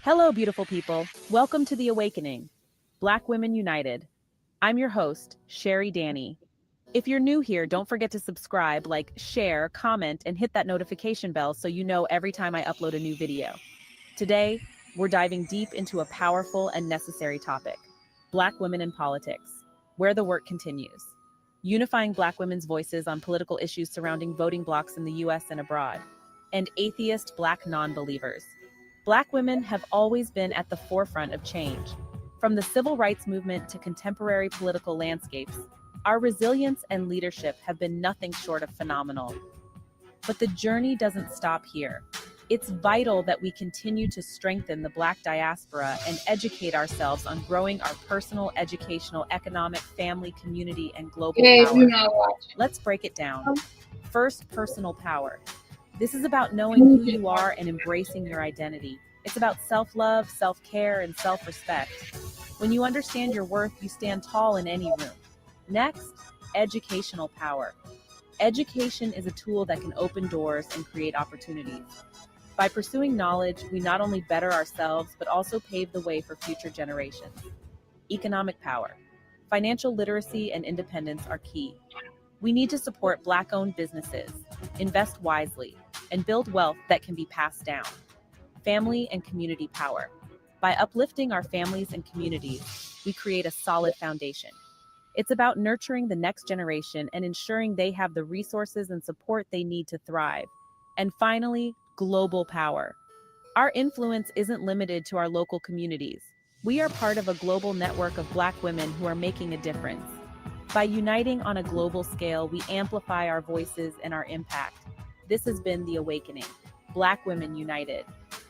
Hello, beautiful people. Welcome to The Awakening, Black Women United. I'm your host, Sherry Danny. If you're new here, don't forget to subscribe, like, share, comment, and hit that notification bell so you know every time I upload a new video. Today, we're diving deep into a powerful and necessary topic, Black women in politics, where the work continues. Unifying Black women's voices on political issues surrounding voting blocks in the US and abroad, and atheist Black non-believers. Black women have always been at the forefront of change. From the civil rights movement to contemporary political landscapes, our resilience and leadership have been nothing short of phenomenal. But the journey doesn't stop here. It's vital that we continue to strengthen the Black diaspora and educate ourselves on growing our personal, educational, economic, family, community, and global power. Let's break it down. First, personal power. This is about knowing who you are and embracing your identity. It's about self-love, self-care, and self-respect. When you understand your worth, you stand tall in any room. Next, educational power. Education is a tool that can open doors and create opportunities. By pursuing knowledge, we not only better ourselves, but also pave the way for future generations. Economic power. Financial literacy and independence are key. We need to support Black-owned businesses, invest wisely, and build wealth that can be passed down. Family and community power. By uplifting our families and communities, we create a solid foundation. It's about nurturing the next generation and ensuring they have the resources and support they need to thrive. And finally, global power. Our influence isn't limited to our local communities. We are part of a global network of Black women who are making a difference. By uniting on a global scale, we amplify our voices and our impact. This has been The Awakening, Black Women United.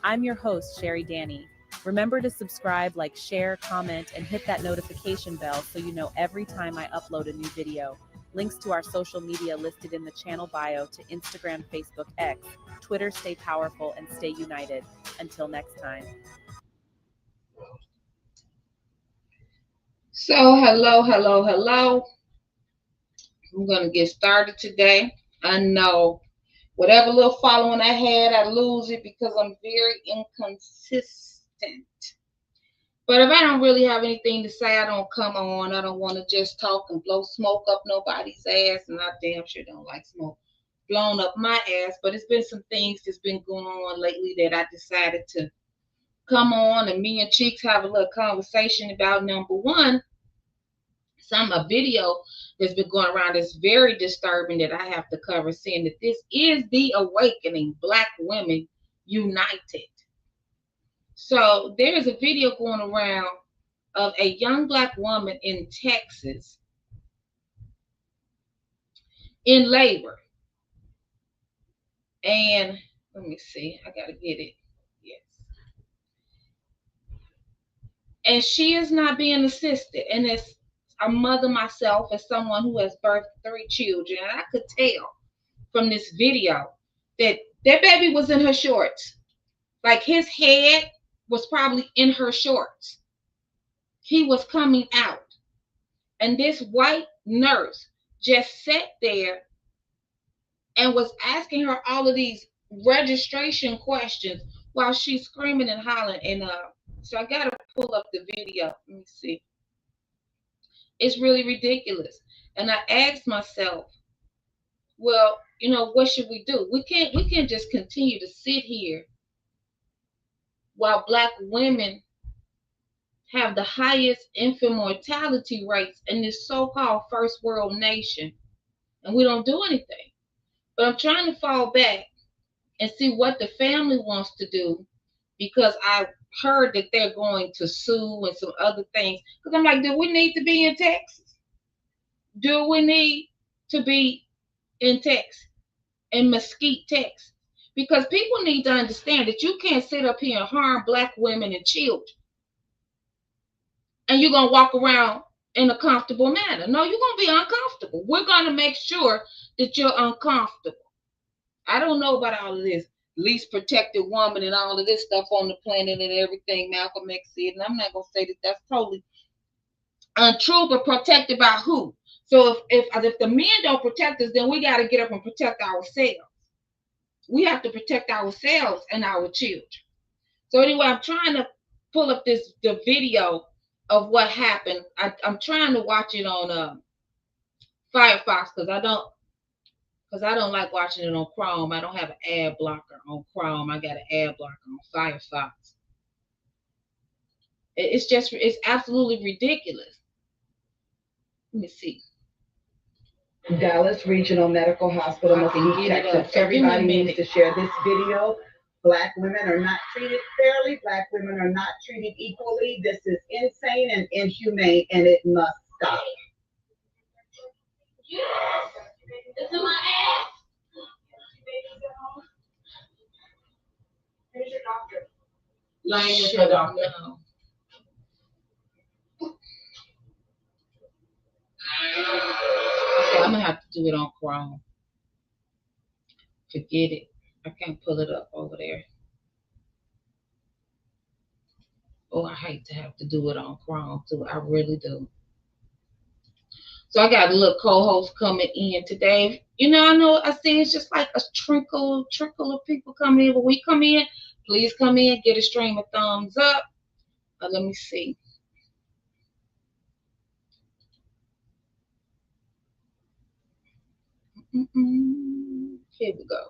I'm your host, Sherry Danny. Remember to subscribe, like, share, comment, and hit that notification bell so you know every time I upload a new video. Links to our social media listed in the channel bio to Instagram, Facebook, X, Twitter. Stay powerful and stay united. Until next time. So, hello. I'm going to get started today. I know whatever little following I had, I lose it because I'm very inconsistent. But if I don't really have anything to say, I don't come on. I don't want to just talk and blow smoke up nobody's ass, and I damn sure don't like smoke blown up my ass. But it's been some things that's been going on lately that I decided to come on and me and Cheeks have a little conversation about. Number one, a video that's been going around that's very disturbing that I have to cover, saying that this is the awakening, Black women united. So there's a video going around of a young Black woman in Texas in labor. And let me see, I gotta get it. Yes. And she is not being assisted. And as a mother myself, as someone who has birthed 3 children, and I could tell from this video that that baby was in her shorts. Like his head was probably in her shorts. He was coming out. And this white nurse just sat there and was asking her all of these registration questions while she's screaming and hollering. And so I gotta pull up the video. Let me see. It's really ridiculous. And I asked myself, well, what should we do? We can't just continue to sit here while Black women have the highest infant mortality rates in this so-called first world nation, and we don't do anything. But I'm trying to fall back and see what the family wants to do, because I heard that they're going to sue and some other things. Because I'm like, do we need to be in Texas? Do we need to be in Texas, in Mesquite, Texas? Because people need to understand that you can't sit up here and harm Black women and children, and you're going to walk around in a comfortable manner. No, you're going to be uncomfortable. We're going to make sure that you're uncomfortable. I don't know about all of this least protected woman and all of this stuff on the planet and everything Malcolm X said, and I'm not going to say that that's totally untrue, but protected by who? So if the men don't protect us, then we got to get up and protect ourselves. We have to protect ourselves and our children. So anyway, I'm trying to pull up the video of what happened. I'm trying to watch it on Firefox because I don't like watching it on Chrome. I don't have an ad blocker on Chrome. I got an ad blocker on Firefox. It's absolutely ridiculous. Let me see. Dallas Regional Medical Hospital, Mesquite, Texas. Everybody needs to share this video. Black women are not treated fairly. Black women are not treated equally. This is insane and inhumane, and it must stop. Yes, it's in my ass. Here's your doctor. Lying with your doctor. No. Okay, I'm gonna have to do it on Chrome. Forget it. I can't pull it up over there. Oh, I hate to have to do it on Chrome too. I really do. So I got a little co-host coming in today. I know I see it's just like a trickle of people coming in. When we come in, please come in, get a stream of thumbs up. Let me see. Here we go.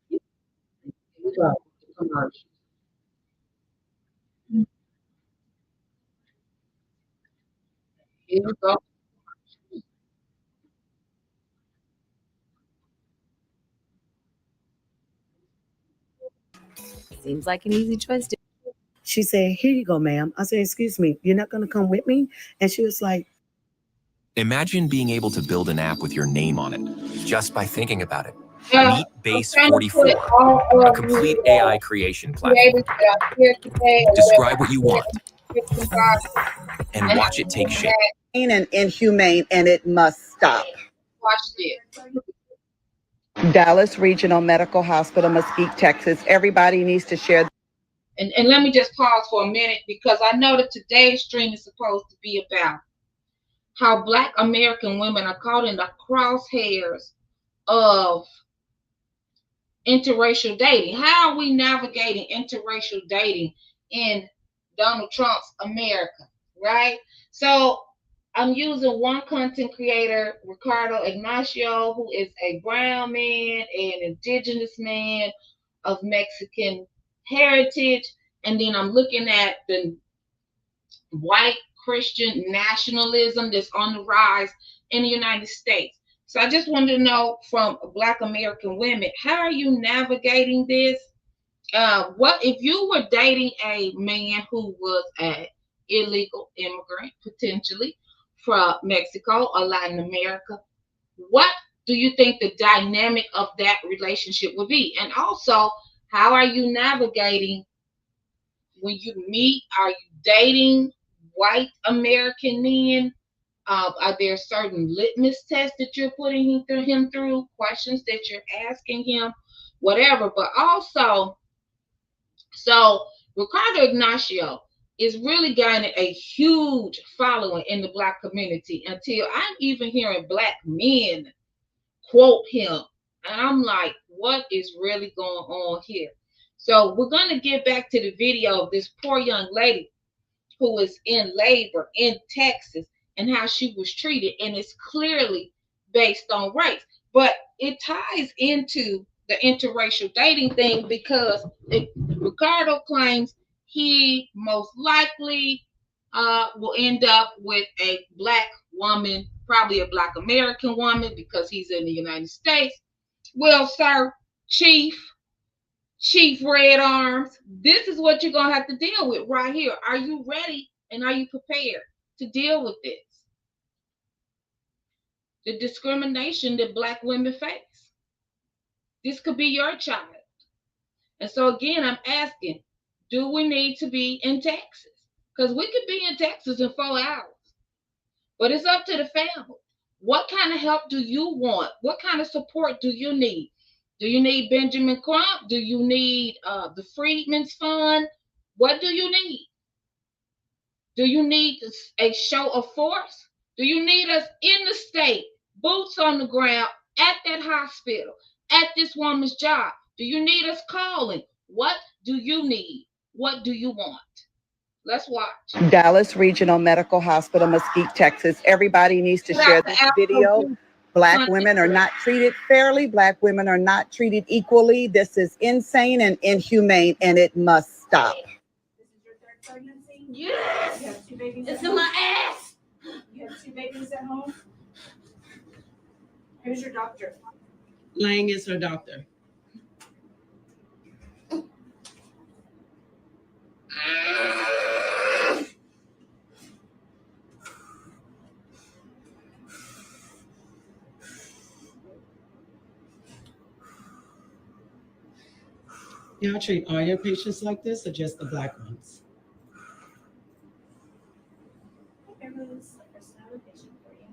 Here we go. Commercial. Here we go. Seems like an easy choice. She said, "Here you go, ma'am." I said, "Excuse me, you're not going to come with me?" And she was like, imagine being able to build an app with your name on it just by thinking about it. I'm Meet Base trying to 44, put all a of complete the AI creation creators platform. that are here today, or Describe what you want whatever, and watch it take shape. "And inhumane, and it must stop." watch this. Dallas Regional Medical Hospital, Mesquite, Texas. Everybody needs to share. And let me just pause for a minute because I know that today's stream is supposed to be about how Black American women are caught in the crosshairs of interracial dating. How are we navigating interracial dating in Donald Trump's America, right? So I'm using one content creator, Ricardo Ignacio, who is a brown man, an indigenous man of Mexican heritage. And then I'm looking at the white Christian nationalism that's on the rise in the United States. So I just wanted to know from Black American women, how are you navigating this? What if you were dating a man who was an illegal immigrant, potentially from Mexico or Latin America? What do you think the dynamic of that relationship would be? And also, how are you navigating when you meet? Are you dating white American men? Are there certain litmus tests that you're putting him through, questions that you're asking him, whatever? But also, so Ricardo Ignacio is really gaining a huge following in the Black community until I'm even hearing Black men quote him. And I'm like, what is really going on here? So we're going to get back to the video of this poor young lady who was in labor in Texas and how she was treated. And it's clearly based on race. But it ties into the interracial dating thing because Ricardo claims he most likely will end up with a Black woman, probably a Black American woman because he's in the United States. Well, sir, Chief Red Arms, this is what you're going to have to deal with right here. Are you ready and are you prepared to deal with this? The discrimination that Black women face. This could be your child. And so, again, I'm asking, do we need to be in Texas? Because we could be in Texas in 4 hours. But it's up to the family. What kind of help do you want? What kind of support do you need? Do you need Benjamin Crump? Do you need the Freedmen's Fund? What do you need? Do you need a show of force? Do you need us in the state, boots on the ground, at that hospital, at this woman's job? Do you need us calling? What do you need? What do you want? Let's watch. Dallas Regional Medical Hospital, Mesquite, Texas. Everybody needs to Shout share out to this Afro video. Black content women are not treated fairly. Black women are not treated equally. This is insane and inhumane, and it must stop. This is your third pregnancy? Yes. You have two babies It's at in home? my ass. You have two babies at home? Who's your doctor? Lang is her doctor. Y'all treat all your patients like this or just the Black ones? Everyone's the first time a patient for you.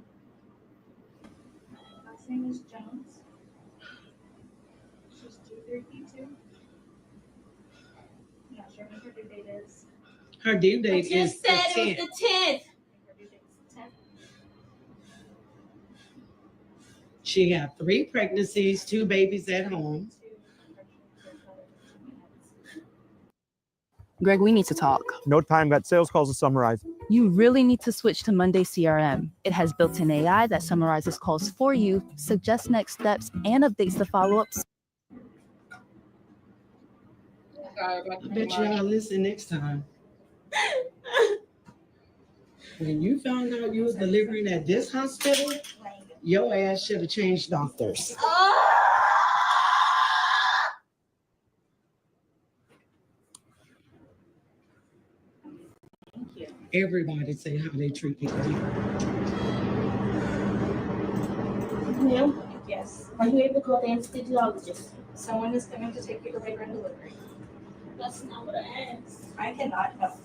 Last name is Jones. She's 232. Not sure when her due date is. Her due I date is just the said 10th. it was the 10th. Her due date is the 10th. She had 3 pregnancies, 2 babies at home. Greg, we need to talk. No time, got sales calls to summarize. You really need to switch to Monday CRM. It has built-in AI that summarizes calls for you, suggests next steps, and updates the follow-ups. Sorry about I the bet y'all listen next time. When you found out you was delivering at this hospital, your ass should have changed doctors. Thank you. Everybody say how they treat people. Ma'am, Yes. are you able to call the anesthesiologist? Someone is coming to take you to labor and delivery. That's not what I asked. I cannot help.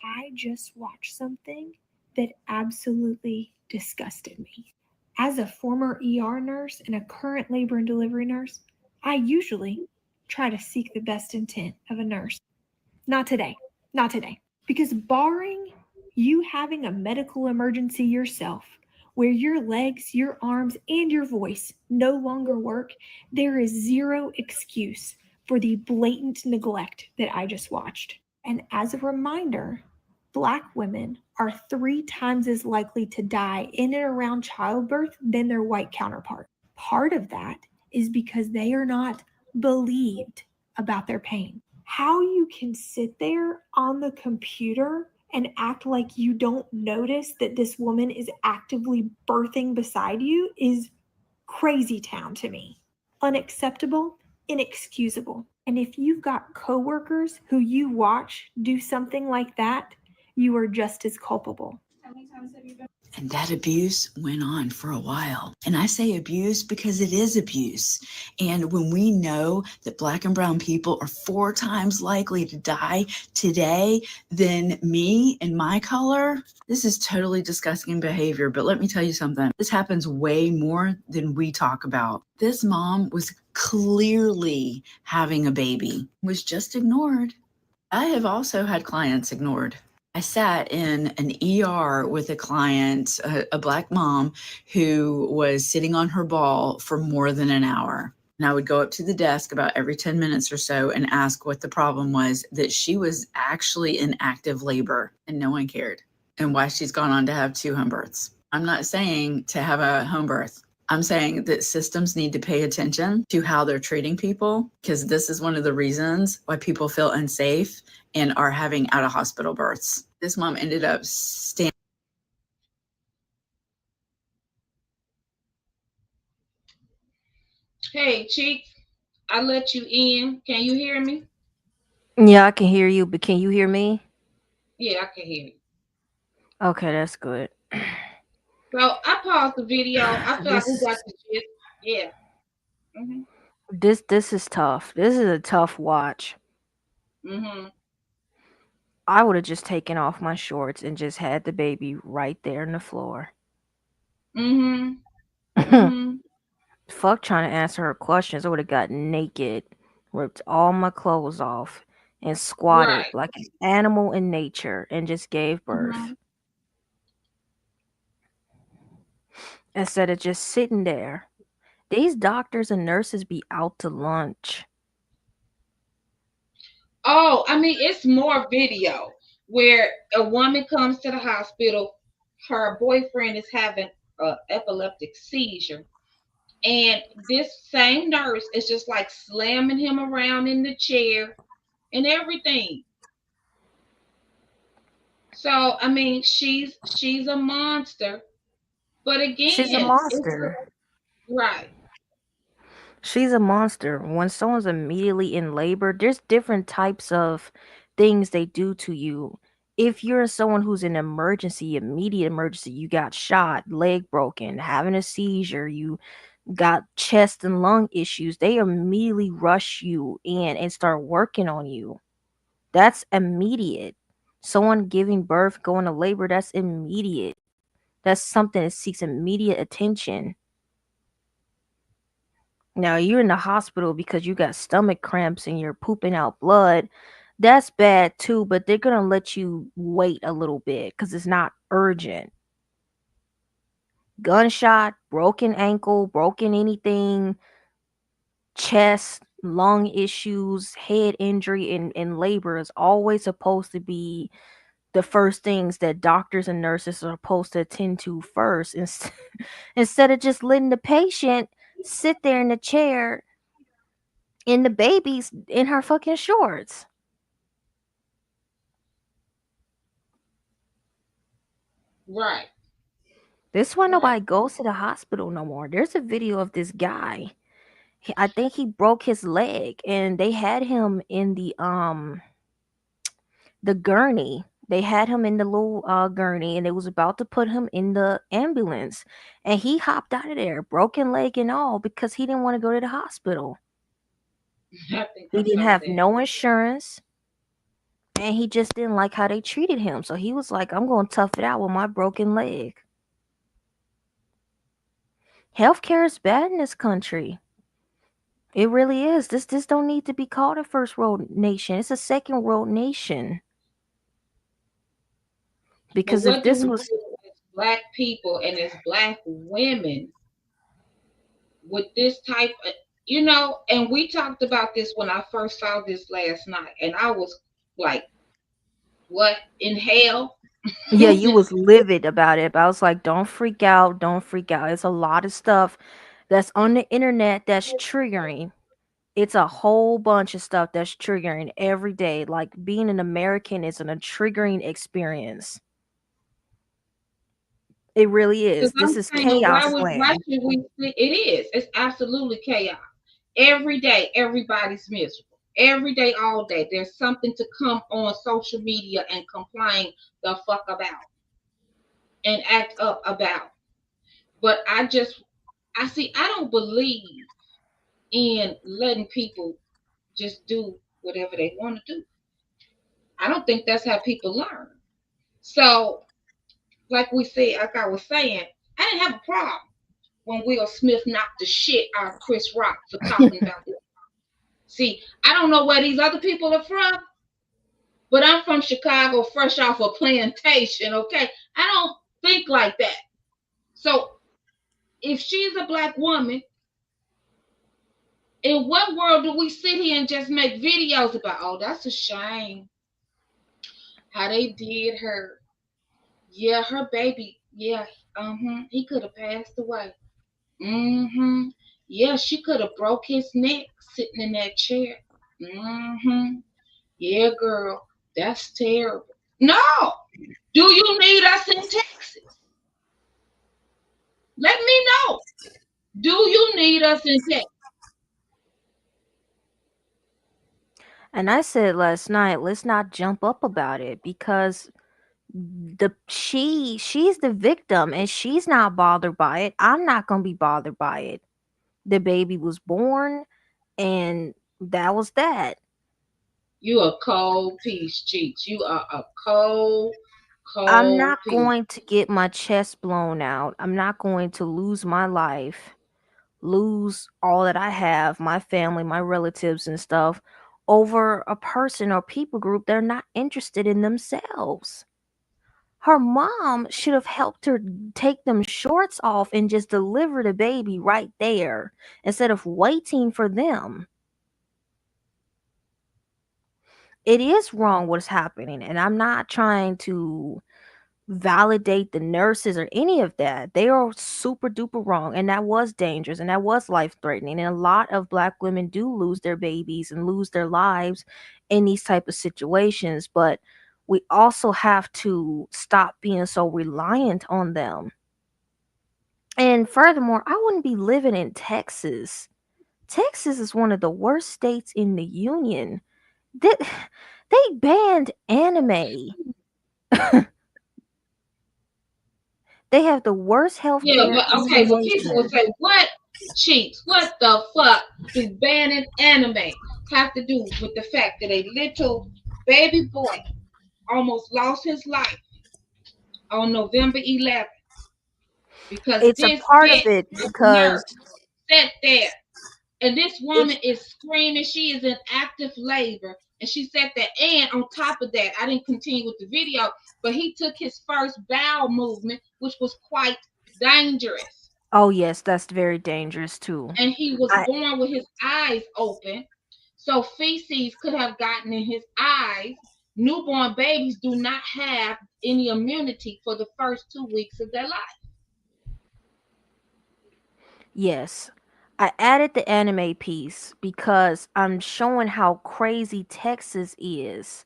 I just watched something that absolutely disgusted me. As a former ER nurse and a current labor and delivery nurse, I usually try to seek the best intent of a nurse. Not today. Not today. Because barring you having a medical emergency yourself, where your legs, your arms, and your voice no longer work, there is zero excuse for the blatant neglect that I just watched. And as a reminder, Black women are 3 times as likely to die in and around childbirth than their white counterpart. Part of that is because they are not believed about their pain. How you can sit there on the computer and act like you don't notice that this woman is actively birthing beside you is crazy town to me. Unacceptable, inexcusable. And if you've got coworkers who you watch do something like that, you are just as culpable. How many times have you been? And that abuse went on for a while. And I say abuse because it is abuse. And when we know that Black and brown people are 4 times likely to die today than me and my color, this is totally disgusting behavior. But let me tell you something. This happens way more than we talk about. This mom was clearly having a baby, was just ignored. I have also had clients ignored. I sat in an ER with a client, a Black mom, who was sitting on her ball for more than an hour. And I would go up to the desk about every 10 minutes or so and ask what the problem was, that she was actually in active labor and no one cared, and why she's gone on to have 2 home births. I'm not saying to have a home birth. I'm saying that systems need to pay attention to how they're treating people, because this is one of the reasons why people feel unsafe and are having out of hospital births. This mom ended up standing. Hey, Cheeks, I let you in. Can you hear me? Yeah, I can hear you, but can you hear me? Yeah, I can hear you. Okay, that's good. So I paused the video. I feel like we got the gist. Yeah. Mhm. This is tough. This is a tough watch. Mhm. I would have just taken off my shorts and just had the baby right there on the floor. Mhm. Mhm. Fuck trying to answer her questions. I would have got naked, ripped all my clothes off, and squatted Right. like an animal in nature and just gave birth. Mhm. Instead of just sitting there. These doctors and nurses be out to lunch. Oh, I mean, it's more video where a woman comes to the hospital. Her boyfriend is having a epileptic seizure, and this same nurse is just like slamming him around in the chair and everything. So I mean, she's a monster. But She's a again, it's monster. right. She's a monster. When someone's immediately in labor, there's different types of things they do to you. If you're someone who's in emergency, immediate emergency, you got shot, leg broken, having a seizure, you got chest and lung issues, they immediately rush you in and start working on you. That's immediate. Someone giving birth, going to labor, that's immediate. That's something that seeks immediate attention. Now you're in the hospital because you got stomach cramps and you're pooping out blood. That's bad too, but they're gonna let you wait a little bit because it's not urgent. Gunshot, broken ankle, broken anything, chest, lung issues, head injury in labor is always supposed to be the first things that doctors and nurses are supposed to attend to first instead of just letting the patient sit there in the chair and the baby's in her fucking shorts. Right. This why Right. nobody goes to the hospital no more. There's a video of this guy. I think he broke his leg and they had him in the gurney. They had him in the little gurney and they was about to put him in the ambulance. And he hopped out of there, broken leg and all, because he didn't want to go to the hospital. I think He I didn't saw have that. no insurance and he just didn't like how they treated him. So he was like, I'm going to tough it out with my broken leg. Healthcare is bad in this country. It really is. This don't need to be called a first world nation. It's a second world nation. But Because if what do this we was do as black people and as black women with this type of, and we talked about this when I first saw this last night, and I was like, what in hell? yeah, you was livid about it, but I was like, don't freak out, don't freak out. It's a lot of stuff that's on the internet that's triggering. It's a whole bunch of stuff that's triggering every day. Like being an American is a triggering experience. It really Because is. This I'm is saying, chaos why land. should we it is. It's absolutely chaos. Every day, everybody's miserable. Every day, all day, there's something to come on social media and complain the fuck about and act up about. But I don't believe in letting people just do whatever they want to do. I don't think that's how people learn. So, like we said, like I was saying, I didn't have a problem when Will Smith knocked the shit out of Chris Rock for talking about this. See, I don't know where these other people are from, but I'm from Chicago, fresh off a plantation, okay? I don't think like that. So if she's a black woman, in what world do we sit here and just make videos about, oh, that's a shame how they did her? Yeah, her baby, yeah, he could have passed away. Yeah, she could have broke his neck sitting in that chair. Yeah, girl, that's terrible. No, do you need us in Texas? Let me know. Do you need us in Texas? And I said last night, let's not jump up about it because she's the victim and she's not bothered by it. I'm not gonna be bothered by it. The baby was born and that was that. You a cold piece, Cheeks. You are a cold, I'm cold not piece. going to get my chest blown out. I'm not going to lose my life, lose all that I have, my family, my relatives and stuff over a person or people group that are not interested in themselves. Her mom should have helped her take them shorts off and just deliver the baby right there instead of waiting for them. It is wrong what's happening, and I'm not trying to validate the nurses or any of that. They are super duper wrong, and that was dangerous and that was life threatening. And a lot of black women do lose their babies and lose their lives in these type of situations. But we also have to stop being so reliant on them. And furthermore, I wouldn't be living in Texas. Texas is one of the worst states in the union. They, they banned anime. They have the worst health Yeah, care but in okay, the but people will nation. say, what cheeks? What the fuck does banning anime have to do with the fact that a little baby boy almost lost his life on November 11th because It's a this part of bitch it because nurse sat there and this woman it's is screaming. She is in active labor and she sat there. And on top of that, I didn't continue with the video, but he took his first bowel movement, which was quite dangerous. oh yes, that's very dangerous too. And he was I born with his eyes open. So feces could have gotten in his eyes. Newborn babies do not have any immunity for the first 2 weeks of their life. yes. I added the anime piece because I'm showing how crazy Texas is.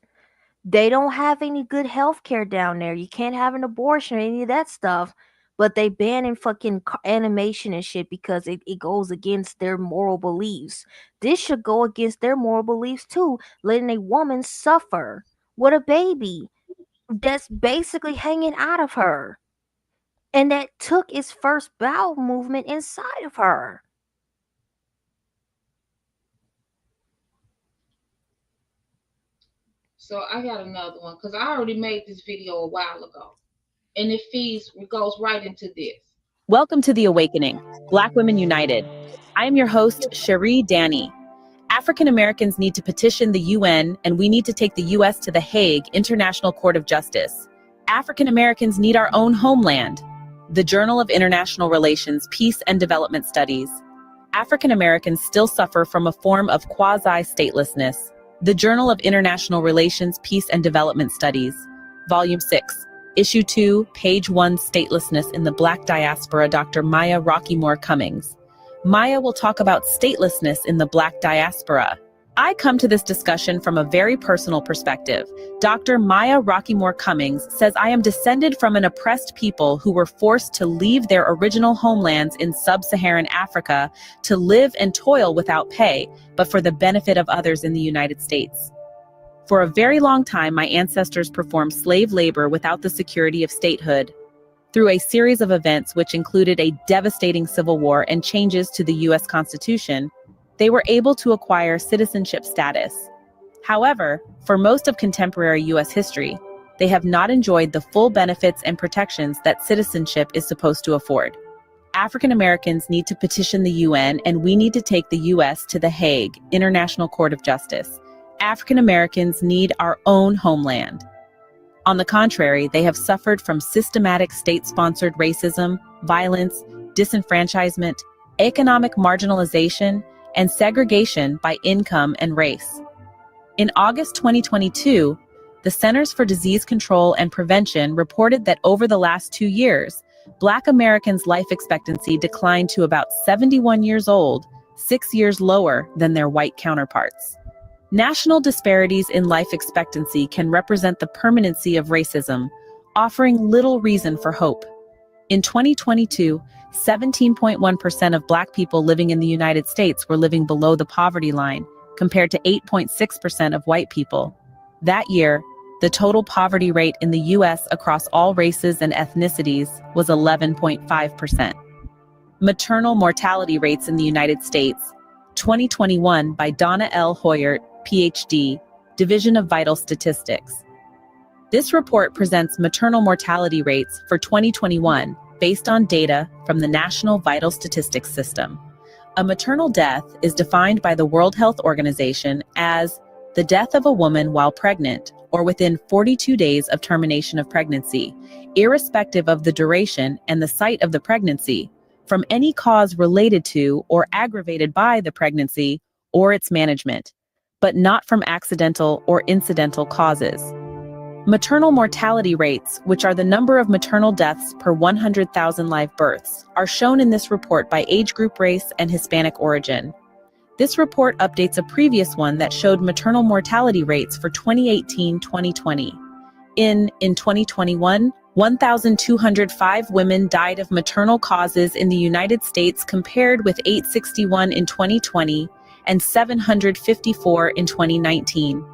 They don't have any good health care down there. You can't have an abortion or any of that stuff. But they banning fucking animation and shit because it goes against their moral beliefs. This should go against their moral beliefs too, letting a woman suffer with a baby that's basically hanging out of her and that took its first bowel movement inside of her. So I got another one because I already made this video a while ago. And it goes right into this. Welcome to The Awakening, Black Women United. I am your host, Cherie Danny. African Americans need to petition the UN, and we need to take the US to the Hague International Court of Justice. African Americans need our own homeland. The Journal of International Relations, Peace and Development Studies. African Americans still suffer from a form of quasi-statelessness. The Journal of International Relations, Peace and Development Studies, Volume 6, Issue 2, Page 1, Statelessness in the Black Diaspora, Dr. Maya Rockymore Cummings. Maya will talk about statelessness in the Black diaspora. I come to this discussion from a very personal perspective. Dr. Maya Rockymore Cummings says I am descended from an oppressed people who were forced to leave their original homelands in sub-Saharan Africa to live and toil without pay, but for the benefit of others in the United States. For a very long time, my ancestors performed slave labor without the security of statehood. Through a series of events which included a devastating civil war and changes to the U.S. Constitution, they were able to acquire citizenship status. However, for most of contemporary U.S. history, they have not enjoyed the full benefits and protections that citizenship is supposed to afford. African Americans need to petition the UN, and we need to take the U.S. to the Hague International Court of Justice. African Americans need our own homeland. On the contrary, they have suffered from systematic state-sponsored racism, violence, disenfranchisement, economic marginalization, and segregation by income and race. In August 2022, the Centers for Disease Control and Prevention reported that over the last 2 years, Black Americans' life expectancy declined to about 71 years old, 6 years lower than their white counterparts. National disparities in life expectancy can represent the permanency of racism, offering little reason for hope. In 2022, 17.1% of Black people living in the United States were living below the poverty line, compared to 8.6% of white people. That year, the total poverty rate in the U.S. across all races and ethnicities was 11.5%. Maternal mortality rates in the United States, 2021 by Donna L. Hoyert, PhD, Division of Vital Statistics. This report presents maternal mortality rates for 2021 based on data from the National Vital Statistics System. A maternal death is defined by the World Health Organization as the death of a woman while pregnant or within 42 days of termination of pregnancy, irrespective of the duration and the site of the pregnancy, from any cause related to or aggravated by the pregnancy or its management, but not from accidental or incidental causes. Maternal mortality rates, which are the number of maternal deaths per 100,000 live births, are shown in this report by age group, race, and Hispanic origin. This report updates a previous one that showed maternal mortality rates for 2018-2020. In 2021, 1,205 women died of maternal causes in the United States compared with 861 in 2020 and 754 in 2019.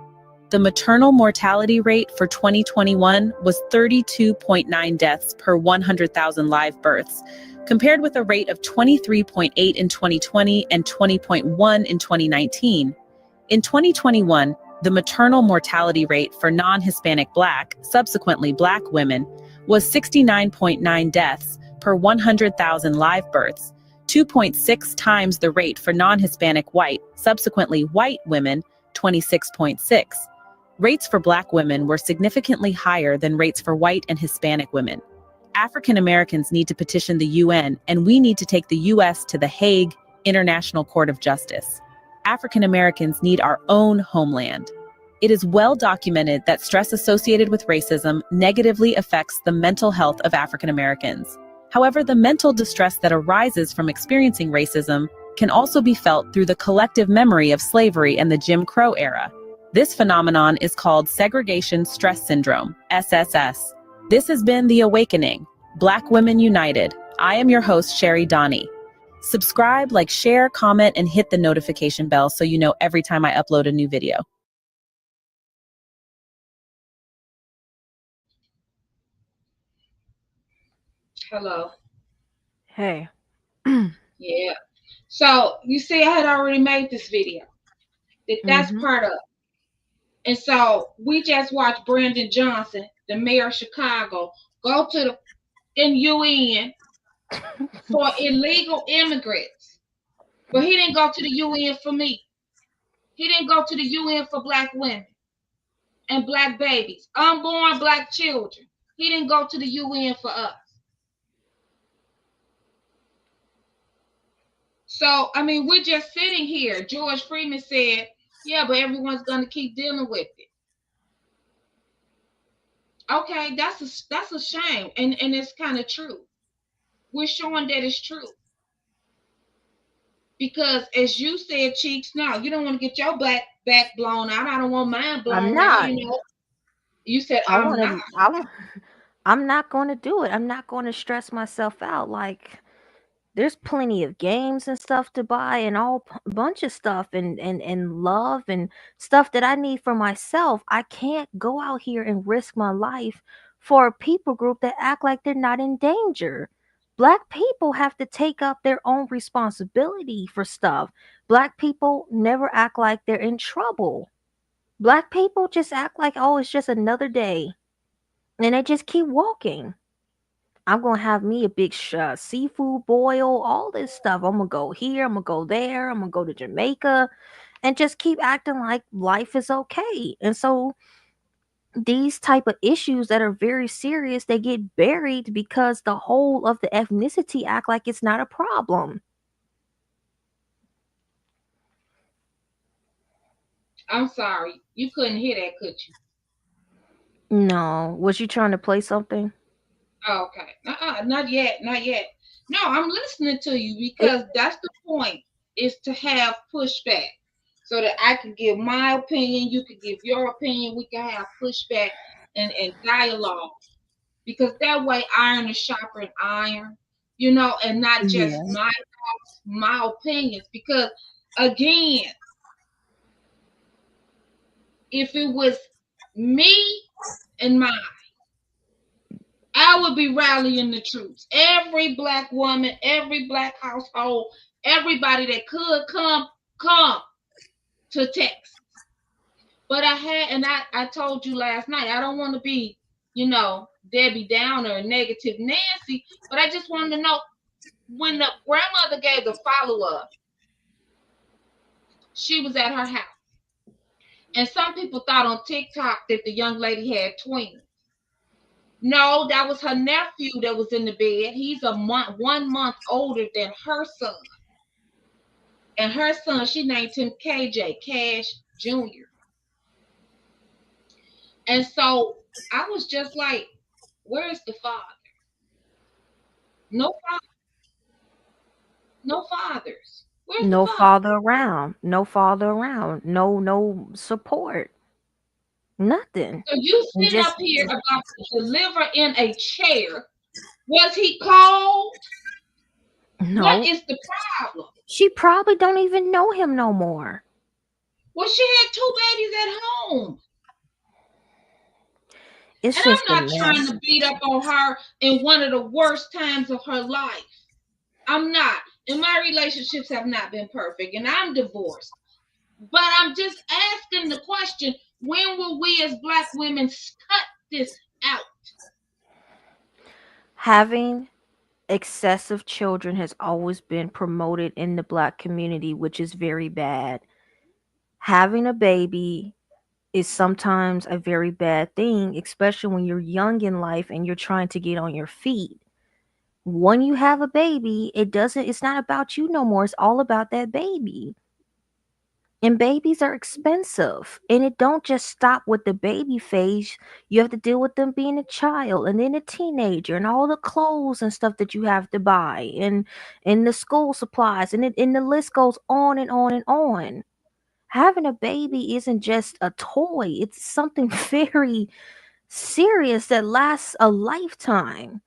The maternal mortality rate for 2021 was 32.9 deaths per 100,000 live births, compared with a rate of 23.8 in 2020 and 20.1 in 2019. In 2021, the maternal mortality rate for non-Hispanic Black, subsequently Black women, was 69.9 deaths per 100,000 live births, 2.6 times the rate for non-Hispanic White, subsequently White women, 26.6. Rates for Black women were significantly higher than rates for White and Hispanic women. African Americans need to petition the UN, and we need to take the US to the Hague International Court of Justice. African Americans need our own homeland. It is well documented that stress associated with racism negatively affects the mental health of African Americans. However, the mental distress that arises from experiencing racism can also be felt through the collective memory of slavery and the Jim Crow era. This phenomenon is called segregation stress syndrome, SSS. This has been The Awakening, Black Women United. I am your host, Sherry Donnie. Subscribe, like, share, comment, and hit the notification bell so you know every time I upload a new video. Hello. Hey. Yeah. So you see, I had already made this video. That's part of it. And so we just watched Brandon Johnson, the mayor of Chicago, go to the UN for illegal immigrants. But he didn't go to the UN for me. He didn't go to the UN for Black women and Black babies, unborn Black children. He didn't go to the UN for us. So, I mean, we're just sitting here. George Freeman said, yeah, but everyone's going to keep dealing with it. Okay, that's a shame. And it's kind of true. We're showing that it's true. Because as you said, Cheeks, now you don't want to get your back blown out. I don't want mine blown out, you know. You said I'm not going to do it. I'm not going to stress myself out. Like, there's plenty of games and stuff to buy and all bunch of stuff and love and stuff that I need for myself. I can't go out here and risk my life for a people group that act like they're not in danger. Black people have to take up their own responsibility for stuff. Black people never act like they're in trouble. Black people just act like, oh, it's just another day. And they just keep walking. I'm going to have me a big seafood boil, all this stuff. I'm going to go here, I'm going to go there, I'm going to go to Jamaica, and just keep acting like life is okay. And so these type of issues that are very serious, they get buried because the whole of the ethnicity act like it's not a problem. I'm sorry. You couldn't hear that, could you? No. Was you trying to play something? Okay. Not yet. Not yet. No, I'm listening to you because that's the point, is to have pushback so that I can give my opinion, you can give your opinion, we can have pushback and dialogue. Because that way iron is sharper than iron, you know, and not just my thoughts, my opinions. Because again, if it was me and mine, I would be rallying the troops. Every Black woman, every Black household, everybody that could come to Texas. But I told you last night, I don't want to be, you know, Debbie Downer or negative Nancy, but I just wanted to know, when the grandmother gave the follow-up, she was at her house. And some people thought on TikTok that the young lady had twins. No, that was her nephew that was in the bed. He's 1 month older than her son. And her son, she named him KJ, Cash Jr. And so I was just like, where is the father? No father, no fathers. Where's the No father? father around. No father around. No support. Nothing. So you And sitting just up here about to deliver in a chair. Was he called? What no. is the problem? She probably don't even know him no more. Well, she had 2 babies at home. It's And just I'm a not trying mess. to beat up on her in one of the worst times of her life. I'm not. And my relationships have not been perfect. And I'm divorced. But I'm just asking the question, when will we as Black women cut this out? Having excessive children has always been promoted in the Black community, which is very bad. Having a baby is sometimes a very bad thing, especially when you're young in life and you're trying to get on your feet. When you have a baby, it's not about you no more. It's all about that baby. And babies are expensive. And it don't just stop with the baby phase. You have to deal with them being a child and then a teenager and all the clothes and stuff that you have to buy and the school supplies and the list goes on and on and on. Having a baby isn't just a toy. It's something very serious that lasts a lifetime.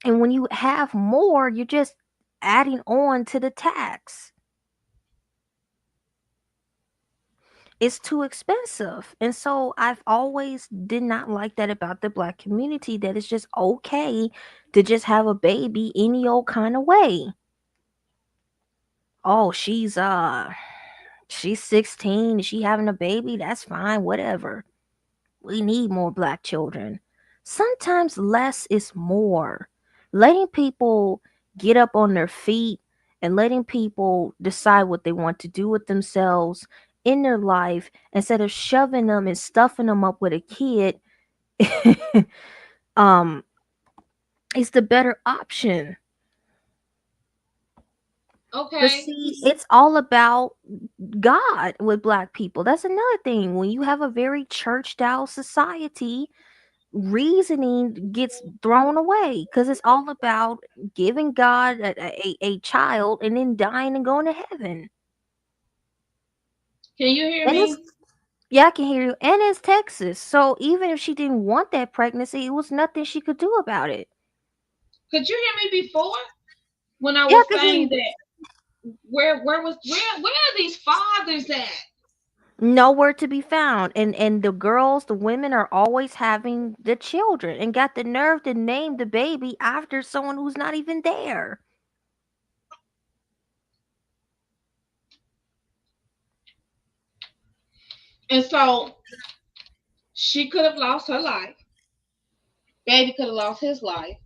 And when you have more, you're just adding on to the tax. It's too expensive. And so I've always did not like that about the Black community, that it's just okay to just have a baby any old kind of way. Oh, she's 16, she having a baby, that's fine, whatever. We need more Black children. Sometimes less is more. Letting people get up on their feet and letting people decide what they want to do with themselves in their life instead of shoving them and stuffing them up with a kid um is the better option. But Okay. see, it's all about God with Black people. That's another thing. When you have a very churched out society, reasoning gets thrown away because it's all about giving God a child and then dying and going to heaven. Can you hear And it's, me? yeah, I can hear you. And it's Texas. So even if she didn't want that pregnancy, it was nothing she could do about it. Could you hear me before when I Yeah, I was could hear saying you. that where are these fathers at? Nowhere to be found. And the girls, the women are always having the children and got the nerve to name the baby after someone who's not even there. And so she could have lost her life. Baby could have lost his life.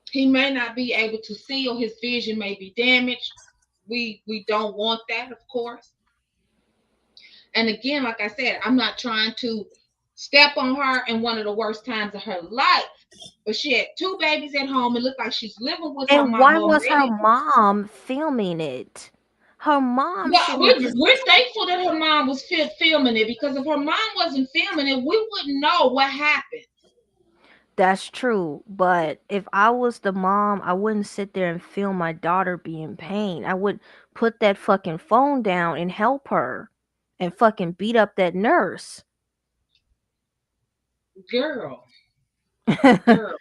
He may not be able to see, or his vision may be damaged. We don't want that, of course. And again, like I said, I'm not trying to step on her in one of the worst times of her life. But she had 2 babies at home. It looked like she's living with her And why mama. was her Maybe. mom filming it? Her mom Well, shouldn't have we're, just. we're thankful that her mom was filming it, because if her mom wasn't filming it, we wouldn't know what happened. That's true. But if I was the mom, I wouldn't sit there and film my daughter be in pain. I would put that fucking phone down and help her and fucking beat up that nurse. Girl, girl.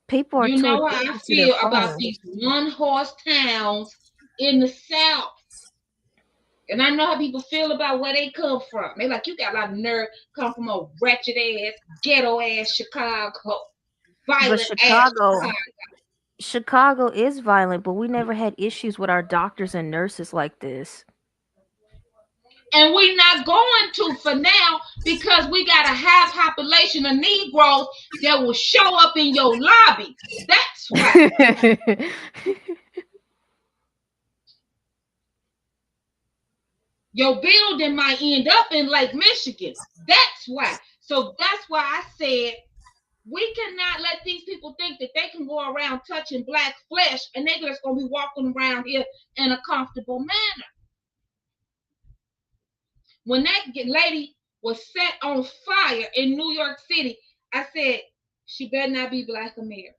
People are You too know how I addicted to their feel about phones. these one-horse towns in the South. And I know how people feel about where they come from. They like, you got a lot of nerve, come from a wretched ass, ghetto ass Chicago, But violent ass Chicago, Chicago. Chicago is violent, but we never had issues with our doctors and nurses like this. And we're not going to for now, because we got a high population of Negroes that will show up in your lobby. That's why. Your building might end up in Lake Michigan. That's why. So that's why I said we cannot let these people think that they can go around touching Black flesh and they're just going to be walking around here in a comfortable manner. when that lady was set on fire in New York City, I said, she better not be Black American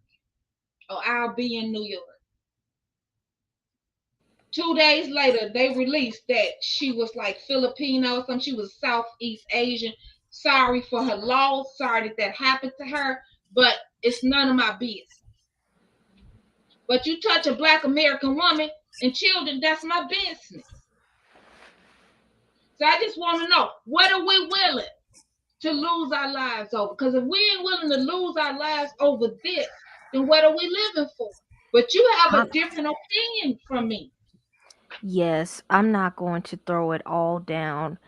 or I'll be in New York. 2 days later, they released that she was like Filipino or something. She was Southeast Asian. Sorry for her loss. Sorry that happened to her, but it's none of my business. But you touch a Black American woman and children, that's my business. So I just want to know, what are we willing to lose our lives over? Because if we ain't willing to lose our lives over this, then what are we living for? But you have a different opinion from me. Yes, I'm not going to throw it all down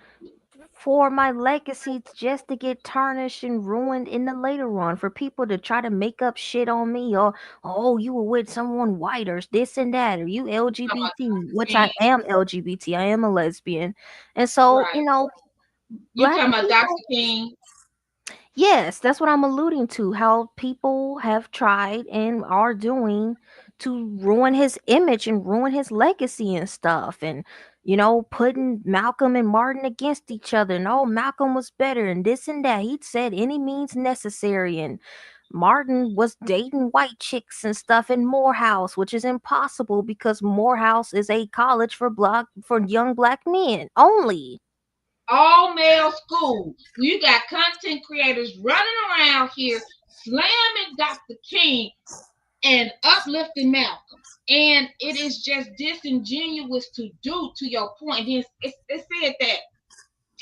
for my legacy just to get tarnished and ruined in the later run, for people to try to make up shit on me, or oh, you were with someone white or this and that, or you LGBT, which I am LGBT, I am a lesbian. And so, Right. you know, You Black talking about people, Dr. King? yes, that's what I'm alluding to. How people have tried and are doing to ruin his image and ruin his legacy and stuff. And, you know, putting Malcolm and Martin against each other. And oh, Malcolm was better and this and that. He said any means necessary. And Martin was dating white chicks and stuff in Morehouse, which is impossible because Morehouse is a college for young Black men only. All male school. You got content creators running around here slamming Dr. King and uplifting Malcolm. And it is just disingenuous to do, to your point. It said that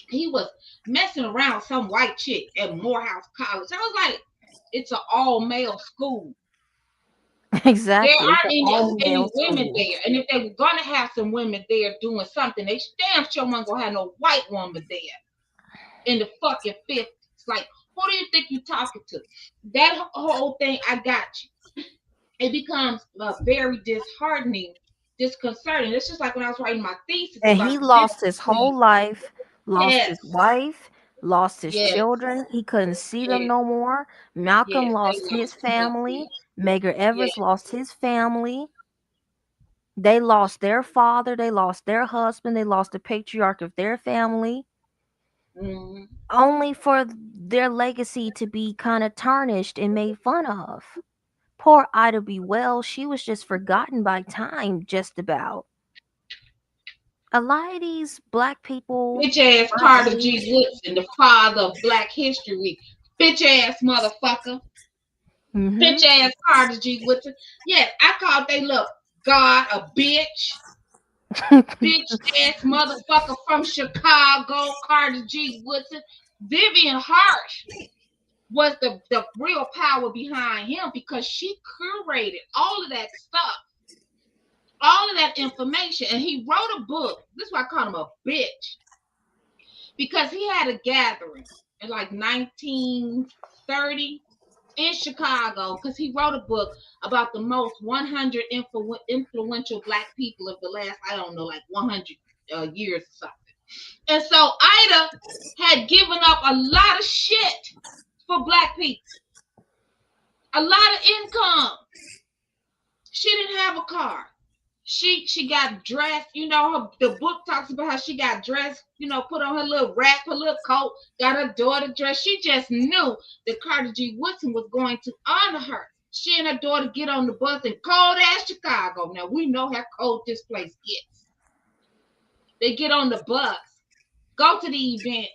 he was messing around with some white chick at Morehouse College. I was like, it's an all male school. Exactly. There aren't any women School. there. And if they were going to have some women there doing something, they damn sure weren't going to have no white woman there in the fucking 50s. Like, who do you think you're talking to? That whole thing, I got you. It becomes very disheartening, disconcerting. It's just like when I was writing my thesis. And he lost his whole life, lost his wife, lost his children. He couldn't see them no more. Malcolm lost his family. Medgar Evers lost his family. They lost their father. They lost their husband. They lost the patriarch of their family. Mm-hmm. Only for their legacy to be kind of tarnished and made fun of. Poor Ida B. Wells, she was just forgotten by time, just about. A lot of these Black people, bitch ass Carter G. Woodson, the father of Black History Week, bitch ass motherfucker, bitch ass Carter G. Woodson. Yes, I called they look God a bitch. Bitch ass motherfucker from Chicago, Carter G. Woodson. Vivian Harsh was the real power behind him because she curated all of that stuff, all of that information, and he wrote a book. This is why I call him a bitch, because he had a gathering in like 1930 in Chicago, because he wrote a book about the most 100 influential Black people of the last, I don't know, like 100 years or something. And so Ida had given up a lot of shit for Black people, a lot of income. She didn't have a car. She got dressed, you know, the book talks about how she got dressed, you know, put on her little wrap, her little coat, got her daughter dressed. She just knew that Carter G. Woodson was going to honor her. She and her daughter get on the bus in cold ass Chicago. Now we know how cold this place gets. They get on the bus, go to the event.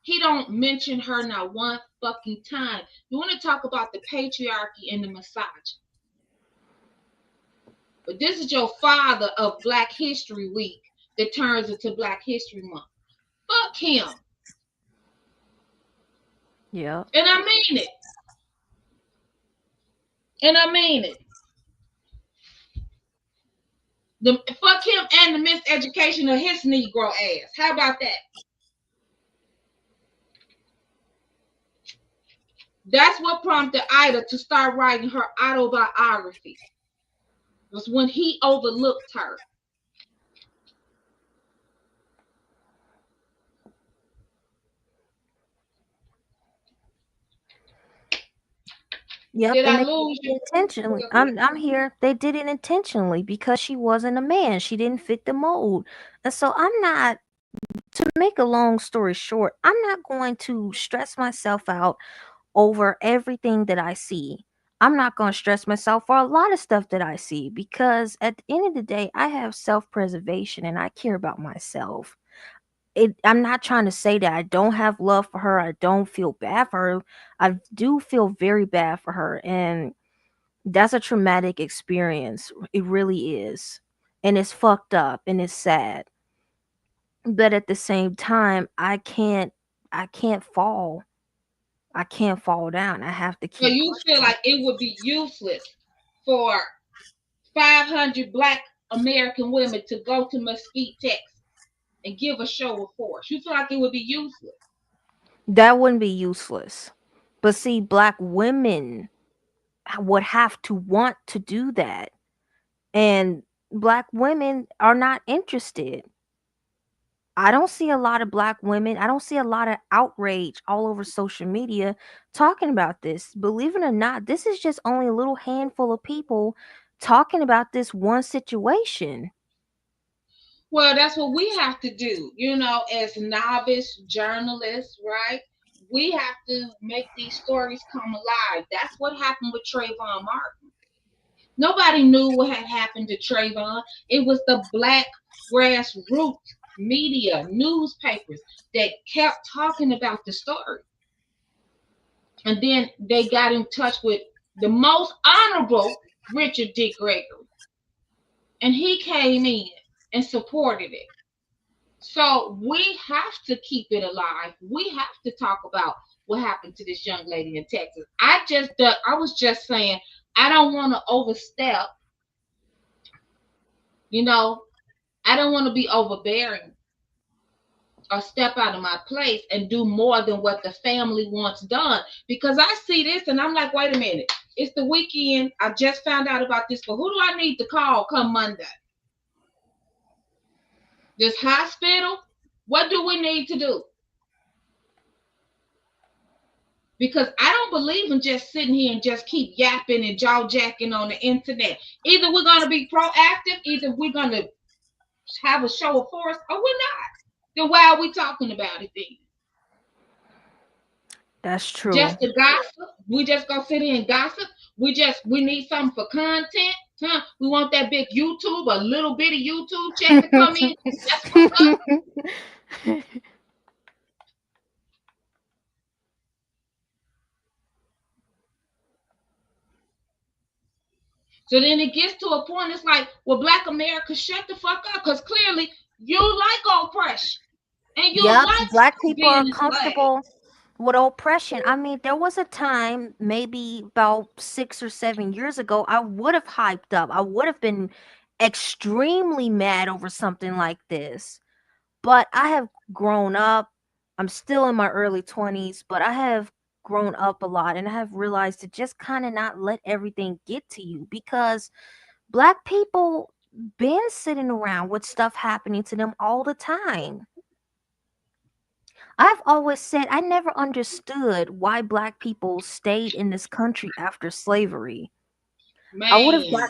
He don't mention her not one fucking time. You want to talk about the patriarchy and the misogyny. But this is your father of Black History Week that turns into Black History Month. Fuck him. Yeah. And I mean it. And I mean it. Fuck him and the miseducation of his Negro ass. How about that? That's what prompted Ida to start writing her autobiography. Was when he overlooked her. Yep, Did and I they lose did you? it intentionally. I'm here. They did it intentionally because she wasn't a man. She didn't fit the mold. And so I'm not, to make a long story short, I'm not going to stress myself out over everything that I see. I'm not going to stress myself for a lot of stuff that I see because at the end of the day, I have self preservation and I care about myself. I'm not trying to say that I don't have love for her. I don't feel bad for her. I do feel very bad for her. And that's a traumatic experience. It really is. And it's fucked up and it's sad. But at the same time, I can't fall. I can't fall down. I have to So keep you feel pushing. like it would be useless for 500 Black American women to go to Mesquite, Texas, and give a show of force? You feel like it would be useless? That wouldn't be useless. But see, black women would have to want to do that. And black women are not interested. I don't see a lot of black women. I don't see a lot of outrage all over social media talking about this. Believe it or not, this is just only a little handful of people talking about this one situation. Well, that's what we have to do, as novice journalists, right? We have to make these stories come alive. That's what happened with Trayvon Martin. Nobody knew what had happened to Trayvon. It was the Black grassroots media, newspapers that kept talking about the story. And then they got in touch with the most honorable Richard D. Gregory. And he came in and supported it. So we have to keep it alive. We have to talk about what happened to this young lady in Texas. I was just saying, I don't want to overstep. I don't want to be overbearing or step out of my place and do more than what the family wants done. Because I see this and I'm like, wait a minute. It's the weekend. I just found out about this, but who do I need to call come Monday? This hospital? What do we need to do? Because I don't believe in just sitting here and just keep yapping and jaw jacking on the internet. Either we're going to be proactive, either we're going to have a show of force, or we're not. Then why are we talking about it then? That's true. Just to gossip? We just go sit here and gossip? We need something for content? Huh? We want that big YouTube, a little bitty YouTube check to come in? That's what's up? So then it gets to a point, it's like, well, Black America, shut the fuck up, because clearly you like oppression. And you Yep, like black people being are enslaved. comfortable with oppression. I mean, there was a time, maybe about 6 or 7 years ago, I would have hyped up. I would have been extremely mad over something like this. But I have grown up. I'm still in my early 20s, but I have grown up a lot and I have realized to just kind of not let everything get to you because black people been sitting around with stuff happening to them all the time. I've always said I never understood why black people stayed in this country after slavery. I would have got Man,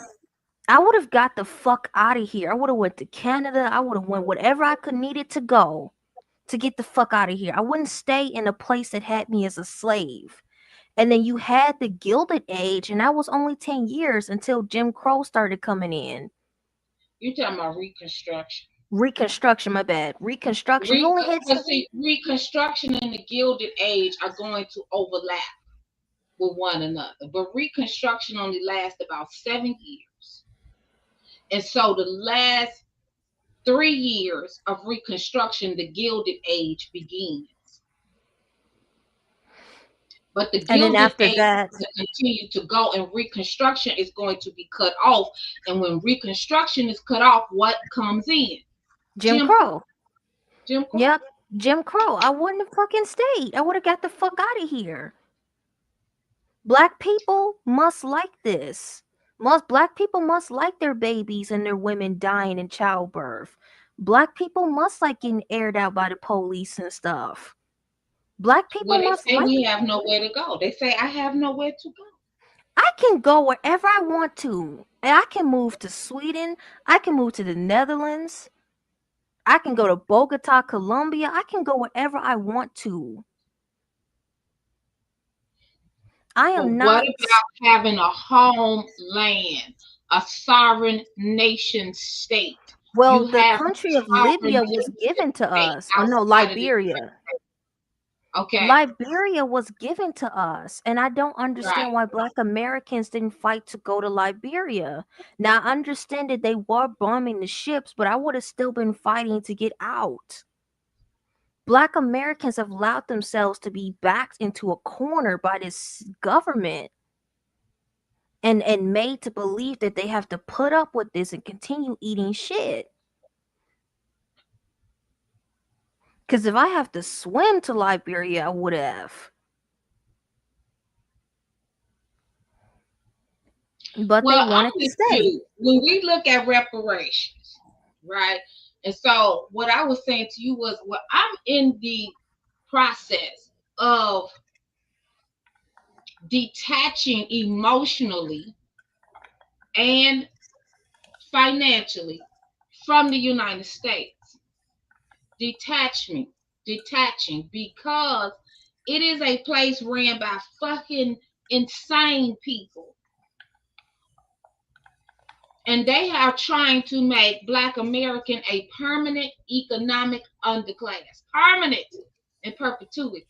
I would have got the fuck out of here. I would have went to Canada. I would have went whatever I could needed to go to get the fuck out of here. I wouldn't stay in a place that had me as a slave. And then you had the Gilded Age, and that was only 10 years until Jim Crow started coming in. you talking about Reconstruction. Reconstruction, my bad. Reconstruction. You only had Reconstruction and the Gilded Age are going to overlap with one another. But Reconstruction only lasts about 7 years. And so the last 3 years of Reconstruction, the Gilded Age begins. But the and then Gilded after Age that, is going to continue to go, and Reconstruction is going to be cut off. And when Reconstruction is cut off, what comes in? Jim Crow. Jim Crow. Yep, Jim Crow. I wouldn't have fucking stayed. I would have got the fuck out of here. Black people must like this. Most black people must like their babies and their women dying in childbirth. Black people must like getting aired out by the police and stuff. Black people Well, they must say like we it. have nowhere to go. They say I have nowhere to go. I can go wherever I want to. And I can move to Sweden. I can move to the Netherlands. I can go to Bogota, Colombia. I can go wherever I want to. I But am what not. about having a homeland, a sovereign nation state? Well, You the have a country of sovereign Libya was nation given to state us. Oh no, outside of the Liberia. okay, Liberia was given to us, and I don't right. understand why Black Americans didn't fight to go to Liberia. Now, I understand that they were bombing the ships, but I would have still been fighting to get out. Black Americans have allowed themselves to be backed into a corner by this government and made to believe that they have to put up with this and continue eating shit. Because if I have to swim to Liberia, I would have. But they Well, I'm wanted to with stay. you. When we look at reparations, right? And so what I was saying to you was, well, I'm in the process of detaching emotionally and financially from the United States. Detaching, because it is a place ran by fucking insane people. And they are trying to make Black American a permanent economic underclass. Permanent in perpetuity,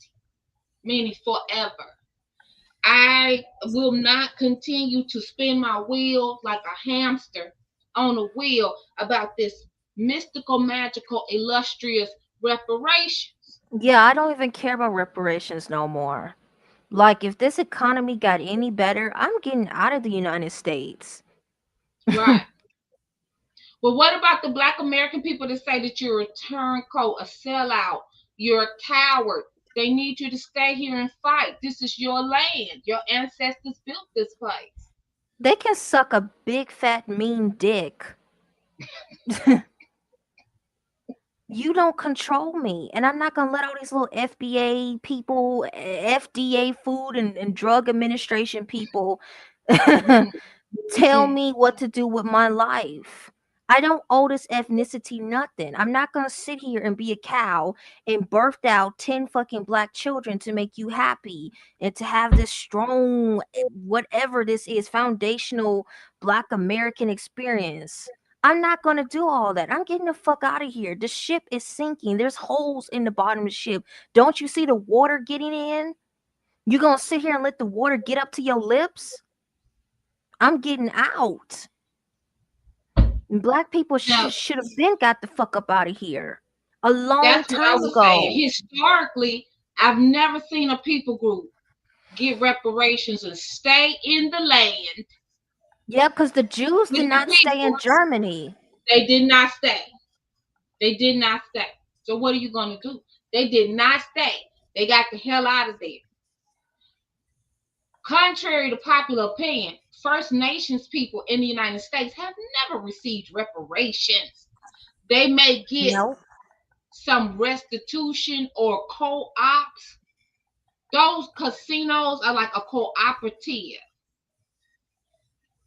meaning forever. I will not continue to spin my wheel like a hamster on a wheel about this mystical, magical, illustrious reparations. Yeah, I don't even care about reparations no more. Like, if this economy got any better, I'm getting out of the United States. Right. Well, what about the Black American people that say that you're a turncoat, a sellout, you're a coward? They need you to stay here and fight. This is your land. Your ancestors built this place. They can suck a big, fat, mean dick. You don't control me. And I'm not going to let all these little FBA people, FDA, Food and Drug Administration people tell me what to do with my life. I don't owe this ethnicity nothing. I'm not going to sit here and be a cow and birthed out 10 fucking Black children to make you happy and to have this strong, whatever this is, foundational Black American experience. I'm not going to do all that. I'm getting the fuck out of here. The ship is sinking. There's holes in the bottom of the ship. Don't you see the water getting in? You going to sit here and let the water get up to your lips? I'm getting out. Black people should have been got the fuck up out of here a long time ago. Saying. Historically, I've never seen a people group get reparations and stay in the land. Yeah, because the Jews did not stay in Germany. They did not stay. They did not stay. So what are you going to do? They did not stay. They got the hell out of there. Contrary to popular opinion, First Nations people in the United States have never received reparations. They may get some restitution or co-ops. Those casinos are like a cooperative.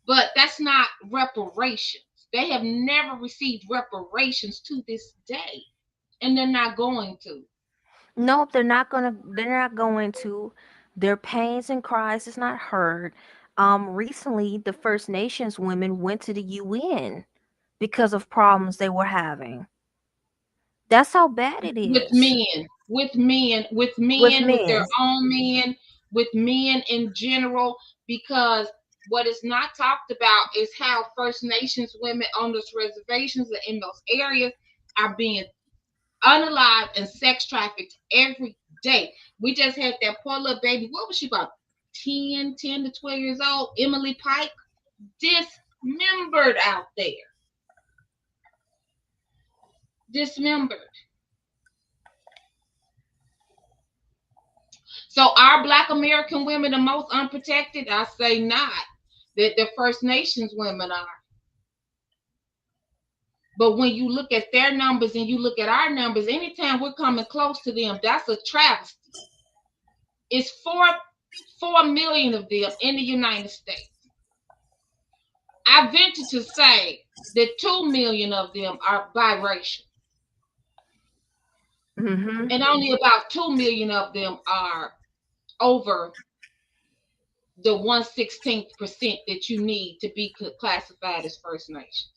But that's not reparations. They have never received reparations to this day. And they're not going to. Nope, they're not going to. Their pains and cries is not heard. Recently the First Nations women went to the UN because of problems they were having. That's how bad it is. With their own men, with men in general, because what is not talked about is how First Nations women on those reservations and in those areas are being unalived and sex trafficked every day. We just had that poor little baby. What was she, about 10 to 12 years old? Emily Pike, dismembered out there. Dismembered. So are Black American women the most unprotected? I say not. That the First Nations women are. But when you look at their numbers and you look at our numbers, anytime we're coming close to them, that's a travesty. It's 4 million of them in the United States. I venture to say that 2 million of them are biracial. Mm-hmm. And only about 2 million of them are over the 1/16% that you need to be classified as First Nations.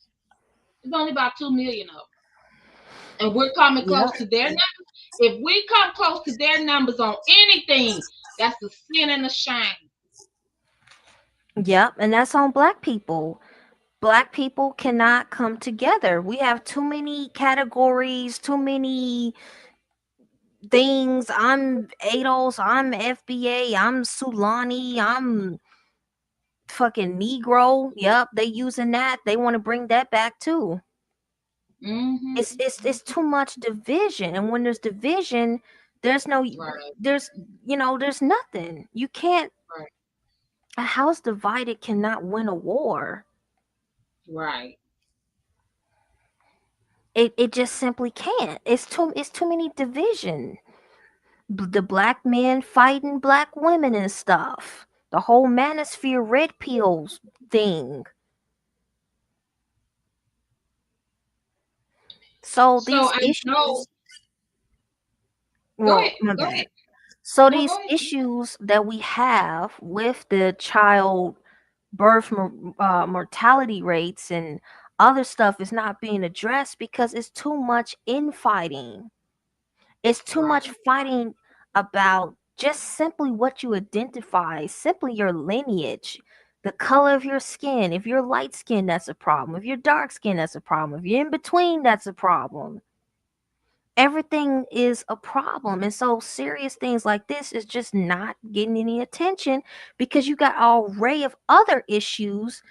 There's only about 2 million of them. And we're coming Yep. close to their numbers. If we come close to their numbers on anything, that's a sin and a shame. Yep. And that's on Black people. Black people cannot come together. We have too many categories, too many things. I'm ADOS, I'm FBA, I'm Sulani, I'm fucking Negro. Yep, they using that. They want to bring that back too. Mm-hmm. It's too much division, and when there's division, there's no Right. there's there's nothing. You can't. Right. A house divided cannot win a war. Right. It just simply can't. It's too many division. The black men fighting black women and stuff. The whole manosphere red pills thing. So So these I know. issues, Go well, ahead. my Go bad. ahead. So No, these go ahead. issues that we have with the child birth mortality rates and other stuff is not being addressed because it's too much infighting. It's too Right. much fighting about just simply what you identify, simply your lineage, the color of your skin. If you're light skinned, that's a problem. If you're dark skinned, that's a problem. If you're in between, that's a problem. Everything is a problem. And so serious things like this is just not getting any attention because you got an array of other issues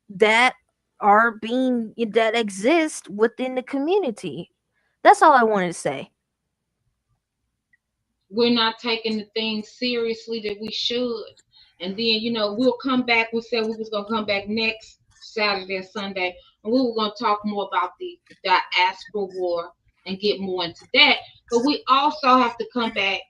that that exist within the community. That's all I wanted to say. We're not taking the things seriously that we should. And then, we'll come back. We said we was gonna come back next Saturday or Sunday, and we were gonna talk more about the diaspora war and get more into that. But we also have to come back.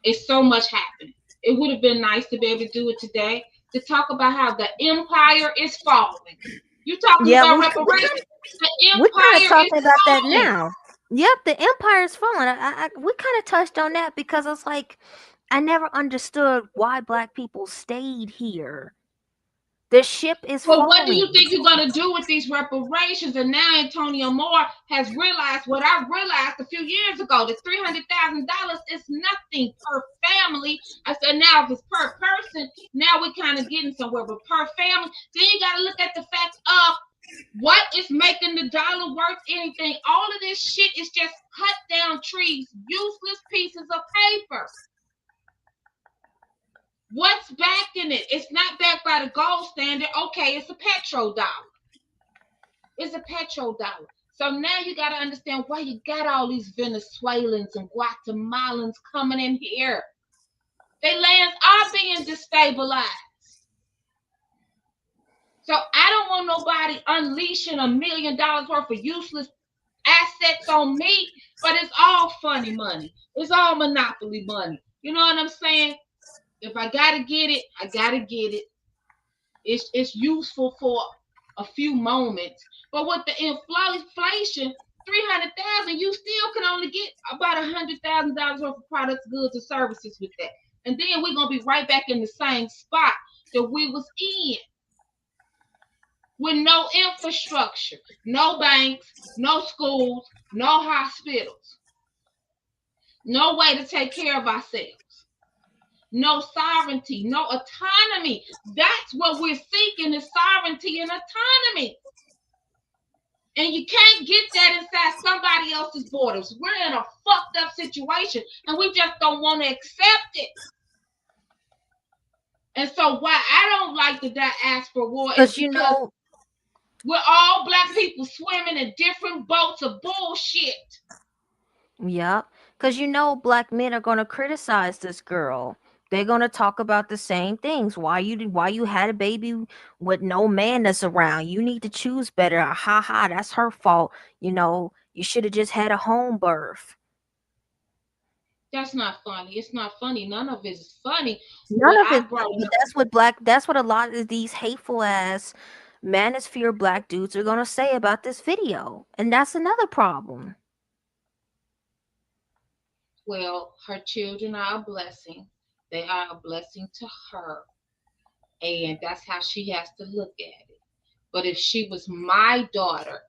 It's so much happening. It would have been nice to be able to do it today, to talk about how the empire is falling. You talking Yeah, about reparations? The we're kind of empire is talking about that falling. now. Yep, the empire's falling. We kind of touched on that because it's like I never understood why black people stayed here. The ship is Well, what do you falling. think you're going to do with these reparations? And now Antonio Moore has realized what I realized a few years ago, that $300,000 is nothing per family. I said, now if it's per person, now we're kind of getting somewhere. But per family, then you got to look at the fact of what is making the dollar worth anything. All of this shit is just cut down trees, useless pieces of paper. What's backing it? It's not backed by the gold standard. Okay, it's a petrodollar. It's a petrodollar. So now you got to understand why you got all these Venezuelans and Guatemalans coming in here. Their lands are being destabilized. So I don't want nobody unleashing $1 million worth of useless assets on me, but it's all funny money. It's all monopoly money. You know what I'm saying? If I gotta get it, I gotta get it. It's useful for a few moments, but with the inflation, 300,000, you still can only get about $100,000 worth of products, goods, and services with that. And then we're gonna be right back in the same spot that we was in, with no infrastructure, no banks, no schools, no hospitals, no way to take care of ourselves, no sovereignty, no autonomy. That's what we're seeking, is sovereignty and autonomy. And you can't get that inside somebody else's borders. We're in a fucked up situation, and we just don't want to accept it. And so why I don't like the diaspora war is because we're all black people swimming in different boats of bullshit. Yep. Because black men are going to criticize this girl. They're going to talk about the same things. Why you had a baby with no man that's around. You need to choose better. Ha ha, that's her fault. You should have just had a home birth. That's not funny. It's not funny. None of it is funny. None of it. That's what a lot of these hateful ass manosphere black dudes are going to say about this video. And that's another problem. Well, her children are a blessing. They are a blessing to her. And that's how she has to look at it. But if she was my daughter,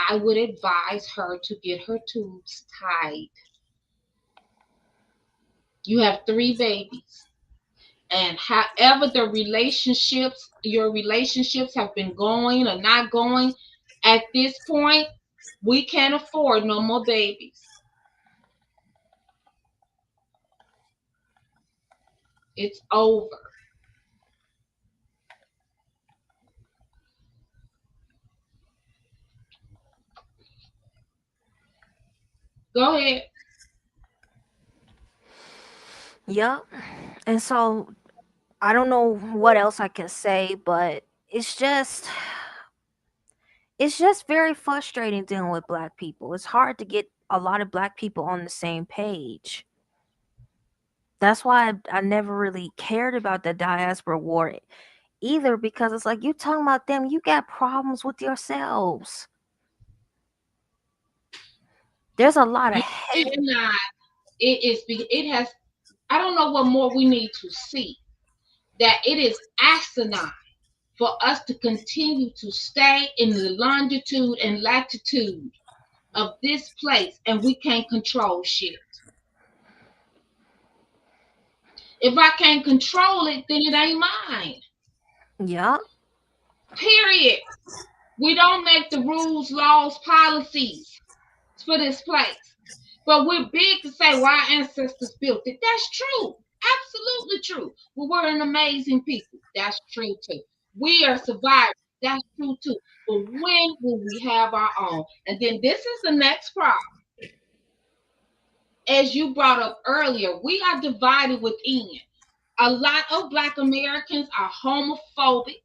I would advise her to get her tubes tied. You have 3 babies. And however your relationships have been going or not going, at this point, we can't afford no more babies. It's over. Go ahead. Yep. And so I don't know what else I can say, but it's just very frustrating dealing with black people. It's hard to get a lot of black people on the same page. That's why I never really cared about the diaspora war either, because it's like, you talking about them, you got problems with yourselves. There's a lot of You hate. cannot. It has. I don't know what more we need to see. That it is asinine for us to continue to stay in the longitude and latitude of this place and we can't control shit. If I can't control it, then it ain't mine. Yep. Period. We don't make the rules, laws, policies for this place. But we're big to say why our ancestors built it. That's true. Absolutely true. We were an amazing people. That's true too. We are survivors. That's true too. But when will we have our own? And then this is the next problem. As you brought up earlier, we are divided within. A lot of Black Americans are homophobic,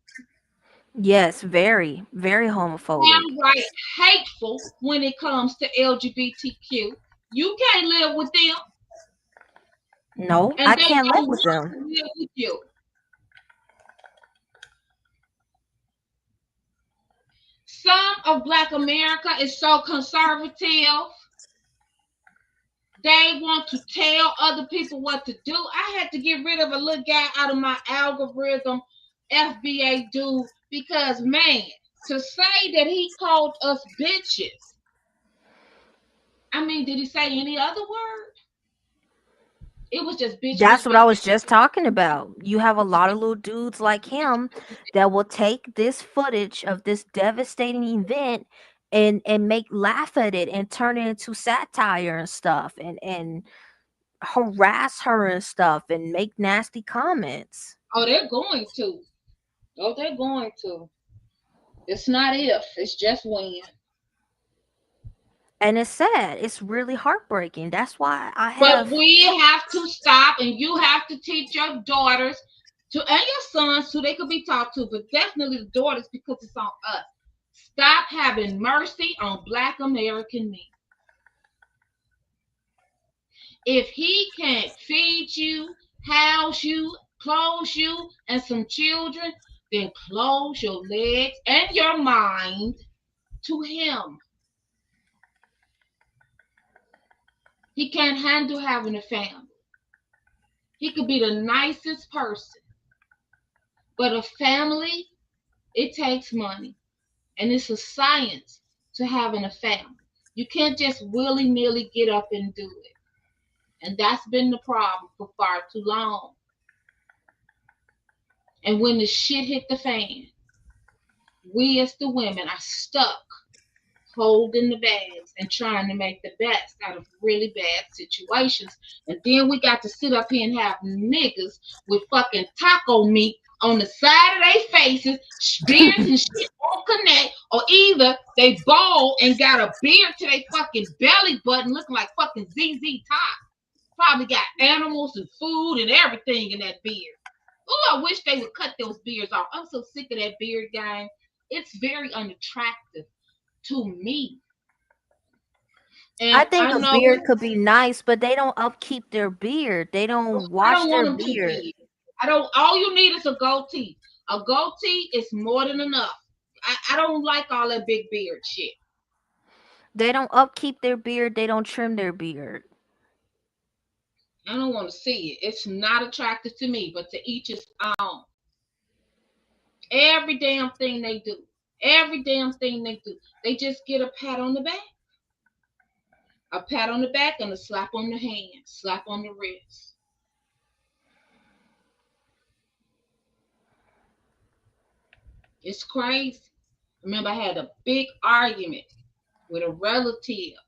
Yes, very, very homophobic. downright hateful when it comes to LGBTQ. You can't live with them, No, and I they can't live don't with want them. to live with you. Some of Black America is so conservative. They want to tell other people what to do. I had to get rid of a little guy out of my algorithm, FBA dude, because man, to say that he called us bitches. I mean, did he say any other word? It was just bitch, That's bitch, what I bitch, was bitch. just talking about. You have a lot of little dudes like him that will take this footage of this devastating event and make laugh at it and turn it into satire and stuff and harass her and stuff and make nasty comments. Oh, they're going to. Oh, they're going to. It's not if, it's just when. And it's sad. It's really heartbreaking. That's why I But have we have to stop, and you have to teach your daughters to and your sons who they could be taught to, but definitely the daughters because it's on us. Stop having mercy on Black American men. If he can't feed you, house you, clothe you, and some children, then close your legs and your mind to him. He can't handle having a family. He could be the nicest person, but a family, it takes money. And it's a science to having a family. You can't just willy-nilly get up and do it. And that's been the problem for far too long. And when the shit hit the fan, we as the women are stuck holding the bags and trying to make the best out of really bad situations. And then we got to sit up here and have niggas with fucking taco meat on the side of their faces, beards and shit won't connect, or either they bald and got a beard to their fucking belly button looking like fucking ZZ Top. Probably got animals and food and everything in that beard. Oh, I wish they would cut those beards off. I'm so sick of that beard gang. It's very unattractive to me. I And think I a know beard could be nice, but they don't upkeep their beard. They don't I wash don't want their them too beard. big. I don't. All you need is a goatee. A goatee is more than enough. I don't like all that big beard shit. They don't upkeep their beard. They don't trim their beard. I don't want to see it. It's not attractive to me, but to each his own. Every damn thing they do. Every damn thing they do. They just get a pat on the back. A pat on the back and a slap on the hand, slap on the wrist. It's crazy. Remember, I had a big argument with a relative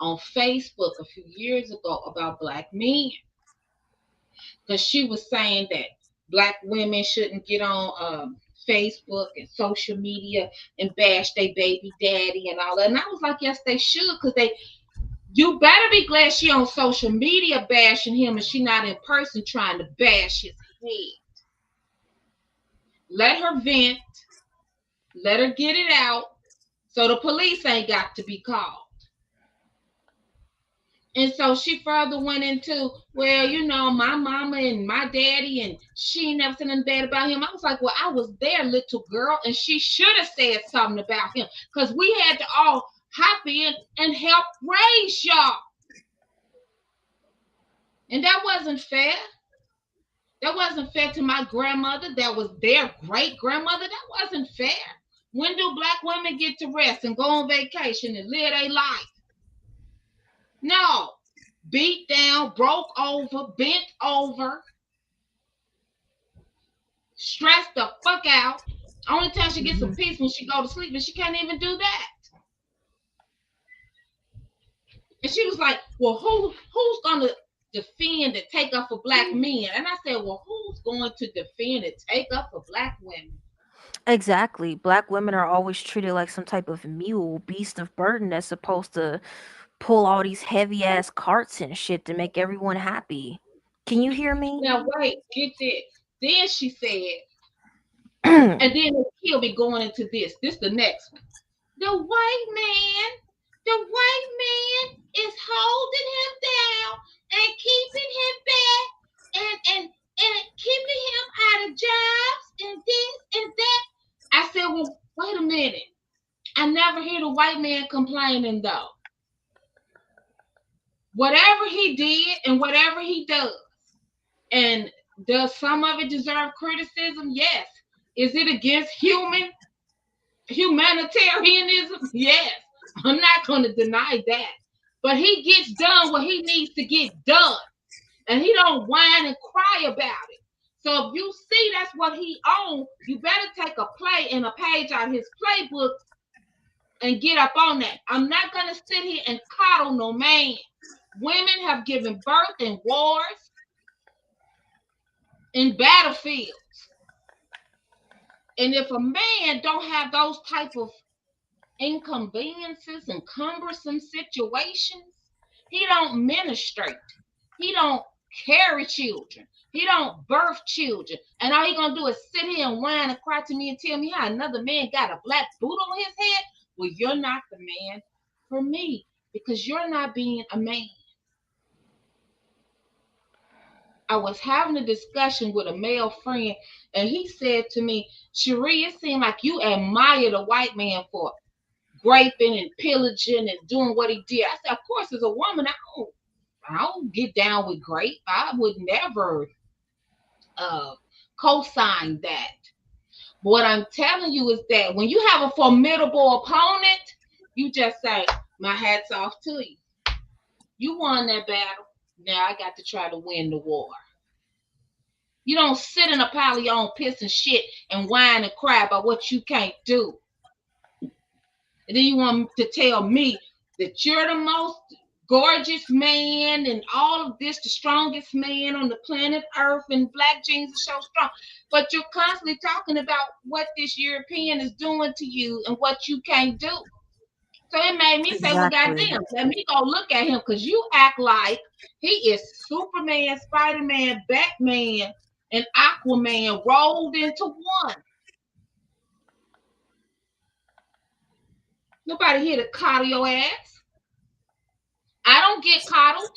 on Facebook a few years ago about black men. Because she was saying that black women shouldn't get on Facebook and social media and bash their baby daddy and all that. And I was like, yes, they should, because you better be glad she on social media bashing him and she not in person trying to bash his head. Let her vent. Let her get it out so the police ain't got to be called. And so she further went into, well, you know, my mama and my daddy, and she never said nothing bad about him. I was like, well, I was there, little girl, and she should have said something about him, because we had to all hop in and help raise y'all. And that wasn't fair. That wasn't fair to my grandmother. That was their great grandmother. That wasn't fair. When do black women get to rest and go on vacation and live their life? No. Beat down, broke over, bent over, stressed the fuck out. Only time she gets some peace when she go to sleep, and she can't even do that. And she was like, well, who's gonna defend and take up for black men? And I said, well, who's going to defend and take up for black women? Exactly. Black women are always treated like some type of mule, beast of burden that's supposed to pull all these heavy ass carts and shit to make everyone happy. Can you hear me? Now wait, get this. Then she said, and then he'll be going into this. This the next one. The white man is holding him down and keeping him back and keeping him out of jobs and this and that. I said, well, wait a minute. I never hear the white man complaining though. Whatever he did and whatever he does, and does some of it deserve criticism? Yes. Is it against humanitarianism? Yes. I'm not going to deny that. But he gets done what he needs to get done. And he don't whine and cry about it. So if you see that's what he owns, you better take a play and a page out of his playbook and get up on that. I'm not going to sit here and coddle no man. Women have given birth in wars, in battlefields. And if a man don't have those type of inconveniences and cumbersome situations, he don't ministrate. He don't carry children. He don't birth children. And all he gonna do is sit here and whine and cry to me and tell me how another man got a black boot on his head. Well, you're not the man for me, because you're not being a man. I was having a discussion with a male friend, and he said to me, Cherie, it seemed like you admire the white man for raping and pillaging and doing what he did. I said, of course, as a woman, I don't get down with rape. I would never co-sign that. But what I'm telling you is that when you have a formidable opponent, you just say, my hat's off to you. You won that battle. Now I got to try to win the war. You don't sit in a pile of your own piss and shit and whine and cry about what you can't do. And then you want to tell me that you're the most gorgeous man and all of this, the strongest man on the planet Earth, and black jeans are so strong. But you're constantly talking about what this European is doing to you and what you can't do. So it made me say, well, goddamn, let me go look at him, because you act like he is Superman, Spider-Man, Batman, and Aquaman rolled into one. Nobody here to coddle your ass. I don't get coddled.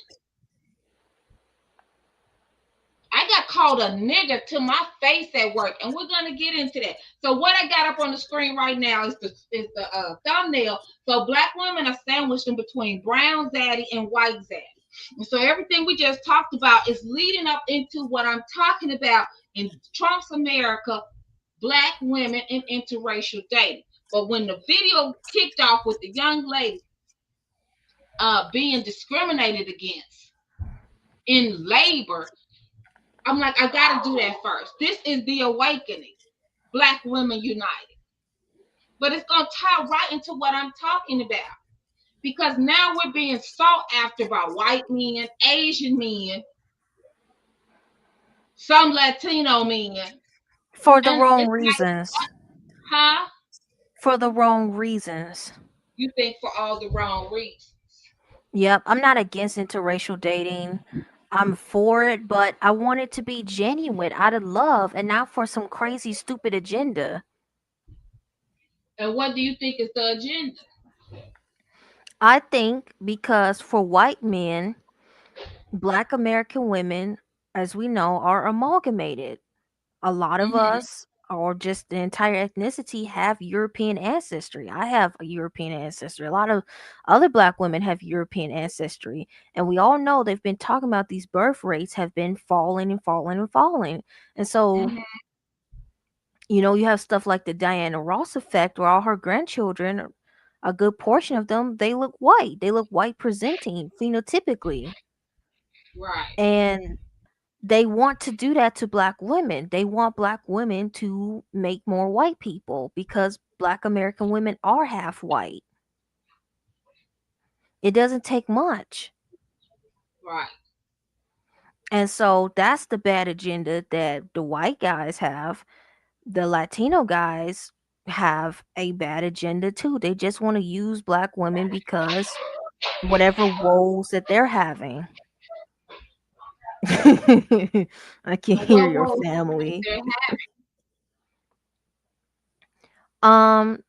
I got called a nigger to my face at work, and we're gonna get into that. So what I got up on the screen right now is the thumbnail. So black women are sandwiched in between brown zaddy and white zaddy. And so everything we just talked about is leading up into what I'm talking about in Trump's America, Black women and interracial dating. But when the video kicked off with the young lady being discriminated against in labor, I'm like, I gotta do that first. This is the awakening, Black women united. But it's gonna tie right into what I'm talking about. Because now we're being sought after by white men, Asian men, some Latino men. For the And wrong it's like, reasons. huh? For the wrong reasons. You think for all the wrong reasons. Yep, I'm not against interracial dating. I'm for it, but I want it to be genuine, out of love, and not for some crazy, stupid agenda. And what do you think is the agenda? I think because for white men, Black American women, as we know, are amalgamated. A lot of us, or just the entire ethnicity, have European ancestry. I have a European ancestry. A lot of other Black women have European ancestry. And we all know they've been talking about these birth rates have been falling and falling and falling. And so, you have stuff like the Diana Ross effect, where all her grandchildren, a good portion of them, they look white. They look white presenting phenotypically. Right. And they want to do that to Black women. They want Black women to make more white people because Black American women are half white. It doesn't take much. Right. And so that's the bad agenda that the white guys have. The Latino guys have a bad agenda too. They just want to use Black women because whatever woes that they're having. I can hear your family. Um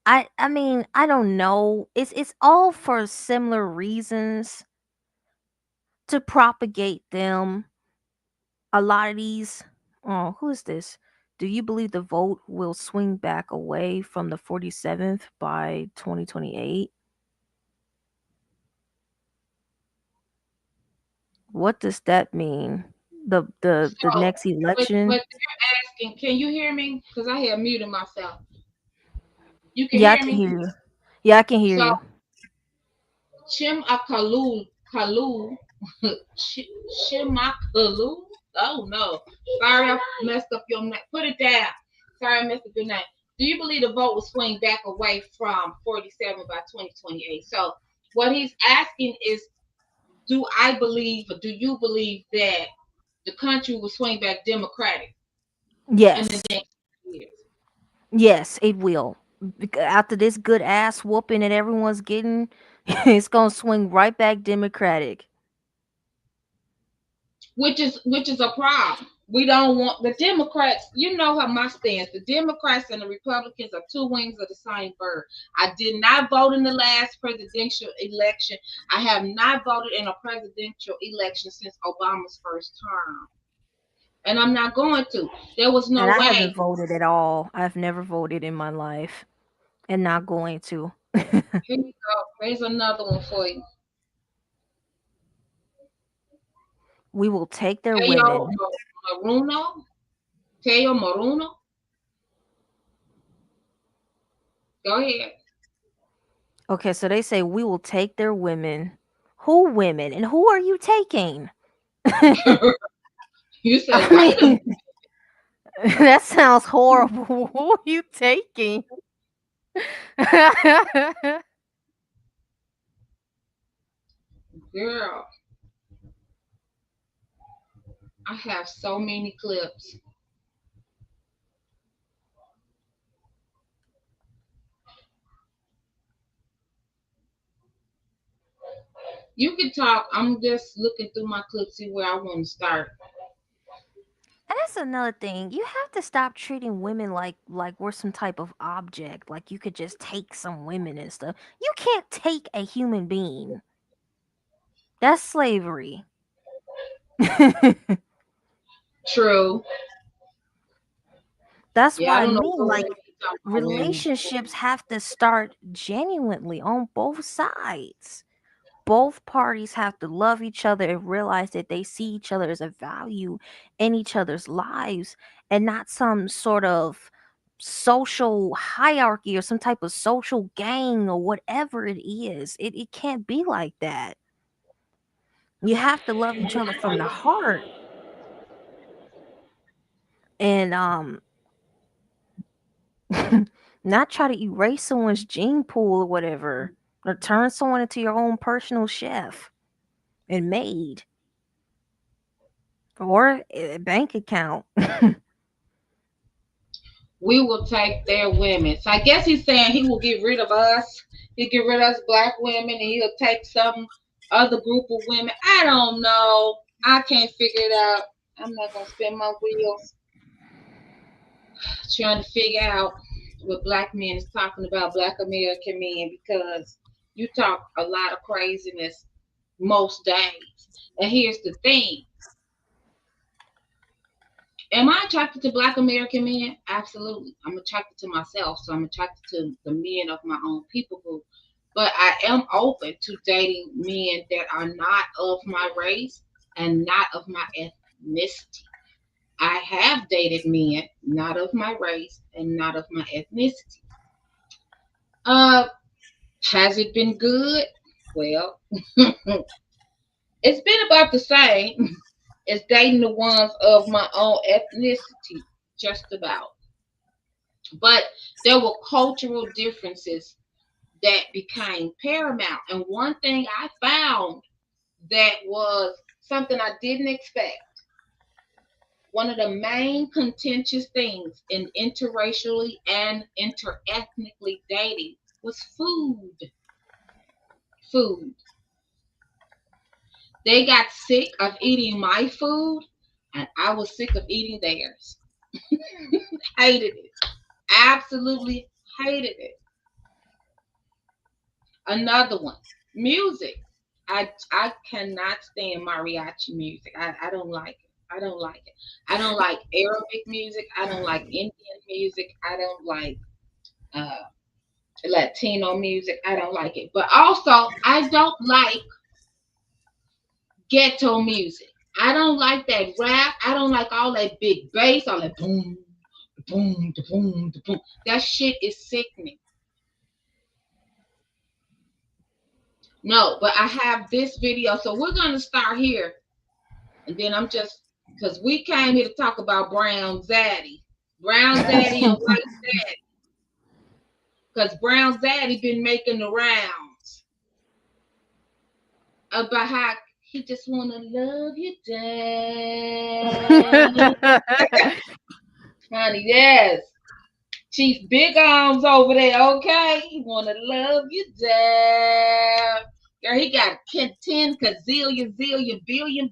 I mean, I don't know. It's all for similar reasons to propagate them. A lot of these, oh, who is this? Do you believe the vote will swing back away from the 47th by 2028? What does that mean? The So, next election? but you're asking, can you hear me? Because I had muted myself. You can Yeah, I hear can me? hear you. Yeah, I can hear So, you. Chim Akalu, Shimakalu. Oh no, sorry I messed up your name. Put it down. Sorry I messed up your name. Do you believe the vote will swing back away from 47 by 2028? So what he's asking is, do I believe or do you believe that the country will swing back Democratic in the Yes. next years? Yes, it will. After this good ass whooping that everyone's getting, it's gonna swing right back Democratic. Which is a problem. We don't want the Democrats. You know how my stance. The Democrats and the Republicans are two wings of the same bird. I did not vote in the last presidential election. I have not voted in a presidential election since Obama's first term, and I'm not going to. There was And no I way. haven't voted at all. I've never voted in my life and not going to. Here you go. Here's another one for you. We will take their Teo women. Moruno. Teo Moruno. Go ahead. Okay, so they say we will take their women. Who women? And who are you taking? You said, I wait a minute. mean, that sounds horrible. Who are you taking? Girl, I have so many clips. You can talk. I'm just looking through my clips, see where I want to start. And that's another thing. You have to stop treating women like we're some type of object. Like you could just take some women and stuff. You can't take a human being. That's slavery. True. That's Yeah, what I I don't know mean. what Like we're relationships have to start genuinely on both sides. Both parties have to love each other and realize that they see each other as a value in each other's lives and not some sort of social hierarchy or some type of social gang or whatever it is. It can't be like that. You have to love each other from the heart. And not try to erase someone's gene pool or whatever, or turn someone into your own personal chef and maid or a bank account. We will take their women. So I guess he's saying he will get rid of us. He'll get rid of us black women, and he'll take some other group of women. I don't know. I can't figure it out. I'm not gonna spin my wheels trying to figure out what black men is talking about, black American men, because you talk a lot of craziness most days. And here's the thing. Am I attracted to black American men? Absolutely. I'm attracted to myself, so I'm attracted to the men of my own people group. But I am open to dating men that are not of my race and not of my ethnicity. I have dated men not of my race and not of my ethnicity. Has it been good? Well, it's been about the same as dating the ones of my own ethnicity, just about. But there were cultural differences that became paramount. And one thing I found that was something I didn't expect. One of the main contentious things in interracially and interethnically dating was food. Food. They got sick of eating my food, and I was sick of eating theirs. Hated it. Absolutely hated it. Another one, music. I cannot stand mariachi music. I don't like it. I don't like it. I don't like Arabic music. I don't like Indian music. I don't like Latino music. I don't like it. But also, I don't like ghetto music. I don't like that rap. I don't like all that big bass, all that boom, boom, boom, boom. That shit is sickening. No, but I have this video. So we're going to start here. And then I'm just, because we came here to talk about Brown Zaddy. Brown Zaddy and White Zaddy. Because Brown Zaddy been making the rounds about how he just want to love you down. Honey, yes. Chief Big Arms over there, okay? He want to love you down. Girl, he got 10 gazillion, zillion, billion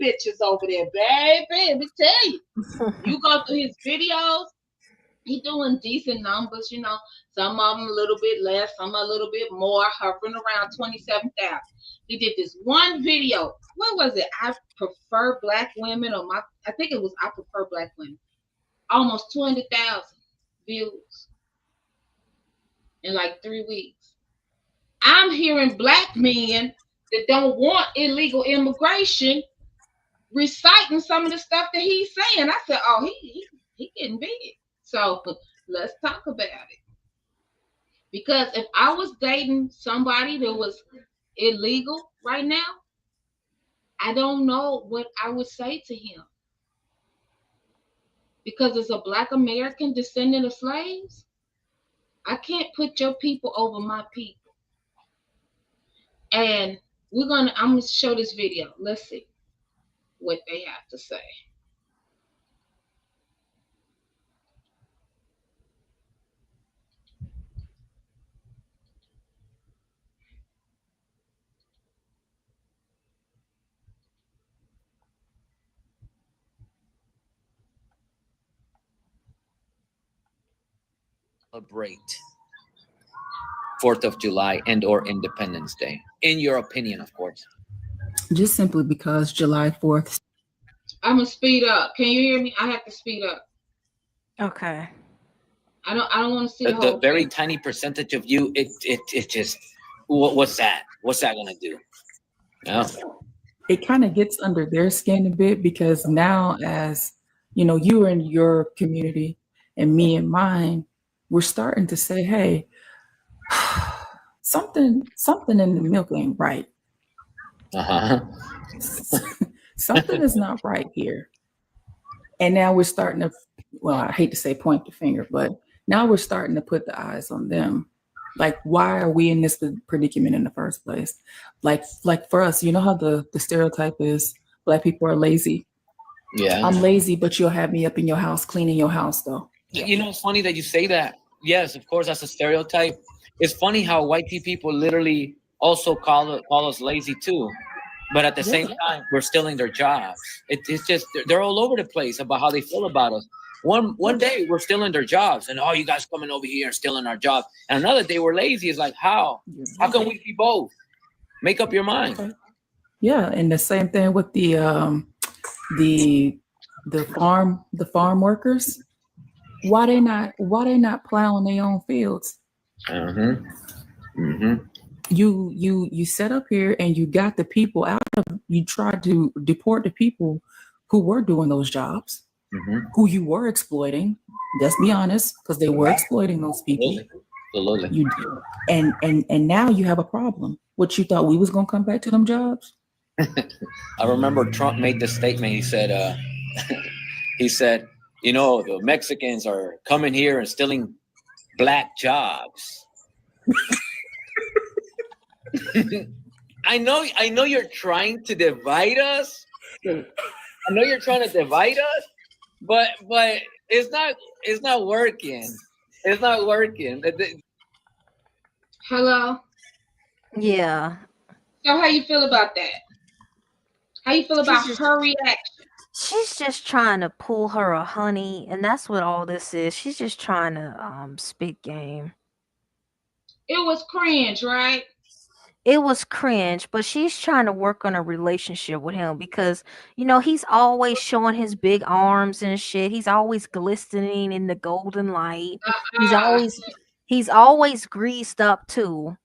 bitches over there, baby. Let me tell you. You go through his videos, he doing decent numbers, you know. Some of them a little bit less, some a little bit more, hovering around 27,000. He did this one video. What was it? I prefer black women, or I think it was I prefer black women. Almost 200,000 views in like 3 weeks. I'm hearing black men that don't want illegal immigration reciting some of the stuff that he's saying. I said, oh, he getting big. So let's talk about it. Because if I was dating somebody that was illegal right now, I don't know what I would say to him. Because as a black American descendant of slaves, I can't put your people over my people. And I'm gonna show this video. Let's see what they have to say. Celebrate 4th of July and or Independence Day, in your opinion, of course? Just simply because July 4th. I'm gonna speed up. Can you hear me? I have to speed up. Okay. I don't want to see the The whole very thing. tiny percentage of you, it just, what's that? What's that gonna do? Yeah. It kind of gets under their skin a bit because now, as you know, you and your community and me and mine, we're starting to say, hey, something in the milk ain't right. Uh-huh. Something is not right here. And now we're starting to, well, I hate to say point the finger, but now we're starting to put the eyes on them. Like, why are we in this predicament in the first place? Like for us, you know how the stereotype is Black people are lazy. Yeah. I'm lazy, but you'll have me up in your house cleaning your house though. You know, it's funny that you say that. Yes, of course, that's a stereotype. It's funny how white people literally also call us lazy too, but at the same time, we're stealing their jobs. It's just they're all over the place about how they feel about us. One day we're stealing their jobs, and you guys coming over here and stealing our jobs. And another day we're lazy. It's like how can we be both? Make up your mind. Okay. Yeah, and the same thing with the farm workers. Why they not plowing their own fields? You set up here and you got the people out of, you tried to deport the people who were doing those jobs, who you were exploiting. Let's be honest, because they were exploiting those people. Absolutely. And now you have a problem. What, you thought we was gonna come back to them jobs? I remember Trump made this statement. He said, you know, the Mexicans are coming here and stealing Black jobs. I know you're trying to divide us. I know you're trying to divide us, but it's not working. It's not working. Hello. Yeah. So how you feel about that? How you feel about her reaction? She's just trying to pull her a honey, and that's what all this is. She's just trying to spit game. It was cringe, right? It was cringe, but she's trying to work on a relationship with him because, you know, he's always showing his big arms and shit. He's always glistening in the golden light. He's always greased up too.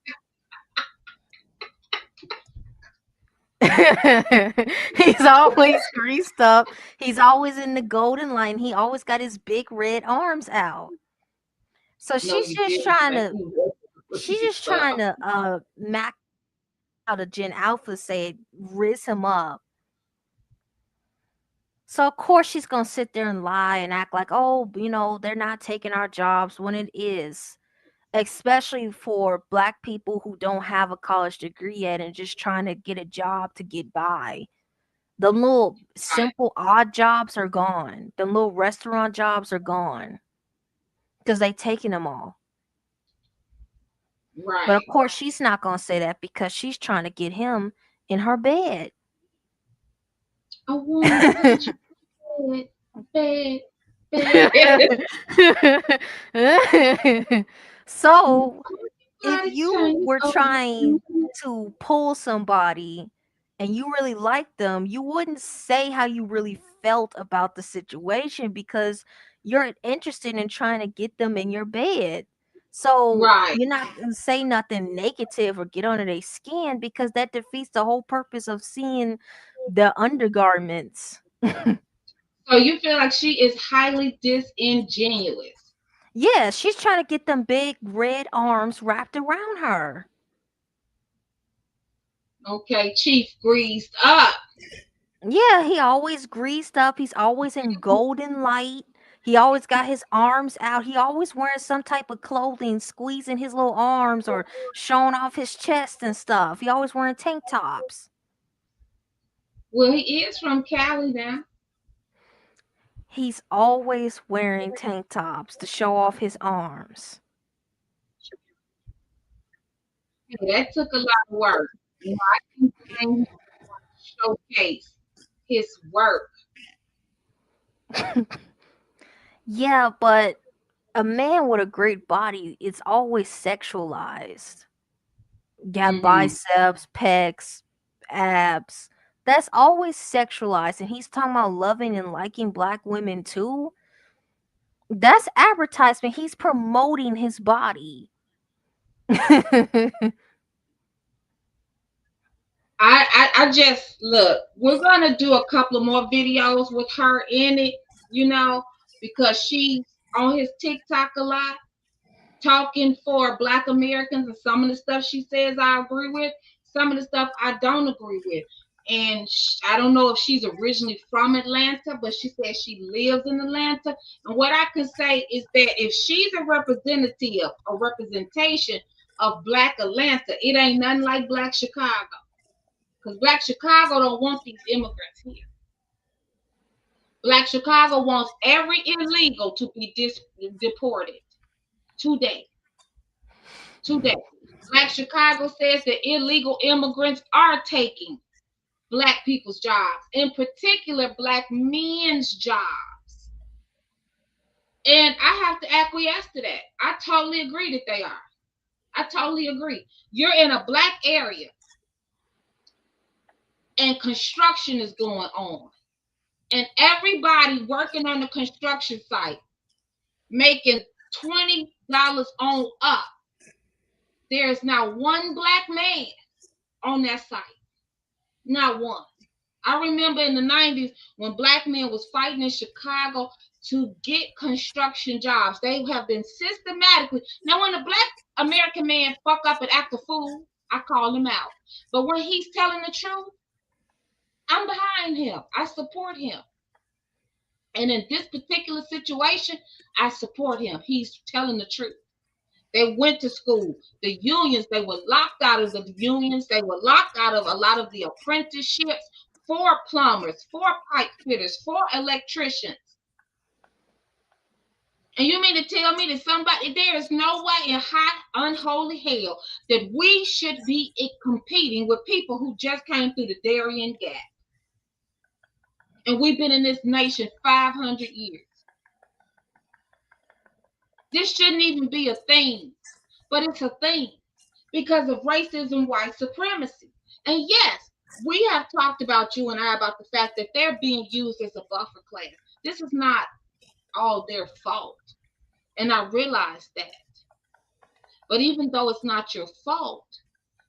He's always greased up. He's always in the golden light. He always got his big red arms out. So she's just trying to max out a Gen Alpha, say, riz him up. So of course she's gonna sit there and lie and act like, oh, you know, they're not taking our jobs when it is. Especially for Black people who don't have a college degree yet and just trying to get a job to get by. The little simple odd jobs are gone. The little restaurant jobs are gone. Because they taking them all. Right. But of course she's not gonna say that because she's trying to get him in her bed. I want to bed. So if you were trying to pull somebody and you really liked them, you wouldn't say how you really felt about the situation because you're interested in trying to get them in your bed. So you're not gonna say nothing negative or get under their skin because that defeats the whole purpose of seeing the undergarments. So you feel like she is highly disingenuous? Yeah, she's trying to get them big red arms wrapped around her. Okay, Chief greased up. Yeah, he always greased up. He's always in golden light. He always got his arms out. He always wearing some type of clothing, squeezing his little arms or showing off his chest and stuff. He always wearing tank tops. Well, he is from Cali now. He's always wearing tank tops to show off his arms. That took a lot of work. You know, I can showcase his work. Yeah, but a man with a great body, it's always sexualized. Got biceps, pecs, abs. That's always sexualized. And he's talking about loving and liking Black women too. That's advertisement. He's promoting his body. I just look. We're gonna do a couple of more videos with her in it, because she's on his TikTok a lot, talking for Black Americans, and some of the stuff she says I agree with, some of the stuff I don't agree with. And I don't know if she's originally from Atlanta, but she says she lives in Atlanta. And what I can say is that if she's a representation of Black Atlanta, it ain't nothing like Black Chicago. Because Black Chicago don't want these immigrants here. Black Chicago wants every illegal to be deported today. Black Chicago says that illegal immigrants are taking Black people's jobs, in particular Black men's jobs. And I have to acquiesce to that. I totally agree that they are. I totally agree. You're in a Black area and construction is going on. And everybody working on the construction site making $20 on up. There's not one Black man on that site. Not one. I remember in the 90s when Black men was fighting in Chicago to get construction jobs. They have been systematically. Now, when a Black American man fuck up and act a fool, I call him out. But when he's telling the truth, I'm behind him. I support him. And in this particular situation, I support him. He's telling the truth. They went to school. The unions, they were locked out of the unions. They were locked out of a lot of the apprenticeships for plumbers, for pipe fitters, for electricians. And you mean to tell me that there is no way in hot, unholy hell that we should be competing with people who just came through the Darien Gap? And we've been in this nation 500 years. This shouldn't even be a thing, but it's a thing because of racism, white supremacy. And yes, we have talked about, you and I, about the fact that they're being used as a buffer class. This is not all their fault. And I realize that. But even though it's not your fault,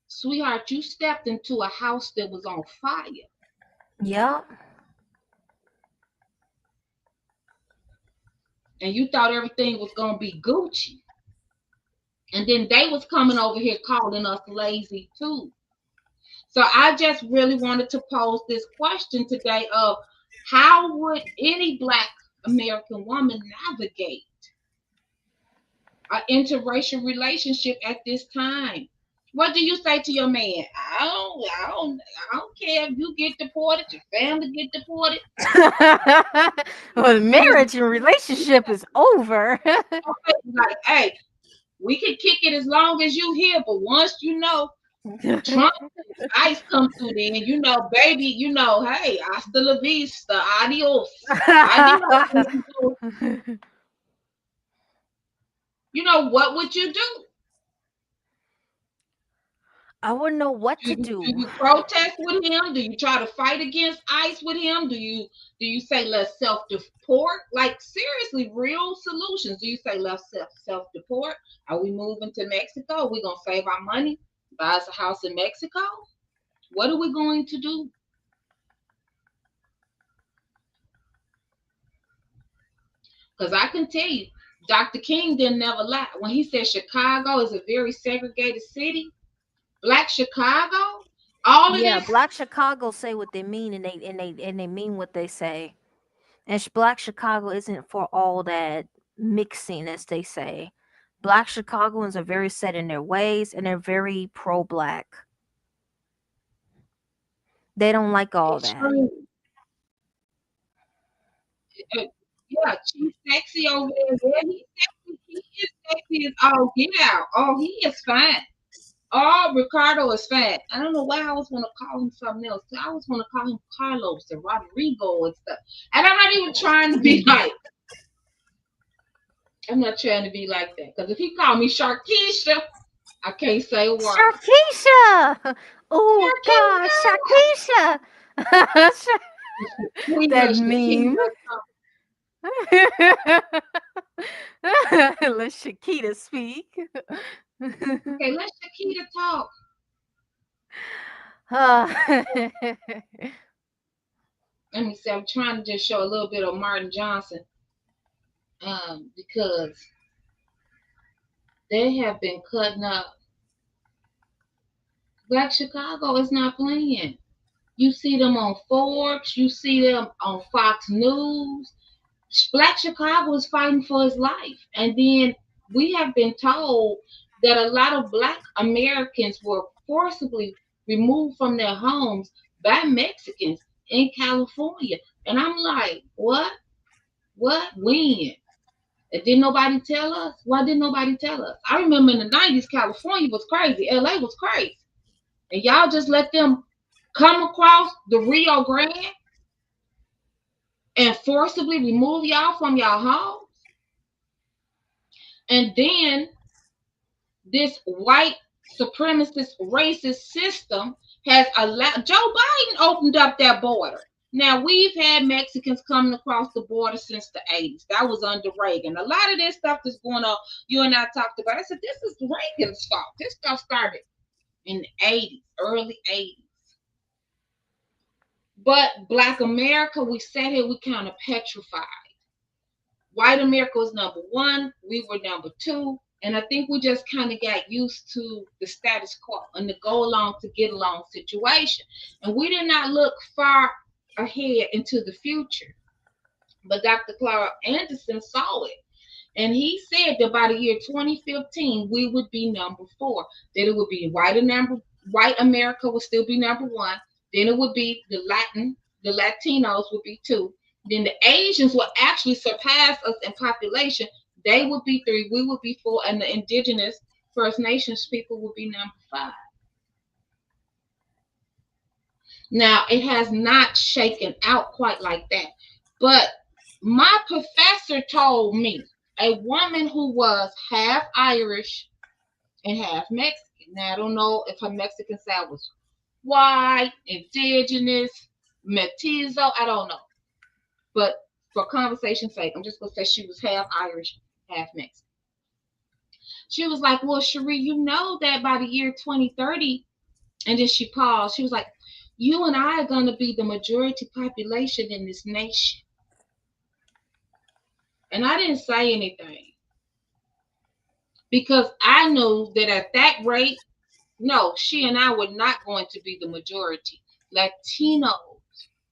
sweetheart, you stepped into a house that was on fire. Yeah. And you thought everything was going to be Gucci. And then they was coming over here calling us lazy too. So I just really wanted to pose this question today of how would any Black American woman navigate an interracial relationship at this time? What do you say to your man? I don't care if you get deported, your family get deported. Well, the marriage and relationship is over. Like, hey, we can kick it as long as you here, but once Trump ICE come through, then baby, hey, hasta la vista, adios. What would you do? I wouldn't know what to do. Do you protest with him? Do you try to fight against ICE with him? Do you say let's self-deport? Like, seriously, real solutions. Do you say let's self-deport? Are we moving to Mexico? Are we gonna save our money, buy us a house in Mexico? What are we going to do? Because I can tell you, Dr. King didn't never lie. When he said Chicago is a very segregated city, Black Chicago, all of this. Black Chicago say what they mean, and they mean what they say. And Black Chicago isn't for all that mixing, as they say. Black Chicagoans are very set in their ways, and they're very pro-Black. They don't like all that. Yeah, she's sexy over there. Yeah, he's sexy. He is sexy as all get out. Oh, he is fine. Oh, Ricardo is fine. I don't know why I always want to call him something else. I always want to call him Carlos and Rodrigo and stuff. And I'm not even trying to be like, I'm not trying to be like that. Because if he called me Sharkeisha, I can't say a word. Sharkeisha! Oh, God, Sharkeisha! That meme. Let Shakita speak. Okay, let Shakita talk. Let me see. I'm trying to just show a little bit of Martin Johnson, because they have been cutting up. Black Chicago is not playing. You see them on Forbes. You see them on Fox News. Black Chicago is fighting for his life. And then we have been told that a lot of Black Americans were forcibly removed from their homes by Mexicans in California. And I'm like, what? What? When? And didn't nobody tell us? Why didn't nobody tell us? I remember in the 90s, California was crazy. LA was crazy. And y'all just let them come across the Rio Grande and forcibly remove y'all from your homes. And then this white supremacist racist system has allowed Joe Biden opened up that border. Now we've had Mexicans coming across the border since the 80s. That was under Reagan. A lot of this stuff that's going on, you and I talked about. I said, this is Reagan's fault. This stuff started in the 80s, early 80s. But Black America, we sat here, we kind of petrified. White America was number one, we were number two, and I think we just kind of got used to the status quo and the go along to get along situation. And we did not look far ahead into the future. But Dr. Clara Anderson saw it. And he said that by the year 2015, we would be number four. That it would be white America would still be number one. Then it would be the Latinos would be two. Then the Asians will actually surpass us in population. They would be three, we would be four, and the indigenous First Nations people would be number five. Now, it has not shaken out quite like that. But my professor told me, a woman who was half Irish and half Mexican. Now, I don't know if her Mexican side was white, indigenous, mestizo, I don't know. But for conversation's sake, I'm just going to say she was half Irish, half Mexican. She was like, well, Cherie, you know that by the year 2030, and then she paused. She was like, you and I are going to be the majority population in this nation. And I didn't say anything because I knew that at that rate, no, she and I were not going to be the majority. Latinos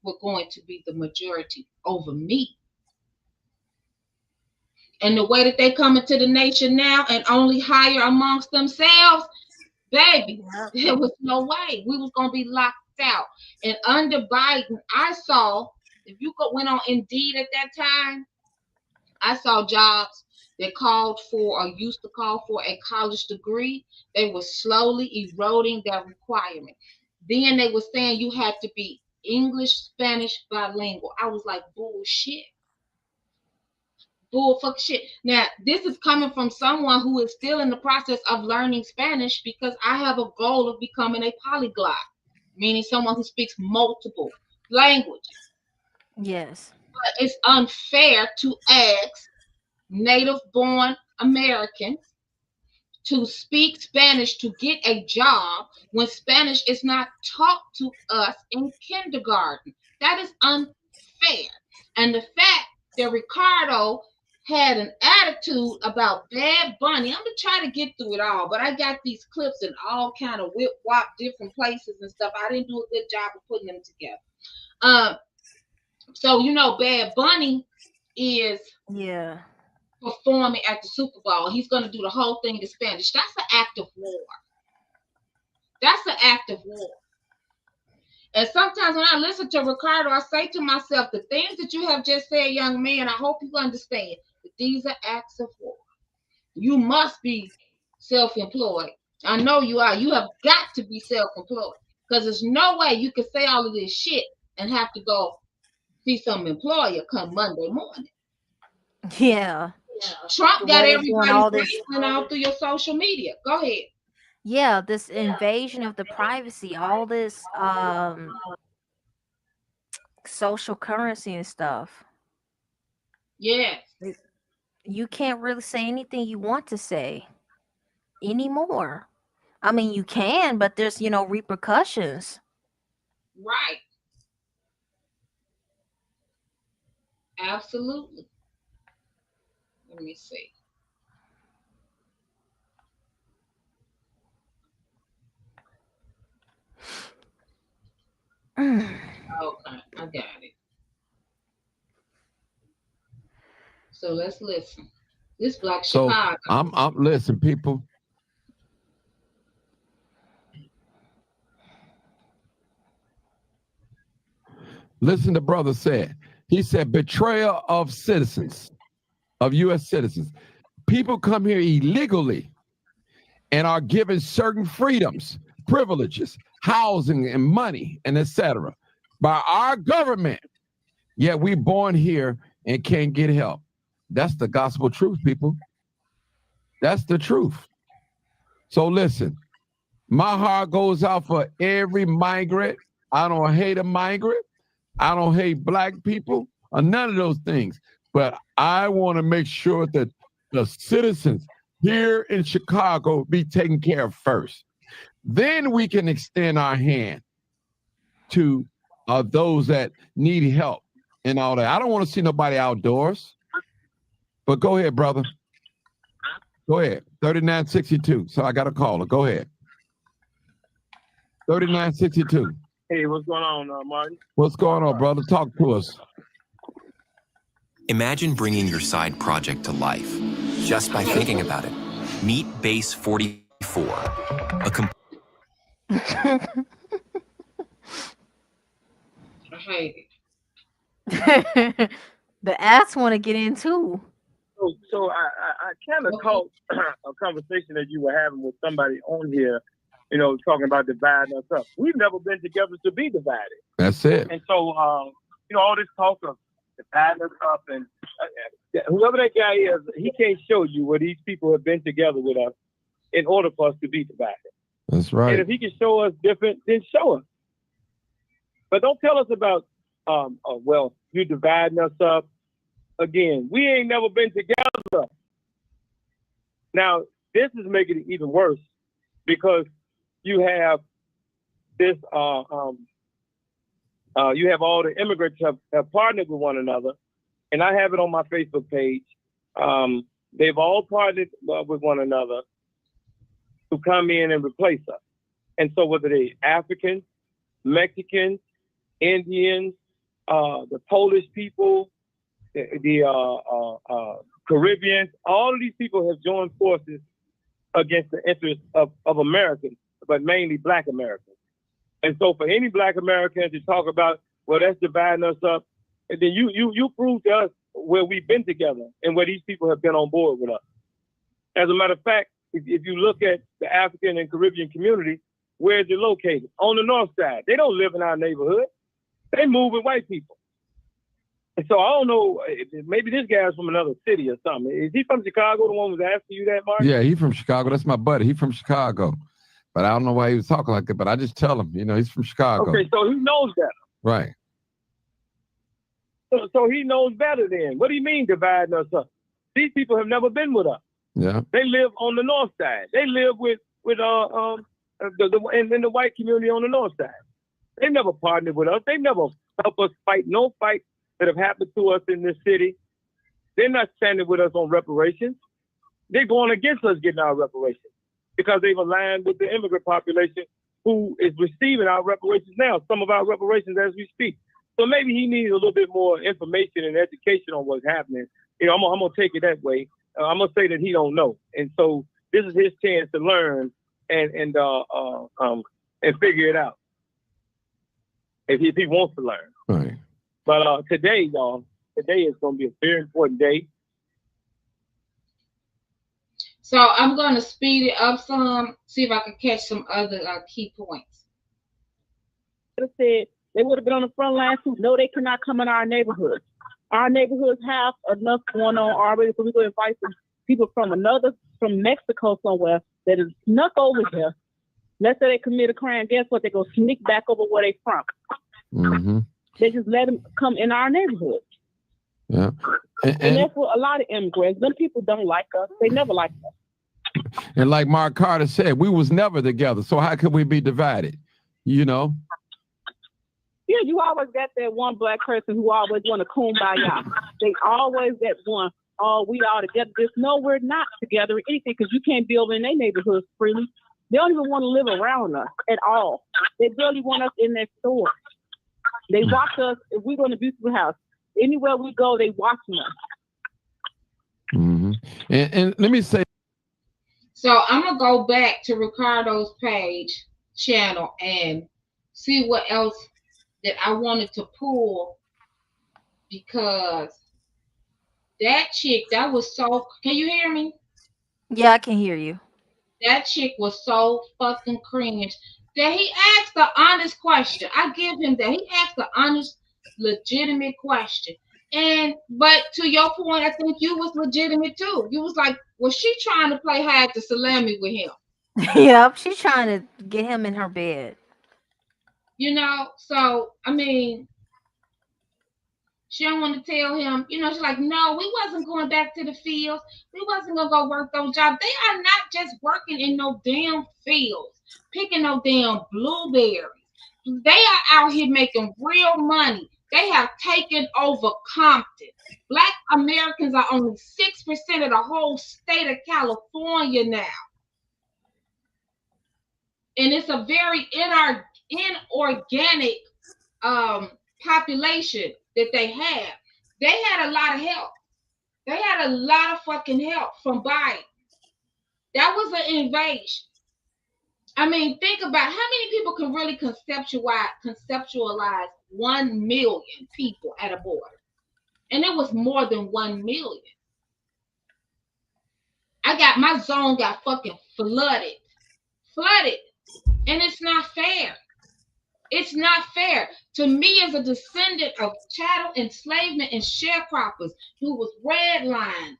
were going to be the majority over me. And the way that they come into the nation now and only hire amongst themselves, baby, there was no way. We was going to be locked out. And under Biden, I saw, if you went on Indeed at that time, I saw jobs that called for or used to call for a college degree. They were slowly eroding that requirement. Then they were saying you had to be English, Spanish, bilingual. I was like, bullshit. Bullfuck shit. Now, this is coming from someone who is still in the process of learning Spanish because I have a goal of becoming a polyglot, meaning someone who speaks multiple languages. Yes. But it's unfair to ask native-born Americans to speak Spanish to get a job when Spanish is not taught to us in kindergarten. That is unfair. And the fact that Ricardo had an attitude about Bad Bunny, I'm gonna try to get through it all, but I got these clips in all kind of whip wop different places and stuff. I didn't do a good job of putting them together. So you know, Bad Bunny is performing at the Super Bowl. He's gonna do the whole thing in Spanish. That's an act of war. That's an act of war. And sometimes when I listen to Ricardo, I say to myself, the things that you have just said, young man, I hope you understand that these are acts of war. You must be self-employed. I know you are. You have got to be self-employed because there's no way you can say all of this shit and have to go see some employer come Monday morning. Yeah. Trump got everybody racing all through your social media. Go ahead. Yeah, this invasion of the privacy, all this social currency and stuff. Yes. You can't really say anything you want to say anymore. I mean, you can, but there's, repercussions. Right. Absolutely. Let me see. Okay, I got it. So let's listen. This Black So Chicago. I'm listen, people. Listen to brother said. He said betrayal of citizens, of U.S. citizens. People come here illegally and are given certain freedoms, privileges, housing and money, and etc. by our government. Yet we born here and can't get help. That's the gospel truth, people. That's the truth. So listen, my heart goes out for every migrant. I don't hate a migrant. I don't hate black people or none of those things. But I want to make sure that the citizens here in Chicago be taken care of first. Then we can extend our hand to those that need help and all that. I don't want to see nobody outdoors. But go ahead, brother. Go ahead. 3962. So I got a caller. Go ahead. 3962. Hey, what's going on, Martin? What's going on, brother? Talk to us. Imagine bringing your side project to life just by thinking about it. Meet Base 44. I hate The ass want to get in too. So I kind of caught a conversation that you were having with somebody on here, talking about dividing us up. We've never been together to be divided. That's it. And so, all this talk of dividing us up, and whoever that guy is, he can't show you where these people have been together with us in order for us to be divided. That's right. And if he can show us different, then show us. But don't tell us about, you dividing us up. Again, we ain't never been together. Now, this is making it even worse because you have this, you have all the immigrants have partnered with one another, and I have it on my Facebook page. They've all partnered with one another to come in and replace us. And so whether they Africans, Mexicans, Indians, the Polish people, the Caribbeans, all of these people have joined forces against the interests of Americans, but mainly Black Americans. And so for any Black American to talk about, well, that's dividing us up, and then you prove to us where we've been together and where these people have been on board with us. As a matter of fact, if you look at the African and Caribbean community, where is it located? On the north side. They don't live in our neighborhood. They move with white people. And so I don't know, maybe this guy's from another city or something. Is he from Chicago, the one who was asking you that, Mark? Yeah, he's from Chicago. That's my buddy. He's from Chicago. But I don't know why he was talking like that, but I just tell him, he's from Chicago. Okay, so he knows better. Right. So he knows better then. What do you mean dividing us up? These people have never been with us. Yeah. They live on the north side. They live with in the white community on the north side. They've never partnered with us. They've never helped us fight no fight that have happened to us in this city. They're not standing with us on reparations. They're going against us getting our reparations because they've aligned with the immigrant population who is receiving our reparations now, some of our reparations as we speak. So maybe he needs a little bit more information and education on what's happening. I'm gonna take it that way. I'm gonna say that he don't know, and so this is his chance to learn and figure it out if he wants to learn. Right. But today, y'all, today is gonna be a very important day. So I'm going to speed it up some, see if I can catch some other key points. Said they would have been on the front lines who know they cannot come in our neighborhoods. Our neighborhoods have enough going on already, so we're going to invite some people from Mexico somewhere that is snuck over here. Let's say they commit a crime. Guess what? They go sneak back over where they from. Mm-hmm. They just let them come in our neighborhood. Yeah. And that's what a lot of immigrants, them people don't like us. They never like us. And like Mark Carter said, we was never together. So how could we be divided? You know? Yeah, you always got that one black person who always want to kumbaya. They always that one, oh, we all together. Just no, we're not together or anything because you can't build in their neighborhoods freely. They don't even want to live around us at all. They barely want us in their store. They watch us if we go in a beautiful house. Anywhere we go, they watching us. Mm-hmm. And let me say. So I'm going to go back to Ricardo's page channel and see what else that I wanted to pull, because that chick, that was so, can you hear me? Yeah, I can hear you. That chick was so fucking cringe that he asked an honest question. I give him that. He asked an honest, legitimate question. But to your point, I think you was legitimate too. You was like, was she trying to play hide the salami with him? Yep, she's trying to get him in her bed. You know, so I mean, she don't want to tell him, you know, she's like, no, we wasn't going back to the fields. We wasn't going to go work those jobs. They are not just working in no damn fields, picking no damn blueberries. They are out here making real money. They have taken over Compton. Black Americans are only 6% of the whole state of California now. And it's a very inorganic population that they have. They had a lot of help. They had a lot of fucking help from Biden. That was an invasion. I mean, think about how many people can really conceptualize 1 million people at a border. And it was more than 1 million. My zone got fucking flooded. And it's not fair. It's not fair. To me, as a descendant of chattel enslavement and sharecroppers who was redlined,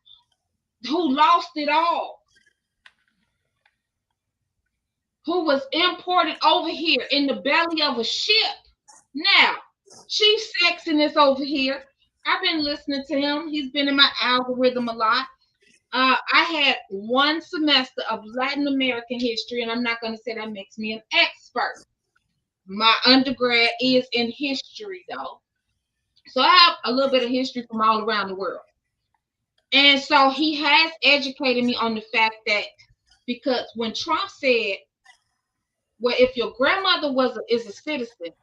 who lost it all, who was imported over here in the belly of a ship. Now, Chief Sexton is over here. I've been listening to him. He's been in my algorithm a lot. I had 1 semester of Latin American history, and I'm not going to say that makes me an expert. My undergrad is in history, though. So I have a little bit of history from all around the world. And so he has educated me on the fact that, because when Trump said, well, if your grandmother is a citizen,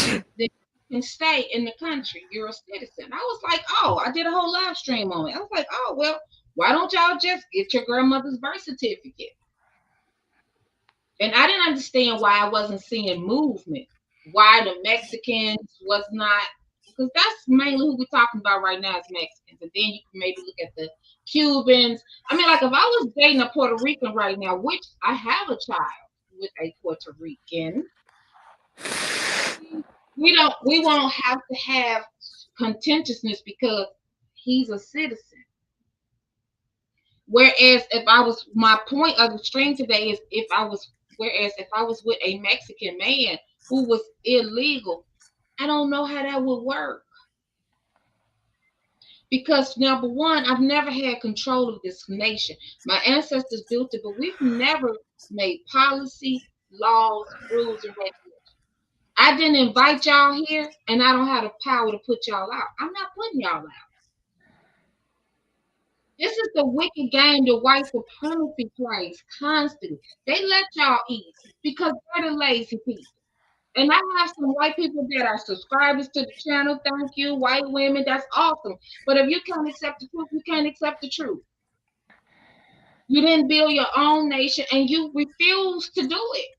then you can stay in the country. You're a citizen. I was like, oh, I did a whole live stream on it. I was like, oh, well, why don't y'all just get your grandmother's birth certificate? And I didn't understand why I wasn't seeing movement, why the Mexicans was not, because that's mainly who we're talking about right now is Mexicans. And then you can maybe look at the Cubans. I mean, like if I was dating a Puerto Rican right now, which I have a child with a Puerto Rican, we won't have to have contentiousness because he's a citizen. Whereas if I was, my point of the string today is if I was with a Mexican man who was illegal, I don't know how that would work. Because number one, I've never had control of this nation. My ancestors built it, but we've never made policy, laws, rules, and regulations. I didn't invite y'all here, and I don't have the power to put y'all out. I'm not putting y'all out. This is the wicked game that white supremacy plays constantly. They let y'all eat because they're the lazy people. And I have some white people that are subscribers to the channel. Thank you, white women. That's awesome. But if you can't accept the truth, you can't accept the truth. You didn't build your own nation, and you refuse to do it.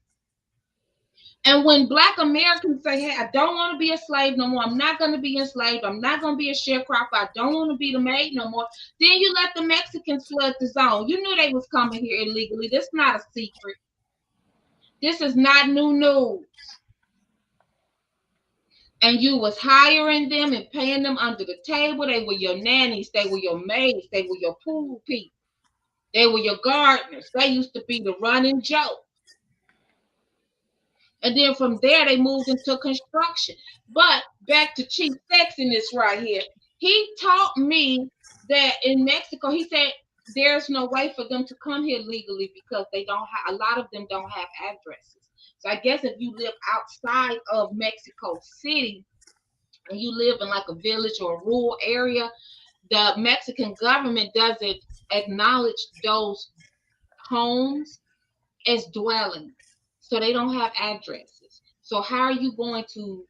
And when Black Americans say, hey, I don't want to be a slave no more. I'm not going to be enslaved. I'm not going to be a sharecropper. I don't want to be the maid no more. Then you let the Mexicans flood the zone. You knew they was coming here illegally. This is not a secret. This is not new news. And you was hiring them and paying them under the table. They were your nannies. They were your maids. They were your pool people. They were your gardeners. They used to be the running joke. And then from there, they moved into construction. But back to Chief Sexton right here. He taught me that in Mexico, he said there's no way for them to come here legally because they don't have, a lot of them don't have addresses. So I guess if you live outside of Mexico City and you live in like a village or a rural area, the Mexican government doesn't acknowledge those homes as dwellings. So they don't have addresses. So how are you going to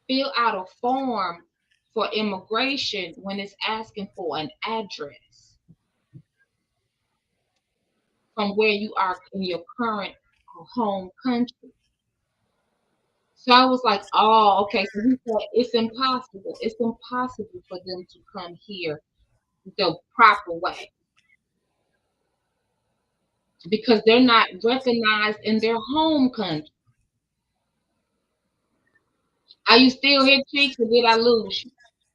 fill out a form for immigration when it's asking for an address from where you are in your current home country? So I was like, oh, okay. So he said it's impossible. It's impossible for them to come here the proper way because they're not recognized in their home country. Are you still here, Cheeks, or did I lose you?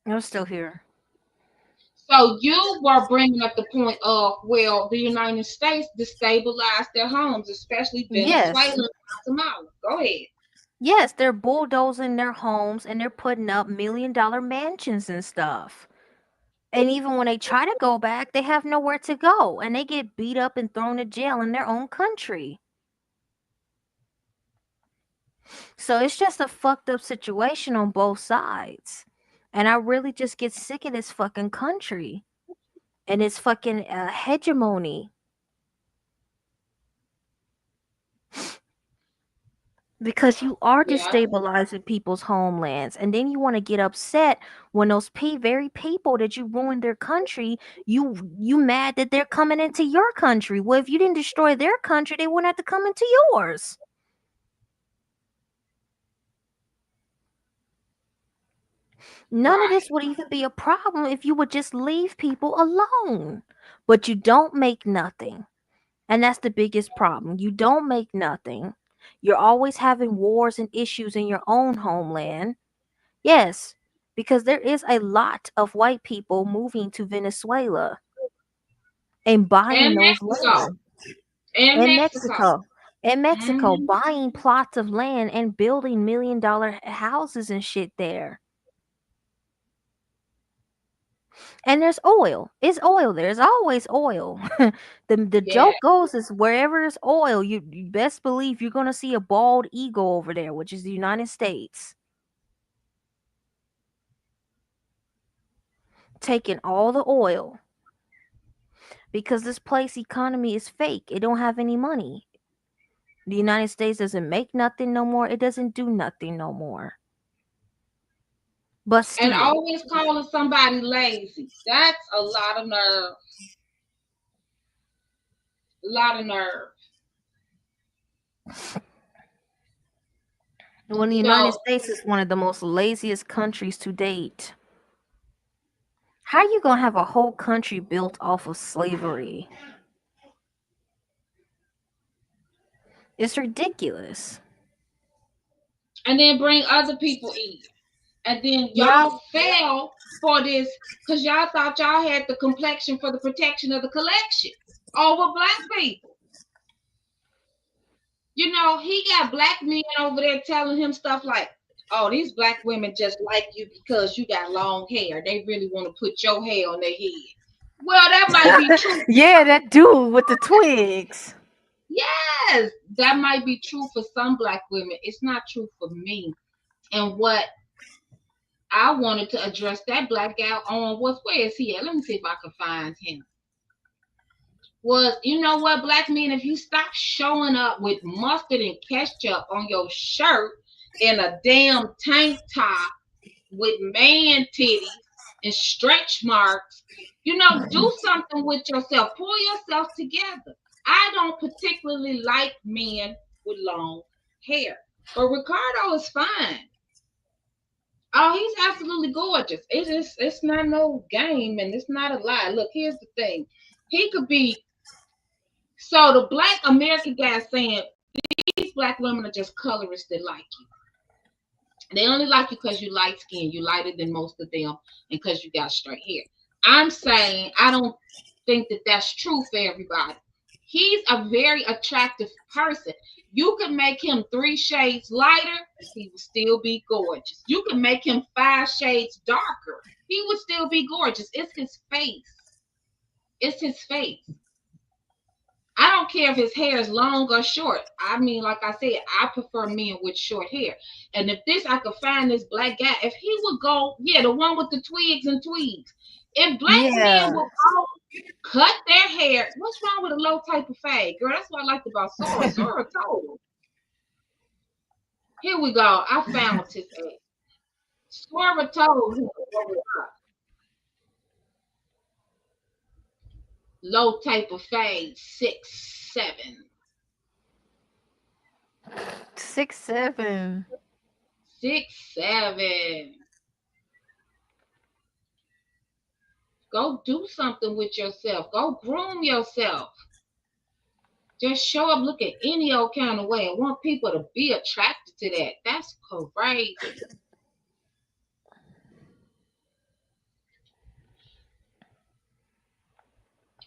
I'm still here. So you were bringing up the point of, well, the United States destabilized their homes, especially Venezuela Yes. and Guatemala. Go ahead. Yes, they're bulldozing their homes and they're putting up $1 million mansions and stuff. And even when they try to go back, they have nowhere to go and they get beat up and thrown to jail in their own country. So it's just a fucked up situation on both sides. And I really just get sick of this fucking country and its fucking hegemony. Because you are Yeah. destabilizing people's homelands, and then you want to get upset when those very people that you ruined their country, you mad that they're coming into your country. Well, if you didn't destroy their country, they wouldn't have to come into yours. None of this would even be a problem if you would just leave people alone. But you don't make nothing. And that's the biggest problem. You don't make nothing. You're always having wars and issues in your own homeland. Yes, because there is a lot of white people moving to Venezuela and buying And those Mexico. land. And In Mexico. Mexico, buying plots of land and building $1 million houses and shit there. And there's oil. It's oil. There's always oil. The joke goes is wherever there's oil, you best believe you're gonna see a bald eagle over there, which is the United States. Taking all the oil. Because this place economy is fake. It don't have any money. The United States doesn't make nothing no more. It doesn't do nothing no more. But still. And always calling somebody lazy. That's a lot of nerve. A lot of nerve. When the United States is one of the most laziest countries to date. How are you going to have a whole country built off of slavery? It's ridiculous. And then bring other people in. And then y'all fell for this because y'all thought y'all had the complexion for the protection of the collection over black people. You know, he got black men over there telling him stuff like, oh, these black women just like you because you got long hair. They really want to put your hair on their head. Well, that might be true. Yeah, that dude with the twigs. Yes, that might be true for some black women. It's not true for me. And what I wanted to address that black guy on where is he at? Let me see if I can find him. Was, you know what, black men, if you stop showing up with mustard and ketchup on your shirt and a damn tank top with man titties and stretch marks, you know, do something with yourself. Pull yourself together. I don't particularly like men with long hair, but Ricardo is fine. Oh, he's absolutely gorgeous. It's not no game and it's not a lie. Look, here's the thing. He could be. So the black American guy saying these black women are just colorists that like you. They only like you because you light skin. You lighter than most of them and because you got straight hair. I'm saying I don't think that that's true for everybody. He's a very attractive person. You could make him 3 shades lighter, he would still be gorgeous. You could make him 5 shades darker, he would still be gorgeous. It's his face. It's his face. I don't care if his hair is long or short. I mean, like I said, I prefer men with short hair. And if I could find this black guy, if he would go, yeah, the one with the twigs and tweeds. If black men would go cut their hair, what's wrong with a low type of fade? Girl, that's what I liked about Sora. Sora told. Here we go. I found his age. Sora told him low type of fade, 6'7". 6'7". 6'7". Go do something with yourself. Go groom yourself. Just show up looking any old kind of way and want people to be attracted to that. That's crazy.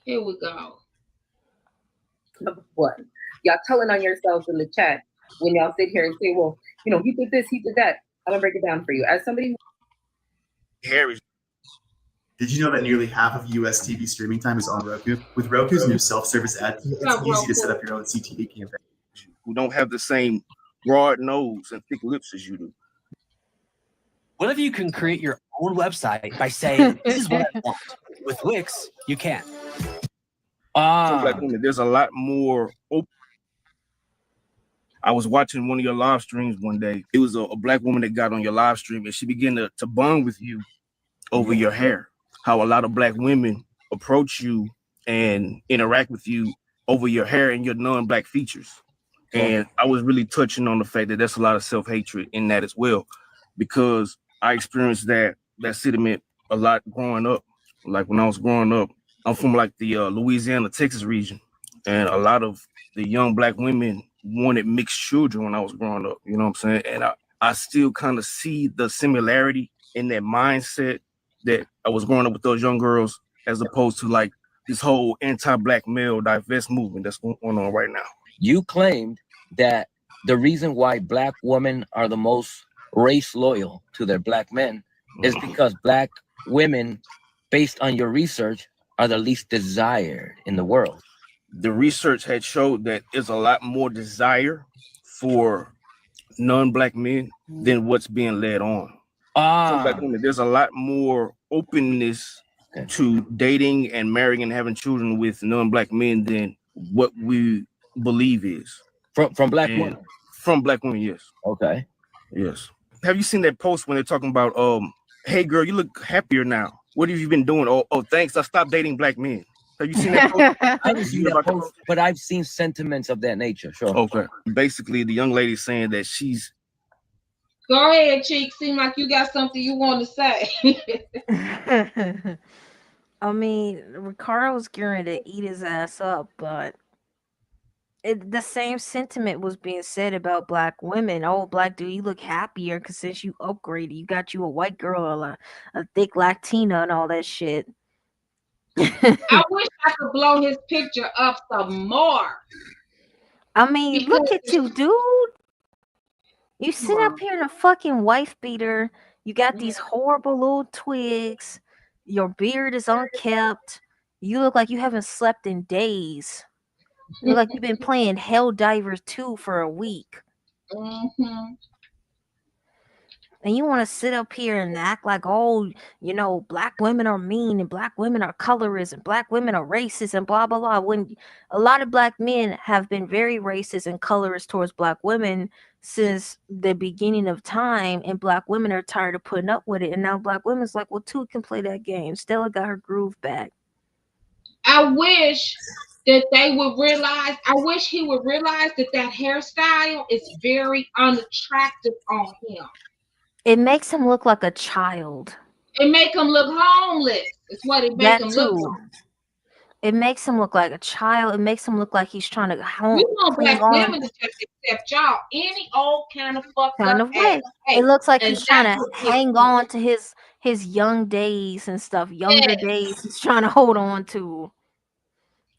Here we go. What? Y'all telling on yourselves in the chat when y'all sit here and say, well, you know, he did this, he did that. I'm gonna break it down for you. As somebody Harry. Did you know that nearly half of US TV streaming time is on Roku? With Roku's new self-service ad, it's easy to set up your own CTV campaign. Who don't have the same broad nose and thick lips as you do. What if you can create your own website by saying, this is what I want? With Wix, you can't. Black women, there's a lot more open. I was watching one of your live streams one day. It was a black woman that got on your live stream and she began to bond with you over your hair. How a lot of black women approach you and interact with you over your hair and your non-black features. And I was really touching on the fact that there's a lot of self-hatred in that as well, because I experienced that sentiment a lot growing up. Like when I was growing up, I'm from like the Louisiana, Texas region, and a lot of the young black women wanted mixed children when I was growing up. You know what I'm saying? And I still kind of see the similarity in that mindset that I was growing up with those young girls, as opposed to like this whole anti-black male divest movement that's going on right now. You claimed that the reason why black women are the most race loyal to their black men is because black women, based on your research, are the least desired in the world. The research had showed that there's a lot more desire for non-black men than what's being led on. Black women, there's a lot more openness to dating and marrying and having children with non-black men than what we believe is. From black women? From black women, yes. Okay. Yes. Have you seen that post when they're talking about, hey girl, you look happier now. What have you been doing? Oh, thanks. I stopped dating black men. Have you seen that post? I haven't seen that post, but I've seen sentiments of that nature. Sure. Okay. Basically, the young lady saying that she's. Go ahead, Cheek. Seem like you got something you want to say. I mean, Ricardo's going to eat his ass up, but the same sentiment was being said about black women. Oh, black dude, you look happier because since you upgraded, you got you a white girl or a thick Latina and all that shit. I wish I could blow his picture up some more. I mean, look at you, dude. You sit up here in a fucking wife beater. You got these horrible little twigs. Your beard is unkept. You look like you haven't slept in days. You look like you've been playing Helldivers 2 for a week. Mm-hmm. And you want to sit up here and act like, oh, you know, black women are mean and black women are colorist and black women are racist and blah, blah, blah. When a lot of black men have been very racist and colorist towards black women since the beginning of time, and black women are tired of putting up with it. And now black women's like, well, two can play that game. Stella got her groove back. I wish that they would realize, I wish he would realize that hairstyle is very unattractive on him. It makes him look like a child. It make him look homeless. It's what it makes him look like. It makes him look like a child. It makes him look like he's trying to We want black women to just accept y'all any old kind of fucked up way. It looks like he's trying to hang on to his young days and stuff. Younger days he's trying to hold on to.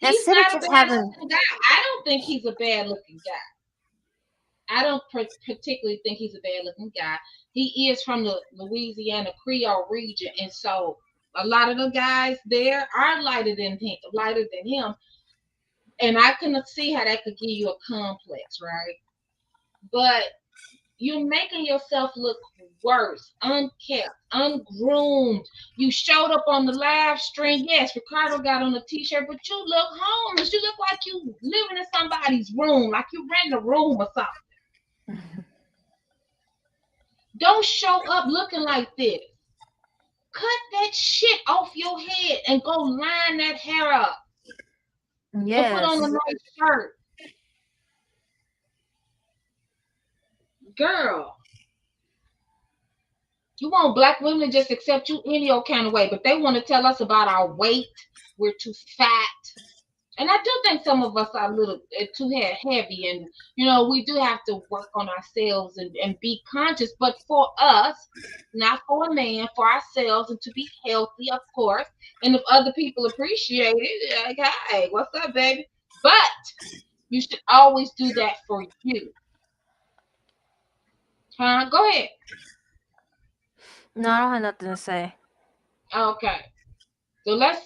He's Instead of not a just bad having, looking guy. I don't think he's a bad looking guy. I don't particularly think he's a bad looking guy. He is from the Louisiana Creole region, and so a lot of the guys there are lighter than him, and I can see how that could give you a complex, right? But you're making yourself look worse, unkept, ungroomed. You showed up on the live stream. Yes, Ricardo got on a t-shirt, but you look homeless. You look like you living in somebody's room, like you rent a room or something. Don't show up looking like this. Cut that shit off your head and go line that hair up. And put on a yes. nice shirt. Girl, you want black women to just accept you any old kind of way, but they want to tell us about our weight. We're too fat. And I do think some of us are a little too heavy, and we do have to work on ourselves and be conscious. But for us, not for a man, for ourselves, and to be healthy, of course. And if other people appreciate it, like, hey, what's up, baby? But you should always do that for you. Huh? Go ahead. No, I don't have nothing to say. Okay. So let's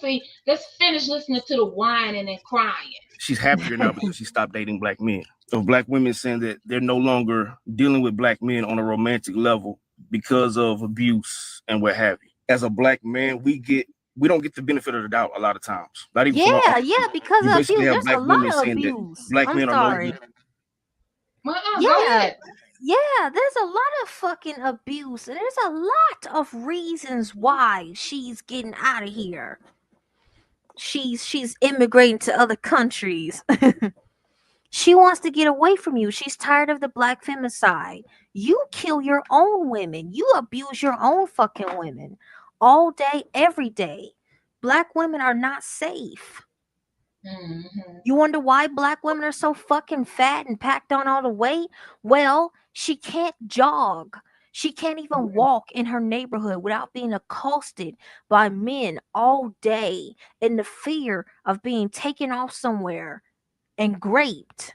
finish listening to the whining and crying. She's happier now because she stopped dating black men. Of black women saying that they're no longer dealing with black men on a romantic level because of abuse and what have you. As a black man, we don't get the benefit of the doubt a lot of times. Not even from our Yeah, because you of basically abuse. have There's a black women lot of saying that abuse. black I'm men are sorry. no good. Go Yeah, ahead. yeah, there's a lot of fucking abuse, and there's a lot of reasons why she's getting out of here. She's immigrating to other countries. She wants to get away from you. She's tired of the black femicide. You kill your own women. You abuse your own fucking women all day, every day. Black women are not safe. Mm-hmm. You wonder why black women are so fucking fat and packed on all the weight? Well, she can't jog. She can't even walk in her neighborhood without being accosted by men all day in the fear of being taken off somewhere and raped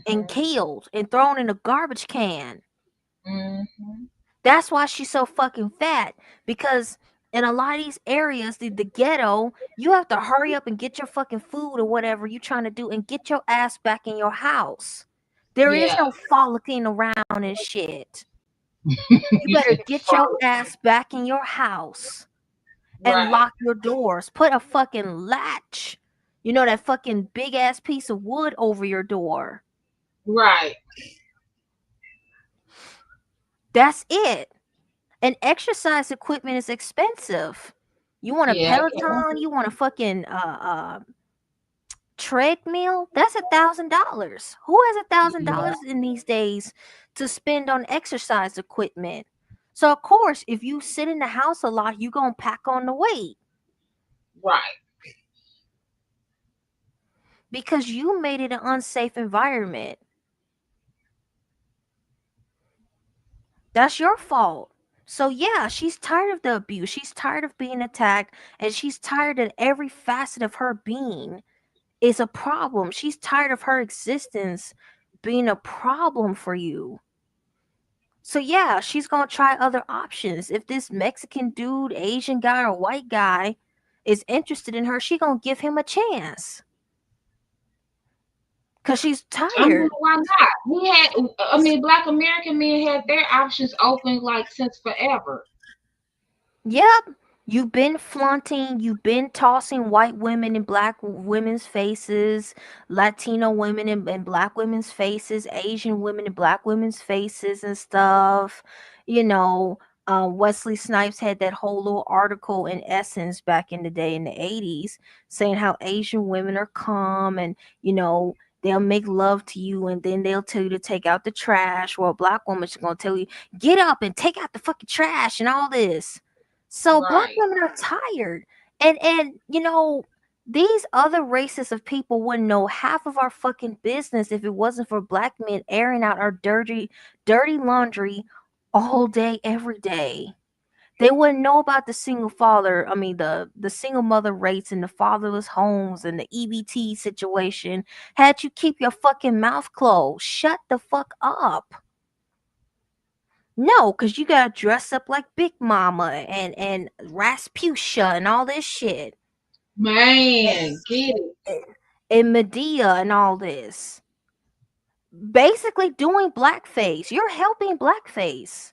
and killed and thrown in a garbage can. Mm-hmm. That's why she's so fucking fat, because in a lot of these areas, the ghetto, you have to hurry up and get your fucking food or whatever you're trying to do and get your ass back in your house. There is no frolicking around and shit. You better get your ass back in your house and lock your doors. Put a fucking latch, that fucking big ass piece of wood over your door. Right. That's it. And exercise equipment is expensive. You want a Peloton? You want a fucking treadmill? That's $1,000. Who has $1,000 in these days to spend on exercise equipment? So of course, if you sit in the house a lot, you gonna pack on the weight. Right. Because you made it an unsafe environment. That's your fault. So yeah, she's tired of the abuse. She's tired of being attacked, and she's tired that every facet of her being is a problem. She's tired of her existence being a problem for you. So yeah, she's gonna try other options. If this Mexican dude, Asian guy, or white guy is interested in her, she gonna give him a chance. Cause she's tired. Why not? Black American men had their options open like since forever. Yep. You've been flaunting, you've been tossing white women in black women's faces, Latino women in black women's faces, Asian women in black women's faces and stuff. Wesley Snipes had that whole little article in Essence back in the day in the 80s saying how Asian women are calm and, they'll make love to you and then they'll tell you to take out the trash. Well, a black woman's going to tell you, get up and take out the fucking trash and all this. So black women are tired. And these other races of people wouldn't know half of our fucking business if it wasn't for black men airing out our dirty laundry all day, every day. They wouldn't know about the single father. I mean, the single mother rates and the fatherless homes and the EBT situation. Had you keep your fucking mouth closed, shut the fuck up. No, cause you gotta dress up like Big Mama and Rasputia and all this shit. Man, get it. And Medea and all this. Basically doing blackface. You're helping blackface.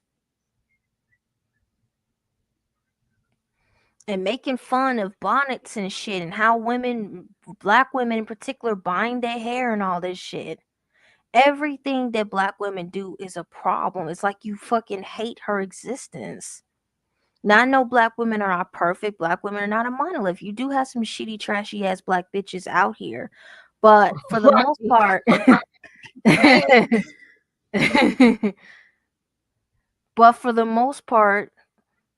And making fun of bonnets and shit and how women, black women in particular, bind their hair and all this shit. Everything that black women do is a problem. It's like you fucking hate her existence. Now I know black women are not perfect. Black women are not a monolith. You do have some shitty, trashy ass black bitches out here. But for the most part, but for the most part,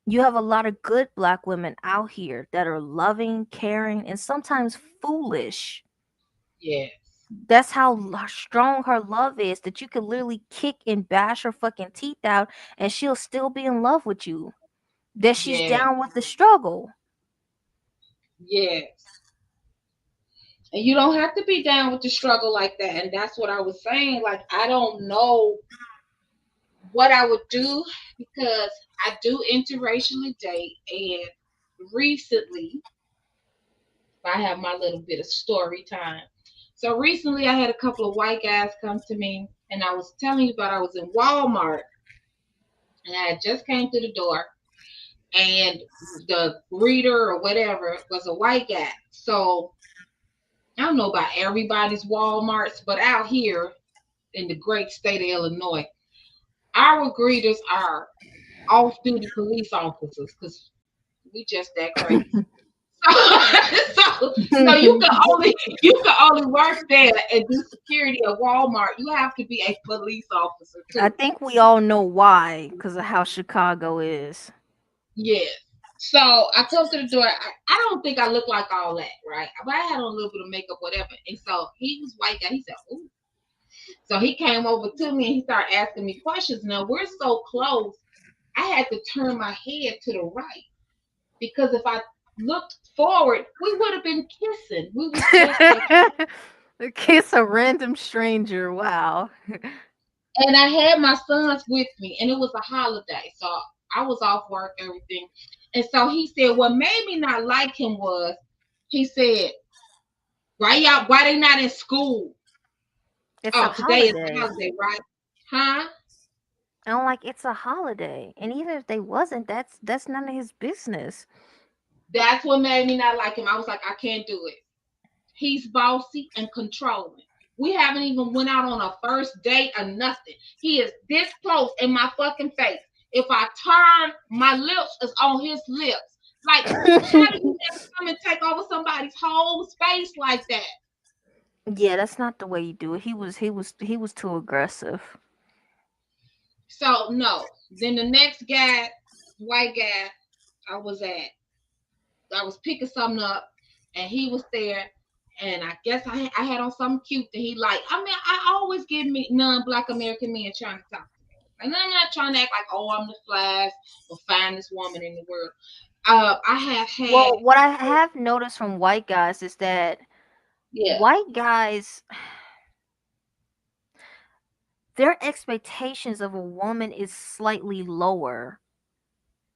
you have a lot of good black women out here that are loving, caring, and sometimes foolish. Yes. That's how strong her love is, that you could literally kick and bash her fucking teeth out and she'll still be in love with you. That she's down with the struggle. Yes. And you don't have to be down with the struggle like that. And that's what I was saying. Like, I don't know what I would do because I do interracially date. And recently, I have my little bit of story time. So recently, I had a couple of white guys come to me, and I was telling you about I was in Walmart, and I just came to the door, and the greeter or whatever was a white guy. So I don't know about everybody's Walmarts, but out here in the great state of Illinois, our greeters are off-duty police officers because we just that crazy. So you can only work there and do security at Walmart. You have to be a police officer too. I think we all know why, because of how Chicago is. Yeah. So I come to the door. I don't think I look like all that, right? But I had on a little bit of makeup, whatever. And so he was white guy. He said, "Ooh." So he came over to me and he started asking me questions. Now we're so close, I had to turn my head to the right because if I looked forward, we would have been kissing. We was just kiss a random stranger. Wow. And I had my sons with me, and it was a holiday, so I was off work, everything. And so he said, what made me not like him was, he said, why they not in school? It's a today is holiday. a holiday, right? Huh? I'm like, it's a holiday. And even if they wasn't, that's none of his business. That's what made me not like him. I was like, I can't do it. He's bossy and controlling. We haven't even went out on a first date or nothing. He is this close in my fucking face. If I turn, my lips is on his lips. Like, how do you ever come and take over somebody's whole space like that? Yeah, that's not the way you do it. He was too aggressive. So no. Then the next guy, white guy, I was picking something up, and he was there. And I guess I had on something cute that he liked. I mean, I always give me non-Black American men trying to talk to me. And I'm not trying to act like, oh, I'm the flash or finest woman in the world. I have had. Well, what I have noticed from white guys is that white guys, their expectations of a woman is slightly lower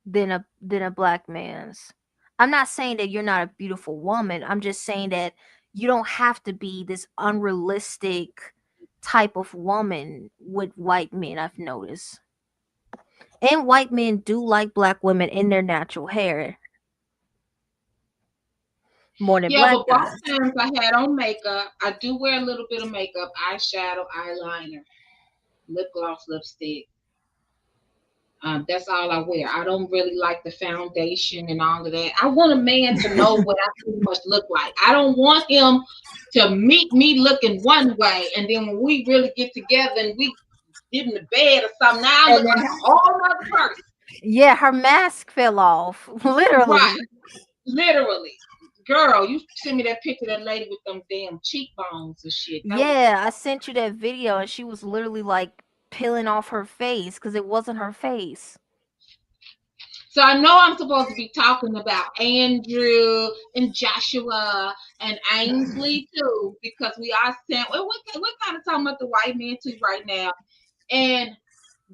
than a black man's. I'm not saying that you're not a beautiful woman. I'm just saying that you don't have to be this unrealistic type of woman with white men, I've noticed. And white men do like black women in their natural hair. More than black but guys. both times I had on makeup. I do wear a little bit of makeup, eyeshadow, eyeliner, lip gloss, lipstick. That's all I wear. I don't really like the foundation and all of that. I want a man to know what I pretty much look like. I don't want him to meet me looking one way, and then when we really get together and we get in the bed or something, now I look like a whole other person. Yeah, her mask fell off. Literally. Right. Literally. Girl, you sent me that picture of that lady with them damn cheekbones and shit. Yeah, I sent you that video and she was literally like peeling off her face because it wasn't her face. So I know I'm supposed to be talking about Andrew and Joshua and Ainsley too, because we are saying we're kind of talking about the white man too right now. And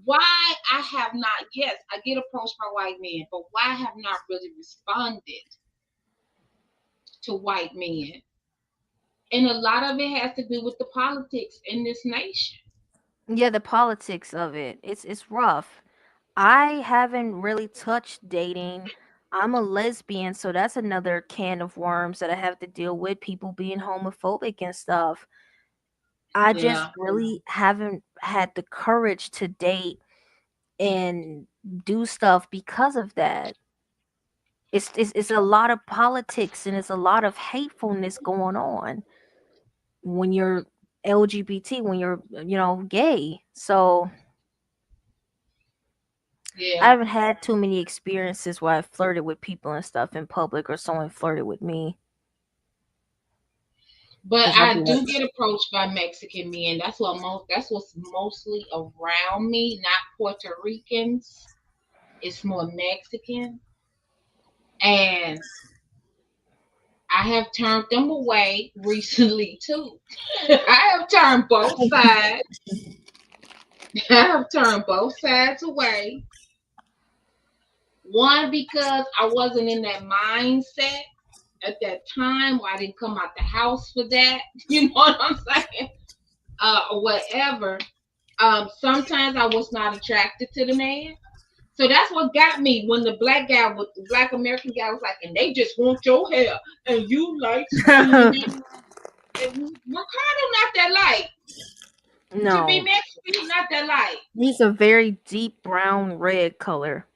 why I have not, yes, I get approached by white men, but why I have not really responded to white men. And a lot of it has to do with the politics in this nation. Yeah, the politics of it. It's rough. I haven't really touched dating. I'm a lesbian, so that's another can of worms that I have to deal with, people being homophobic and stuff. I just Yeah. really haven't had the courage to date and do stuff because of that. It's a lot of politics and it's a lot of hatefulness going on when you're LGBT, when you're, gay. So I Yeah. haven't had too many experiences where I flirted with people and stuff in public or someone flirted with me. But 'Cause I'd I be do like, get approached by Mexican men. That's what's mostly around me, not Puerto Ricans. It's more Mexican. And I have turned them away recently too. I have turned both sides. I have turned both sides away. One, because I wasn't in that mindset at that time, or I didn't come out the house for that. You know what I'm saying? Or whatever. Sometimes I was not attracted to the man. So that's what got me when the black American guy was like, and they just want your hair, and you like skin. And Ricardo not that light. To be no. Mexican, he's not that light. He's a very deep brown red color.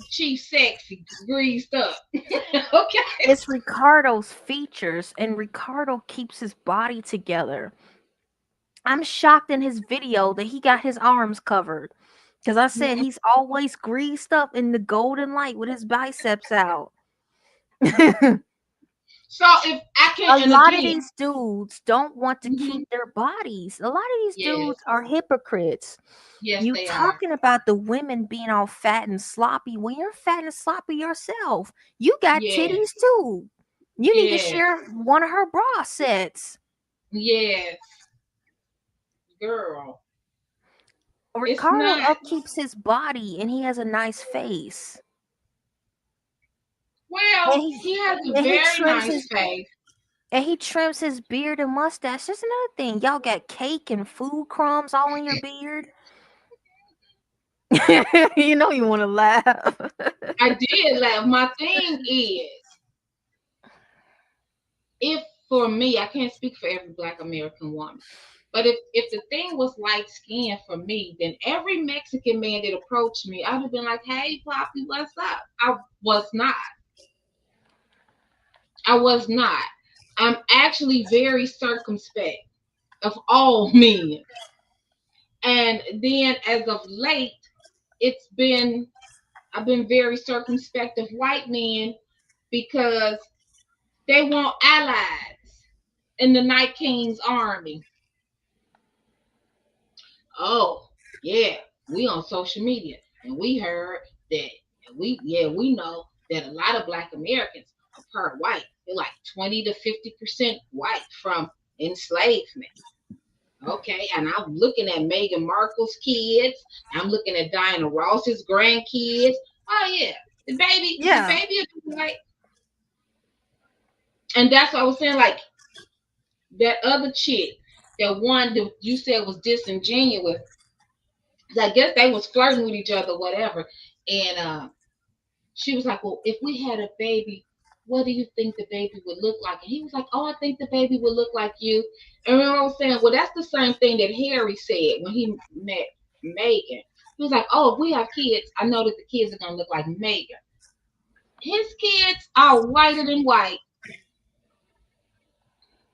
She's sexy, greased up. Okay. It's Ricardo's features, and Ricardo keeps his body together. I'm shocked in his video that he got his arms covered. Because I said he's always greased up in the golden light with his biceps out. So if I can, A and lot of again, these dudes don't want to keep their bodies. A lot of these yes, dudes are hypocrites. yes, You they are. talking about the women being all fat and sloppy when you're fat and sloppy yourself. You got Yes, titties too. You need to yes, share one of her bra sets. yes, girl. It's Ricardo not. upkeeps his body and he has a nice face. Well, And he has a and he very trims nice his face. and he trims his beard and mustache. That's another thing. Y'all got cake and food crumbs all in your beard. You know you want to laugh. I did laugh. My thing is, if for me, I can't speak for every Black American woman, but if the thing was light skin for me, then every Mexican man that approached me, I'd have been like, "Hey, Poppy, what's up?" I was not. I was not. I'm actually very circumspect of all men. And then as of late, I've been very circumspect of white men because they want allies in the Night King's army. Oh, yeah, we on social media and we heard that, and we know that a lot of Black Americans are part white. They're like 20 to 50% white from enslavement. Okay, and I'm looking at Meghan Markle's kids. I'm looking at Diana Ross's grandkids. Oh yeah, the Yeah. baby is white. And that's what I was saying. Like that other chick, that one that you said was disingenuous. I guess they was flirting with each other, whatever. And she was like, "Well, if we had a baby, what do you think the baby would look like?" And he was like, "Oh, I think the baby would look like you." And I was saying, well, that's the same thing that Harry said when he met Megan. He was like, "Oh, if we have kids, I know that the kids are gonna look like Megan." His kids are whiter than white.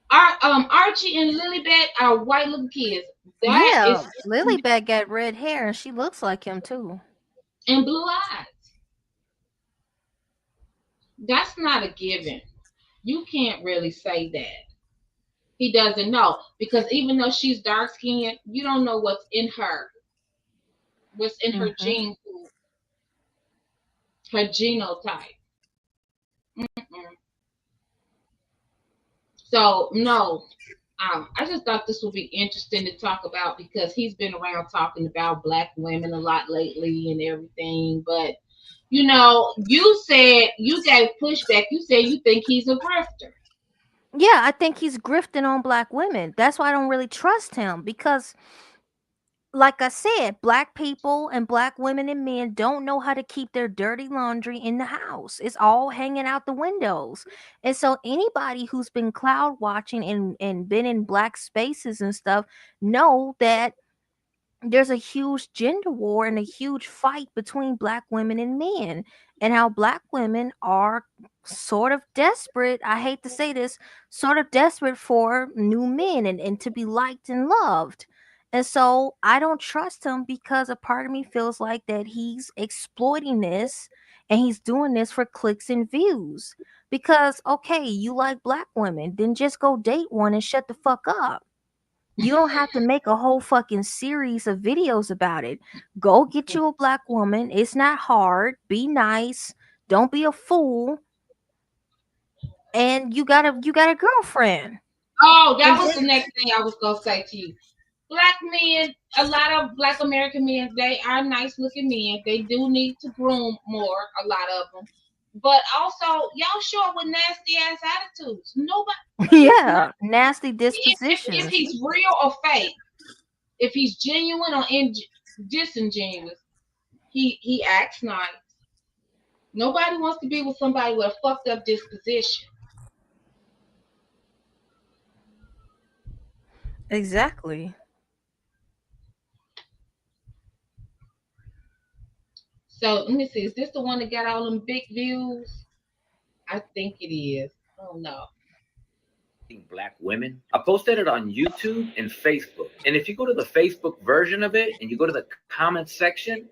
Archie and Lilybet are white little kids. That is, Yeah, Lilybet got red hair and she looks like him too. and blue eyes. That's not a given. You can't really say that. He doesn't know because even though she's dark skinned, you don't know what's in her Mm-hmm. gene pool. her genotype. So no, I just thought this would be interesting to talk about because he's been around talking about black women a lot lately and everything. But you know, you said you gave pushback. You said you think he's a grifter. Yeah, I think he's grifting on black women. That's why I don't really trust him because, like I said, black people and black women and men don't know how to keep their dirty laundry in the house. It's all hanging out the windows. And so anybody who's been cloud watching and been in black spaces and stuff know that there's a huge gender war and a huge fight between black women and men, and how black women are sort of desperate. I hate to say this, sort of desperate for new men and to be liked and loved. And so I don't trust him because a part of me feels like that he's exploiting this and he's doing this for clicks and views. Because, okay, you like black women, then just go date one and shut the fuck up. You don't have to make a whole fucking series of videos about it. Go get you a black woman. It's not hard. Be nice. Don't be a fool. And you got a girlfriend. Oh, that was the next thing I was gonna say to you. Black men, a lot of black American men, they are nice looking men. They do need to groom more, a lot of them. But also, y'all show up with nasty ass attitudes. Nobody. Yeah, nasty dispositions. If he's real or fake, if he's genuine or disingenuous, he acts nice. Nobody wants to be with somebody with a fucked up disposition. Exactly. So let me see. Is this the one that got all them big views? I think it is. Oh no. Black women. I posted it on YouTube and Facebook. And if you go to the Facebook version of it and you go to the comment section,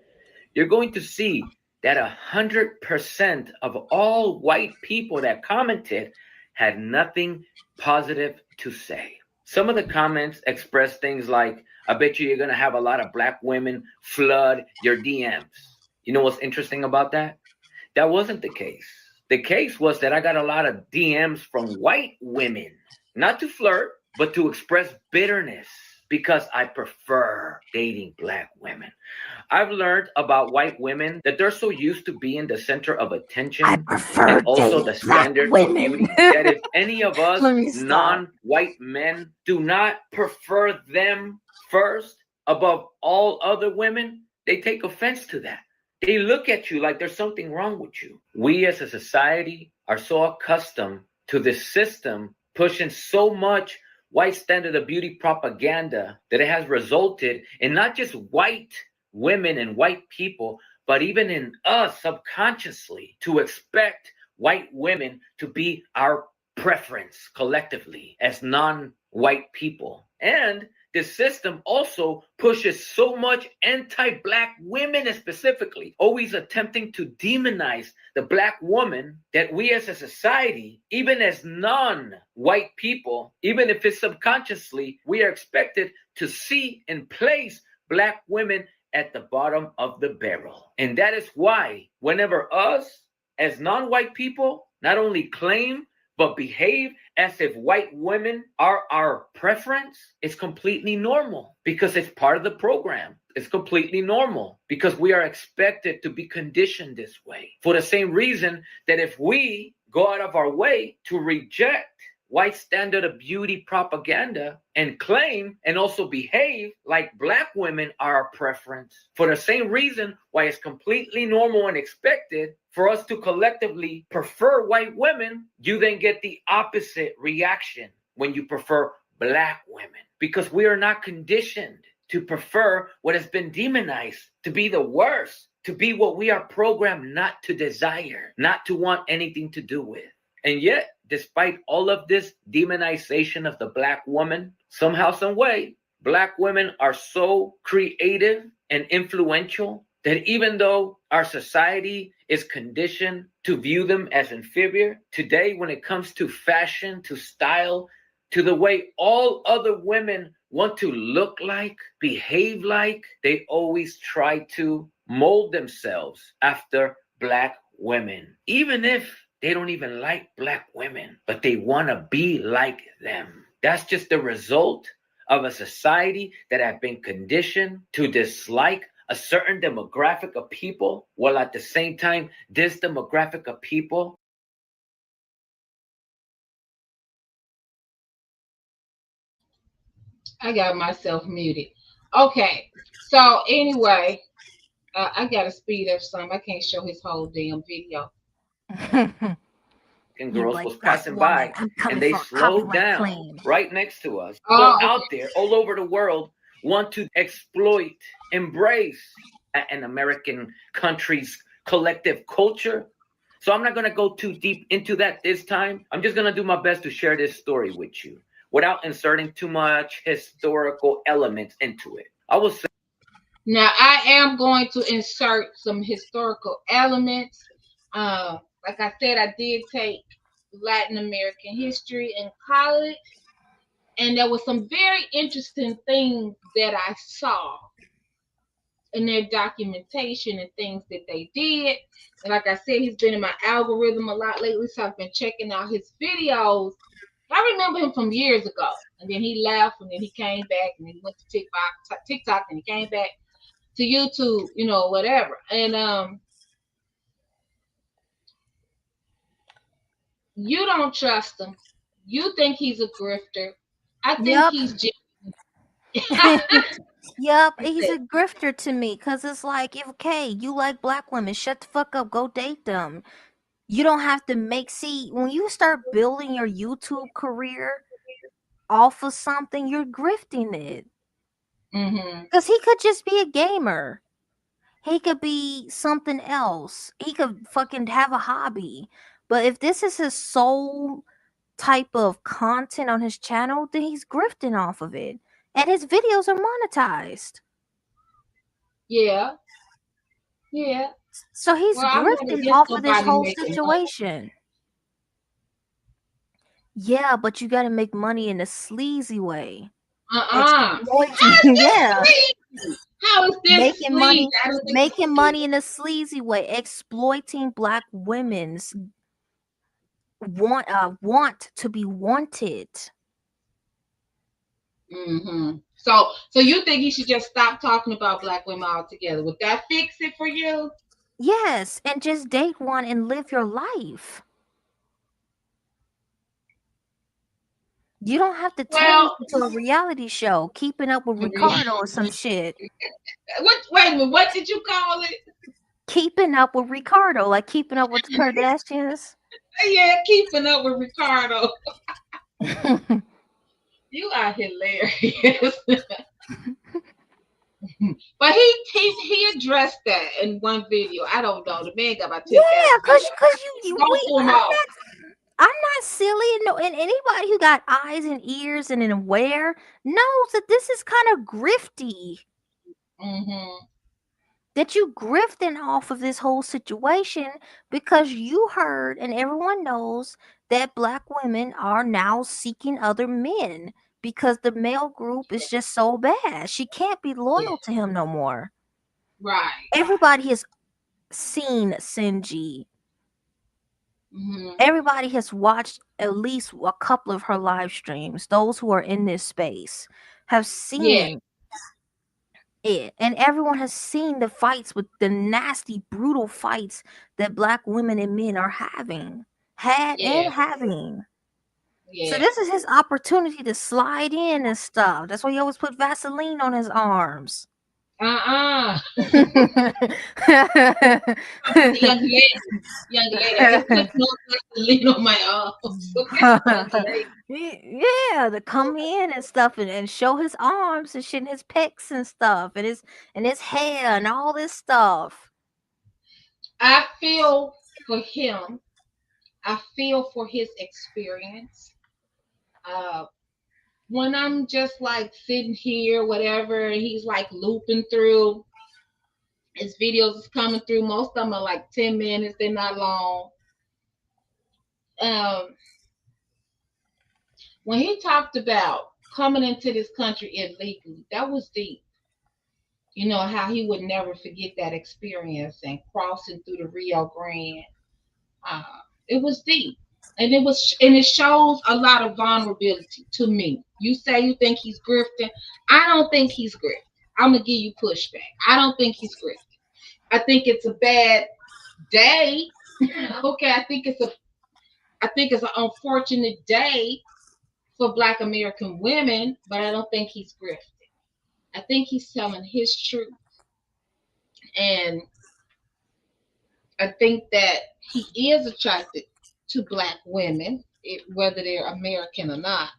you're going to see that 100% of all white people that commented had nothing positive to say. Some of the comments express things like, I bet you're going to have a lot of black women flood your DMs. You know what's interesting about that? That wasn't the case. The case was that I got a lot of DMs from white women, not to flirt, but to express bitterness because I prefer dating black women. I've learned about white women that they're so used to being the center of attention and also the standard of beauty that if any of us non-white men do not prefer them first above all other women, they take offense to that. They look at you like there's something wrong with you. We as a society are so accustomed to this system pushing so much white standard of beauty propaganda that it has resulted in not just white women and white people, but even in us subconsciously to expect white women to be our preference collectively as non-white people. And the system also pushes so much anti-black women specifically, always attempting to demonize the black woman that we as a society, even as non-white people, even if it's subconsciously, we are expected to see and place black women at the bottom of the barrel. And that is why whenever us as non-white people not only claim but behave as if white women are our preference, it's completely normal because it's part of the program. It's completely normal because we are expected to be conditioned this way. For the same reason that if we go out of our way to reject white standard of beauty propaganda and claim and also behave like black women are our preference, for the same reason why it's completely normal and expected for us to collectively prefer white women, you then get the opposite reaction when you prefer black women, because we are not conditioned to prefer what has been demonized to be the worst, to be what we are programmed not to desire, not to want anything to do with. And yet, despite all of this demonization of the black woman, somehow, some way, black women are so creative and influential that even though our society is conditioned to view them as inferior, today when it comes to fashion, to style, to the way all other women want to look like, behave like, they always try to mold themselves after black women, even if they don't even like black women, but they want to be like them. That's just the result of a society that have been conditioned to dislike a certain demographic of people, while at the same time, this demographic of people I got myself muted. Okay. So anyway, I gotta speed up some. I can't show his whole damn video. and girls was passing by and they slowed down right next to us. People Oh, out there all over the world want to exploit, embrace an American country's collective culture. So I'm not going to go too deep into that this time. I'm just going to do my best to share this story with you without inserting too much historical elements into it. I will say. Now I am going to insert some historical elements. Like I said, I did take Latin American history in college, and there was some very interesting things that I saw in their documentation and things that they did. And like I said, he's been in my algorithm a lot lately, so I've been checking out his videos. I remember him from years ago, and then he left, and then he came back, and then he went to TikTok, and he came back to YouTube, whatever. And you don't trust him. You think he's a grifter. I think he's just Yep, he's a grifter to me because it's like, okay, you like black women, shut the fuck up, go date them. You don't have to when you start building your YouTube career off of something, you're grifting it. Because he could just be a gamer. He could be something else. He could fucking have a hobby. But if this is his sole type of content on his channel, then he's grifting off of it. And his videos are monetized. Yeah. Yeah. So he's grifting off of this whole situation. Yeah, but you got to make money in a sleazy way. Yeah. How is this making money in a sleazy way, exploiting black women's want to be wanted. So you think he should just stop talking about black women altogether? Would that fix it for you? Yes, and just date one and live your life. You don't have to turn this into a reality show, Keeping Up with Ricardo or some shit. Wait a minute, what did you call it? Keeping Up with Ricardo, like Keeping Up with the Kardashians. Yeah, Keeping Up with Ricardo. You are hilarious. But he addressed that in one video. I don't know. The man got about 10,000. Yeah, because I'm not silly, and anybody who got eyes and ears and an aware knows that this is kind of grifty. That you grifting off of this whole situation because you heard and everyone knows that black women are now seeking other men because the male group is just so bad. She can't be loyal to him no more. Right. Everybody has seen Sinji. Everybody has watched at least a couple of her live streams. Those who are in this space have seen it, and everyone has seen the fights, with the nasty, brutal fights that black women and men are having, and having. So this is his opportunity to slide in and stuff. That's why he always put Vaseline on his arms. Young lady, I put no Vaseline on my arms. Yeah, to come in and stuff and show his arms and shit, and his pecs and stuff, and his hair and all this stuff. I feel for him. I feel for his experience. When I'm just like sitting here, whatever, and he's like looping through his videos is coming through. Most of them are like 10 minutes, they're not long. When he talked about coming into this country illegally, that was deep. You know how he would never forget that experience and crossing through the Rio Grande. Uh, it was deep, and it shows a lot of vulnerability to me. You say you think he's grifting. I don't think he's grifting. I'm gonna give you pushback. I don't think he's grifting. I think it's a bad day. Okay, I think it's an unfortunate day for Black American women, but I don't think he's grifting. I think he's telling his truth. And I think that he is attracted to Black women, whether they're American or not.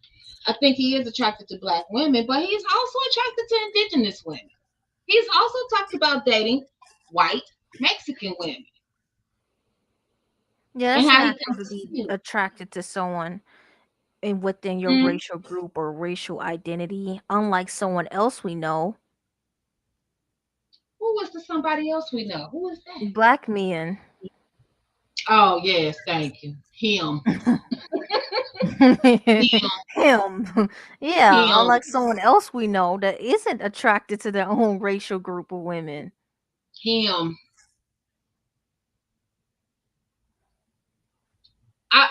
I think he is attracted to Black women, but he's also attracted to indigenous women. He's also talked about dating white Mexican women. Yeah, And it's how he natural to be continues. attracted to someone and within your racial group or racial identity, unlike someone else we know. Who was the somebody else we know? Who is that? Black men. Oh yes, thank you. Him. Him. Yeah, Him. unlike someone else we know that isn't attracted to their own racial group of women. Him.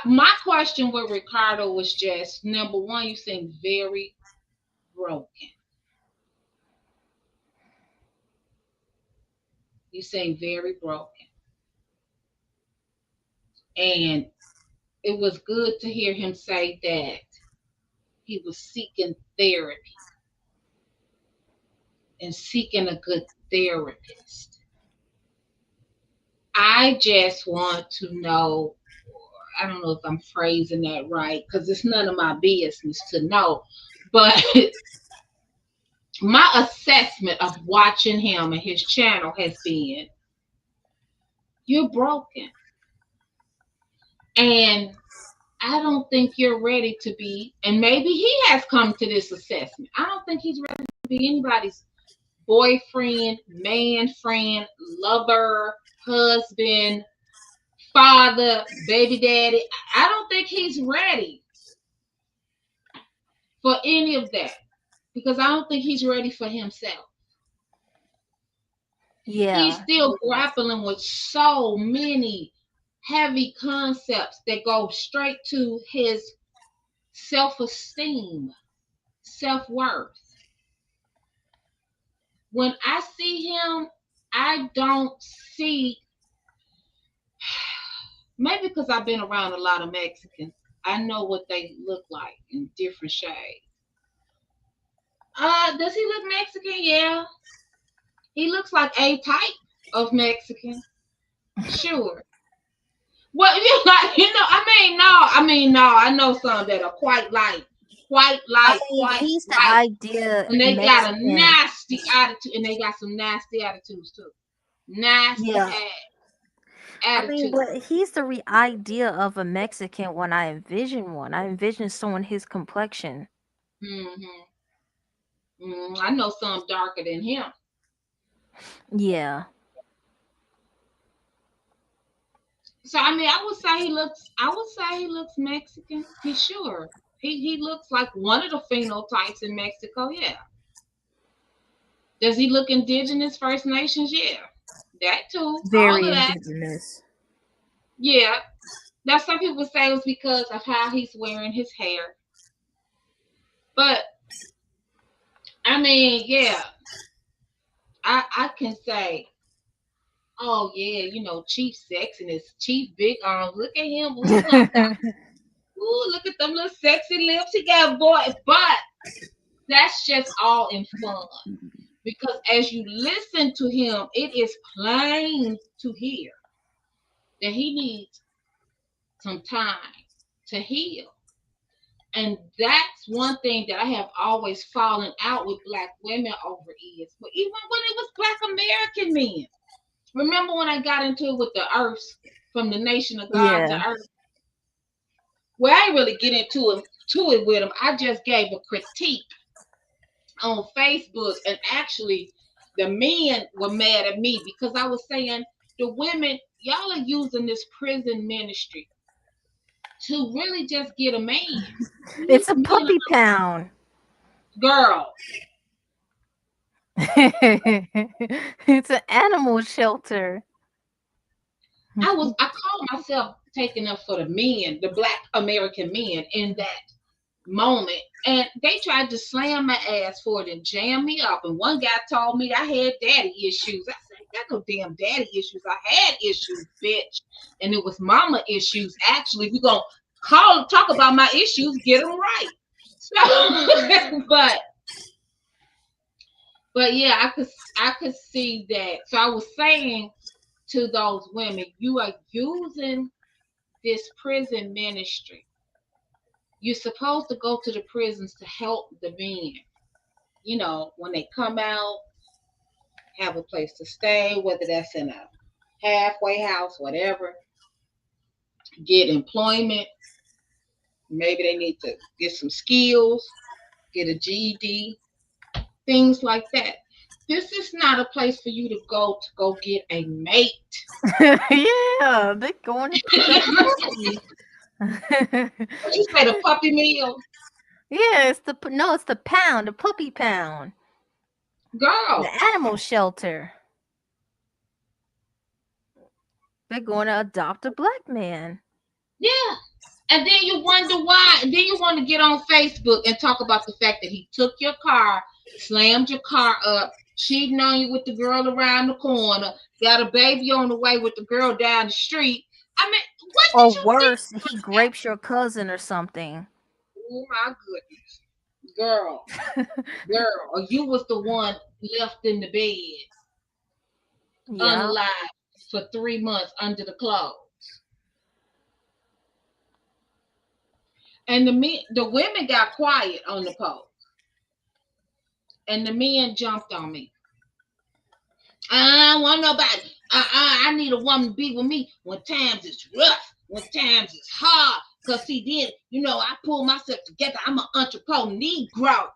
My question with Ricardo was just number one, you seem very broken. You seem very broken. And it was good to hear him say that he was seeking therapy and seeking a good therapist. I just want to know, I don't know if I'm phrasing that right, because it's none of my business to know, but my assessment of watching him and his channel has been, you're broken. And I don't think you're ready to be, and maybe he has come to this assessment. I don't think he's ready to be anybody's boyfriend, man friend, lover, husband, father, baby daddy. I don't think he's ready for any of that because I don't think he's ready for himself. Yeah. He's still grappling with so many heavy concepts that go straight to his self-esteem, self-worth. When I see him, I don't see, maybe because I've been around a lot of Mexicans, I know what they look like in different shades. Does he look Mexican? Yeah. He looks like a type of Mexican. Sure. Well, no. I know some that are quite light, He's the idea and they got a Mexican. nasty attitude, and they got some nasty attitudes too. Nasty ass attitude. But he's the idea of a Mexican when I envision one. I envision someone his complexion. I know some darker than him. Yeah. So I would say he looks Mexican. He looks like one of the phenotypes in Mexico, yeah. Does he look indigenous, First Nations? Yeah. That too. Very all of that. indigenous. Yeah. Now some people say it was because of how he's wearing his hair. But yeah. I can say, oh yeah, Chief sexiness, Chief big arms. Look at him. Ooh, look at them little sexy lips he got, boy. But that's just all in fun. Because as you listen to him, it is plain to hear that he needs some time to heal. And that's one thing that I have always fallen out with Black women over is, but even when it was Black American men. Remember when I got into it with the earths, from the nation of God to earth? Well, I didn't really get into it with them. I just gave a critique on Facebook, and actually the men were mad at me because I was saying the women, y'all are using this prison ministry to really just get a man. It's a puppy pound. Girl. It's an animal shelter. I called myself taking up for the men, the Black American men in that moment. And they tried to slam my ass for it and jam me up. And one guy told me I had daddy issues. I said, I got no damn daddy issues. I had issues, bitch. And it was mama issues. Actually, if you're going to talk about my issues, get them right. So, but yeah, I could see that. So I was saying to those women, you are using this prison ministry. You're supposed to go to the prisons to help the men. You know, when they come out, have a place to stay, whether that's in a halfway house, whatever, get employment. Maybe they need to get some skills, get a GED, things like that. This is not a place for you to go get a mate. Yeah, they're going to pick up puppy. What you say, the puppy meal? Yeah, it's the pound, the puppy pound. Girl. The animal shelter. They're going to adopt a black man. Yeah. And then you wonder why. And then you want to get on Facebook and talk about the fact that he took your car, slammed your car up, cheating on you with the girl around the corner, got a baby on the way with the girl down the street. I mean, what did you worse, think? he rapes your cousin or something. Oh my goodness. Girl. Girl, you was the one left in the bed. Yeah. Unalive for 3 months under the clothes. And the women got quiet on the post. And the men jumped on me. I don't want nobody. I need a woman to be with me when times is rough, when times is hard. Because see, then, I pull myself together. I'm an entrepreneur Negro.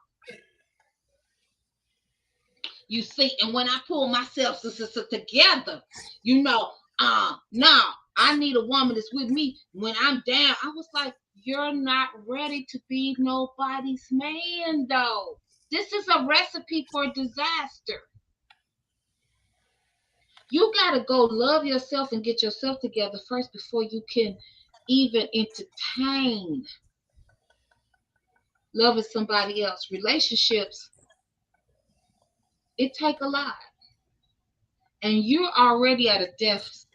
You see, and when I pull myself together, no, I need a woman that's with me when I'm down. I was like, you're not ready to be nobody's man, though. This is a recipe for disaster. You got to go love yourself and get yourself together first before you can even entertain loving somebody else. Relationships, it take a lot. And you're already at a deficit.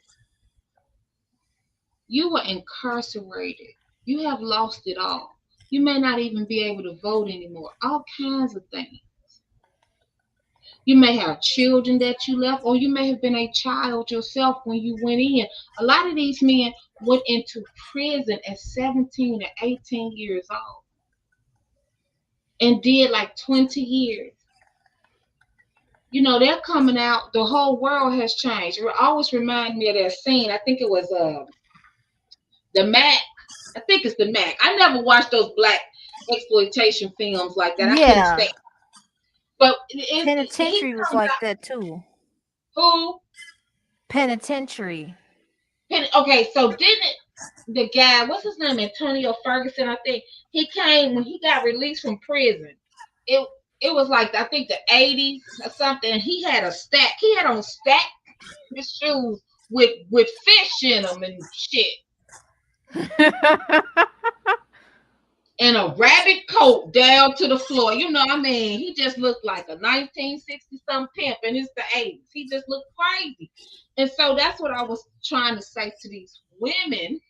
You were incarcerated. You have lost it all. You may not even be able to vote anymore. All kinds of things. You may have children that you left, or you may have been a child yourself when you went in. A lot of these men went into prison at 17 or 18 years old and did like 20 years. They're coming out. The whole world has changed. It always reminds me of that scene. I think it was the Mac. I think it's the Mac. I never watched those black exploitation films like that. Yeah. I couldn't stand. But Penitentiary was like that too. Who? Penitentiary. Okay, so didn't the guy, what's his name, Antonio Ferguson, I think, he came when he got released from prison. It was like, I think the 80s or something. He had on stacked his shoes with fish in them and shit. And a rabbit coat down to the floor. He just looked like a 1960-something pimp, and it's the 80s. He just looked crazy. And so that's what I was trying to say to these women.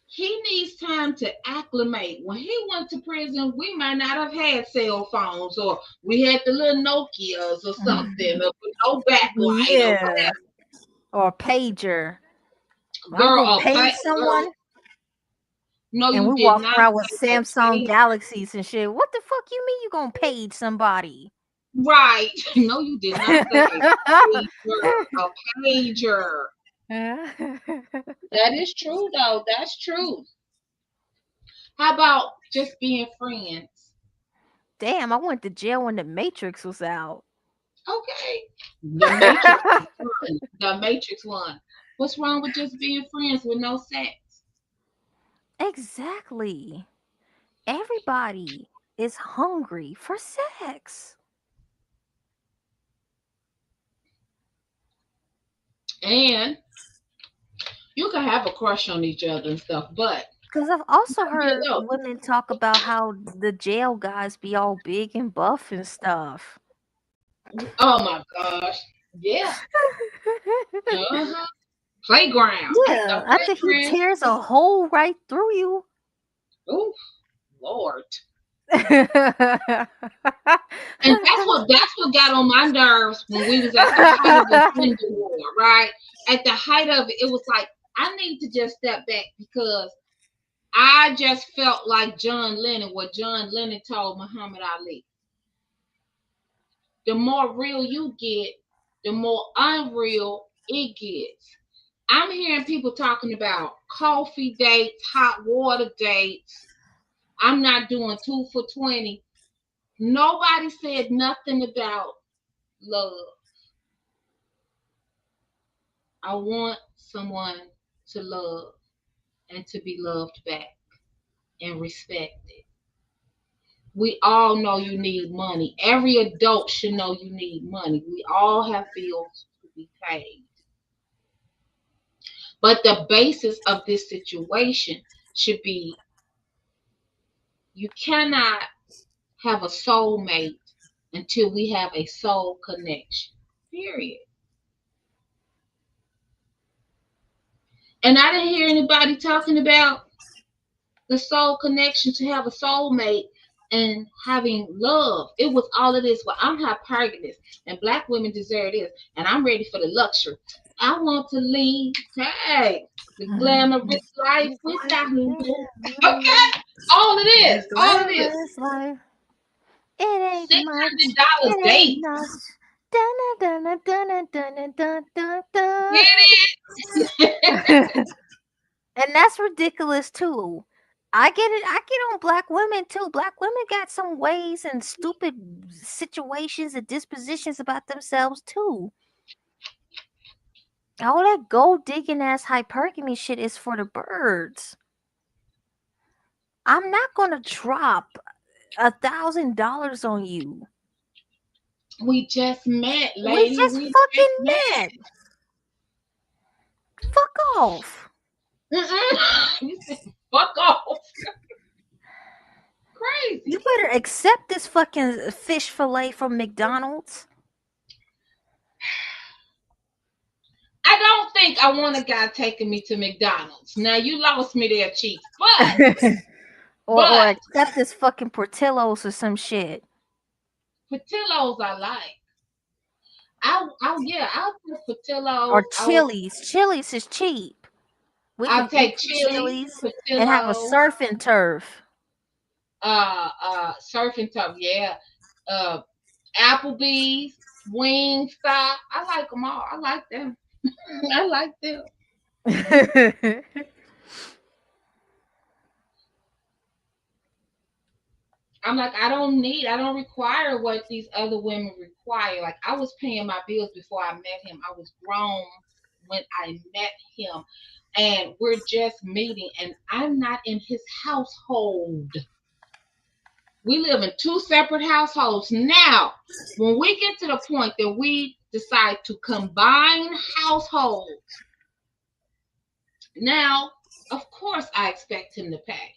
He needs time to acclimate. When he went to prison, we might not have had cell phones, or we had the little Nokias or something, or no backlight, yeah, or a pager. Girl, page someone. Girl. No, and you we did walk not around with Samsung Galaxies and shit. What the fuck you mean you gonna page somebody? Right. No, you did not say a pager. That is true, though. That's true. How about just being friends? Damn, I went to jail when The Matrix was out. Okay. The Matrix won. The Matrix won. What's wrong with just being friends with no sex? Exactly. Everybody is hungry for sex. And you can have a crush on each other and stuff, but Because I've also heard know. women talk about how the jail guys be all big and buff and stuff. Oh my gosh. Yeah. Uh-huh. Playground. Yeah, after he tears a hole right through you. Oh, Lord. And that's what got on my nerves when we was at the height of the gender war, right? At the height of it, it was like I need to just step back because I just felt like John Lennon, what John Lennon told Muhammad Ali. The more real you get, the more unreal it gets. I'm hearing people talking about coffee dates, hot water dates. I'm not doing 2 for $20. Nobody said nothing about love. I want someone to love and to be loved back and respected. We all know you need money. Every adult should know you need money. We all have bills to be paid. But the basis of this situation should be you cannot have a soulmate until we have a soul connection. Period. And I didn't hear anybody talking about the soul connection to have a soulmate and having love. It was all of this. Well, I'm hypergamous and Black women deserve this. And I'm ready for the luxury. I want to lead, hey, the glamorous life without me. Okay? All of this. All of this. Life. It ain't $600 date. And that's ridiculous too. I get it. I get on Black women too. Black women got some ways and stupid situations and dispositions about themselves too. All that gold digging ass hypergamy shit is for the birds. I'm not gonna drop $1,000 on you. We just met, lady. We just fucking met. Fuck off. Fuck off. Crazy. You better accept this fucking fish fillet from McDonald's. I don't think I want a guy taking me to McDonald's. Now you lost me there, Chief. But or accept this fucking Portillo's or some shit. Portillo's I like. I'll take Portillo's. Or Chili's. Chili's is cheap. I'll take Chili's and have a surf and turf. Surf and turf, yeah. Applebee's, Wingstop. I like them all. I like them. I like them. I'm like, I don't require what these other women require. Like, I was paying my bills before I met him. I was grown when I met him. And we're just meeting, and I'm not in his household. We live in 2 separate households. Now, when we get to the point that we decide to combine households, now, of course, I expect him to pay.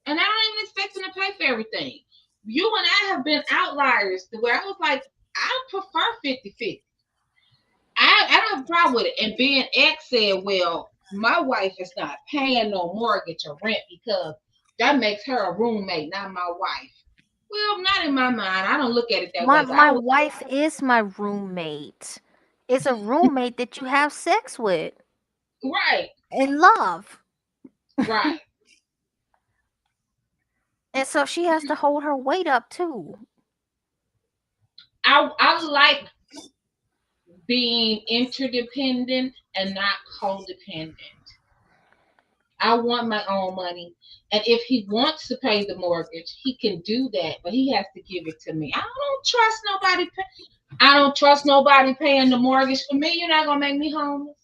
And I don't even expect him to pay for everything. You and I have been outliers to where I was like, I prefer 50-50. I don't have a problem with it. And being ex said, well, my wife is not paying no mortgage or rent because that makes her a roommate, not my wife. Well, not in my mind. I don't look at it that way. My wife is my roommate. It's a roommate that you have sex with. Right. And love. Right. And so she has to hold her weight up too. I like being interdependent and not codependent. I want my own money. And if he wants to pay the mortgage, he can do that, but he has to give it to me. I don't trust nobody paying the mortgage for me. You're not going to make me homeless.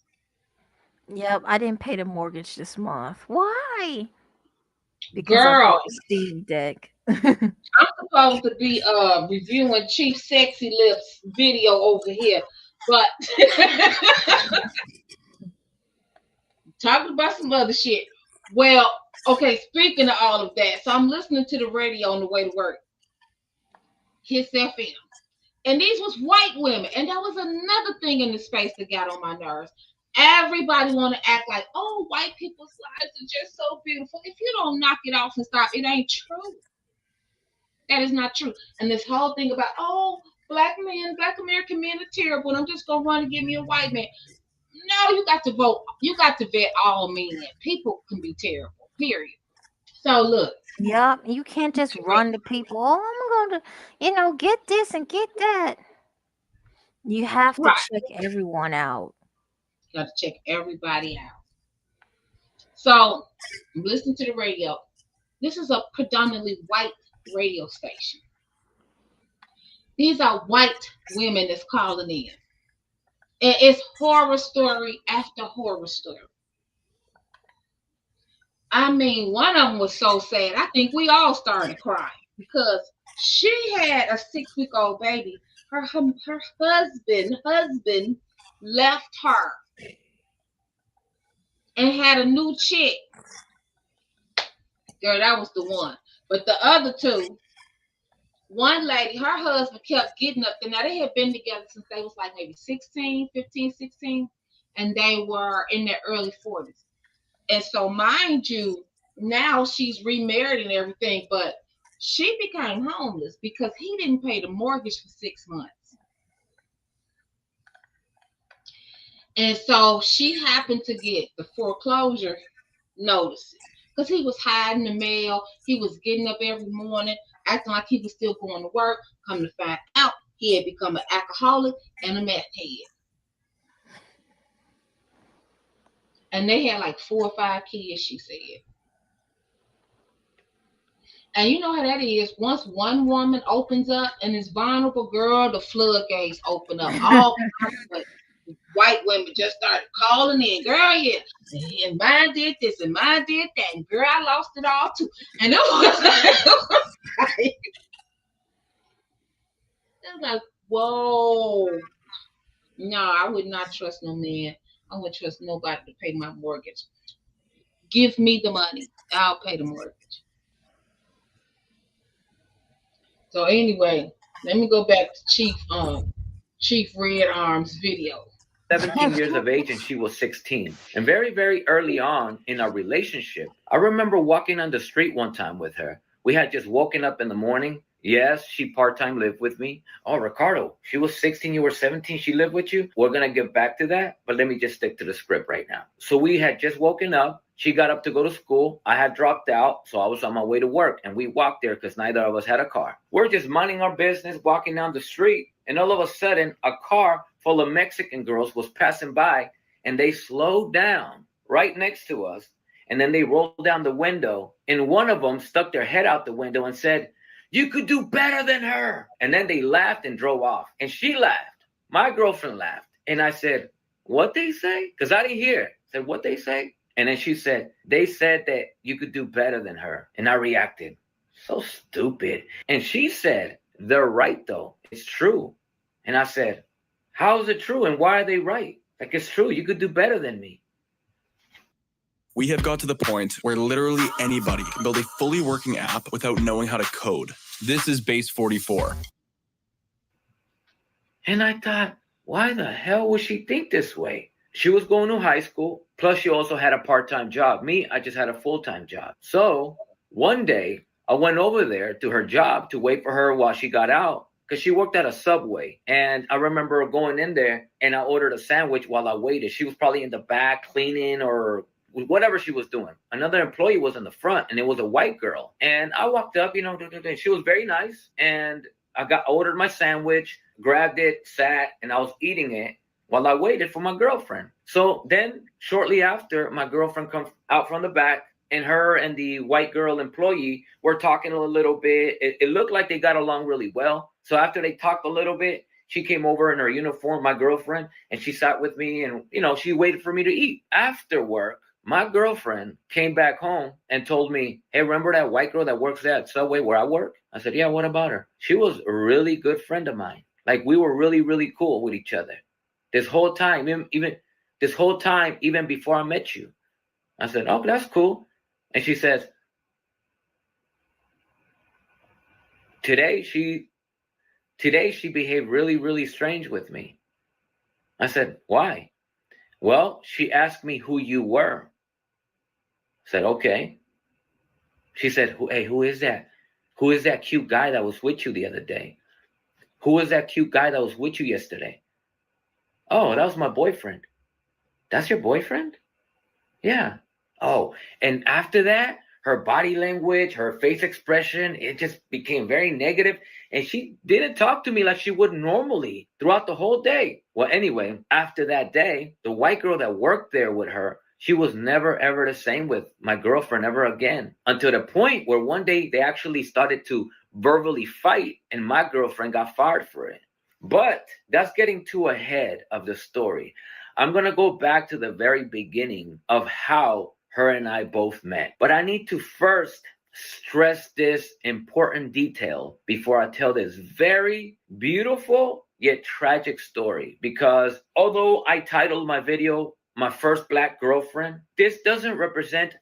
Yep, I didn't pay the mortgage this month. Why? Because girl, I Steam Deck. I'm supposed to be reviewing Chief Sexy Lips video over here. But talking about some other shit. Well, okay, speaking of all of that, so I'm listening to the radio on the way to work. His FM. And these was white women. And that was another thing in the space that got on my nerves. Everybody want to act like, oh, white people's lives are just so beautiful. If you don't knock it off and stop, it ain't true. That is not true. And this whole thing about, oh, black men, black American men are terrible, and I'm just gonna run and give me a white man. No, you got to vote. You got to vet all men. People can be terrible, period. So look. Yeah, you can't just run to people. Oh, I'm going to, get this and get that. You have to check everyone out. You got to check everybody out. So listen to the radio. This is a predominantly white radio station. These are white women that's calling in. And it's horror story after horror story. I mean, one of them was so sad. I think we all started crying because she had a 6-week-old baby. Her husband left her and had a new chick. Girl, that was the one. But the other two, one lady, her husband kept getting up there. Now, they had been together since they was like maybe 15, 16, and they were in their early 40s. And so, mind you, now she's remarried and everything, but she became homeless because he didn't pay the mortgage for 6 months. And so she happened to get the foreclosure notices because he was hiding the mail. He was getting up every morning, acting like he was still going to work. Come to find out, he had become an alcoholic and a meth head. And they had like 4 or 5 kids, she said. And you know how that is. Once one woman opens up and is vulnerable, girl, the floodgates open up. All white women just started calling in. Girl, yeah, and mine did this and mine did that. And girl, I lost it all too. And it was like, whoa. No, I would not trust no man. I wouldn't trust nobody to pay my mortgage. Give me the money. I'll pay the mortgage. So anyway, let me go back to Chief Red Arm's video. 17 years of age and she was 16. And very, very early on in our relationship, I remember walking on the street one time with her. We had just woken up in the morning. Yes, she part-time lived with me. Oh, Ricardo, she was 16, you were 17, she lived with you? We're going to get back to that, but let me just stick to the script right now. So we had just woken up. She got up to go to school. I had dropped out, so I was on my way to work, and we walked there because neither of us had a car. We're just minding our business, walking down the street, and all of a sudden, a car full of Mexican girls was passing by, and they slowed down right next to us, and then they rolled down the window, and one of them stuck their head out the window and said, "You could do better than her." And then they laughed and drove off. And she laughed. My girlfriend laughed. And I said, "What they say?" Because I didn't hear it. I said, "What they say?" And then she said, "They said that you could do better than her." And I reacted, so stupid. And she said, "They're right, though. It's true." And I said, "How is it true? And why are they right? Like, it's true. You could do better than me." We have got to the point where literally anybody can build a fully working app without knowing how to code. This is Base 44. And I thought, why the hell would she think this way? She was going to high school, plus she also had a part-time job. Me, I just had a full-time job. So one day, I went over there to her job to wait for her while she got out, because she worked at a Subway. And I remember going in there, and I ordered a sandwich while I waited. She was probably in the back cleaning or whatever she was doing. Another employee was in the front, and it was a white girl. And I walked up, she was very nice. And I ordered my sandwich, grabbed it, sat, and I was eating it while I waited for my girlfriend. So then shortly after, my girlfriend comes out from the back, and her and the white girl employee were talking a little bit. It looked like they got along really well. So after they talked a little bit, she came over in her uniform, my girlfriend, and she sat with me, and she waited for me to eat. After work, my girlfriend came back home and told me, "Hey, remember that white girl that works at Subway where I work?" I said, "Yeah, what about her?" She was a really good friend of mine. Like, we were really, really cool with each other. this whole time, even before I met you. I said, oh, that's cool. And she says, today she behaved really, really strange with me. I said, why? Well, she asked me who you were. I said, okay. She said, hey, who is that? Who is that cute guy that was with you the other day? Who is that cute guy that was with you yesterday? Oh, that was my boyfriend. That's your boyfriend? Yeah. Oh, and after that, her body language, her face expression, it just became very negative. And she didn't talk to me like she would normally throughout the whole day. Well, anyway, after that day, the white girl that worked there with her, she was never, ever the same with my girlfriend ever again. Until the point where one day they actually started to verbally fight and my girlfriend got fired for it. But that's getting too ahead of the story. I'm going to go back to the very beginning of how her and I both met. But I need to first stress this important detail before I tell this very beautiful yet tragic story. Because although I titled my video, My First Black Girlfriend, this doesn't represent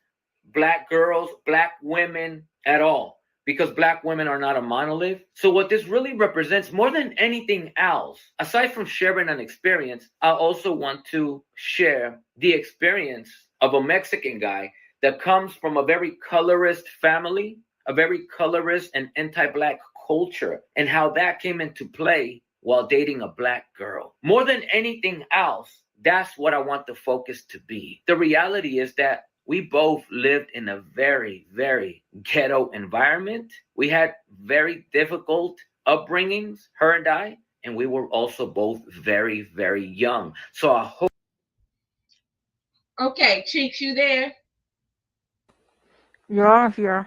Black girls, Black women at all. Because Black women are not a monolith. So what this really represents more than anything else, aside from sharing an experience, I also want to share the experience of a Mexican guy that comes from a very colorist family, a very colorist and anti-Black culture, and how that came into play while dating a Black girl. More than anything else, that's what I want the focus to be. The reality is that we both lived in a very, very ghetto environment. We had very difficult upbringings, her and I, and we were also both very, very young. So I hope. Okay, Cheeks, you there? Yeah, yeah.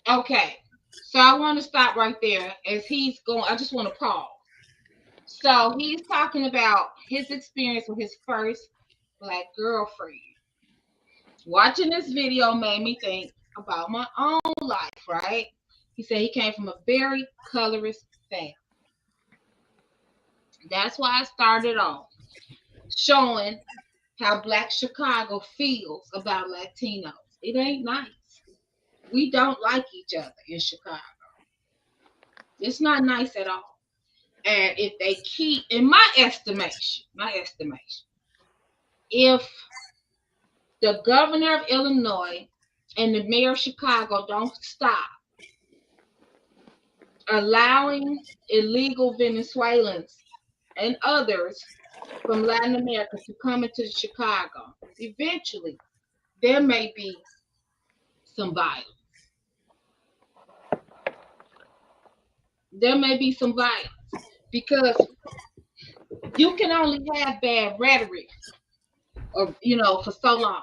Okay, so I want to stop right there as he's going. I just want to pause. So he's talking about his experience with his first Black girlfriend. Watching this video made me think about my own life, right? He said he came from a very colorist family. That's why I started off showing how Black Chicago feels about Latinos. It ain't nice. We don't like each other in Chicago. It's not nice at all. And if they keep, in my estimation, if the governor of Illinois and the mayor of Chicago don't stop allowing illegal Venezuelans and others from Latin America to come into Chicago, eventually there may be some violence. There may be some violence because you can only have bad rhetoric or for so long.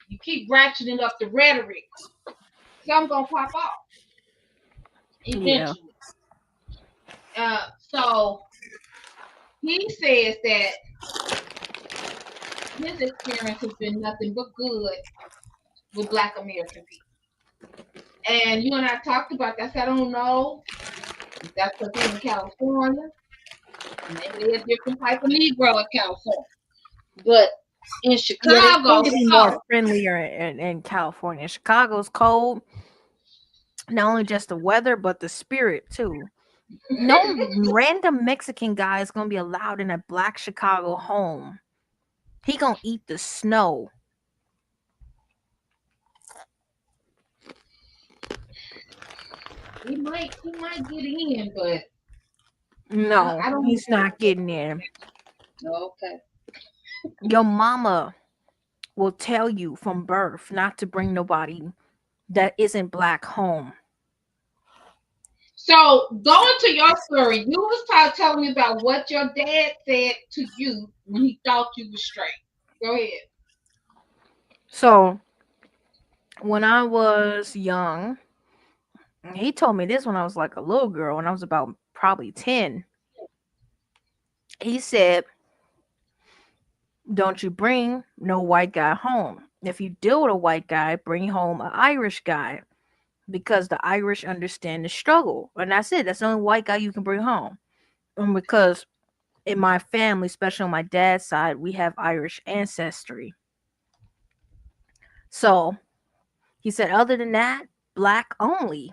You keep ratcheting up the rhetoric, something's gonna pop off eventually. Yeah. So he says that his experience has been nothing but good with Black American people. And you and I talked about that. I don't know if that's because he's in California. Maybe they're a different type of Negro in California. But in Chicago, Yeah, they tend to be more friendlier in California. Chicago's cold. Not only just the weather, but the spirit too. No random Mexican guy is gonna be allowed in a Black Chicago home. He gonna eat the snow. He might get in, but No, I don't. he's not getting in. Okay. Your mama will tell you from birth not to bring nobody that isn't Black home. So going to your story, you was telling me about what your dad said to you when he thought you was straight. Go ahead. So when I was young, he told me this when I was like a little girl, when I was about probably 10. He said, don't you bring no white guy home. If you deal with a white guy, bring home an Irish guy, because the Irish understand the struggle. And that's it. That's the only white guy you can bring home. Because in my family, especially on my dad's side, we have Irish ancestry. So he said, other than that, black only.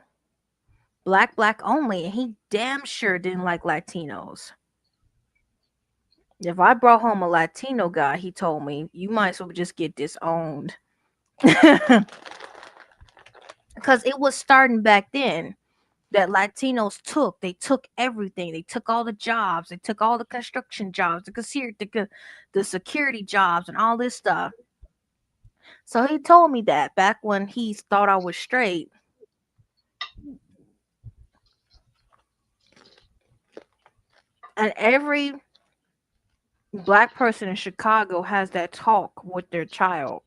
Black only. And he damn sure didn't like Latinos. If I brought home a Latino guy, he told me, you might as well just get disowned. Because it was starting back then that Latinos they took everything. They took all the jobs. They took all the construction jobs, the security jobs, and all this stuff. So he told me that back when he thought I was straight. And every black person in Chicago has that talk with their child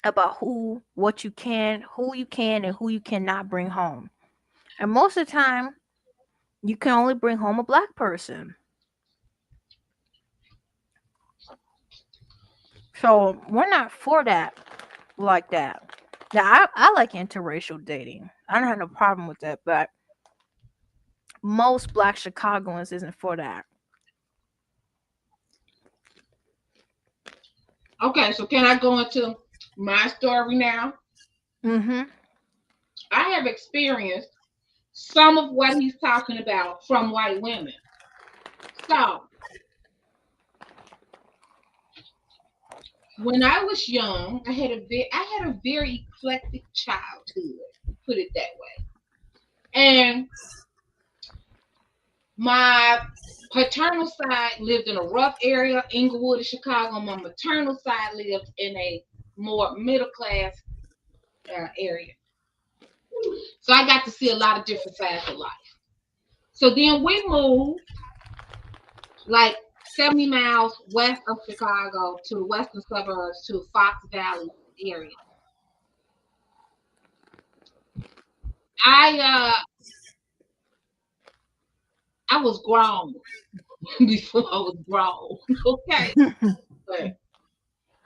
about who you can, and who you cannot bring home. And most of the time, you can only bring home a black person. So we're not for that like that. Now, I like interracial dating. I don't have no problem with that, but most black Chicagoans isn't for that. Okay, so can I go into my story now? Mm-hmm. I have experienced some of what he's talking about from white women. So, when I was young, I had a very eclectic childhood, put it that way. And my paternal side lived in a rough area, Inglewood, Chicago. My maternal side lived in a more middle class area. So I got to see a lot of different sides of life. So then we moved like 70 miles west of Chicago to the western suburbs to Fox Valley area. I was grown before I was grown. Okay. But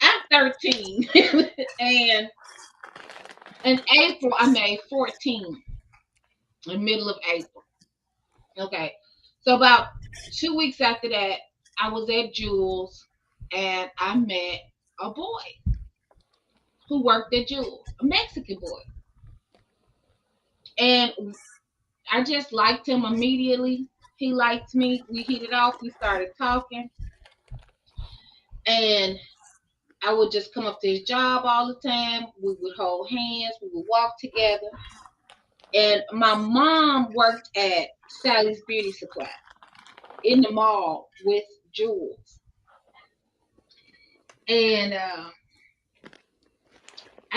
I'm 13 and in April I made 14 in the middle of April. Okay. So about 2 weeks after that, I was at Jules and I met a boy who worked at Jules, a Mexican boy. And I just liked him immediately. He liked me. We hit it off. We started talking. And I would just come up to his job all the time. We would hold hands. We would walk together. And my mom worked at Sally's Beauty Supply in the mall with Jules. And I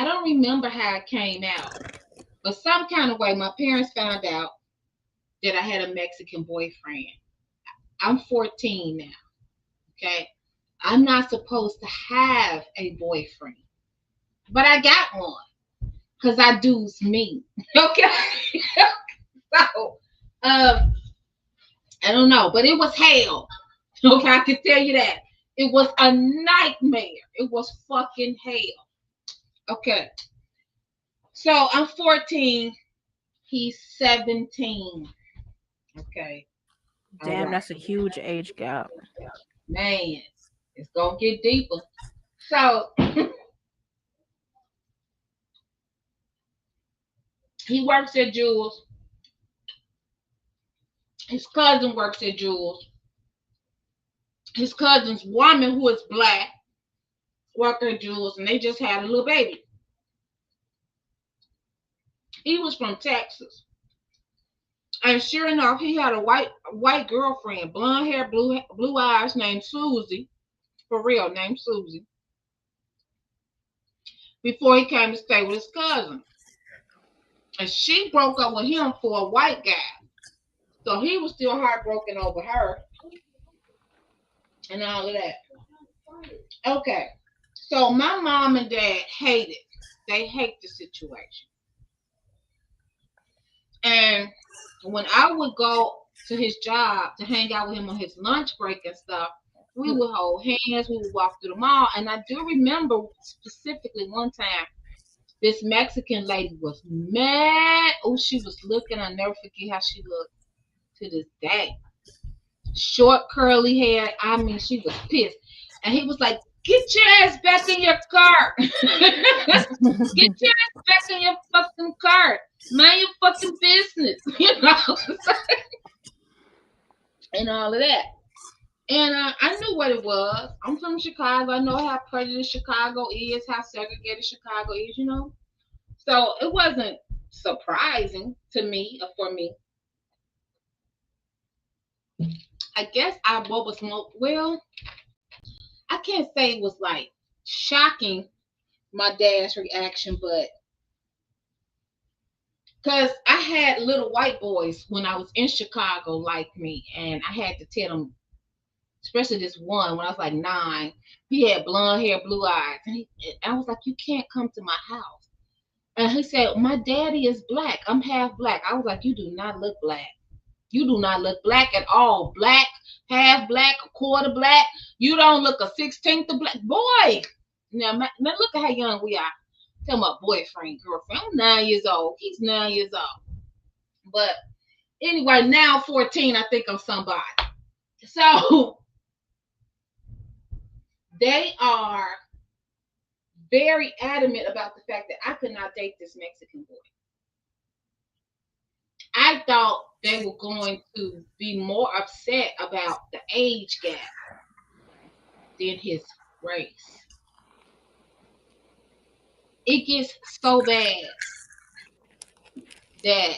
don't remember how it came out. But some kind of way, my parents found out that I had a Mexican boyfriend. I'm 14 now. Okay. I'm not supposed to have a boyfriend, but I got one because I do's me. Okay. So, I don't know, but it was hell. Okay, I can tell you that. It was a nightmare. It was fucking hell. Okay. So I'm 14. He's 17. Okay. Damn, that's a huge age gap. Man, it's gonna get deeper. So he works at Jules. His cousin works at Jules. His cousin's woman, who is black, worked at Jules, and they just had a little baby. He was from Texas. And sure enough, he had a white girlfriend, blonde hair, blue eyes, named Susie. For real, named Susie. Before he came to stay with his cousin. And she broke up with him for a white guy. So he was still heartbroken over her. And all of that. Okay. So my mom and dad hate it. They hate the situation. And when I would go to his job to hang out with him on his lunch break and stuff, we would hold hands, we would walk through the mall. And I do remember specifically one time, this Mexican lady was mad. Oh, she was looking. I'll never forget how she looked to this day. short curly hair. I mean, she was pissed. And he was like, get your ass back in your car. Get your ass back in your fucking car. Mind your fucking business. You know? And all of that. And I knew what it was. I'm from Chicago. I know how prejudiced Chicago is, how segregated Chicago is, you know. So it wasn't surprising to me or for me. I guess what was more, well, I can't say it was like shocking my dad's reaction, but because I had little white boys when I was in Chicago like me, and I had to tell them, especially this one when I was like 9, he had blonde hair, blue eyes, and I was like, you can't come to my house. And he said, my daddy is black. I'm half black. I was like, you do not look black. You do not look black at all. Black, half black, a quarter black. You don't look a 16th of black. Boy, now look at how young we are. Tell my boyfriend, girlfriend. I'm 9 years old. He's 9 years old. But anyway, now 14, I think I'm somebody. So they are very adamant about the fact that I could not date this Mexican boy. I thought they were going to be more upset about the age gap than his race. It gets so bad that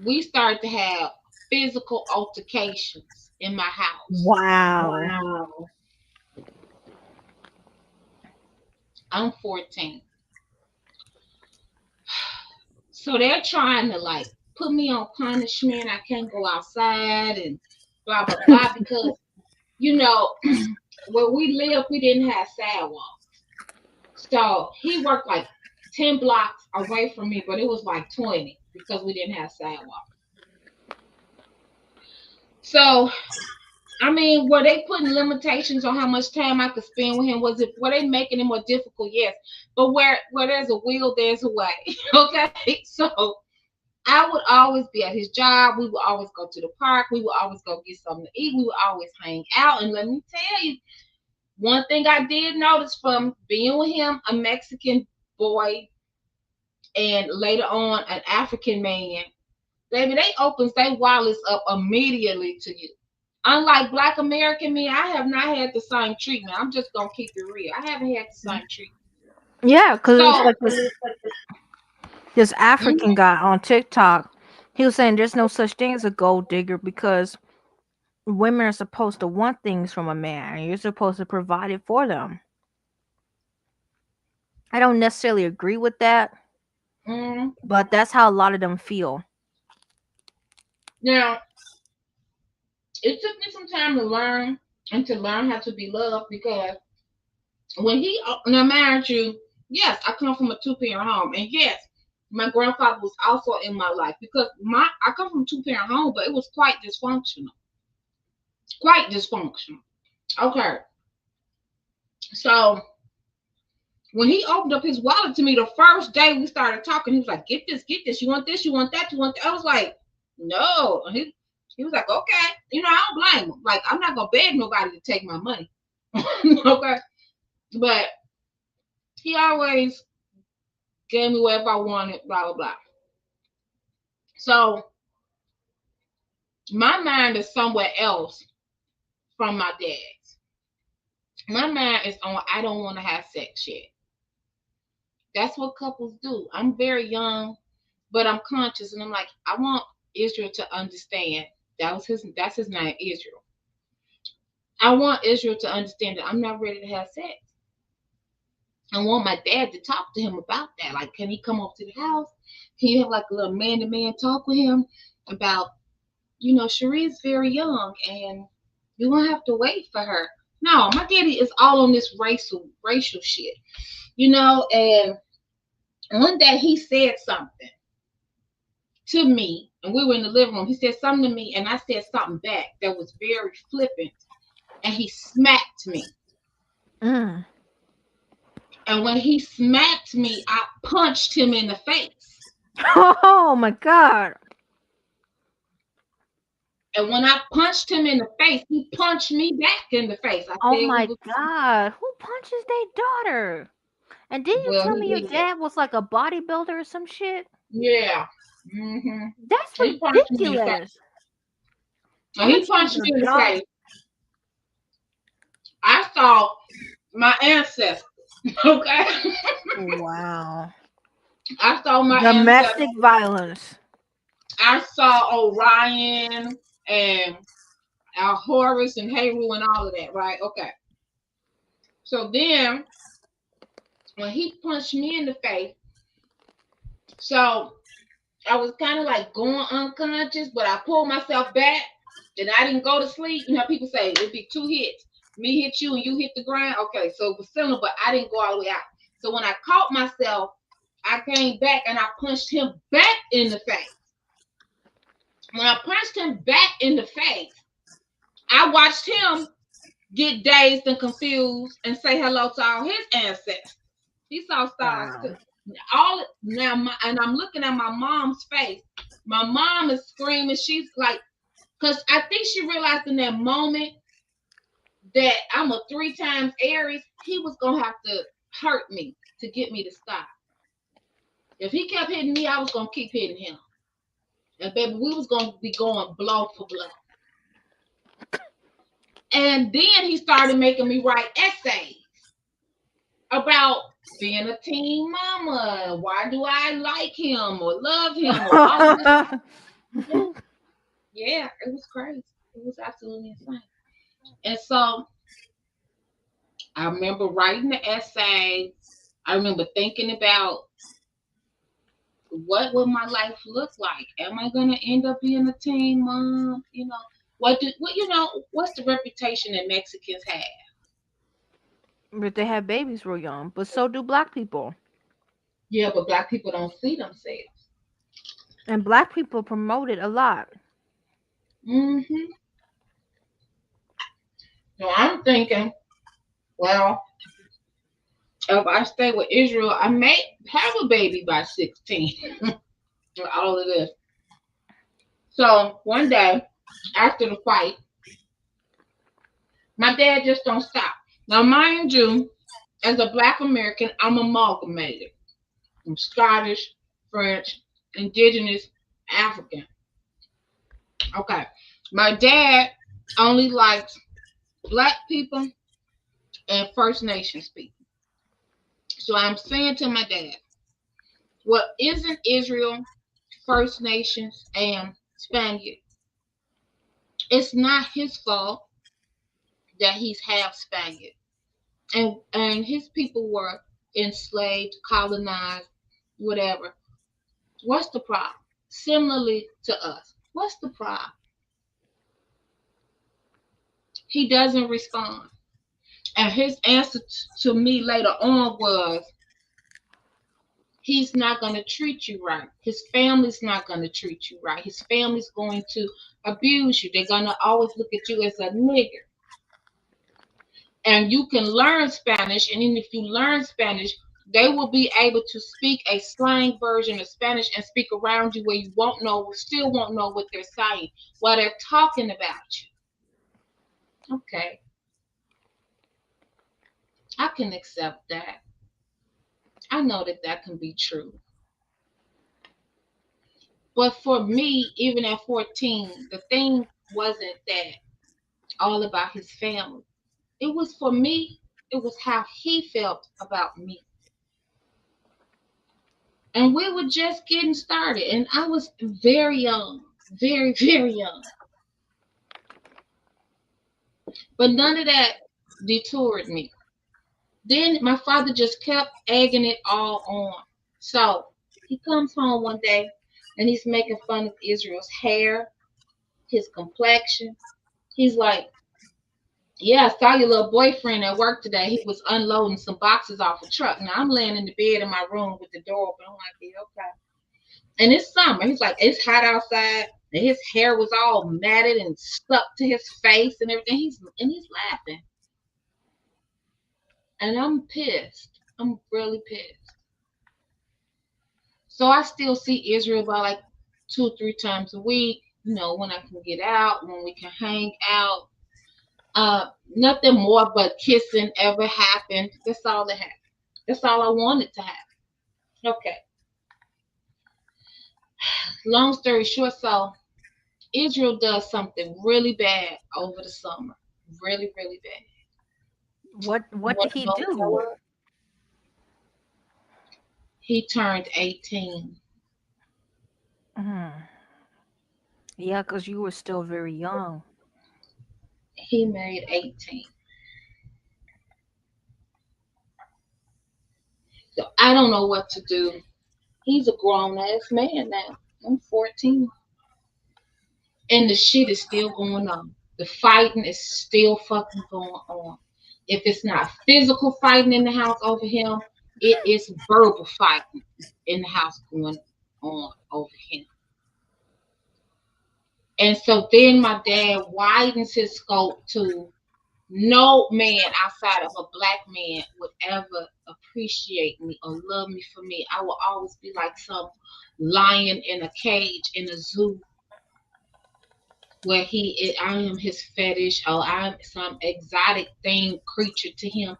we start to have physical altercations in my house. Wow. I'm 14. So they're trying to like put me on punishment. I can't go outside and blah, blah, blah, because, you know, where we lived, we didn't have sidewalks. So he worked like 10 blocks away from me, but it was like 20 because we didn't have sidewalks. So, I mean, were they putting limitations on how much time I could spend with him? Were they making it more difficult? Yes. But where there's a will, there's a way. Okay. So I would always be at his job. We would always go to the park. We would always go get something to eat. We would always hang out. And let me tell you, one thing I did notice from being with him, a Mexican boy, and later on an African man, baby, they opens their wallets up immediately to you. Unlike Black American men, I have not had the same treatment. I'm just gonna keep it real. I haven't had the same treatment. Yeah, because it's like this African guy on TikTok. He was saying there's no such thing as a gold digger because women are supposed to want things from a man, and you're supposed to provide it for them. I don't necessarily agree with that, but that's how a lot of them feel. Now, it took me some time to learn and to learn how to be loved, because when I married you, yes, I come from a 2-parent home, and yes, my grandfather was also in my life, because I come from a 2-parent home, but it was quite dysfunctional. Quite dysfunctional. Okay. So when he opened up his wallet to me the first day we started talking, he was like, get this, you want this, you want that, you want that. I was like, no. And he was like, okay. You know, I don't blame him. Like, I'm not gonna beg nobody to take my money. Okay. But he always gave me whatever I wanted, blah, blah, blah. So my mind is somewhere else from my dad's. My mind is on, I don't want to have sex yet. That's what couples do. I'm very young, but I'm conscious, and I'm like, I want Israel to understand. That's his name, Israel. I want Israel to understand that I'm not ready to have sex. I want my dad to talk to him about that. Like, can he come up to the house? Can you have like a little man-to-man talk with him about, you know, Cherie's very young and you won't have to wait for her. No, my daddy is all on this racial shit, you know. And one day he said something to me, and we were in the living room. He said something to me, and I said something back that was very flippant, and he smacked me. And when he smacked me, I punched him in the face. Oh my God. And when I punched him in the face, he punched me back in the face. I Oh said my he was, God, who punches their daughter? And didn't you well, tell me your he did. dad was like a bodybuilder or some shit? Yeah. That's He punched me in the face. ridiculous. When he punched me in the face, I saw my ancestors. Okay. Wow. I saw my Domestic ancestors. violence. I saw Orion and Horus and Heru and all of that, right? Okay. So then, when he punched me in the face, so I was kind of like going unconscious, but I pulled myself back and I didn't go to sleep. You know, people say it'd be 2 hits. Me hit you and you hit the ground. Okay, so it was similar, but I didn't go all the way out. So when I caught myself, I came back and I punched him back in the face. When I punched him back in the face, I watched him get dazed and confused and say hello to all his ancestors. He saw stars too. And I'm looking at my mom's face. My mom is screaming. She's like, because I think she realized in that moment that I'm a 3 times Aries. He was gonna have to hurt me to get me to stop. If he kept hitting me, I was gonna keep hitting him. And baby, we was gonna be going blow for blow. And then he started making me write essays about being a teen mama. Why do I like him or love him? Or all of this? Yeah, it was crazy. It was absolutely insane. And so I remember writing the essay. I remember thinking about what would my life look like? Am I gonna end up being a teen mom? You know, what's the reputation that Mexicans have? But they have babies real young. But so do black people. Yeah, but black people don't see themselves. And black people promote it a lot. So I'm thinking, well, if I stay with Israel, I may have a baby by 16. All of this. So one day after the fight, my dad just don't stop. Now, mind you, as a black American, I'm amalgamated. I'm Scottish, French, indigenous, African. Okay. My dad only likes black people and First Nations people. So I'm saying to my dad, well, isn't Israel First Nations and Spaniard? It's not his fault that he's half Spaniard. And his people were enslaved, colonized, whatever. What's the problem? Similarly to us, what's the problem? He doesn't respond. And his answer to me later on was, he's not going to treat you right. His family's not going to treat you right. His family's going to abuse you. They're going to always look at you as a nigger. And you can learn Spanish, and even if you learn Spanish, they will be able to speak a slang version of Spanish and speak around you where you still won't know what they're saying while they're talking about you. Okay. I can accept that. I know that can be true. But for me, even at 14, the thing wasn't that all about his family. It was for me, it was how he felt about me. And we were just getting started. And I was very young, very, very young. But none of that detoured me. Then my father just kept egging it all on. So he comes home one day and he's making fun of Israel's hair, his complexion. He's like, yeah, I saw your little boyfriend at work today. He was unloading some boxes off a truck. Now I'm laying in the bed in my room with the door open. I'm like, yeah, okay. And it's summer. He's like, it's hot outside. And his hair was all matted and stuck to his face and everything. He's laughing. And I'm pissed. I'm really pissed. So I still see Israel by like 2 or 3 times a week. when I can get out, when we can hang out. Nothing more but kissing ever happened. That's all that happened. That's all I wanted to happen. Okay. Long story short, so Israel does something really bad over the summer. Really, really bad. What did he do? He turned 18. Yeah, because you were still very young. He made 18. So I don't know what to do. He's a grown ass man now. I'm 14. And the shit is still going on. The fighting is still fucking going on. If it's not physical fighting in the house over him, it is verbal fighting in the house going on over him. And so then my dad widens his scope to no man outside of a black man would ever appreciate me or love me for me. I will always be like some lion in a cage in a zoo where I am his fetish or I'm some exotic thing creature to him.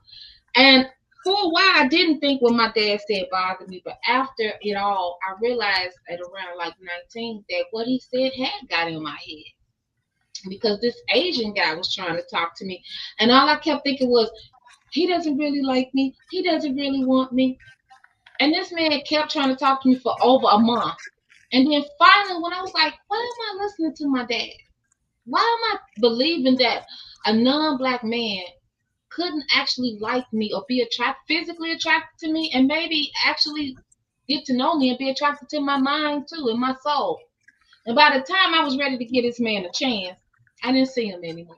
And for a while, I didn't think what my dad said bothered me, but after it all, I realized at around like 19 that what he said had got in my head. Because this Asian guy was trying to talk to me, and all I kept thinking was, he doesn't really like me. He doesn't really want me. And this man kept trying to talk to me for over a month. And then finally, when I was like, why am I listening to my dad? Why am I believing that a non-black man couldn't actually like me or be physically attracted to me, and maybe actually get to know me and be attracted to my mind too and my soul? And by the time I was ready to give this man a chance, I didn't see him anymore.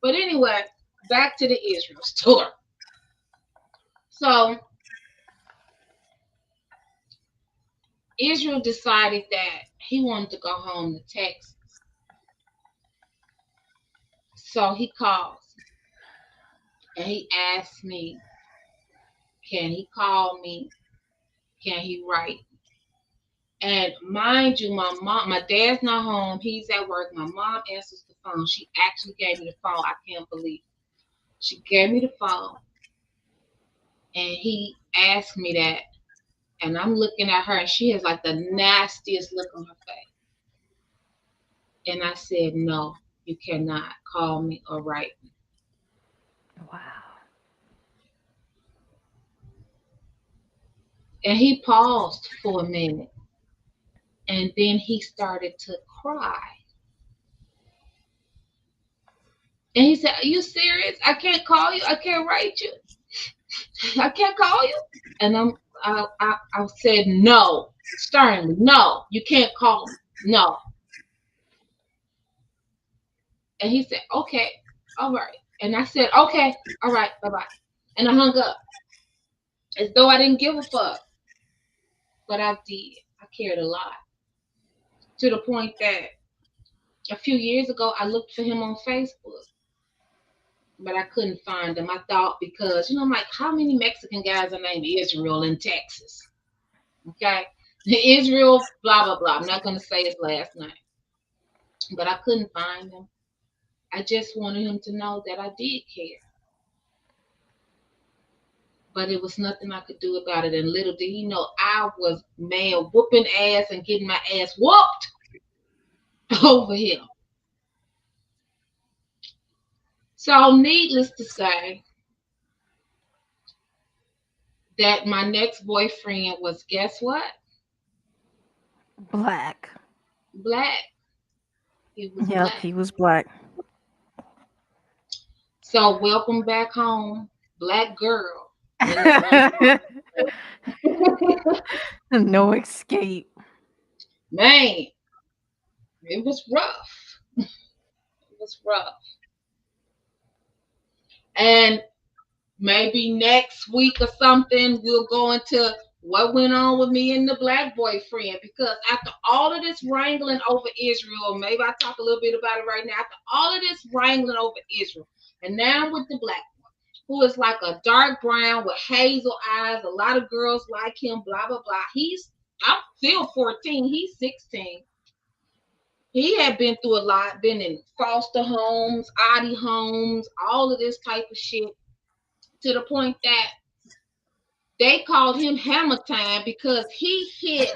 But anyway, back to the Israel story. So Israel decided that he wanted to go home to Texas. So he calls and he asked me, can he call me? Can he write? And mind you, my dad's not home. He's at work. My mom answers the phone. She actually gave me the phone. I can't believe it. She gave me the phone. And he asked me that. And I'm looking at her and she has like the nastiest look on her face. And I said, no, you cannot call me or write me. Wow. And he paused for a minute. And then he started to cry. And he said, are you serious? I can't call you. I can't write you. I can't call you. And I said, no, sternly, no, you can't call me. No. And he said, okay, all right. And I said, okay, all right, bye-bye. And I hung up as though I didn't give a fuck. But I did. I cared a lot. To the point that a few years ago, I looked for him on Facebook. But I couldn't find him. I thought because, I'm like, how many Mexican guys are named Israel in Texas? Okay? Israel, blah, blah, blah. I'm not going to say his last name. But I couldn't find him. I just wanted him to know that I did care. But it was nothing I could do about it. And little did he know, I was, man, whooping ass and getting my ass whooped over him. So needless to say, that my next boyfriend was, guess what? Black. Black. He was Yep, black. he was black. So welcome back home, black girl. No escape. Man, it was rough. It was rough. And maybe next week or something, we'll go into what went on with me and the black boyfriend. Because after all of this wrangling over Israel, maybe I'll talk a little bit about it right now. After all of this wrangling over Israel, and now I'm with the black one, who is like a dark brown with hazel eyes. A lot of girls like him, blah, blah, blah. I'm still 14. He's 16. he had been through a lot, been in foster homes, oddie homes, all of this type of shit, to the point that they called him Hammer Time because he hit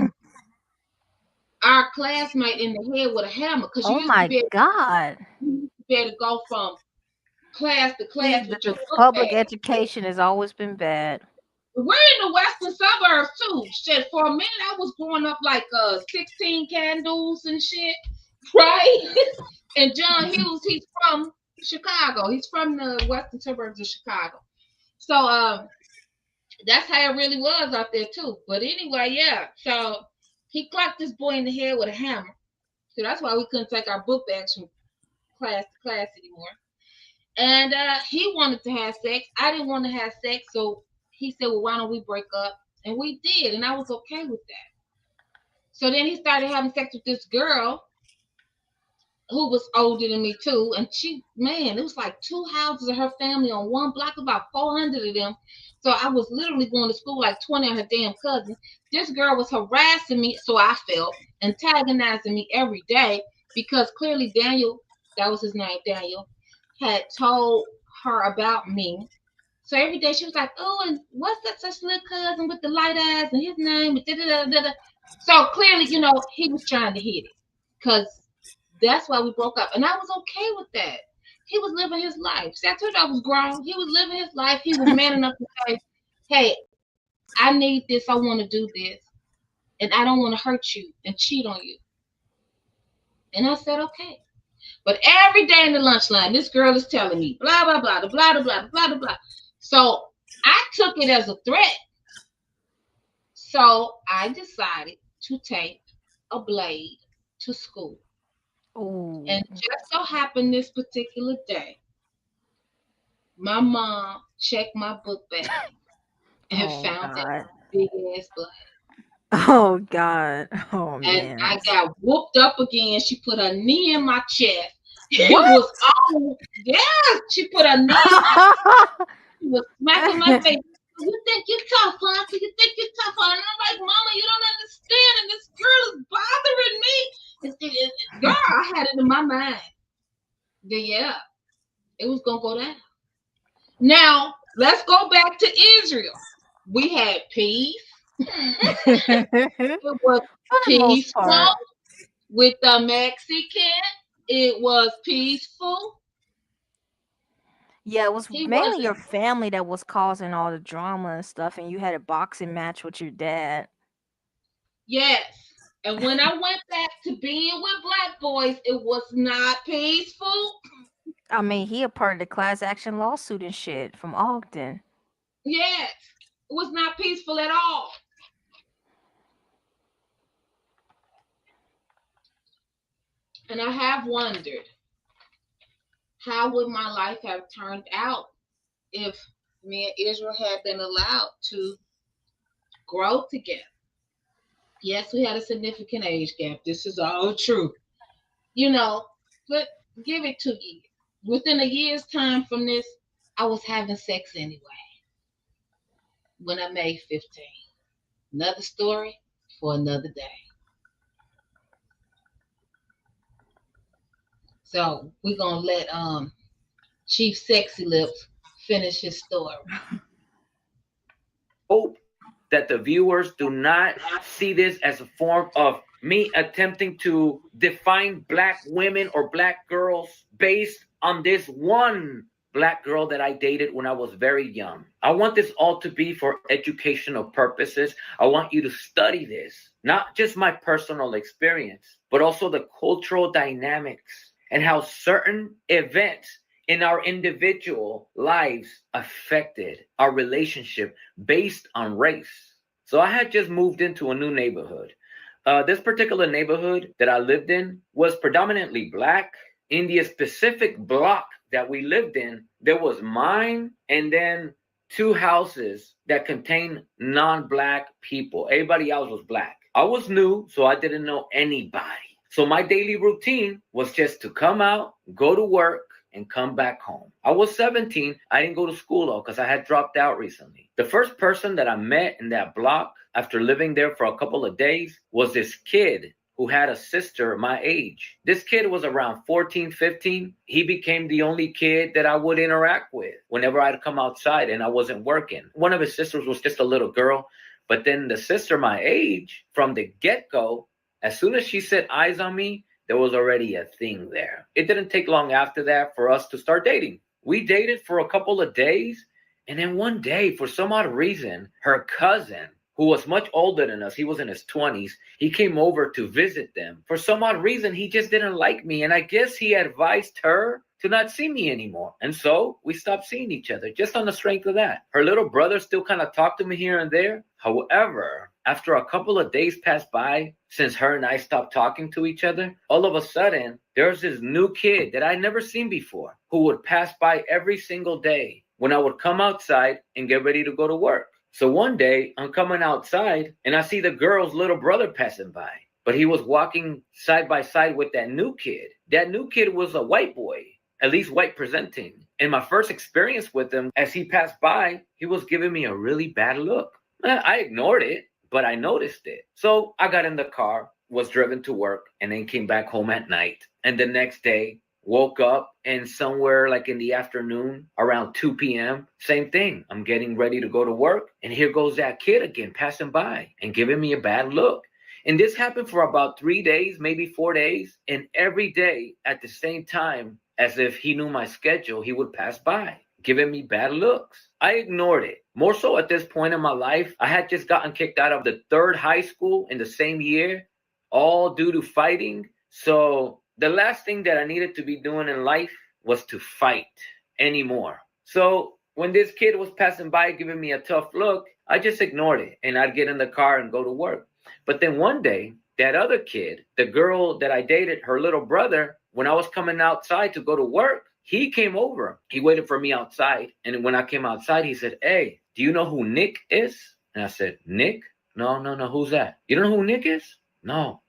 our classmate in the head with a hammer. Because Oh my God. You used to be able to go from class to class with your book Public bag. education has always been bad. We're in the western suburbs too. Shit, for a minute I was growing up like 16 candles and shit, right? And John Hughes, he's from Chicago. He's from the western suburbs of Chicago. So that's how it really was out there too. But anyway, yeah. So he clocked this boy in the head with a hammer. So that's why we couldn't take our book bags from class to class anymore. And he wanted to have sex. I didn't want to have sex. So he said, well, why don't we break up? And we did. And I was okay with that. So then he started having sex with this girl who was older than me too. And she, man, it was like 2 houses of her family on one block, about 400 of them. So I was literally going to school like 20 of her damn cousins. This girl was harassing me, so I felt, antagonizing me every day because clearly Daniel, that was his name, Daniel, had told her about me. So every day she was like, oh, and what's that such little cousin with the light eyes and his name? So clearly, you know, he was trying to hit it because that's why we broke up. And I was okay with that. He was living his life. See, I told you I was grown. He was living his life. He was man enough to say, hey, I need this. I want to do this. And I don't want to hurt you and cheat on you. And I said, okay. But every day in the lunch line, this girl is telling me, blah, blah, blah, blah, blah, blah, blah, blah, blah. So I took it as a threat. So I decided to take a blade to school. Ooh. And just so happened this particular day, my mom checked my book bag and found that big ass blade. Oh God. Oh And man. I got whooped up again. She put her knee in my chest. It What? was all, yeah. She put her knee in my chest. She was smacking my face. You think you're tough, huh? So you think you're tough, huh? And I'm like, Mama, you don't understand. And this girl is bothering me. Girl, I had it in my mind that, yeah, it was going to go down. Now, let's go back to Israel. We had peace. It was peaceful with the Mexican. It was peaceful. Yeah, it was mainly your family that was causing all the drama and stuff, and you had a boxing match with your dad. Yes. And when I went back to being with black boys, it was not peaceful. I mean, he a part of the class action lawsuit and shit from Ogden. Yes. It was not peaceful at all. And I have wondered, how would my life have turned out if me and Israel had been allowed to grow together? Yes, we had a significant age gap. This is all true. You know, but give it 2 years. Within a year's time from this, I was having sex anyway. When I made 15. Another story for another day. So we're gonna let Chief Sexy Lips finish his story. Hope that the viewers do not see this as a form of me attempting to define black women or black girls based on this one black girl that I dated when I was very young. I want this all to be for educational purposes. I want you to study this, not just my personal experience, but also the cultural dynamics and how certain events in our individual lives affected our relationship based on race. So I had just moved into a new neighborhood. This particular neighborhood that I lived in was predominantly black. In the specific block that we lived in, there was mine and then 2 houses that contained non-black people. Everybody else was black. I was new, so I didn't know anybody. So my daily routine was just to come out, go to work, and come back home. I was 17. I didn't go to school though because I had dropped out recently. The first person that I met in that block after living there for a couple of days was this kid who had a sister my age. This kid was around 14, 15. He became the only kid that I would interact with whenever I'd come outside and I wasn't working. One of his sisters was just a little girl, but then the sister my age, from the get-go, as soon as she set eyes on me, there was already a thing there. It didn't take long after that for us to start dating. We dated for a couple of days, and then one day, for some odd reason, her cousin, who was much older than us, he was in his 20s, he came over to visit them. For some odd reason, he just didn't like me, and I guess he advised her to not see me anymore. And so we stopped seeing each other just on the strength of that. Her little brother still kind of talked to me here and there. However, after a couple of days passed by since her and I stopped talking to each other, all of a sudden, there's this new kid that I'd never seen before who would pass by every single day when I would come outside and get ready to go to work. So one day, I'm coming outside and I see the girl's little brother passing by, but he was walking side by side with that new kid. That new kid was a white boy, at least white presenting. And my first experience with him, as he passed by, he was giving me a really bad look. I ignored it, but I noticed it. So I got in the car, was driven to work, and then came back home at night. And the next day, woke up, and somewhere like in the afternoon, around 2 p.m., same thing. I'm getting ready to go to work, and here goes that kid again, passing by and giving me a bad look. And this happened for about 3 days, maybe 4 days. And every day at the same time, as if he knew my schedule, he would pass by, giving me bad looks. I ignored it. More so at this point in my life, I had just gotten kicked out of the 3rd high school in the same year, all due to fighting. So the last thing that I needed to be doing in life was to fight anymore. So when this kid was passing by giving me a tough look, I just ignored it and I'd get in the car and go to work. But then one day, that other kid, the girl that I dated, her little brother, when I was coming outside to go to work, he came over. He waited for me outside. And when I came outside, he said, "Hey, do you know who Nick is?" And I said, "Nick? No. Who's that? You don't know who Nick is?" "No."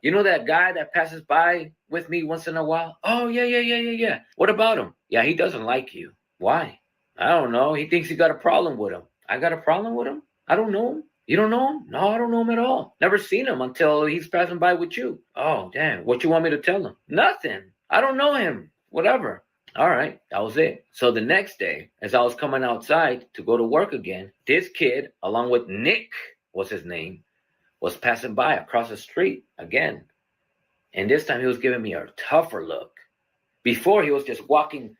You know that guy that passes by with me once in a while?" "Oh, yeah. What about him?" "Yeah, he doesn't like you." "Why?" "I don't know. He thinks you got a problem with him." "I got a problem with him? I don't know him." "You don't know him?" "No, I don't know him at all. Never seen him until he's passing by with you." "Oh, damn. What you want me to tell him?" "Nothing. I don't know him. Whatever." All right, that was it. So the next day, as I was coming outside to go to work again, this kid, along with Nick, was his name, was passing by across the street again. And this time he was giving me a tougher look. Before he was just walking,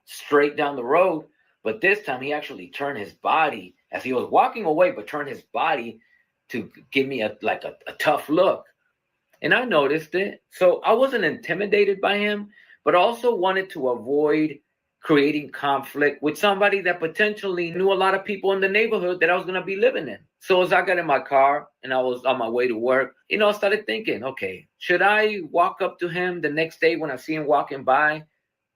straight down the road. But this time he actually turned his body as he was walking away, but turned his body to give me a tough look. And I noticed it. So I wasn't intimidated by him, but also wanted to avoid creating conflict with somebody that potentially knew a lot of people in the neighborhood that I was going to be living in. So as I got in my car and I was on my way to work, I started thinking, okay, should I walk up to him the next day when I see him walking by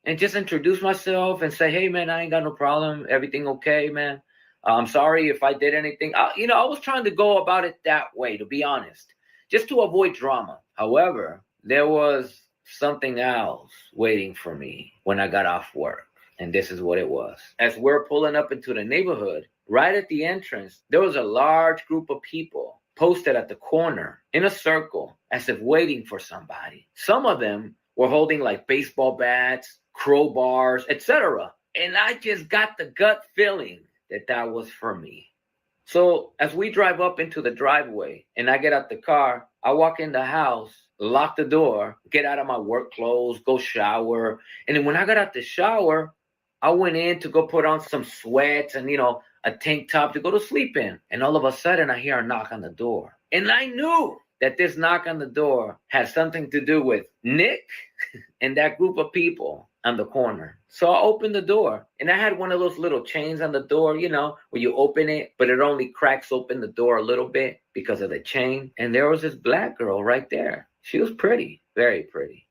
and just introduce myself and say, "Hey, man, I ain't got no problem. Everything okay, man? I'm sorry if I did anything." I was trying to go about it that way, to be honest, just to avoid drama. However, there was something else waiting for me when I got off work. And this is what it was. As we're pulling up into the neighborhood, right at the entrance, there was a large group of people posted at the corner in a circle as if waiting for somebody. Some of them were holding like baseball bats, crowbars, etc. And I just got the gut feeling that that was for me. So as we drive up into the driveway and I get out the car, I walk in the house, lock the door, get out of my work clothes, go shower. And then when I got out the shower, I went in to go put on some sweats and, a tank top to go to sleep in. And all of a sudden I hear a knock on the door. And I knew that this knock on the door had something to do with Nick and that group of people on the corner. So I opened the door and I had one of those little chains on the door, where you open it, but it only cracks open the door a little bit because of the chain. And there was this black girl right there. She was pretty, very pretty.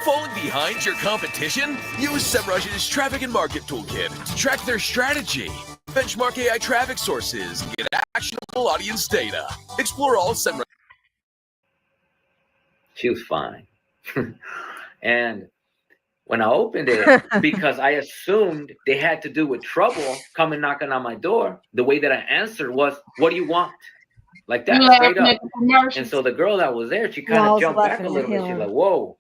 Falling behind your competition? Use SEMrush's Traffic and Market Toolkit to track their strategy. Benchmark AI traffic sources and get actionable audience data. Explore all SEMrush. She was fine. And when I opened it, because I assumed they had to do with trouble coming knocking on my door, the way that I answered was, "What do you want?" like You that, straight laughing up. at the commercials? And so the girl that was there, she No, kind I of was jumped back laughing a at little bit. She's him. like, "Whoa,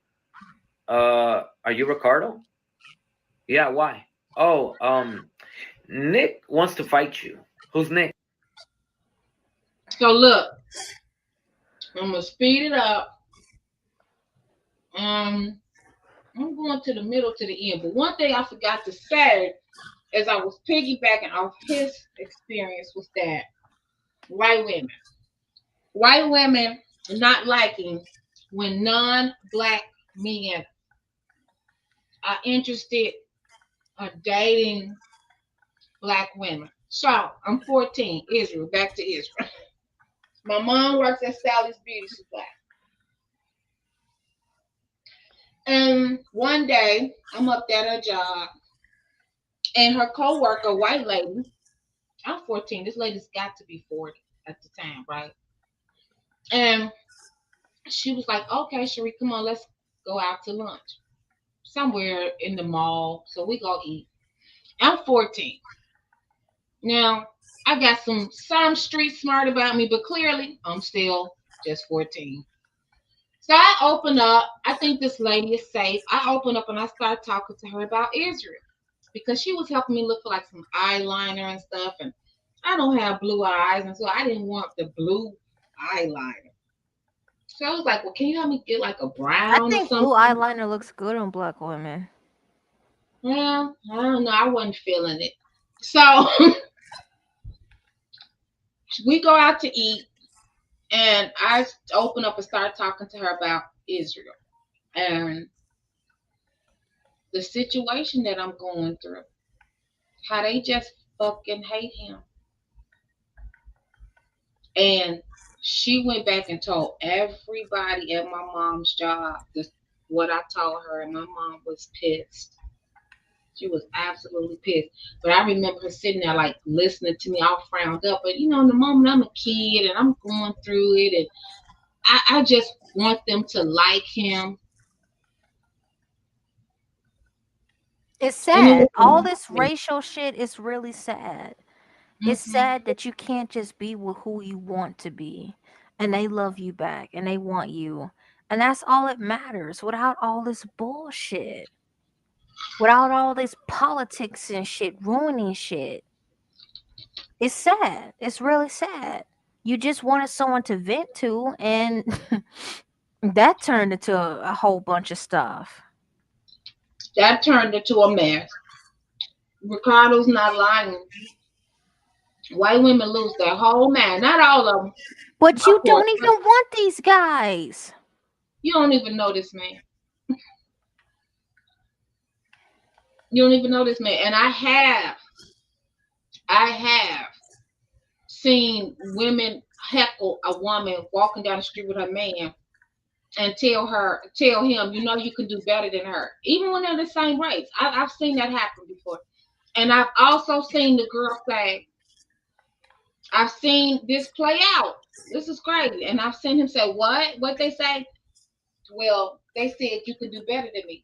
are you Ricardo? Yeah, why? Oh, Nick wants to fight you. Who's Nick? So look, I'm gonna speed it up. I'm going to the middle to the end. But one thing I forgot to say as I was piggybacking off his experience was that white women not liking when non-black men are interested or dating black women. So I'm 14, Israel, back to Israel. My mom works at Sally's Beauty Supply. And one day I'm up at her job and her co-worker, white lady, I'm 14, this lady's got to be 40 at the time, right? And she was like, okay, Cherie, come on, let's go out to lunch somewhere in the mall. So we go eat. I'm 14. Now, I got some street smart about me, but clearly I'm still just 14. So I open up. I think this lady is safe. I open up and I start talking to her about Israel because she was helping me look for like some eyeliner and stuff. And I don't have blue eyes, and so I didn't want the blue eyeliner. So I was like, well, can you help me get like a I brown or think something? blue eyeliner looks good on black women. Well, I don't know. I wasn't feeling it. So we go out to eat, and I open up and start talking to her about Israel and the situation that I'm going through. How they just fucking hate him. And she went back and told everybody at my mom's job what I told her, and my mom was pissed. She was absolutely pissed. But I remember her sitting there like listening to me all frowned up. But you know, in the moment I'm a kid and I'm going through it, and I just want them to like him. It's sad. All this racial shit is really sad. It's sad that you can't just be with who you want to be, and they love you back and they want you. And that's all that matters without all this bullshit. Without all this politics and shit ruining shit. It's sad. It's really sad. You just wanted someone to vent to, and that turned into a whole bunch of stuff. That turned into a mess. Ricardo's not lying. White women lose their whole mind. Not all of them. But you Of course, don't even want these guys. you don't even know this man. You don't even know this man. And I have seen women heckle a woman walking down the street with her man and tell him, you know, you can do better than her, even when they're the same race. I've seen that happen before. And I've also seen the girl say, I've seen this play out. This is crazy. And I've seen him say, what? What they say? Well, they said you could do better than me.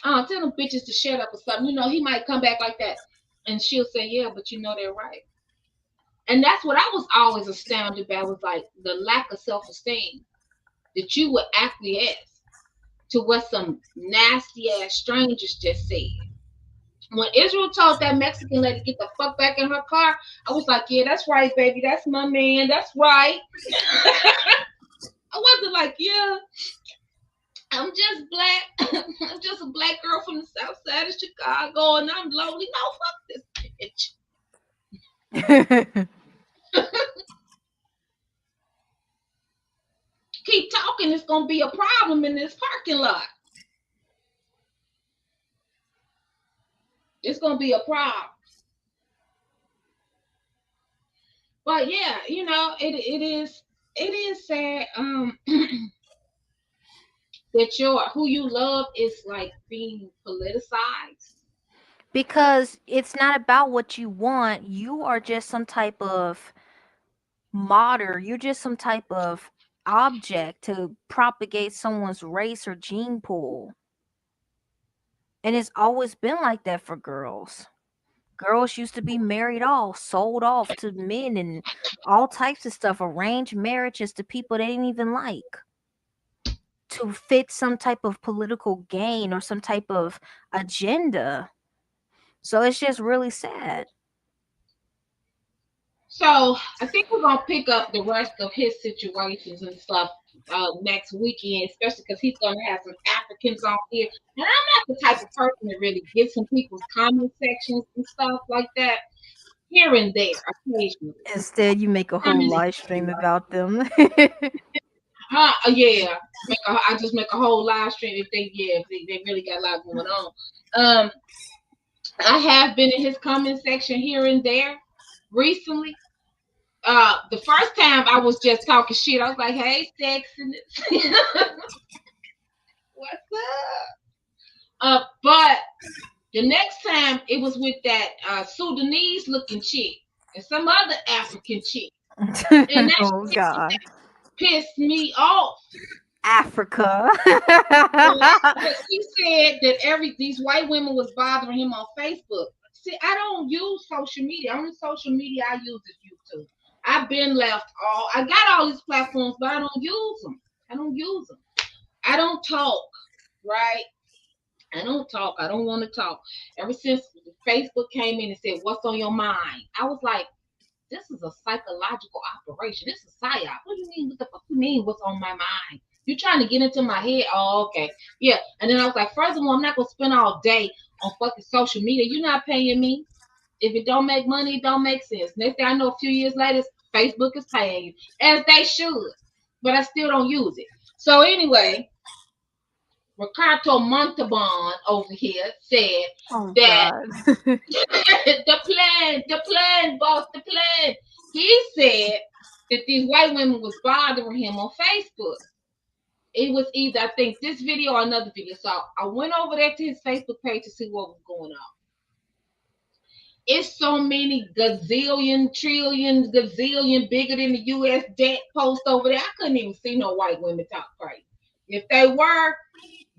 Tell them bitches to shut up or something. You know, he might come back like that. And she'll say, yeah, but you know they're right. And that's what I was always astounded by, was like the lack of self-esteem, that you would acquiesce to what some nasty ass strangers just said. When Israel told that Mexican lady to get the fuck back in her car, I was like, yeah, that's right, baby. That's my man. That's right. I wasn't like, yeah, I'm just black. I'm just a black girl from the south side of Chicago, and I'm lonely. No, fuck this bitch. Keep talking, it's gonna be a problem in this parking lot. It's gonna be a problem. But yeah, you know, it is sad that who you love is like being politicized. Because it's not about what you want. You are just some type of modder. You're just some type of object to propagate someone's race or gene pool. And it's always been like that for girls. Girls used to be married off, sold off to men, and all types of stuff. Arranged marriages to people they didn't even like, to fit some type of political gain or some type of agenda. So it's just really sad. So I think we're gonna pick up the rest of his situations and stuff next weekend, especially because he's gonna have some Africans on here. And I'm not the type of person that really gets in people's comment sections and stuff like that. Here and there, occasionally. Instead, you make a I whole mean, live stream about them. yeah, I just make a whole live stream if they really got a lot going on. I have been in his comment section here and there recently. The first time I was just talking shit. I was like, "Hey, sexiness, what's up?" But the next time it was with that Sudanese looking chick and some other African chick, and that Oh God, pissed me off. Africa. But he said that these white women was bothering him on Facebook. See, I don't use social media. Only social media I use is YouTube. I've been left I got all these platforms, but I don't use them. I don't use them. I don't talk, right? I don't talk. I don't want to talk. Ever since Facebook came in and said, "What's on your mind?" I was like, this is a psychological operation. This is psyop. What do you mean? What the fuck you mean? What's on my mind? You're trying to get into my head. Oh, okay. Yeah. And then I was like, first of all, I'm not gonna spend all day on fucking social media. You're not paying me. If it don't make money, it don't make sense. Next thing I know, a few years later, Facebook is paying you, as they should. But I still don't use it. So anyway, Ricardo Montalban over here said that the plan, boss, the plan. He said that these white women was bothering him on Facebook. It was either, I think, this video or another video. So I went over there to his Facebook page to see what was going on. It's so many gazillion, trillion, gazillion bigger than the U.S. debt post over there. I couldn't even see no white women talk crazy. If they were,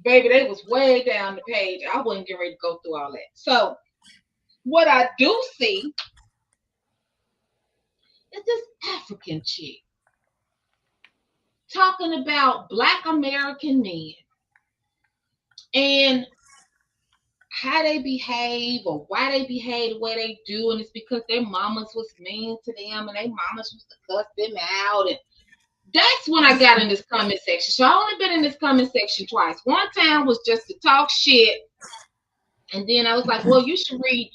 baby, they was way down the page. I wasn't getting ready to go through all that. So what I do see is this African chick talking about Black American men and how they behave or why they behave the way they do, and it's because their mamas was mean to them and their mamas used to cuss them out. And that's when I got in this comment section. So I only been in this comment section twice. One time was just to talk shit, and then I was like, well, you should read,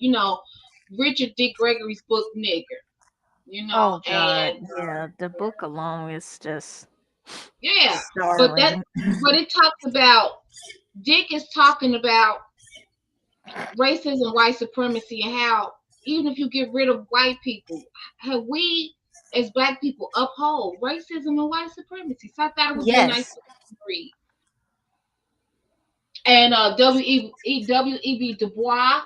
Richard D. Gregory's book, Nigger. Oh God, And yeah, the book alone is just yeah, startling. but it talks about, Dick is talking about racism, white supremacy, and how even if you get rid of white people, how we as Black people uphold racism and white supremacy. So I thought it would be nice Yes. to read. And W.E.B. Du Bois,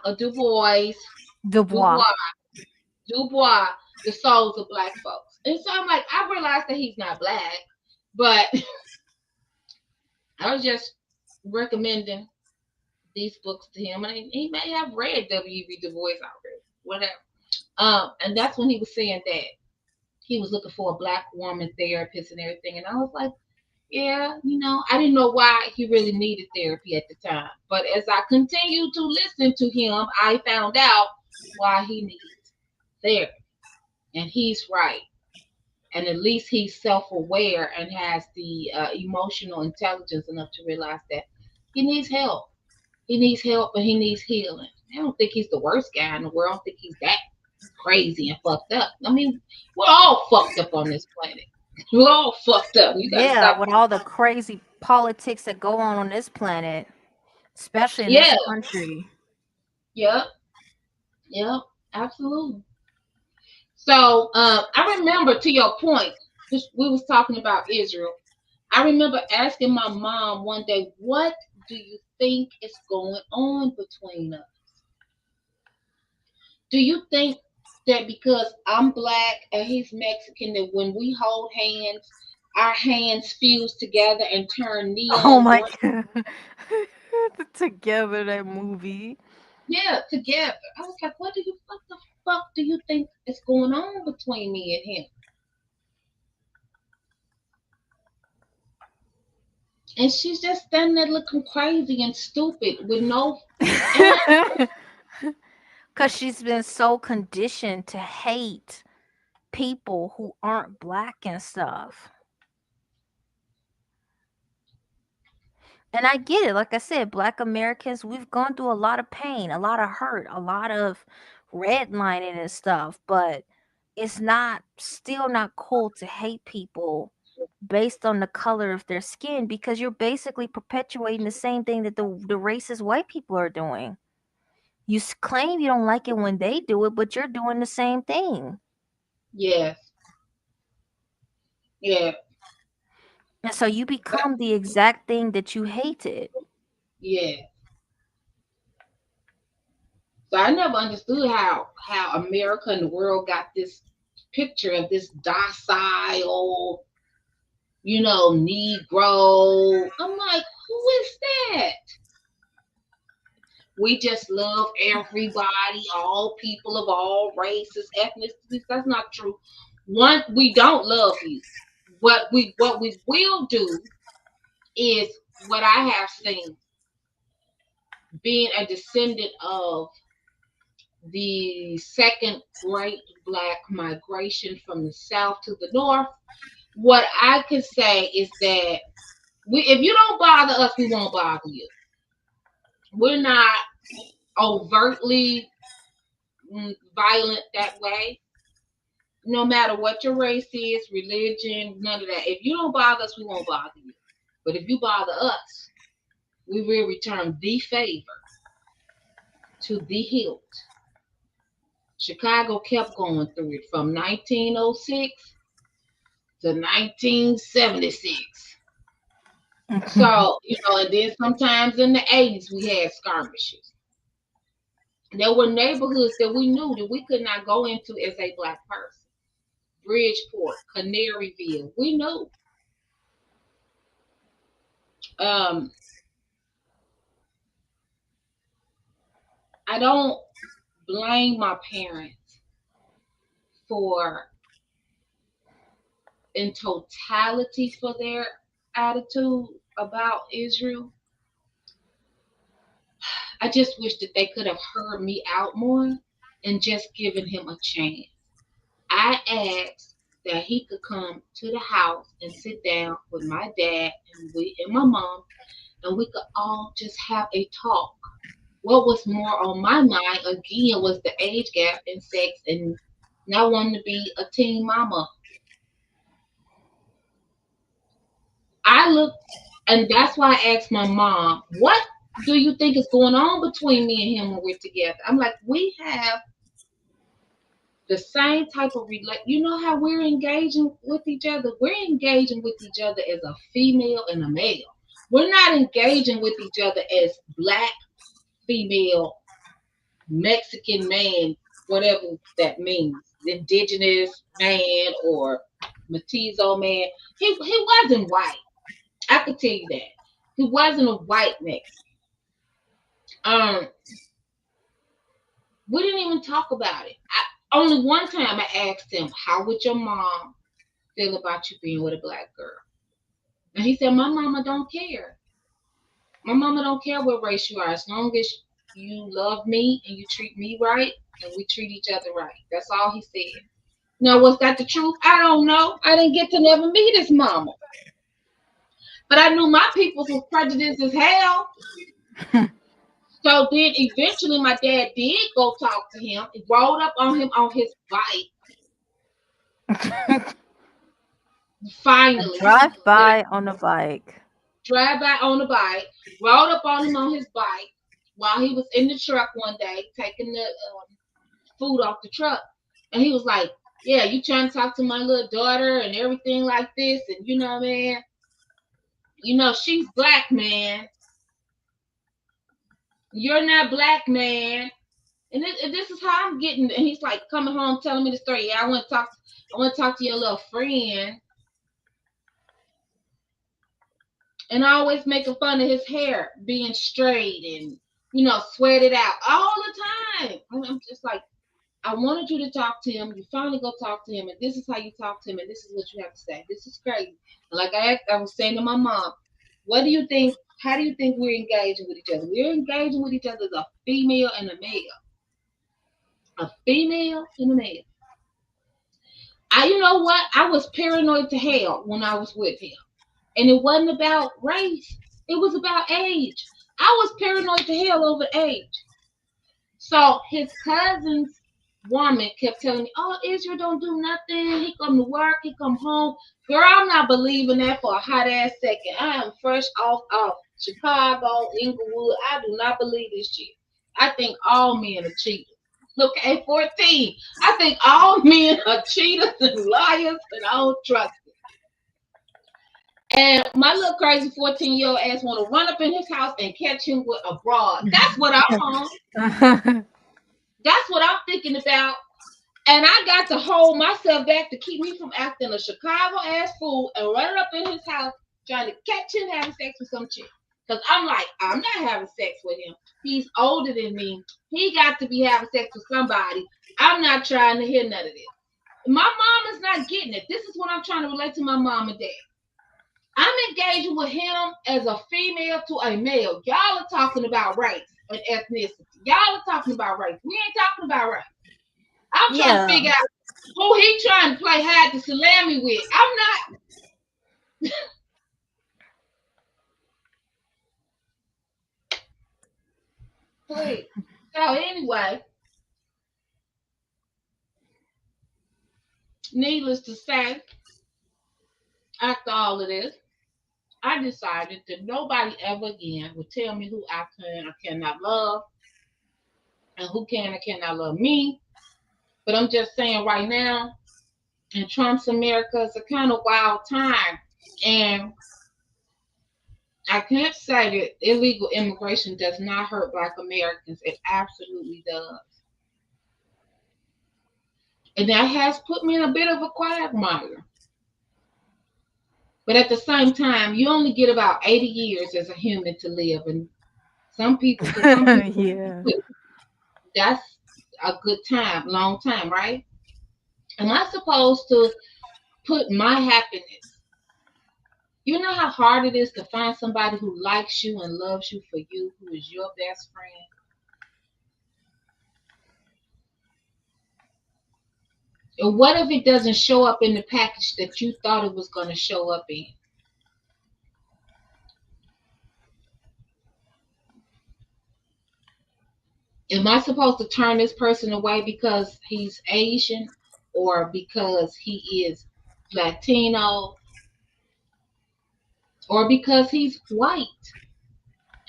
the souls of Black folks. And so I'm like, I realized that he's not Black, but I was just recommending these books to him, and he may have read W.E.B. Du Bois already, whatever. And that's when he was saying that he was looking for a Black woman therapist and everything. And I was like, yeah, I didn't know why he really needed therapy at the time. But as I continued to listen to him, I found out why he needs therapy. And he's right. And at least he's self-aware and has the emotional intelligence enough to realize that he needs help. He needs help and he needs healing. I don't think he's the worst guy in the world. I don't think he's that crazy and fucked up. I mean, we're all fucked up on this planet. We're all fucked up. You gotta Yeah, stop. with all the crazy politics that go on this planet, especially in Yeah. this country. Yep, absolutely. So I remember, to your point, we was talking about Israel. I remember asking my mom one day, what do you think is going on between us? Do you think that because I'm Black and he's Mexican, that when we hold hands, our hands fuse together and turn neon? Oh my God. Together, that movie. Yeah, together. I was like, what the fuck do you think is going on between me and him? And she's just standing there looking crazy and stupid with no. Because she's been so conditioned to hate people who aren't black and stuff. And I get it. Like I said, black Americans, we've gone through a lot of pain, a lot of hurt, a lot of redlining and stuff. But it's still not cool to hate people based on the color of their skin, because you're basically perpetuating the same thing that the racist white people are doing. You claim you don't like it when they do it, but you're doing the same thing. Yes. Yeah. And so you become the exact thing that you hated. Yeah. So I never understood how America and the world got this picture of this docile, Negro. I'm like, who is that? We just love everybody, all people of all races, ethnicities. That's not true. One, we don't love you. What we will do is what I have seen, being a descendant of the second great black migration from the south to the north. What I could say is that if you don't bother us, we won't bother you. We're not overtly violent that way. No matter what your race is, religion, none of that. If you don't bother us, we won't bother you. But if you bother us, we will return the favor to the hilt. Chicago kept going through it from 1906 to 1976. So, and then sometimes in the 80s we had skirmishes. There were neighborhoods that we knew that we could not go into as a black person. Bridgeport, Canaryville, we knew. I don't blame my parents for, in totality, for their attitude about Israel. I just wish that they could have heard me out more and just given him a chance. I asked that he could come to the house and sit down with my dad and my mom, and we could all just have a talk. What was more on my mind again was the age gap in sex and not wanting to be a teen mama. And that's why I asked my mom, what do you think is going on between me and him when we're together? I'm like, we have the same type of you know how we're engaging with each other? We're engaging with each other as a female and a male. We're not engaging with each other as black, female, Mexican man, whatever that means, indigenous man or mestizo man. He wasn't white. I could tell you that. He wasn't a white Mexican. We didn't even talk about it. Only one time I asked him, how would your mom feel about you being with a black girl? And he said, my mama don't care. My mama don't care what race you are, as long as you love me and you treat me right and we treat each other right. That's all he said. Now, was that the truth? I don't know. I didn't get to never meet his mama. But I knew my peoples was prejudiced as hell. So then eventually my dad did go talk to him. He rode up on him on his bike. Finally. Drive by on a bike. Drive by on the bike. Rode up on him on his bike while he was in the truck one day taking the food off the truck. And he was like, yeah, you trying to talk to my little daughter and everything like this. And you know, man, she's black, man. You're not black, man. And this is how I'm getting. And he's like coming home telling me the story. Yeah, I want to talk to your little friend. And I always making fun of his hair being straight and sweat it out all the time. And I'm just like, I wanted you to talk to him. You finally go talk to him, and this is how you talk to him, and this is what you have to say. This is crazy. And like I was saying to my mom, what do you think? How do you think we're engaging with each other? We're engaging with each other as a female and a male. A female and a male. You know what? I was paranoid to hell when I was with him. And it wasn't about race. It was about age. I was paranoid to hell over age. So his cousin's woman kept telling me, oh, Israel don't do nothing. He come to work. He come home. Girl, I'm not believing that for a hot ass second. I am fresh off Chicago, Inglewood. I do not believe this shit. I think all men are cheaters. Okay, 14. I think all men are cheaters and liars, and I don't trust it. And my little crazy 14-year-old ass want to run up in his house and catch him with a broad. That's what I'm on. That's what I'm thinking about. And I got to hold myself back to keep me from acting a Chicago ass fool and running up in his house trying to catch him having sex with some chick. Because I'm like, I'm not having sex with him. He's older than me. He got to be having sex with somebody. I'm not trying to hear none of this. My mom is not getting it. This is what I'm trying to relate to my mom and dad. I'm engaging with him as a female to a male. Y'all are talking about race and ethnicity. Y'all are talking about race. We ain't talking about race. I'm trying to figure out who he trying to play hide the salami with. I'm not. Please. So anyway, needless to say, after all of this, I decided that nobody ever again would tell me who I can or cannot love and who can or cannot love me. But I'm just saying right now, in Trump's America, it's a kind of wild time. And I can't say that illegal immigration does not hurt Black Americans. It absolutely does. And that has put me in a bit of a quagmire. But at the same time, you only get about 80 years as a human to live. And some people, Yeah. that's a good time, long time, right? Am I supposed to put my happiness? You know how hard it is to find somebody who likes you and loves you for you, who is your best friend? And what if it doesn't show up in the package that you thought it was going to show up in? Am I supposed to turn this person away because he's Asian or because he is Latino or because he's white,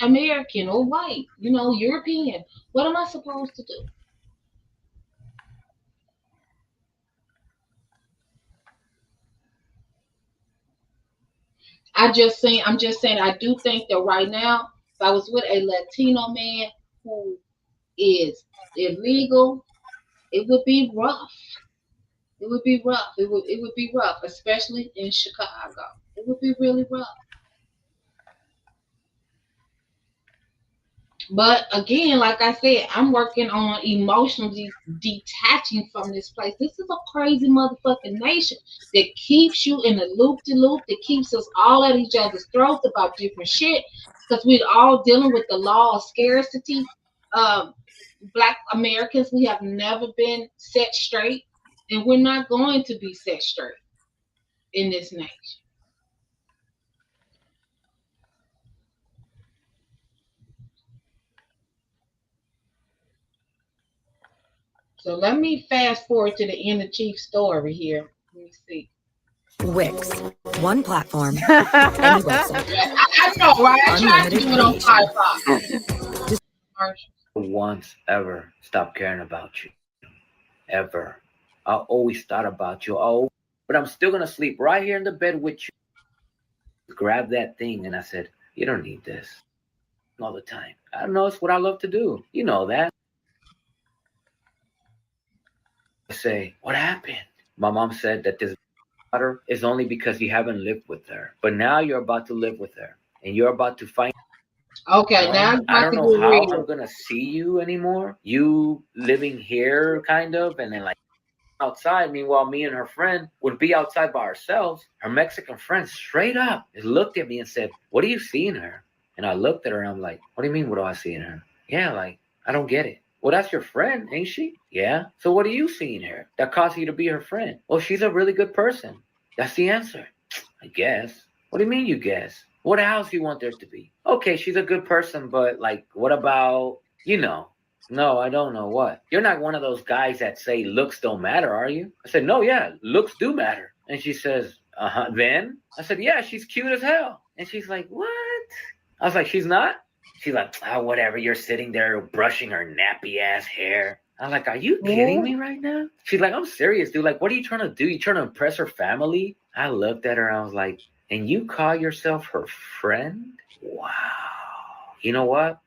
American or white, European? What am I supposed to do? I'm just saying, I do think that right now, if I was with a Latino man who is illegal, it would be rough. It would be rough. It would be rough, especially in Chicago. It would be really rough. But again, like I said, I'm working on emotionally detaching from this place. This is a crazy motherfucking nation that keeps you in a loop-de-loop, that keeps us all at each other's throats about different shit, because we're all dealing with the law of scarcity. Black Americans, we have never been set straight, and we're not going to be set straight in this nation. So let me fast forward to the end of Chief's story here. Let me see. Wix, one platform, any website. I know, right? I tried to do it on Firefox. Once ever stop caring about you. Ever. I always thought about you. Oh, but I'm still gonna sleep right here in the bed with you. Grab that thing and I said, you don't need this all the time. I don't know, it's what I love to do. You know that. I say, what happened? My mom said that this daughter is only because you haven't lived with her. But now you're about to live with her and you're about to find Okay, now it's I about don't to know get how I'm real. gonna see you anymore. You living here, kind of, and then like outside. Meanwhile, me and her friend would be outside by ourselves. Her Mexican friend straight up looked at me and said, "What do you see in her?" And I looked at her and I'm like, "What do you mean? What do I see in her?" Yeah, like I don't get it. Well, that's your friend, ain't she? Yeah. So what do you see in her that caused you to be her friend? Well, she's a really good person. That's the answer. I guess. What do you mean you guess? What else do you want there to be? Okay, she's a good person, but like, what about, you know? No, I don't know what. You're not one of those guys that say looks don't matter, are you? I said, no, yeah, looks do matter. And she says, uh-huh, then? I said, yeah, she's cute as hell. And she's like, what? I was like, she's not? She's like, oh, whatever. You're sitting there brushing her nappy ass hair. I'm like, are you kidding me right now? She's like, I'm serious, dude. Like, what are you trying to do? You trying to impress her family? I looked at her and I was like, and you call yourself her friend? Wow. You know what?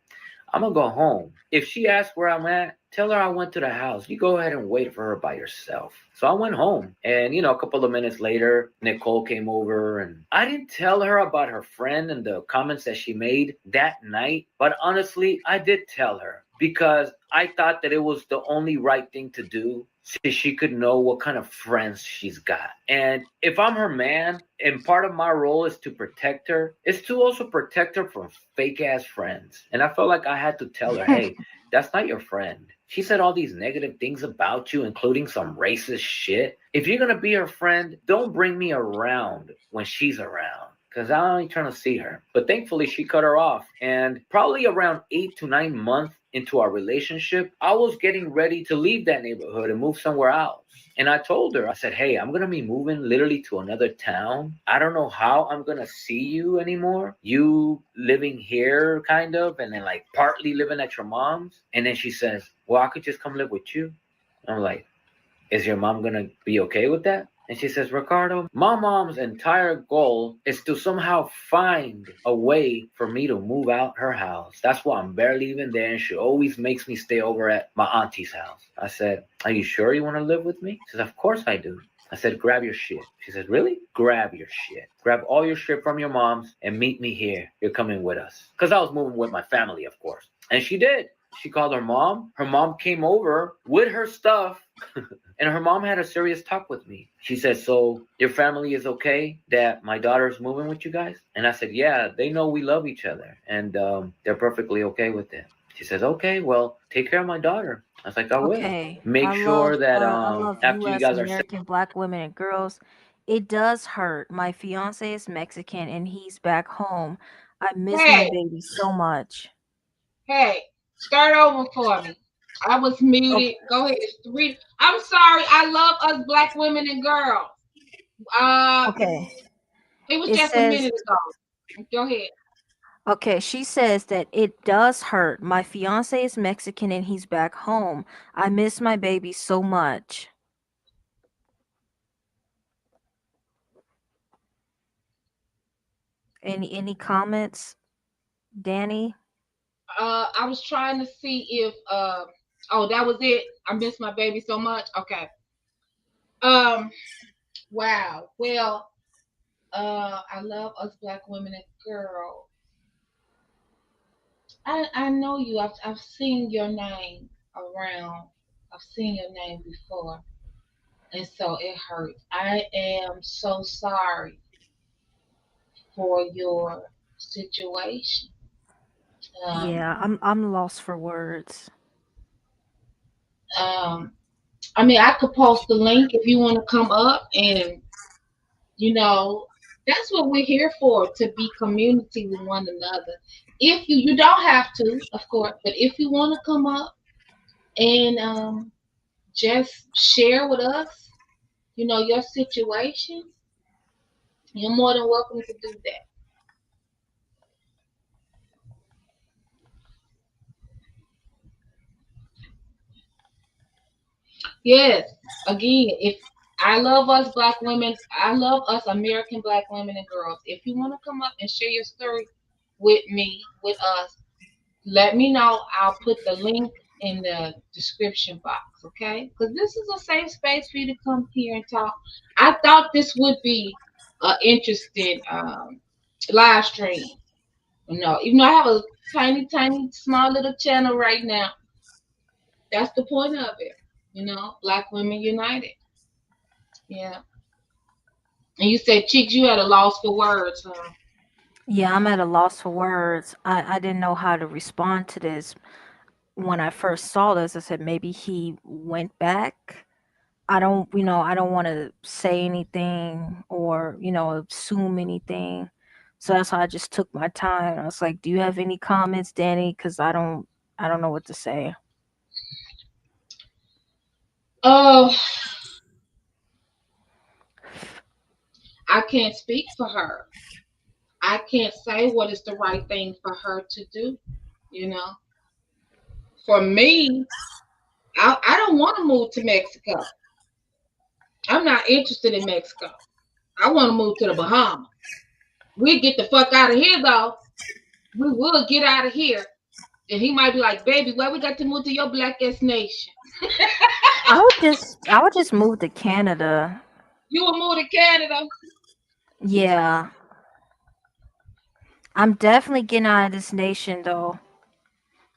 I'm gonna go home. If she asks where I'm at, tell her I went to the house. You go ahead and wait for her by yourself. So I went home. And, you know, a couple of minutes later, Nicole came over and I didn't tell her about her friend and the comments that she made that night. But honestly, I did tell her because I thought that it was the only right thing to do so she could know what kind of friends she's got. And if I'm her man, and part of my role is to protect her, is to also protect her from fake ass friends. And I felt like I had to tell her, hey, that's not your friend. She said all these negative things about you, including some racist shit. If you're going to be her friend, don't bring me around when she's around. Because I ain't trying to see her. But thankfully, she cut her off. And probably around 8 to 9 months into our relationship, I was getting ready to leave that neighborhood and move somewhere else. And I told her, I said, hey, I'm going to be moving literally to another town. I don't know how I'm going to see you anymore. You living here, kind of, and then like partly living at your mom's. And then she says, well, I could just come live with you. I'm like, is your mom going to be okay with that? And she says, Ricardo, my mom's entire goal is to somehow find a way for me to move out her house. That's why I'm barely even there. And she always makes me stay over at my auntie's house. I said, are you sure you want to live with me? She says, of course I do. I said, grab your shit. She says, really? Grab your shit. Grab all your shit from your mom's and meet me here. You're coming with us. Because I was moving with my family, of course. And she did. She called her mom. Her mom came over with her stuff. And her mom had a serious talk with me. She said, so your family is okay that my daughter's moving with you guys? And I said, yeah, they know we love each other. And they're perfectly okay with it. She says, okay, well, take care of my daughter. I was like, I will. Okay. Make sure that I love after you US guys are American black women and girls. It does hurt. My fiance is Mexican and he's back home. I miss my Hey, baby so much. hey, start over for me. I was muted. Go ahead. I'm sorry. I love us black women and girls. Uh, Okay. it was It just a says minute ago. Go ahead. Okay, she says that it does hurt. My fiance is Mexican and he's back home. I miss my baby so much. Any comments, Danny? I was trying to see if oh, that was it. I miss my baby so much. Okay. Um wow. Well, I love us black women and girls. I know you. I've seen your name around. I've seen your name before. And so it hurts. I am so sorry for your situation. Yeah, I'm lost for words. Um I mean, I could post the link if you want to come up, and you know, that's what we're here for, to be community with one another. If you don't have to, of course, but if you want to come up and just share with us, you know, your situation, you're more than welcome to do that. Yes, again, if I love us black women, I love us American black women and girls. If you want to come up and share your story with me, with us, let me know. I'll put the link in the description box, okay? Because this is a safe space for you to come here and talk. I thought this would be an interesting live stream. No, even though I have a tiny, small little channel right now, that's the point of it. Black women united. Yeah. And you said, Cheeks, you had a loss for words, huh? Yeah, I'm at a loss for words. I didn't know how to respond to this. When I first saw this, I said maybe he went back. I don't want to say anything or, assume anything. So that's why I just took my time. I was like, "Do you have any comments, Danny? Because I don't know what to say." Oh, I can't speak for her. I can't say what is the right thing for her to do. For me, I don't want to move to Mexico. I'm not interested in Mexico. I want to move to the Bahamas. We get the fuck out of here, though. We will get out of here. And he might be like, baby, why we got to move to your black ass nation? I would just move to Canada. You will move to Canada? Yeah. I'm definitely getting out of this nation, though.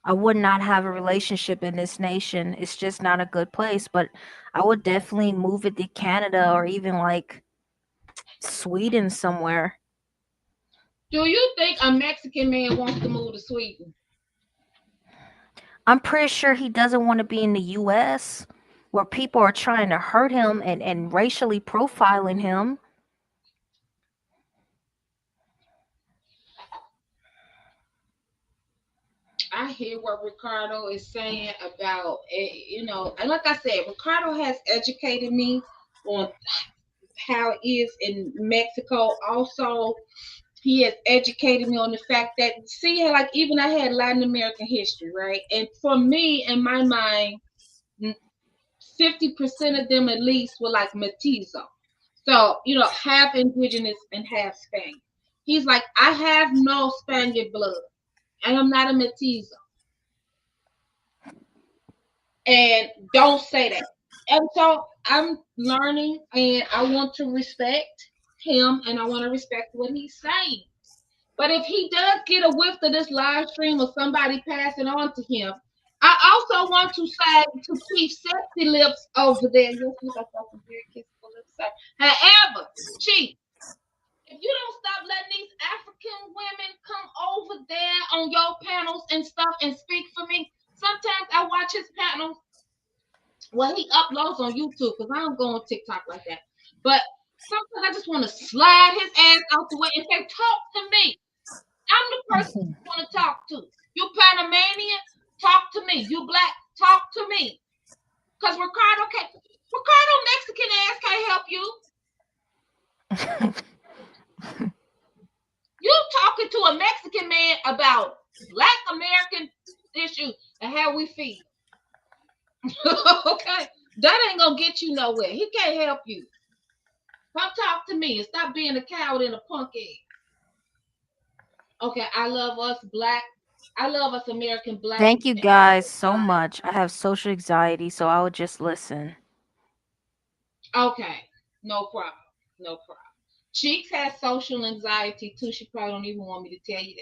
I would not have a relationship in this nation. It's just not a good place. But I would definitely move it to Canada or even like Sweden somewhere. Do you think a Mexican man wants to move to Sweden? I'm pretty sure he doesn't want to be in the US where people are trying to hurt him and racially profiling him. I hear what Ricardo is saying about, and like I said, Ricardo has educated me on how it is in Mexico. Also, he has educated me on the fact that, see, like even I had Latin American history, right? And for me, in my mind, 50% of them at least were like mestizo. So, half indigenous and half Spanish. He's like, I have no Spaniard blood. I am not a mestizo. And don't say that. And so I'm learning and I want to respect him and I want to respect what he's saying. But if he does get a whiff of this live stream or somebody pass it on to him, I also want to say to Chief Sexy Lips over there. Yes, look, I saw some very kissable lips. However, Chief, if you don't stop letting these African women come over there on your panels and stuff and speak for me, sometimes I watch his panels. Well, he uploads on YouTube because I don't go on TikTok like that. But sometimes I just want to slide his ass out the way and say, talk to me. I'm the person you want to talk to. You Panamanian, talk to me. You black, talk to me. Because Ricardo Mexican ass can't help you. You talking to a Mexican man about black American issues and how we feel. Okay? That ain't gonna get you nowhere. He can't help you. Come talk to me and stop being a coward and a punk egg. Okay, I love us black. I love us American black. Thank you guys so much. I have social anxiety, so I would just listen. Okay, no problem. No problem. Cheeks has social anxiety too. She probably don't even want me to tell you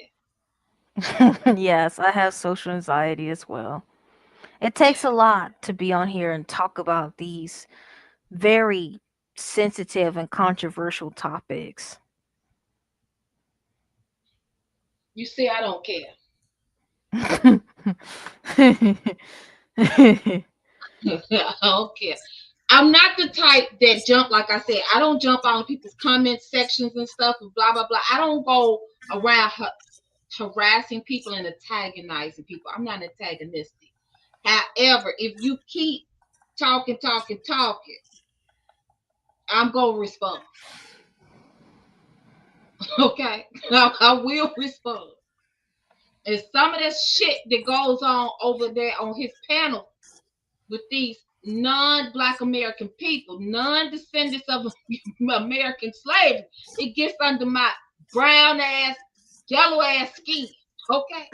that. Yes, I have social anxiety as well. It takes a lot to be on here and talk about these very sensitive and controversial topics. You see, I don't care. I don't care. I'm not the type that jump, like I said, I don't jump on people's comment sections and stuff and blah, blah, blah. I don't go around harassing people and antagonizing people. I'm not antagonistic. However, if you keep talking, I'm going to respond. Okay? I will respond. And some of that shit that goes on over there on his panel with these non-Black American people, non-descendants of American slavery, it gets under my brown ass, yellow ass skin. Okay?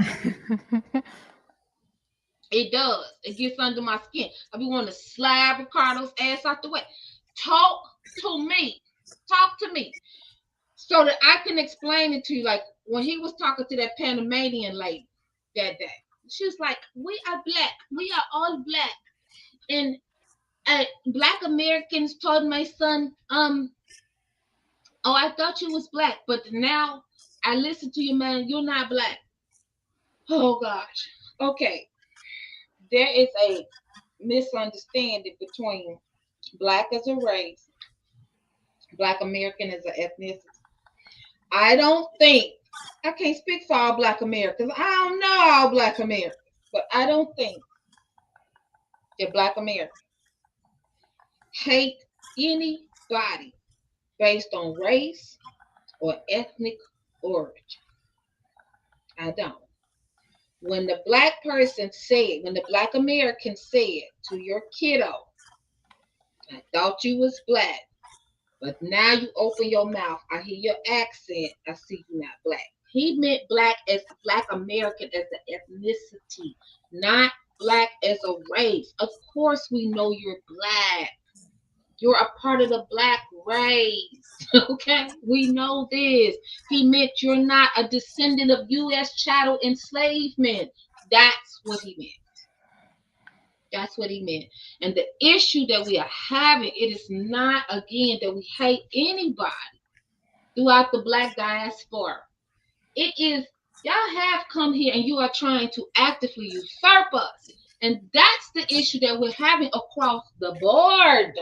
It does. It gets under my skin. I be wanting to slap Ricardo's ass out the way. Talk to me. Talk to me. so that I can explain it to you. Like when he was talking to that Panamanian lady that day, she was like, "We are black. We are all black." And Black Americans told my son, "Oh, I thought you was black, but now I listen to you, man. You're not black." Oh gosh. Okay. There is a misunderstanding between black as a race, Black American as an ethnicity. I don't think, I can't speak for all Black Americans. I don't know all Black Americans, but I don't think that Black Americans hate anybody based on race or ethnic origin. I don't. When the Black person said, when the Black American said to your kiddo, "I thought you was black, but now you open your mouth. I hear your accent. I see you not black." He meant black as Black American as an ethnicity, not black as a race. Of course, we know you're black. You're a part of the black race. Okay, we know this. He meant you're not a descendant of U.S. chattel enslavement. That's what he meant. That's what he meant. And the issue that we are having, it is not, again, that we hate anybody throughout the Black diaspora. It is, y'all have come here and you are trying to actively usurp us. And that's the issue that we're having across the board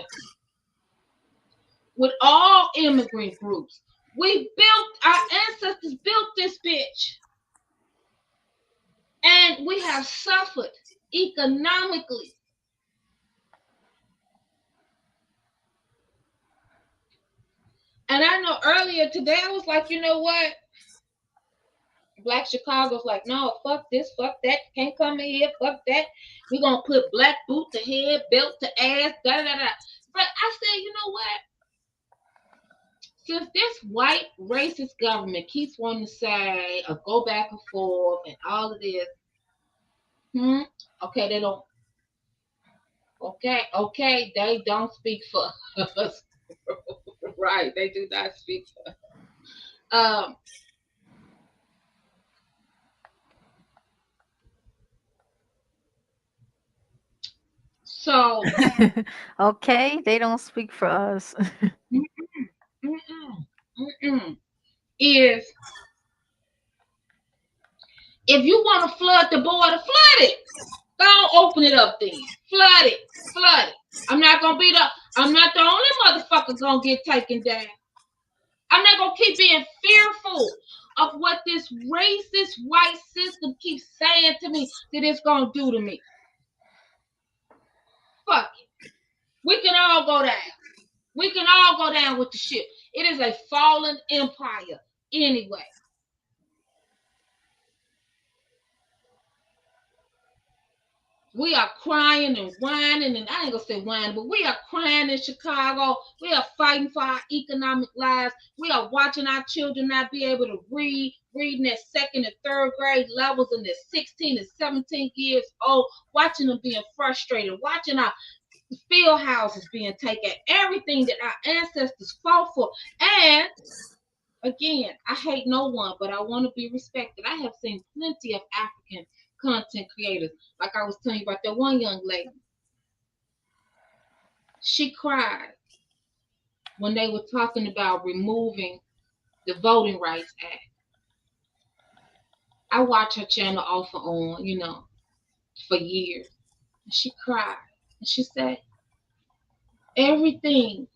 with all immigrant groups. Our ancestors built this bitch. And we have suffered economically. And I know earlier today, I was like, you know what? Black Chicago's like, no, fuck this, fuck that. Can't come in here, fuck that. We're going to put black boot to head, belt to ass, da-da-da-da. But I said, you know what? Since this white racist government keeps wanting to say or go back and forth and all of this, okay, they don't. Okay, they don't speak for us. Right, they do not speak for us. So okay, they don't speak for us. Is if you want to flood the border, flood it. Don't open it up then. Flood it. Flood it. I'm not the only motherfucker gonna get taken down. I'm not gonna keep being fearful of what this racist white system keeps saying to me that it's gonna do to me. Fuck it. We can all go down. We can all go down with the ship. It is a fallen empire anyway. We are crying and whining, and I ain't gonna say whining, but we are crying in Chicago. We are fighting for our economic lives. We are watching our children not be able to reading at second and third grade levels, and they're 16 and 17 years old, watching them being frustrated, watching our field houses being taken, everything that our ancestors fought for. And again, I hate no one, but I want to be respected. I have seen plenty of African content creators. Like I was telling you about that one young lady. She cried when they were talking about removing the Voting Rights Act. I watched her channel off and on, for years. And she cried. And she said, everything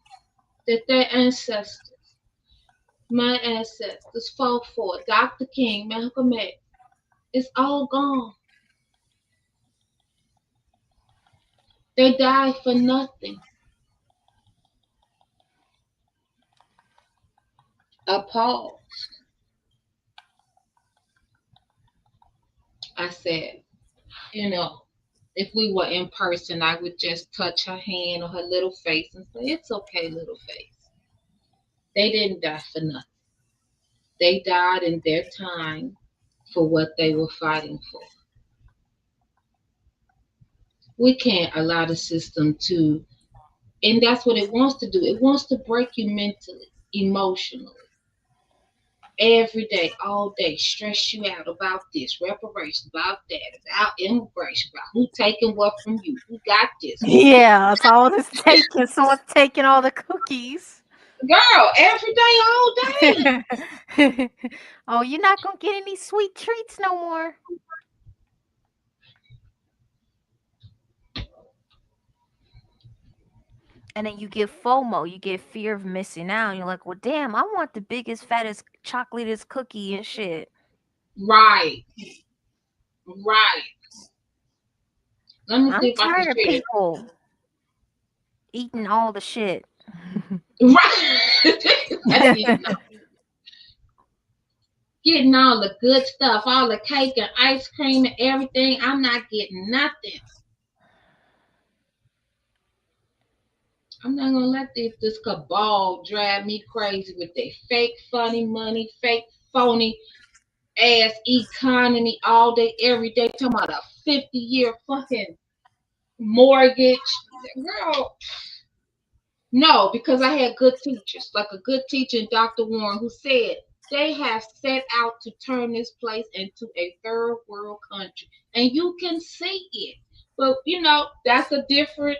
that their ancestors, my ancestors fought for, Dr. King, Malcolm X, it's all gone. They died for nothing. Appalled. I said, if we were in person, I would just touch her hand or her little face and say, it's okay, little face. They didn't die for nothing. They died in their time for what they were fighting for. We can't allow the system to, and that's what it wants to do. It wants to break you mentally, emotionally. every day, all day, stress you out about this, reparations, about that, about immigration, about who taking what from you, who got this, Yeah, it's all this taking. Someone's taking all the cookies. girl, every day, all day. Oh, you're not gonna get any sweet treats no more. And then you get FOMO, you get fear of missing out. You're like, well, damn, I want the biggest, fattest, chocolatest cookie and shit. Right. Right. Let me see I'm if I can tired of share people eating all the shit. Right. Getting all the good stuff, all the cake and ice cream and everything. I'm not getting nothing. I'm not gonna let this cabal drive me crazy with their fake funny money, fake phony ass economy all day, every day, talking about a 50-year fucking mortgage. Girl, no, because I had good teachers, like a good teacher, Dr. Warren, who said they have set out to turn this place into a third world country. And you can see it. But that's a different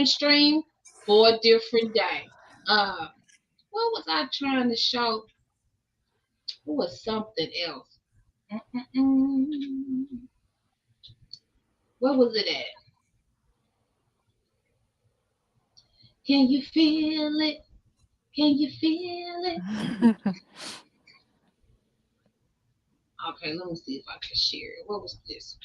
stream for a different day. What was I trying to show? It was something else. What was it at? Can you feel it? Can you feel it? Okay, let me see if I can share it. What was this?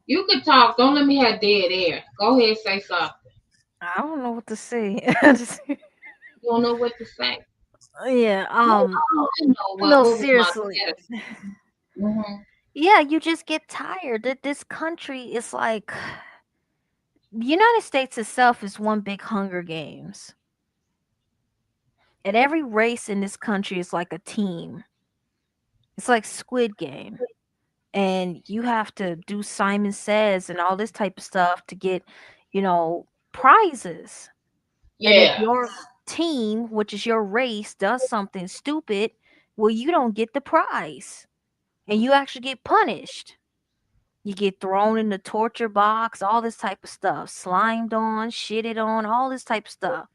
You could talk. Don't let me have dead air. Go ahead, say something. I don't know what to say. You don't know what to say. Yeah. I know No, what was my seriously. Yeah, you just get tired. That this country is like the United States itself is one big Hunger Games. And every race in this country is like a team. It's like Squid Game. And you have to do Simon Says and all this type of stuff to get, prizes. And if Yeah. your team, which is your race, does something stupid, well, you don't get the prize. And you actually get punished. You get thrown in the torture box, all this type of stuff, slimed on, shitted on, all this type of stuff.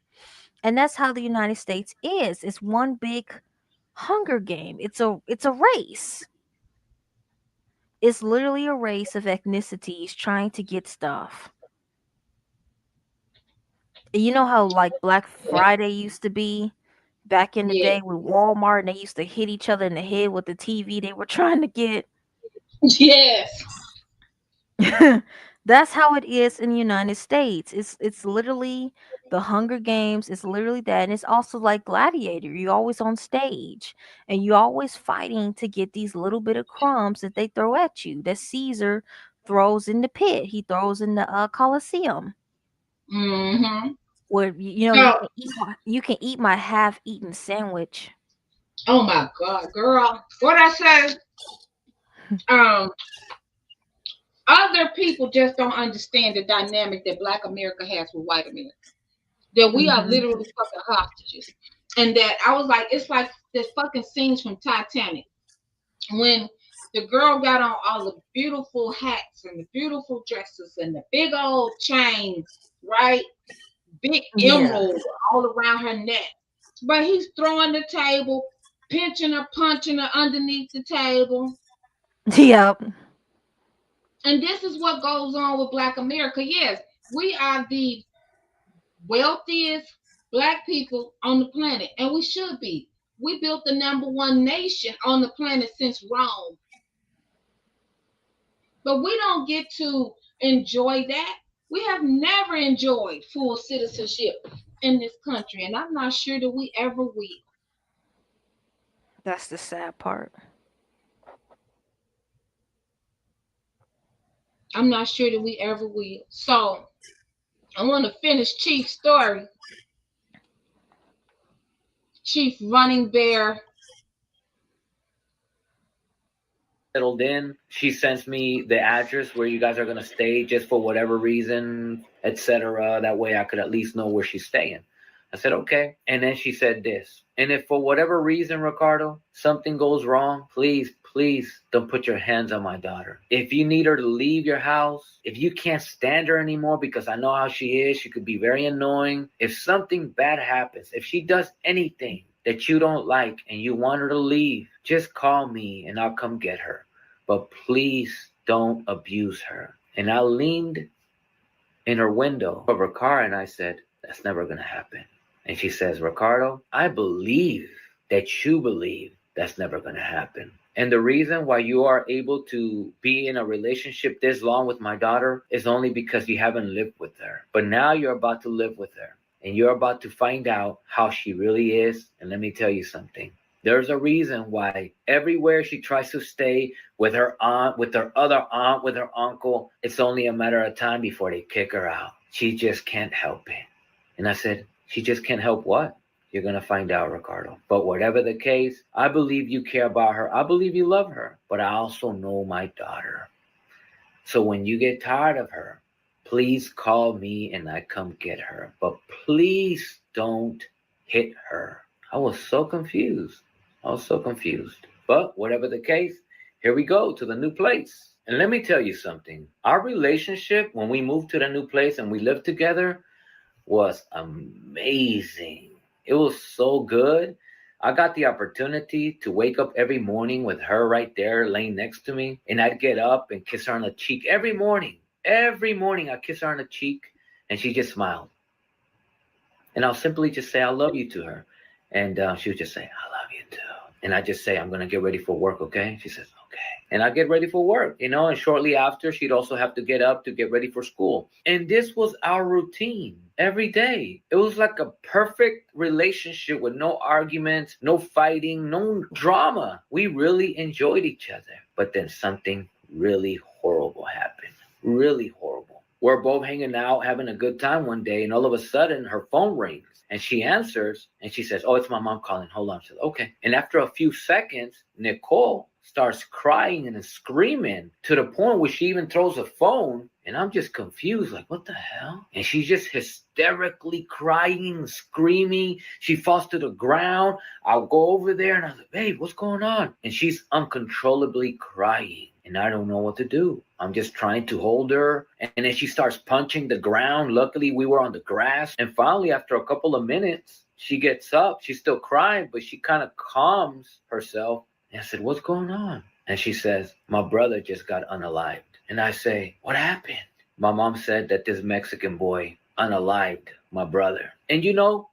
And that's how the United States is. It's one big Hunger Game. It's a race. It's literally a race of ethnicities trying to get stuff. You know how like Black Friday used to be back in the Yeah. day with Walmart, and they used to hit each other in the head with the TV they were trying to get? Yes. That's how it is in the United States. It's literally the Hunger Games. It's literally that, and it's also like Gladiator. You're always on stage, and you're always fighting to get these little bit of crumbs that they throw at you. That Caesar throws in the pit. He throws in the Colosseum. Mm-hmm. Where you can eat my half-eaten sandwich. Oh my God, girl. What I say? Other people just don't understand the dynamic that Black America has with white America. That we are literally fucking hostages. And that I was like, it's like the fucking scenes from Titanic. When the girl got on all the beautiful hats and the beautiful dresses and the big old chain, right? Big emerald all around her neck. But he's throwing the table, pinching her, punching her underneath the table. Yep. And this is what goes on with Black America. Yes, we are the wealthiest Black people on the planet, and we should be. We built the #1 nation on the planet since Rome. But we don't get to enjoy that. We have never enjoyed full citizenship in this country, and I'm not sure that we ever will. That's the sad part. I'm not sure that we ever will. So I want to finish Chief's story. Chief Running Bear settled in. She sends me the address where you guys are gonna stay, just for whatever reason, etc. That way I could at least know where she's staying. I said, okay. And then she said this. And if for whatever reason, Ricardo, something goes wrong, please, please don't put your hands on my daughter. If you need her to leave your house, if you can't stand her anymore, because I know how she is, she could be very annoying. If something bad happens, if she does anything that you don't like and you want her to leave, just call me and I'll come get her. But please don't abuse her. And I leaned in her window of her car and I said, that's never going to happen. And she says, Ricardo, I believe that you believe that's never going to happen. And the reason why you are able to be in a relationship this long with my daughter is only because you haven't lived with her. But now you're about to live with her. And you're about to find out how she really is. And let me tell you something. There's a reason why everywhere she tries to stay with her aunt, with her other aunt, with her uncle, it's only a matter of time before they kick her out. She just can't help it. And I said, she just can't help what? You're going to find out, Ricardo. But whatever the case, I believe you care about her. I believe you love her. But I also know my daughter. So when you get tired of her, please call me and I come get her. But please don't hit her. I was so confused. But whatever the case, here we go to the new place. And let me tell you something. Our relationship, when we moved to the new place and we lived together, was amazing. It was so good. I got the opportunity to wake up every morning with her right there laying next to me. And I'd get up and kiss her on the cheek every morning. Every morning I'd kiss her on the cheek and she just smiled. And I'll simply just say, I love you to her. And she would just say, I love you too. And I just say, I'm going to get ready for work, okay? She says, okay. And I get ready for work, and shortly after, she'd also have to get up to get ready for school. And this was our routine every day. It was like a perfect relationship with no arguments, no fighting, no drama. We really enjoyed each other. But then something really horrible happened. Really horrible. We're both hanging out, having a good time one day, and all of a sudden, her phone rings. And she answers, and she says, oh, it's my mom calling. Hold on. She says, okay. And after a few seconds, Nicole starts crying and screaming to the point where she even throws a phone. And I'm just confused, like, what the hell? And she's just hysterically crying, screaming. She falls to the ground. I'll go over there, and I was like, babe, what's going on? And she's uncontrollably crying. And I don't know what to do. I'm just trying to hold her. And then she starts punching the ground. Luckily, we were on the grass. And finally, after a couple of minutes, she gets up. She's still crying, but she kind of calms herself. And I said, what's going on? And she says, my brother just got unalived. And I say, what happened? My mom said that this Mexican boy unalived my brother. And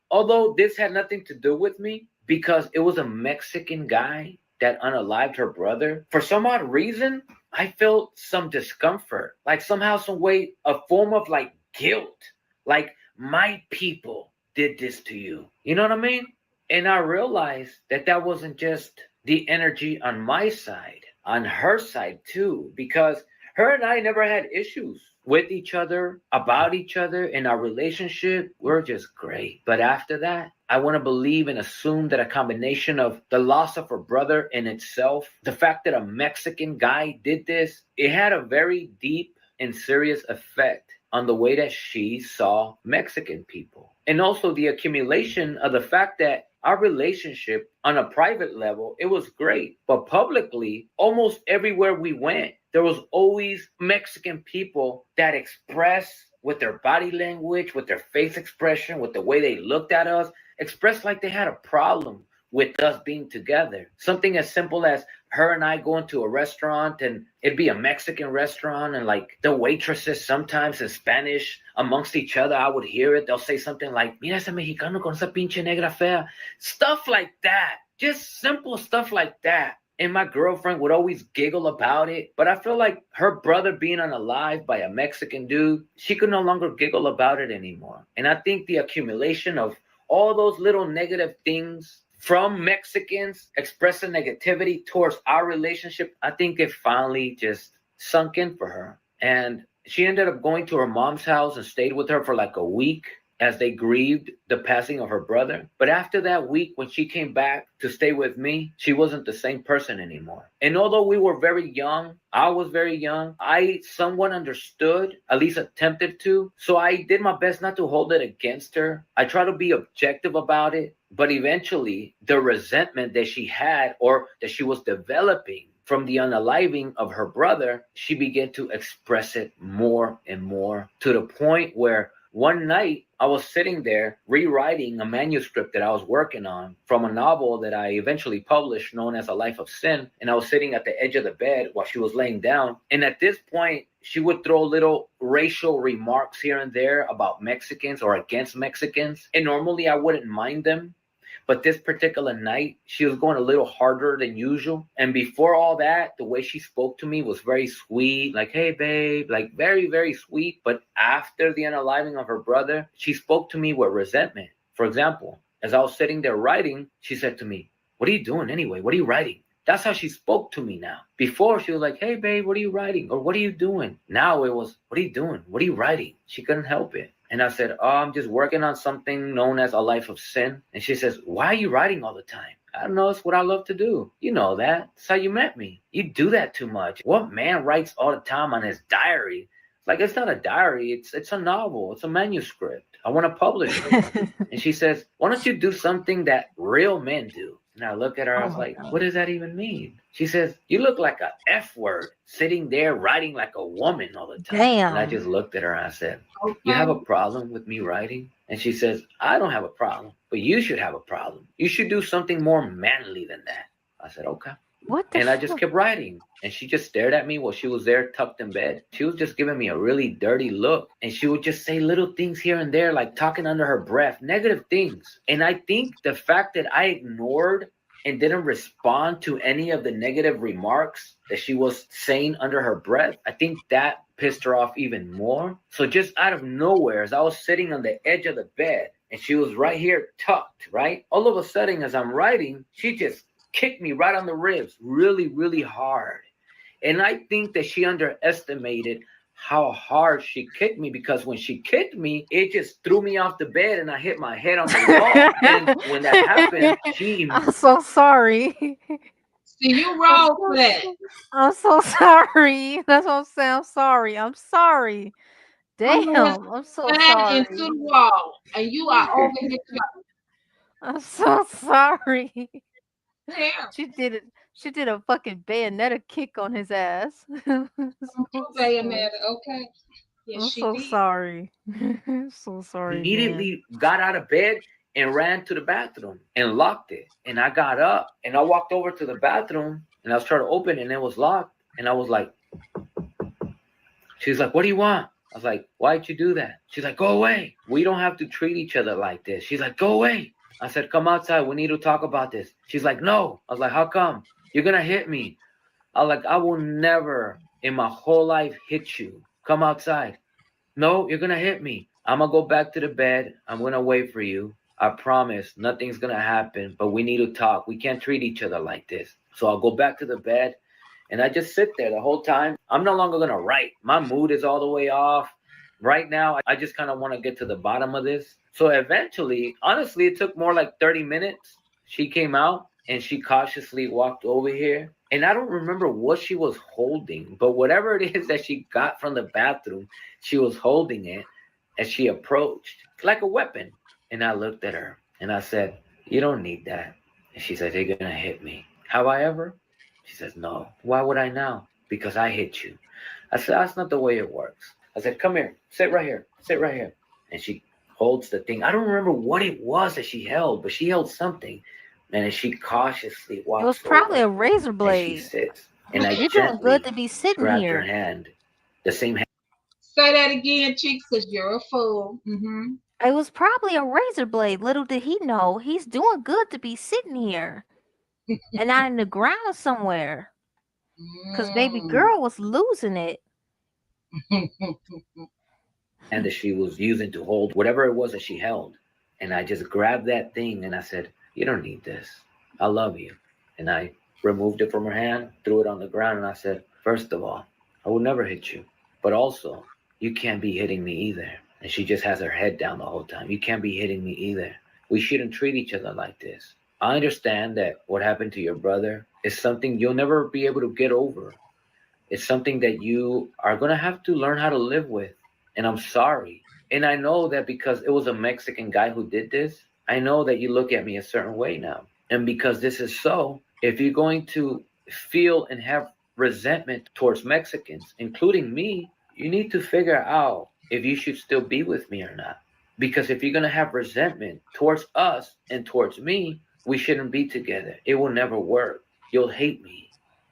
although this had nothing to do with me, because it was a Mexican guy that unalived her brother, for some odd reason, I felt some discomfort, like somehow, some way, a form of like guilt, like my people did this to you. You know what I mean? And I realized that that wasn't just the energy on my side, on her side too, because her and I never had issues with each other, about each other, and our relationship. We're just great. But after that, I want to believe and assume that a combination of the loss of her brother in itself, the fact that a Mexican guy did this, it had a very deep and serious effect on the way that she saw Mexican people. And also the accumulation of the fact that our relationship on a private level, it was great. But publicly, almost everywhere we went, there was always Mexican people that expressed with their body language, with their face expression, with the way they looked at us, expressed like they had a problem with us being together. Something as simple as her and I going to a restaurant, and it'd be a Mexican restaurant, and like the waitresses sometimes in Spanish amongst each other, I would hear it. They'll say something like, mira ese mexicano con esa pinche negra fea. Stuff like that. Just simple stuff like that. And my girlfriend would always giggle about it. But I feel like her brother being unalived by a Mexican dude, she could no longer giggle about it anymore. And I think the accumulation of all those little negative things from Mexicans expressing negativity towards our relationship, I think it finally just sunk in for her. And she ended up going to her mom's house and stayed with her for like a week. as they grieved the passing of her brother. But after that week, when she came back to stay with me, she wasn't the same person anymore. And although we were very young, I was very young, I somewhat understood, at least attempted to. So I did my best not to hold it against her. I try to be objective about it. But eventually, the resentment that she had or that she was developing from the unaliving of her brother, she began to express it more and more, to the point where one night I was sitting there rewriting a manuscript that I was working on from a novel that I eventually published known as A Life of Sin. And I was sitting at the edge of the bed while she was laying down. And at this point, she would throw little racial remarks here and there about Mexicans or against Mexicans. And normally I wouldn't mind them. But this particular night, she was going a little harder than usual. And before all that, the way she spoke to me was very sweet, like, hey, babe, like very, very sweet. But after the unaliving of her brother, she spoke to me with resentment. For example, as I was sitting there writing, she said to me, what are you doing anyway? What are you writing? That's how she spoke to me now. Before, she was like, hey, babe, what are you writing? Or what are you doing? Now it was, what are you doing? What are you writing? She couldn't help it. And I said, oh, I'm just working on something known as A Life of Sin. And she says, why are you writing all the time? I don't know. It's what I love to do. You know that. That's how you met me. You do that too much. What man writes all the time on his diary? Like, it's not a diary. It's a novel. It's a manuscript. I want to publish it. And she says, why don't you do something that real men do? And I look at her, I was like, what does that even mean? She says, you look like a F word sitting there writing like a woman all the time. Damn. And I just looked at her and I said, you have a problem with me writing? And she says, I don't have a problem, but you should have a problem. You should do something more manly than that. I said, okay. What the And I just kept writing. And she just stared at me while she was there tucked in bed. She was just giving me a really dirty look. And she would just say little things here and there, like talking under her breath, negative things. And I think the fact that I ignored and didn't respond to any of the negative remarks that she was saying under her breath, I think that pissed her off even more. So just out of nowhere, as I was sitting on the edge of the bed and she was right here tucked, right? All of a sudden, as I'm writing, she just kicked me right on the ribs really, really hard. And I think that she underestimated how hard she kicked me, because when she kicked me, it just threw me off the bed and I hit my head on the wall. And when that happened, I'm so sorry. See, you wrong for that. I'm so sorry. That's what I'm saying. I'm sorry. I'm sorry. Damn. I'm so sorry. Into the wall, and you are over here. I'm so sorry. Damn. She did a fucking bayonetta kick on his ass. Bayonetta, okay. Yes, I'm she so did. sorry. So sorry. Immediately got out of bed and ran to the bathroom and locked it. And I got up and I walked over to the bathroom and I was trying to open it and it was locked. And I was like, she's like, what do you want? I was like, why'd you do that? She's like, go away. We don't have to treat each other like this. She's like, go away. I said, come outside. We need to talk about this. She's like, no. I was like, how come? You're going to hit me. I was like, I will never in my whole life hit you. Come outside. No, you're going to hit me. I'm going to go back to the bed. I'm going to wait for you. I promise nothing's going to happen, but we need to talk. We can't treat each other like this. So I'll go back to the bed and I just sit there the whole time. I'm no longer going to write. My mood is all the way off. Right now, I just kind of want to get to the bottom of this. So eventually, honestly, it took more like 30 minutes. She came out and she cautiously walked over here. And I don't remember what she was holding, but whatever it is that she got from the bathroom, she was holding it as she approached, like a weapon. And I looked at her and I said, you don't need that. And she said, you're going to hit me. Have I ever? She says, no. Why would I now? Because I hit you. I said, that's not the way it works. I said, come here. Sit right here. Sit right here. And she holds the thing. I don't remember what it was that she held, but she held something. And she cautiously walks. It was probably a razor blade. And she sits. And I You're doing good to be sitting grabbed here. her hand, the same hand. Say that again, Cheeks, because you're a fool. Mm-hmm. It was probably a razor blade. Little did he know, he's doing good to be sitting here and not in the ground somewhere. Because baby girl was losing it. And that she was using to hold whatever it was that she held. And I just grabbed that thing and I said, you don't need this. I love you. And I removed it from her hand, threw it on the ground, and I said, first of all, I will never hit you. But also, you can't be hitting me either. And she just has her head down the whole time. You can't be hitting me either. We shouldn't treat each other like this. I understand that what happened to your brother is something you'll never be able to get over. It's something that you are going to have to learn how to live with. And I'm sorry. And I know that because it was a Mexican guy who did this, I know that you look at me a certain way now. And because this is so, if you're going to feel and have resentment towards Mexicans, including me, you need to figure out if you should still be with me or not. Because if you're going to have resentment towards us and towards me, we shouldn't be together. It will never work. You'll hate me.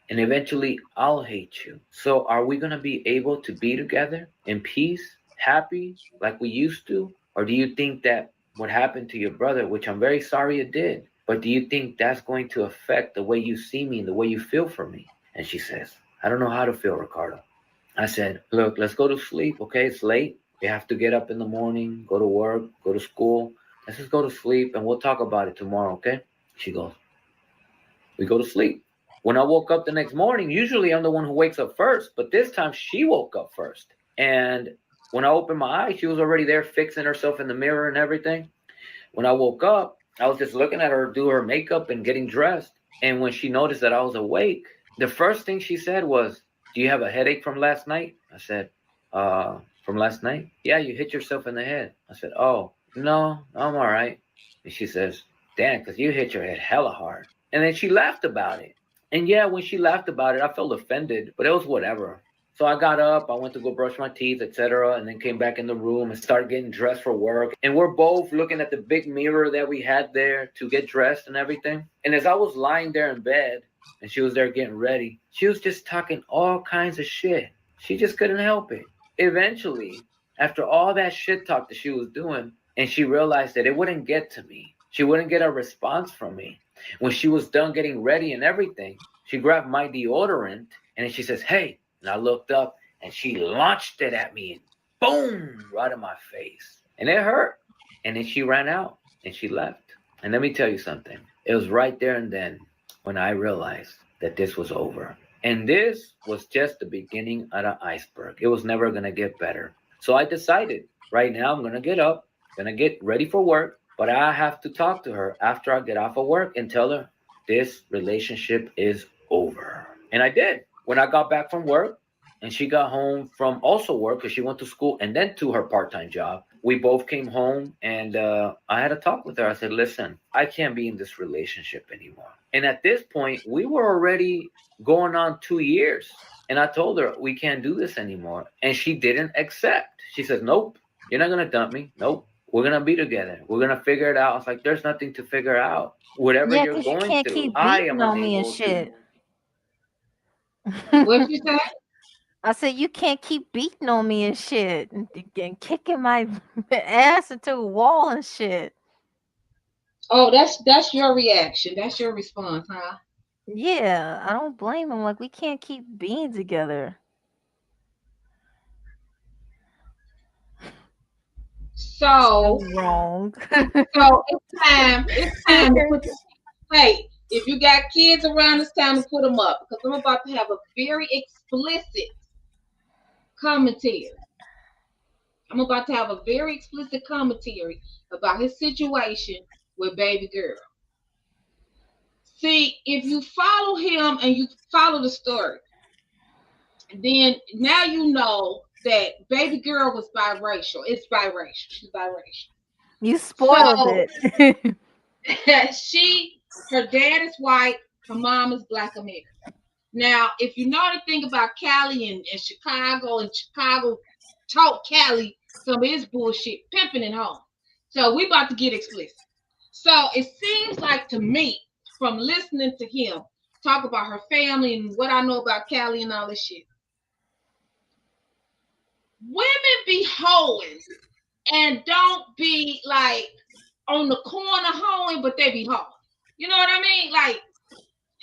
And eventually I'll hate you. So are we going to be able to be together in peace, happy, like we used to? Or do you think that what happened to your brother, which I'm very sorry it did, but do you think that's going to affect the way you see me and the way you feel for me? And she says, I don't know how to feel, Ricardo. I said, look, let's go to sleep, okay? It's late. We have to get up in the morning, go to work, go to school. Let's just go to sleep and we'll talk about it tomorrow, okay? She goes, we go to sleep. When I woke up the next morning, usually I'm the one who wakes up first, but this time she woke up first. And when I opened my eyes, she was already there fixing herself in the mirror and everything. When I woke up, I was just looking at her do her makeup and getting dressed. And when she noticed that I was awake, the first thing she said was, do you have a headache from last night? I said, from last night? Yeah, you hit yourself in the head. I said, oh, no, I'm all right. And she says, damn, because you hit your head hella hard. And then she laughed about it. And yeah, when she laughed about it, I felt offended, but it was whatever. So I got up, I went to go brush my teeth, etc., and then came back in the room and started getting dressed for work. And we're both looking at the big mirror that we had there to get dressed and everything. And as I was lying there in bed and she was there getting ready, she was just talking all kinds of shit. She just couldn't help it. Eventually, after all that shit talk that she was doing, and she realized that it wouldn't get to me, she wouldn't get a response from me. When she was done getting ready and everything, she grabbed my deodorant and then she says, hey. And I looked up and she launched it at me and boom, right in my face. And it hurt. And then she ran out and she left. And let me tell you something. It was right there and then when I realized that this was over. And this was just the beginning of the iceberg. It was never going to get better. So I decided right now I'm going to get up, going to get ready for work, but I have to talk to her after I get off of work and tell her this relationship is over. And I did. When I got back from work and she got home from also work because she went to school and then to her part-time job, we both came home and I had a talk with her. I said, listen, I can't be in this relationship anymore. And at this point, we were already going on 2 years. And I told her, we can't do this anymore. And she didn't accept. She says, nope, you're not going to dump me. Nope. We're going to be together. We're going to figure it out. I was like, there's nothing to figure out. Whatever Yeah, you're because you going can't through, keep I beating am on me and unable to. shit. What you say? I said you can't keep beating on me and shit and kicking my ass into a wall and shit. Oh, that's your reaction. That's your response, huh? Yeah, I don't blame him. Like, we can't keep being together. So wrong. So it's time. It's time to put. Hey, if you got kids around, it's time to put them up because I'm about to have a very explicit commentary. I'm about to have a very explicit commentary about his situation with baby girl. See, if you follow him and you follow the story, then now you know that baby girl was biracial. It's biracial. She's biracial. You spoiled So, it. her dad is white, her mom is Black American. Now, if you know anything about Cali and Chicago taught Cali some of his bullshit, pimping and home. So we about to get explicit. So it seems like to me, from listening to him talk about her family and what I know about Cali and all this shit, women be hoeing and don't be like on the corner hoeing, but they be hoeing. You know what I mean? Like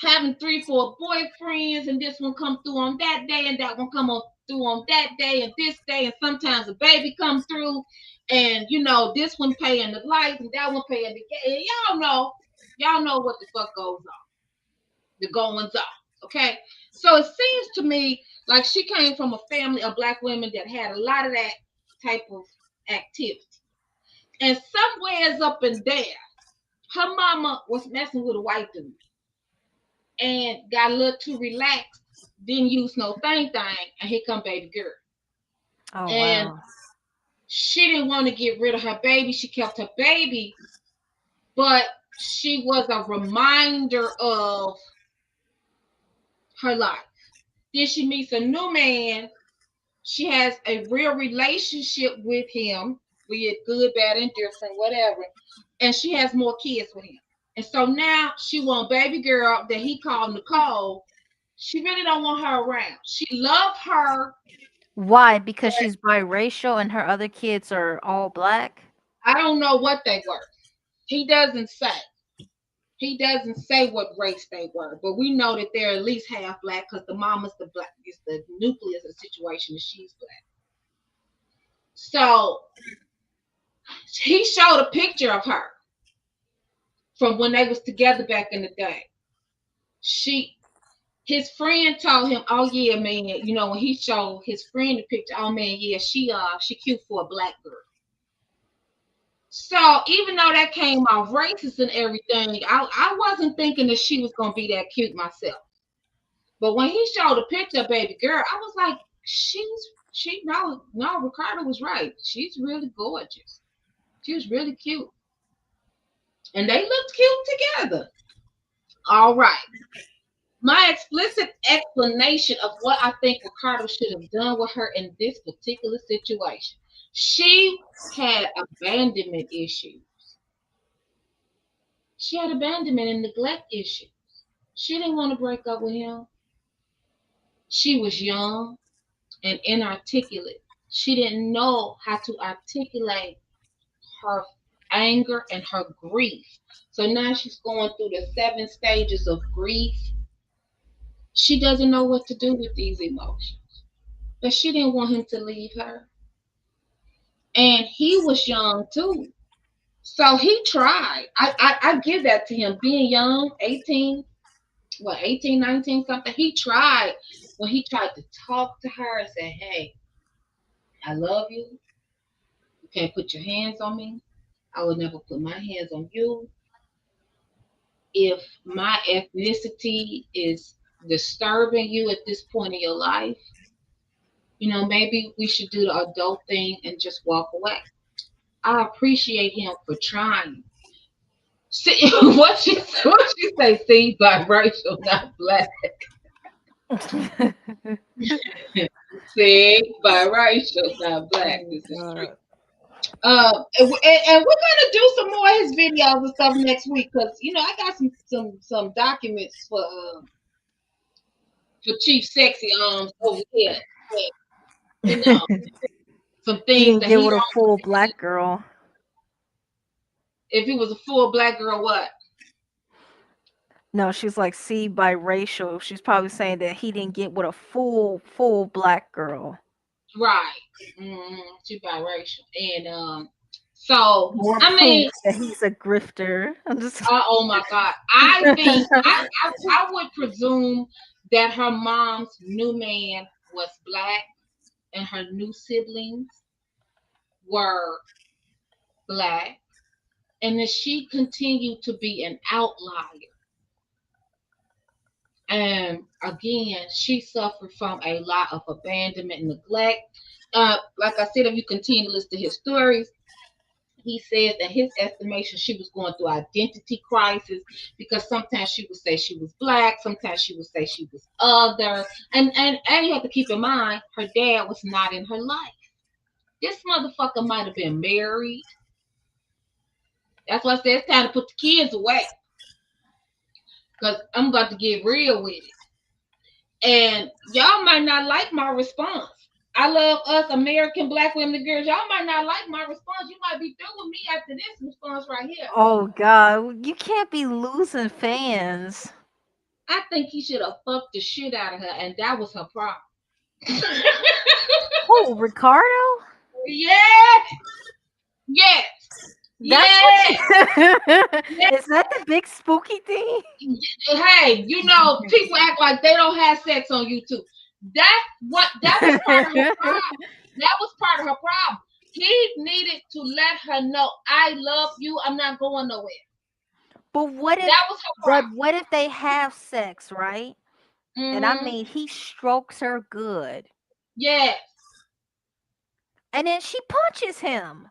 having 3, 4 boyfriends, and this one come through on that day, and that one come through on that day, and this day, and sometimes a baby come through, and you know this one paying the lights, and that one paying the gas. Y'all know what the fuck goes on, the goings on. Okay, so it seems to me like she came from a family of Black women that had a lot of that type of activity. And somewhere's up in there, her mama was messing with a white dude and got a little too relaxed, didn't use no thing, and here come baby girl. Oh, And wow. she didn't want to get rid of her baby. She kept her baby, but she was a reminder of her life. Then she meets a new man. She has a real relationship with him, be it good, bad, and different, whatever. And she has more kids with him. And so now she want baby girl that he called Nicole. She really don't want her around. She loved her. Why? Because she's biracial and her other kids are all black? I don't know what they were. He doesn't say. He doesn't say what race they were, but we know that they're at least half black because the mama's the black, is the nucleus of the situation, and she's black. So he showed a picture of her from when they was together back in the day. His friend told him, "Oh yeah, man, you know," when he showed his friend the picture, "Oh man, yeah, she cute for a black girl." So even though that came off racist and everything, I wasn't thinking that she was gonna be that cute myself. But when he showed a picture of baby girl, I was like, no, Ricardo was right. She's really gorgeous. She was really cute. And they looked cute together. All right. My explicit explanation of what I think Ricardo should have done with her in this particular situation. She had abandonment issues. She had abandonment and neglect issues. She didn't want to break up with him. She was young and inarticulate. She didn't know how to articulate her anger and her grief. So now she's going through the 7 stages of grief. She doesn't know what to do with these emotions. But she didn't want him to leave her. And he was young too. So he tried. I give that to him. Being young, 18, 19 something. He tried when he tried to talk to her and say, "Hey, I love you. You can't put your hands on me. I would never put my hands on you. If my ethnicity is disturbing you at this point in your life, you know, maybe we should do the adult thing and just walk away." I appreciate him for trying. See, what she say? See, biracial, not black. See, biracial, not black. This is true. And we're gonna do some more of his videos and stuff next week because you know I got some documents for Chief Sexy Arms over here. You know, some He things didn't that get he with a don't. full black girl. If he was a full black girl, what? No, she's like, see, biracial. She's probably saying that he didn't get with a full black girl. Right. She's biracial, and so More I mean, proof that he's a grifter. I'm just. oh my God, I think I would presume that her mom's new man was black, and her new siblings were black, and that she continued to be an outlier. And again, she suffered from a lot of abandonment and neglect. Like I said, if you continue to listen to his stories, he said that his estimation, she was going through identity crisis because sometimes she would say she was black, sometimes she would say she was other. And you have to keep in mind, her dad was not in her life. This motherfucker might have been married. That's why I said it's time to put the kids away. Because I'm about to get real with it. And y'all might not like my response. I love us American black women, girls. Y'all might not like my response. You might be through with me after this response right here. Oh God, you can't be losing fans. I think he should have fucked the shit out of her, and that was her problem. Oh, Ricardo? Yes. Yes. Is that the big spooky thing? Hey, you know, people act like they don't have sex on YouTube. That was part of her problem. That was part of her problem. He needed to let her know, I love you. I'm not going nowhere. But what if That was her problem. what if they have sex, right? And I Mhm. mean he strokes her good. Yes. And then she punches him.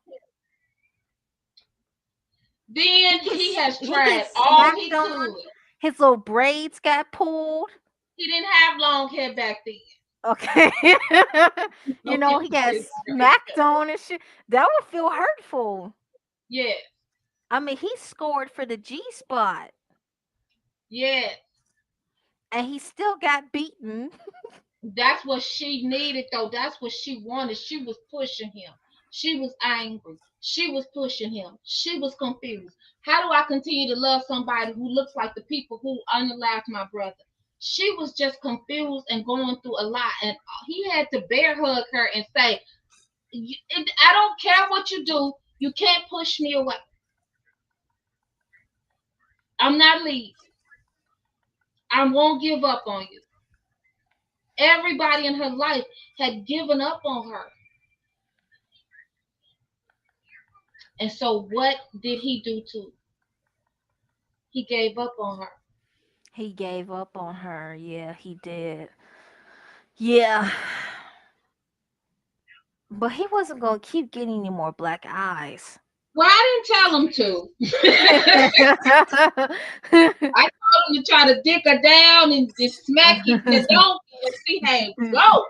Then he has He tried gets all he smacked on. could. His little braids got pulled. He didn't have long hair back then. Okay. You know, he got smacked on and shit. That would feel hurtful. Yes. I mean, he scored for the G spot. Yes. And he still got beaten. That's what she needed, though. That's what she wanted. She was pushing him. She was angry. She was pushing him. She was confused. How do I continue to love somebody who looks like the people who unalived my brother? She was just confused and going through a lot. And he had to bear hug her and say, I don't care what you do. You can't push me away. I'm not leaving. I won't give up on you. Everybody in her life had given up on her. And so what did he do to? He gave up on her. He gave up on her. Yeah, he did. Yeah. But he wasn't going to keep getting any more black eyes. Well, I didn't tell him to. I told him to try to dick her down and just smack it the donkey and see how it go.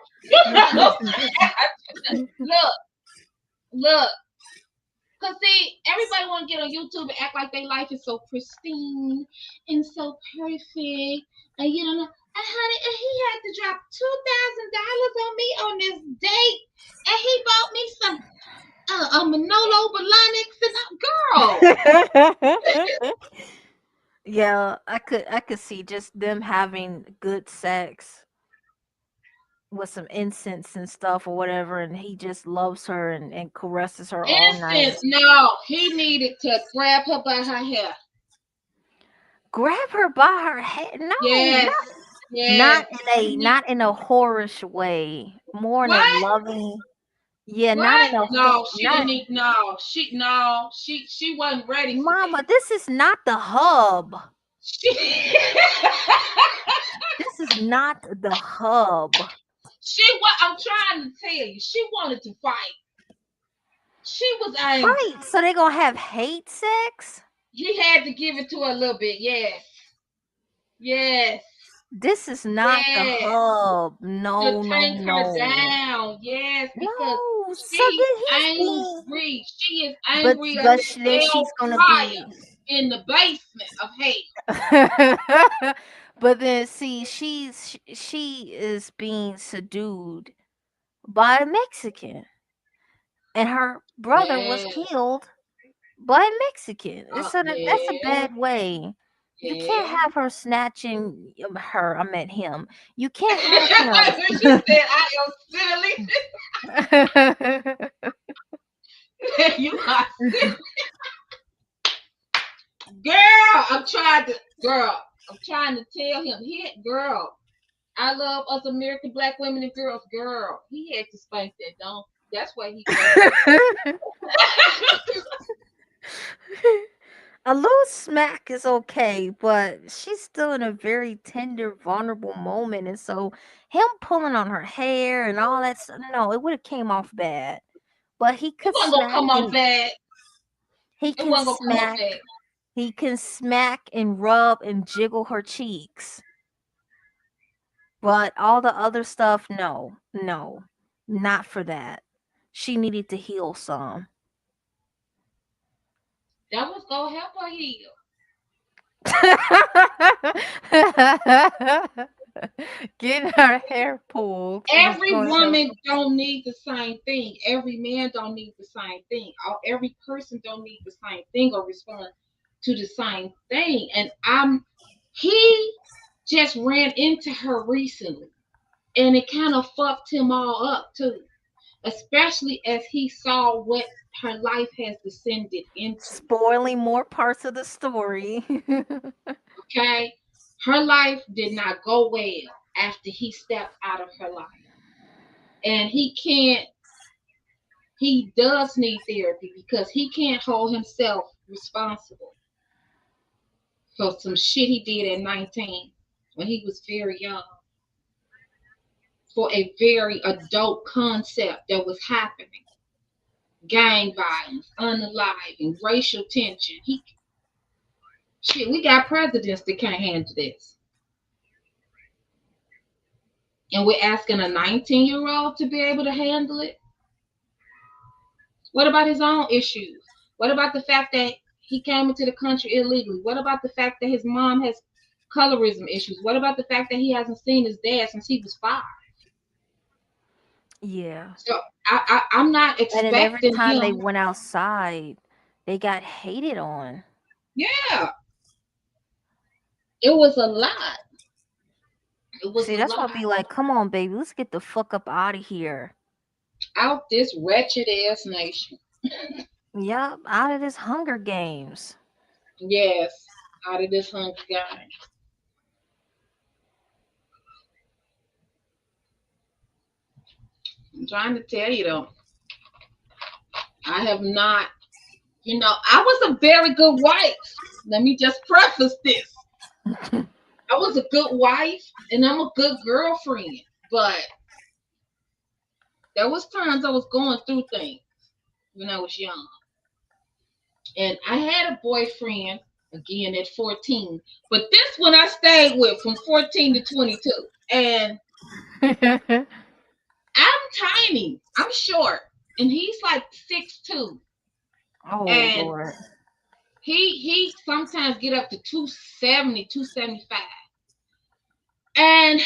Look. Because, see, everybody want to get on YouTube and act like their life is so pristine and so perfect. And you don't know. And honey, and he had to drop $2,000 on me on this date. And he bought me some Manolo Balonics and girl. Yeah, I could see just them having good sex with some incense and stuff or whatever, and he just loves her and caresses her all night. Incense, no. He needed to grab her by her hair. Grab her by her head? No, Yes. not in a whorish way. More in a What? loving. Yeah, What? not in a No, she not, didn't need. She wasn't ready. For Mama, that. this is not the hub. This is not the hub. I'm trying to tell you, she wanted to fight. She was angry. Fight? So they gonna have hate sex? He had to give it to her a little bit. Yes. Yes. This is not the hub. No, to take her no. down. Yes, because No. she's So then angry. She is angry but as then hell she's gonna fire be in the basement of hell. But then see, she is being subdued by a Mexican. And her brother was killed by a Mexican. So that's a bad way. You can't have her snatching I meant him. You can't have him. She said, I am silly. You are silly. Girl, I'm trying to tell him. I love us American black women and girls. Girl, he had to spank that donkey. That's why he A little smack is okay, but she's still in a very tender, vulnerable moment, and so him pulling on her hair and all that stuff, no, it would have came off bad. But he could smack. Come on bad. He can smack. He can smack and rub and jiggle her cheeks. But all the other stuff, no, not for that. She needed to heal some. That was gonna help her heal. Getting her hair pulled. Every woman don't need the same thing. Every man don't need the same thing. Every person don't need the same thing or respond to the same thing. And he just ran into her recently, and it kind of fucked him all up too, especially as he saw what her life has descended into. Spoiling more parts of the story. Okay, her life did not go well after he stepped out of her life, and he can't he does need therapy because he can't hold himself responsible for some shit he did at 19 when he was very young, for a very adult concept that was happening. Gang violence, unaliving, racial tension. We got presidents that can't handle this. And we're asking a 19-year-old to be able to handle it? What about his own issues? What about the fact that he came into the country illegally? What about the fact that his mom has colorism issues? What about the fact that he hasn't seen his dad since he was 5? Yeah. So I'm not And then every expecting time they him. went outside, they got hated on. Yeah. It was a lot. It was See, a that's why lot. I be like, come on, baby, let's get the fuck up out of here. Out this wretched ass nation. Yup, out of this Hunger Games. Yes, out of this Hunger Games. I'm trying to tell you though, I have not, I was a very good wife. Let me just preface this. I was a good wife and I'm a good girlfriend, but there was times I was going through things when I was young. And I had a boyfriend again at 14, but this one I stayed with from 14 to 22. And I'm tiny. I'm short. And he's like 6'2". Oh, And Lord. he sometimes get up to 270, 275. And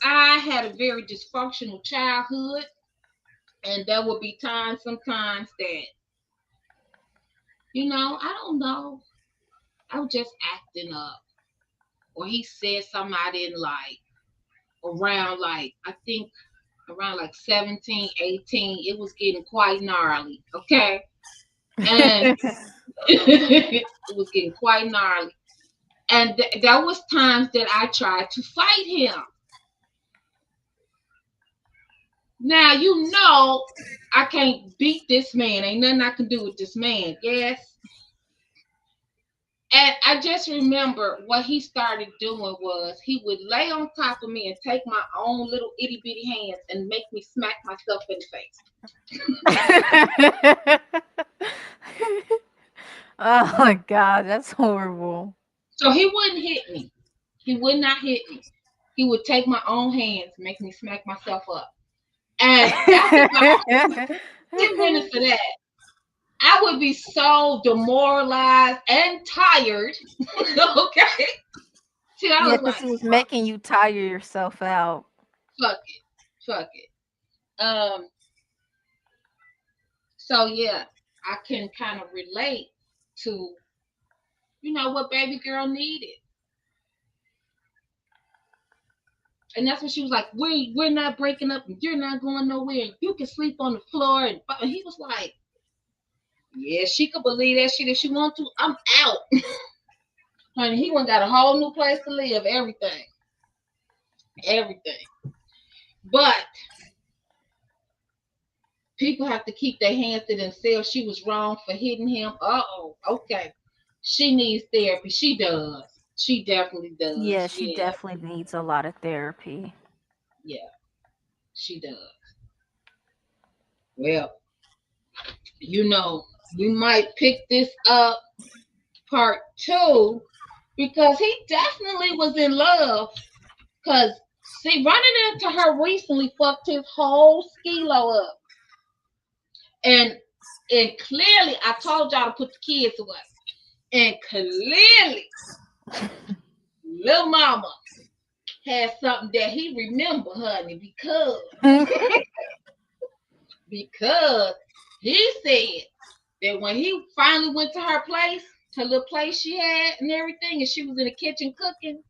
I had a very dysfunctional childhood. And there would be times sometimes that, I don't know. I was just acting up. Or he said something I didn't like. Around like 17, 18, it was getting quite gnarly. Okay. And it was getting quite gnarly. And there was times that I tried to fight him. Now, I can't beat this man. Ain't nothing I can do with this man. Yes. And I just remember what he started doing was he would lay on top of me and take my own little itty bitty hands and make me smack myself in the face. Oh my God, that's horrible. So he wouldn't hit me. He would not hit me. He would take my own hands, make me smack myself up. And after about 10 minutes of that, I would be so demoralized and tired. Okay. See, I was because like, he was making you tire yourself out. Fuck it. So yeah, I can kind of relate to, what baby girl needed. And that's when she was like, we're not breaking up and you're not going nowhere. And you can sleep on the floor. And he was like, yeah, she could believe that shit if she want to. I'm out. Honey, he went got a whole new place to live. Everything. But people have to keep their hands to themselves. She was wrong for hitting him. Okay. She needs therapy. She does. She definitely does. Yeah, she definitely needs a lot of therapy. Yeah, she does. Well, we might pick this up part 2 because he definitely was in love. Because, see, running into her recently fucked his whole skilo up. And clearly, I told y'all to put the kids away. And clearly, Lil Mama had something that he remember, honey, because he said that when he finally went to her place, her little place she had and everything, and she was in the kitchen cooking,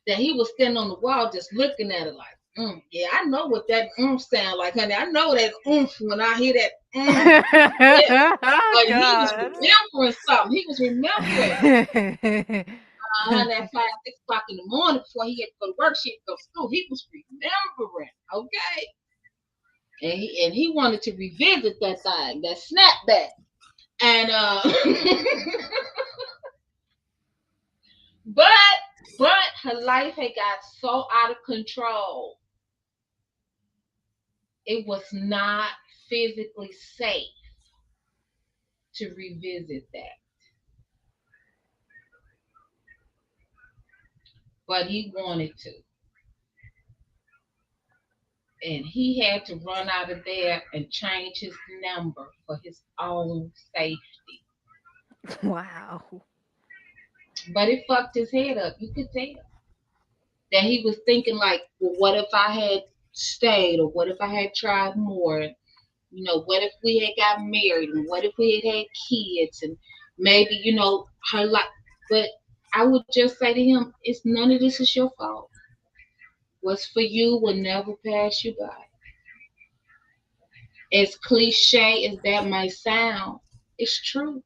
that he was standing on the wall just looking at her like, yeah, I know what that sound like, honey. I know that when I hear that yeah. But he was remembering something. He was remembering. At 5, 6 o'clock in the morning before he had to go to work, she had to go to school. He was remembering, okay? and he wanted to revisit that thing, that snapback, and but her life had got so out of control, it was not physically safe to revisit that. But he wanted to. And he had to run out of there and change his number for his own safety. Wow. But it fucked his head up. You could tell that he was thinking like, well, what if I had stayed, or what if I had tried more? You know, what if we had got married, and what if we had had kids, and maybe, you know, her life. But I would just say to him, it's none of this is your fault. What's for you will never pass you by. As cliche as that might sound, it's true.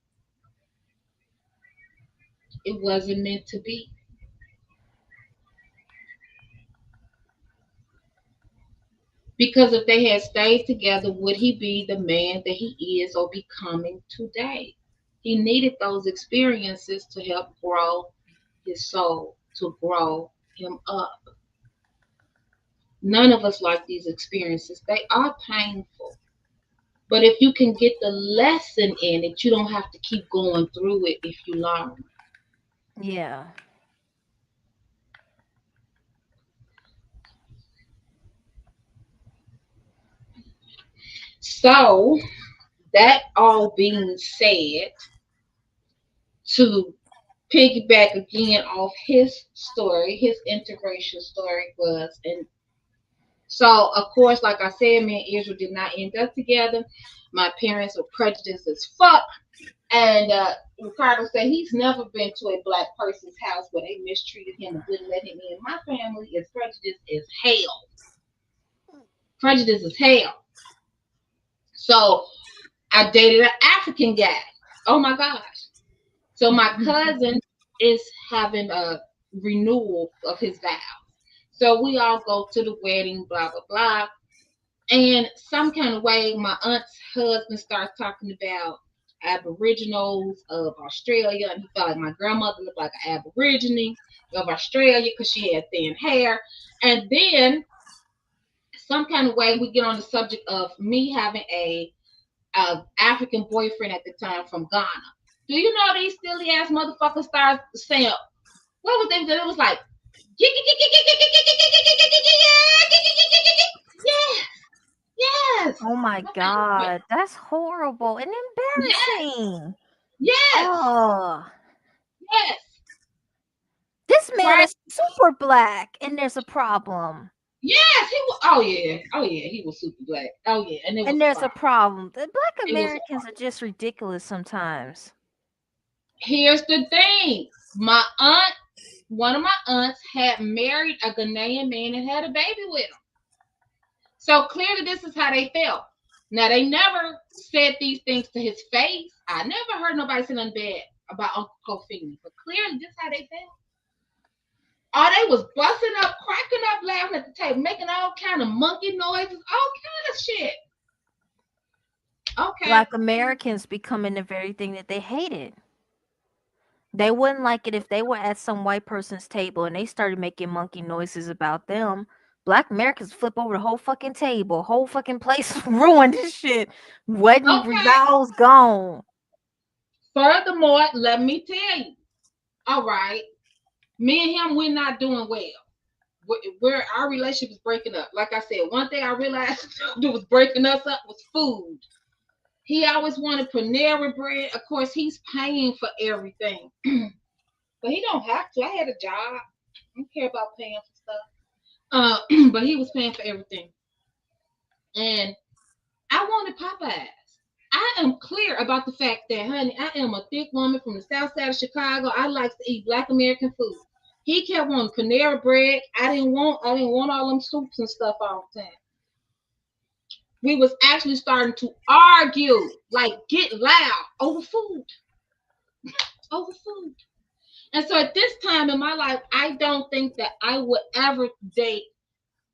It wasn't meant to be. Because if they had stayed together, would he be the man that he is or becoming today? He needed those experiences to help grow his soul, to grow him up. None of us like these experiences. They are painful. But if you can get the lesson in it, you don't have to keep going through it if you learn. Yeah. So, that all being said, to piggyback again off his story, his interracial story was, and so of course, like I said, me and Israel did not end up together. My parents were prejudiced as fuck. And Ricardo said he's never been to a black person's house where they mistreated him and wouldn't let him in. My family is prejudiced as hell. Prejudice is hell. So I dated an African guy. Oh my gosh. So my cousin is having a renewal of his vows. So we all go to the wedding, blah, blah, blah. And some kind of way, my aunt's husband starts talking about Aboriginals of Australia. And he felt like my grandmother looked like an Aborigine of Australia because she had thin hair. And then some kind of way, we get on the subject of me having a African boyfriend at the time from Ghana. Do you know these silly ass motherfuckers start saying, what was they? It was like, yes, yes. Oh my God, that's horrible and embarrassing. Yes. Oh. Yes. This man is super black, and there's a problem. Yes, he was. Oh yeah, he was super black. Oh yeah, and there's a problem. The black Americans are just ridiculous sometimes. Here's the thing: my aunt, one of my aunts, had married a Ghanaian man and had a baby with him. So clearly, this is how they felt. Now they never said these things to his face. I never heard nobody say nothing bad about Uncle Kofi, but clearly, this is how they felt. Oh, they was busting up, cracking up, laughing at the table, making all kind of monkey noises, all kind of shit. Okay. Black Americans becoming the very thing that they hated. They wouldn't like it if they were at some white person's table and they started making monkey noises about them. Black Americans flip over the whole fucking table, whole fucking place, ruined this shit. Wedding vows gone. Furthermore, let me tell you. All right. Me and him, we're not doing well. Our relationship is breaking up. Like I said, one thing I realized that was breaking us up was food. He always wanted Panera bread. Of course, he's paying for everything, but he don't have to. I had a job. I don't care about paying for stuff. But he was paying for everything, and I wanted Popeyes. I am clear about the fact that, honey, I am a thick woman from the south side of Chicago. I like to eat Black American food. He kept wanting Panera bread. I didn't want all them soups and stuff all the time. We was actually starting to argue, like get loud over food. Over food. And so at this time in my life, I don't think that I would ever date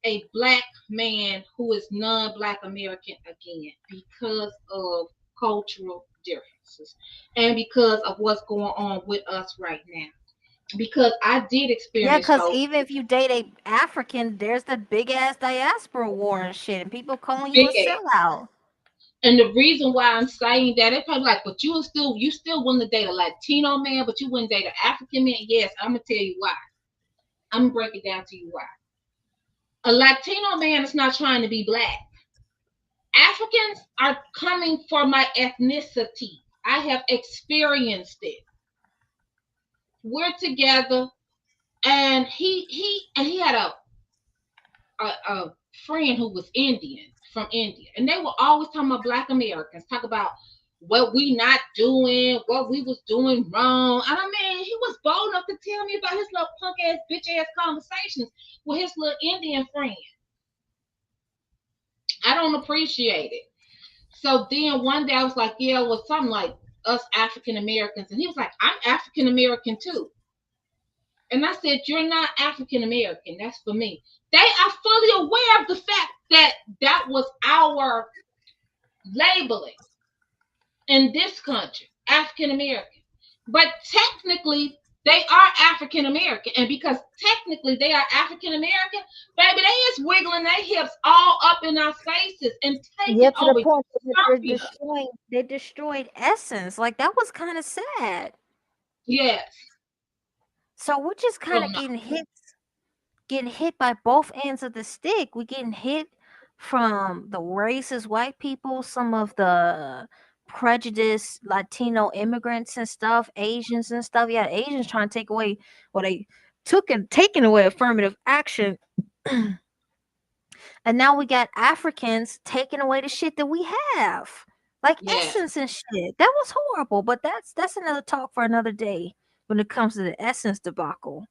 a black man who is non-black American again because of cultural differences and because of what's going on with us right now. Because I did Yeah, experience because those even if you date a African, there's the big ass diaspora war and shit, and people calling you big a ass. sellout. And the reason why I'm saying that, it's probably like, but you still wouldn't date a Latino man, but you wouldn't date an African man. Yes, I'm gonna tell you why. I'm gonna break it down to you why. A Latino man is not trying to be black. Africans are coming for my ethnicity. I have experienced it. We're together, and he had a friend who was Indian from India, and they were always talking about Black Americans, talk about what we not doing, what we was doing wrong. And I mean, he was bold enough to tell me about his little punk ass, bitch ass conversations with his little Indian friend. I don't appreciate it. So then one day I was like, yeah, it was something like us African Americans, and he was like, I'm African American too. And I said, you're not African American. That's for me. They are fully aware of the fact that that was our labeling in this country, African American. But technically, they are African American. And because technically they are African American, baby, they is wiggling their hips all up in our faces and taking Yeah, to the over. point that they destroyed essence. Like that was kind of sad. Yes. So we're just kind of getting hit by both ends of the stick. We're getting hit from the racist white people, some of the prejudiced Latino immigrants and stuff, Asians and stuff. Yeah, Asians trying to take away they taking away affirmative action. And now we got Africans taking away the shit that we have. Like essence and shit. That was horrible, but that's another talk for another day when it comes to the essence debacle.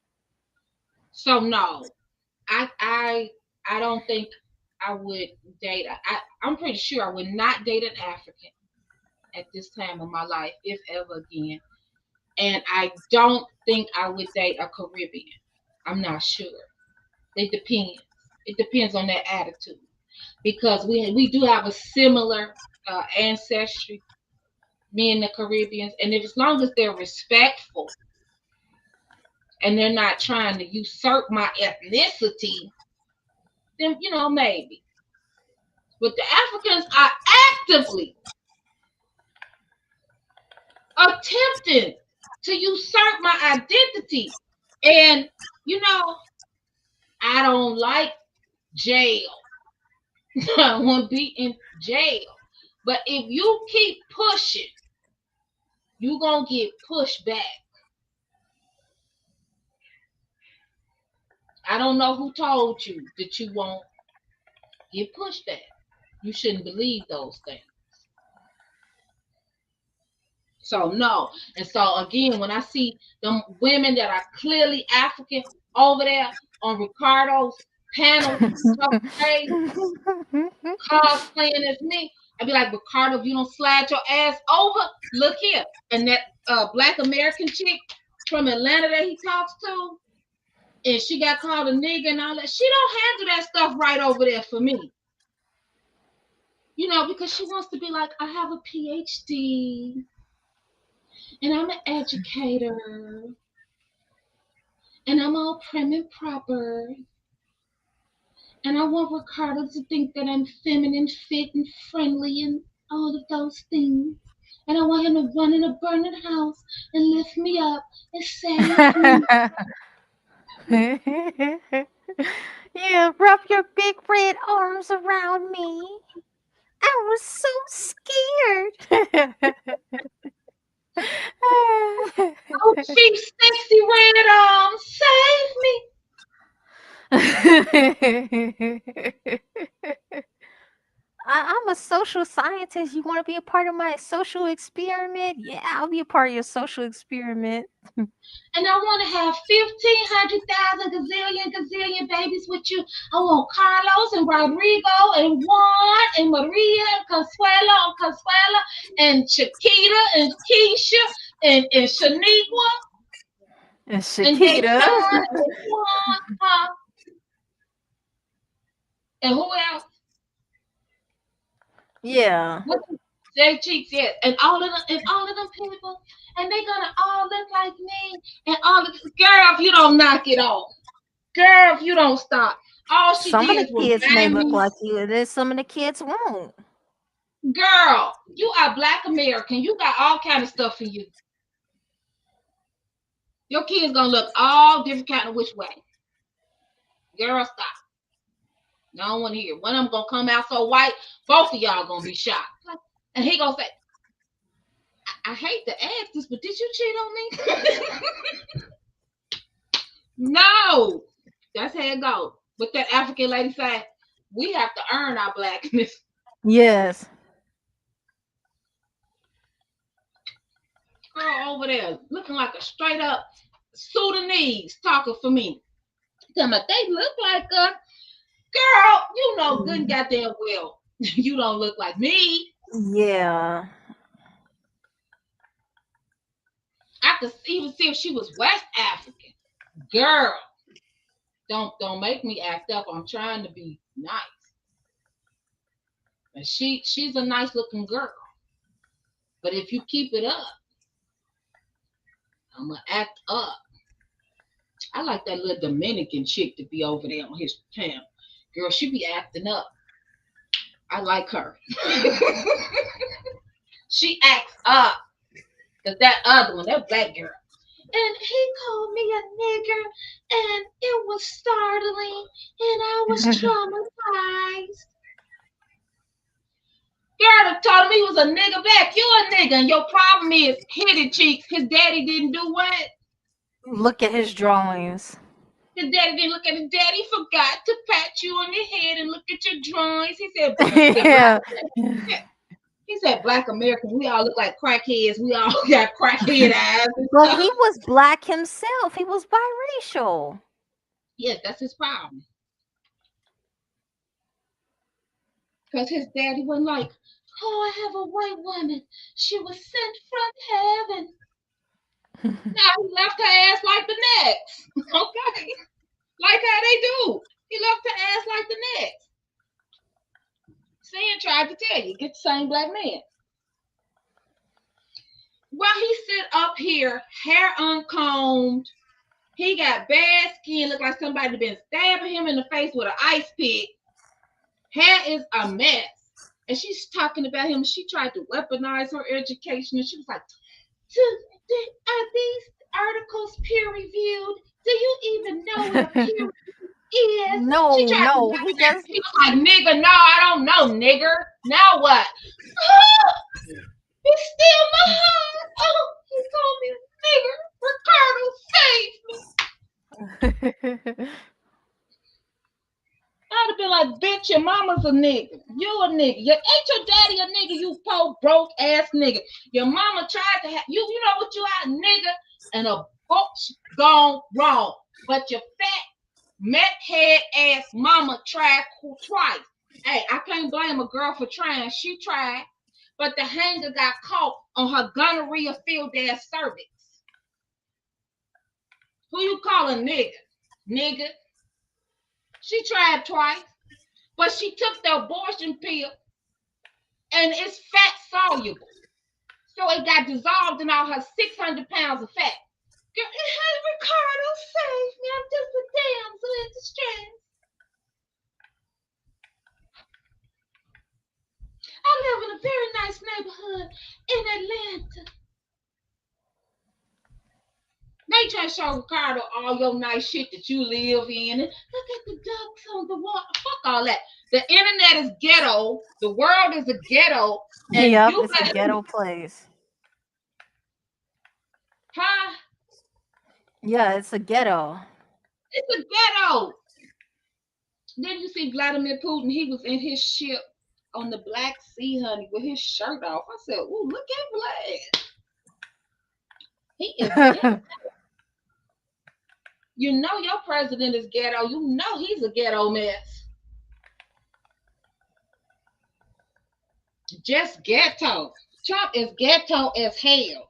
So no, I don't think I would date. I'm pretty sure I would not date an African at this time of my life, if ever again. And I don't think I would date a Caribbean. I'm not sure. It depends. It depends on their attitude, because we do have a similar ancestry, me and the Caribbeans, and if, as long as they're respectful and they're not trying to usurp my ethnicity, then maybe. But the Africans are actively attempting to usurp my identity. And I don't like jail. I want to be in jail. But if you keep pushing, you're going to get pushed back. I don't know who told you that you won't get pushed back. You shouldn't believe those things. So no. And so again, when I see them women that are clearly African over there on Ricardo's panel, cosplaying as me, I'd be like, Ricardo, if you don't slide your ass over, look here. And that Black American chick from Atlanta that he talks to, and she got called a nigga and all that, she don't handle that stuff right over there for me. Because she wants to be like, I have a PhD. And I'm an educator. And I'm all prim and proper. And I want Ricardo to think that I'm feminine, fit, and friendly, and all of those things. And I want him to run in a burning house and lift me up and save me. Yeah, wrap your big red arms around me. I was so scared. Oh, cheap, sexy red arms, save me. I'm a social scientist. You want to be a part of my social experiment? Yeah, I'll be a part of your social experiment. And I want to have 1,500,000 gazillion babies with you. I want Carlos and Rodrigo and Juan and Maria and Consuela and Chiquita and Keisha and Shaniqua. And Shakita. And Juan. And who else? Yeah. Jay Cheeks, yes. And all of them people, and they gonna all look like me. And all of girl, if you don't knock it off, girl, if you don't stop, all she Some of the did was kids may remind look me. like you, and then some of the kids won't. Girl, you are Black American. You got all kind of stuff in you. Your kids gonna look all different kind of which way. Girl, stop. I don't want to hear. One of them gonna come out so white, both of y'all gonna be shocked. And he gonna say, I hate to ask this, but did you cheat on me? No. That's how it goes. But that African lady said, we have to earn our blackness. Yes. Girl over there looking like a straight up Sudanese talking for me. Tell me, they look like us. Girl, you know good and goddamn well you don't look like me. Yeah. I could even see if she was West African. Girl, don't make me act up. I'm trying to be nice. And she's a nice looking girl. But if you keep it up, I'm gonna act up. I like that little Dominican chick to be over there on his channel. Girl, she be acting up. I like her. She acts up. Cause that other one, that black girl. And he called me a nigger, and it was startling, and I was traumatized. Girl that told him he was a nigger back. You a nigger, and your problem is Hidden Cheeks. His daddy didn't do what? Look at his drawings. His daddy didn't look at his daddy. Forgot to pat you on the head and look at your drawings. He said, Yeah. He said, Black Americans, we all look like crackheads. We all got crackhead eyes. But he was black himself. He was biracial. Yes, that's his problem. Because his daddy wasn't like, oh, I have a white woman. She was sent from heaven. Now he left her ass like the next. Okay. Like how they do. He left her ass like the next. Sin tried to tell you, get the same black man. While he sit up here, hair uncombed, he got bad skin, look like somebody been stabbing him in the face with an ice pick. Hair is a mess. And she's talking about him. She tried to weaponize her education. And she was like, are these articles peer-reviewed? Do you even know what a peer review is? No, He just... was like, nigga, no, I don't know, nigger. Now what? He's still my heart. Oh, he called me a nigger. Ricardo, save me. I'd have been like, bitch, your mama's a nigga. You a nigga. Ain't your daddy a nigga, you poor, broke ass nigga. Your mama tried to have you know what you are, nigga, and a book's gone wrong. But your fat, met head ass mama tried twice. Hey, I can't blame a girl for trying. She tried. But the hanger got caught on her gonorrhea filled ass cervix. Who you call a nigga? Nigga. She tried twice, but she took the abortion pill and it's fat soluble. So it got dissolved in all her 600 pounds of fat. Girl, Ricardo, save me. I'm just a damsel in distress. I live in a very nice neighborhood in Atlanta. They try to show Ricardo all your nice shit that you live in. Look at the ducks on the wall. Fuck all that. The internet is ghetto. The world is a ghetto. And yep, you it's a ghetto place. Huh? Yeah, it's a ghetto. It's a ghetto. Then you see Vladimir Putin. He was in his ship on the Black Sea, honey, with his shirt off. I said, ooh, look at Vlad. He is ghetto. You know your president is ghetto. You know he's a ghetto mess. Just ghetto. Trump is ghetto as hell.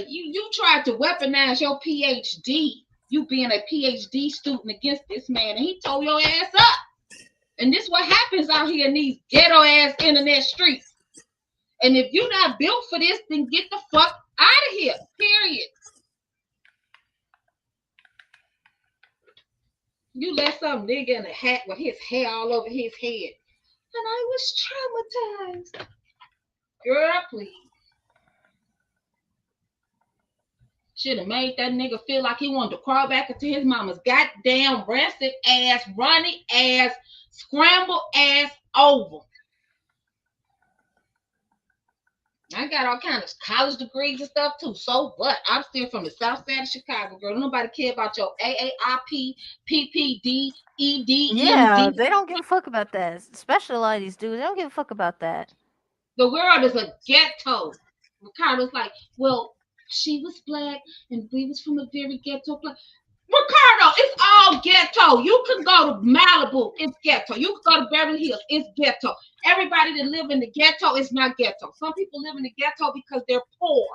You tried to weaponize your PhD. You being a PhD student against this man, and he tore your ass up. And this what happens out here in these ghetto ass internet streets. And if you're not built for this, then get the fuck out of here. Period. You let some nigga in a hat with his hair all over his head. And I was traumatized. Girl, please. Should have made that nigga feel like he wanted to crawl back into his mama's goddamn rancid ass, runny ass, scrambled ass over. I got all kinds of college degrees and stuff too. So what? I'm still from the south side of Chicago, girl. Nobody care about your AARP, PPD, ED, Yeah, MD. they don't give a fuck about that. Especially a lot of these dudes, they don't give a fuck about that. The world is a ghetto. Ricardo's like, well, she was black and we was from a very ghetto place. Ricardo, it's all ghetto. You can go to Malibu, it's ghetto. You can go to Beverly Hills, it's ghetto. Everybody that live in the ghetto is not ghetto. Some people live in the ghetto because they're poor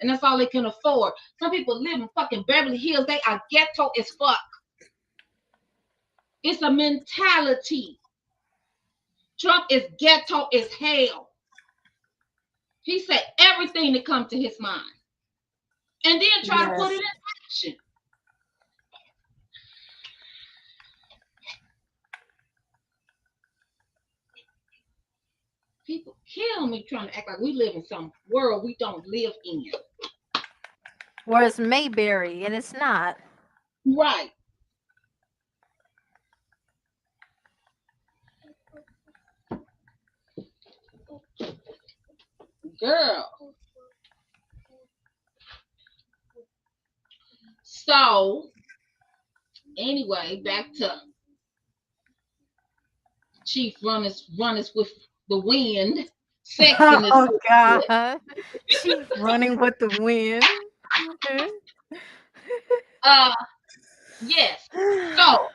and that's all they can afford. Some people live in fucking Beverly Hills, they are ghetto as fuck. It's a mentality. Trump is ghetto as hell. He said everything that comes to his mind. And then try to put it in action. People kill me trying to act like we live in some world we don't live in. Where it's Mayberry, and it's not. Right. Girl. So, anyway, back to Chief runners with the wind. Oh God. Chief running with the wind. Yes. So,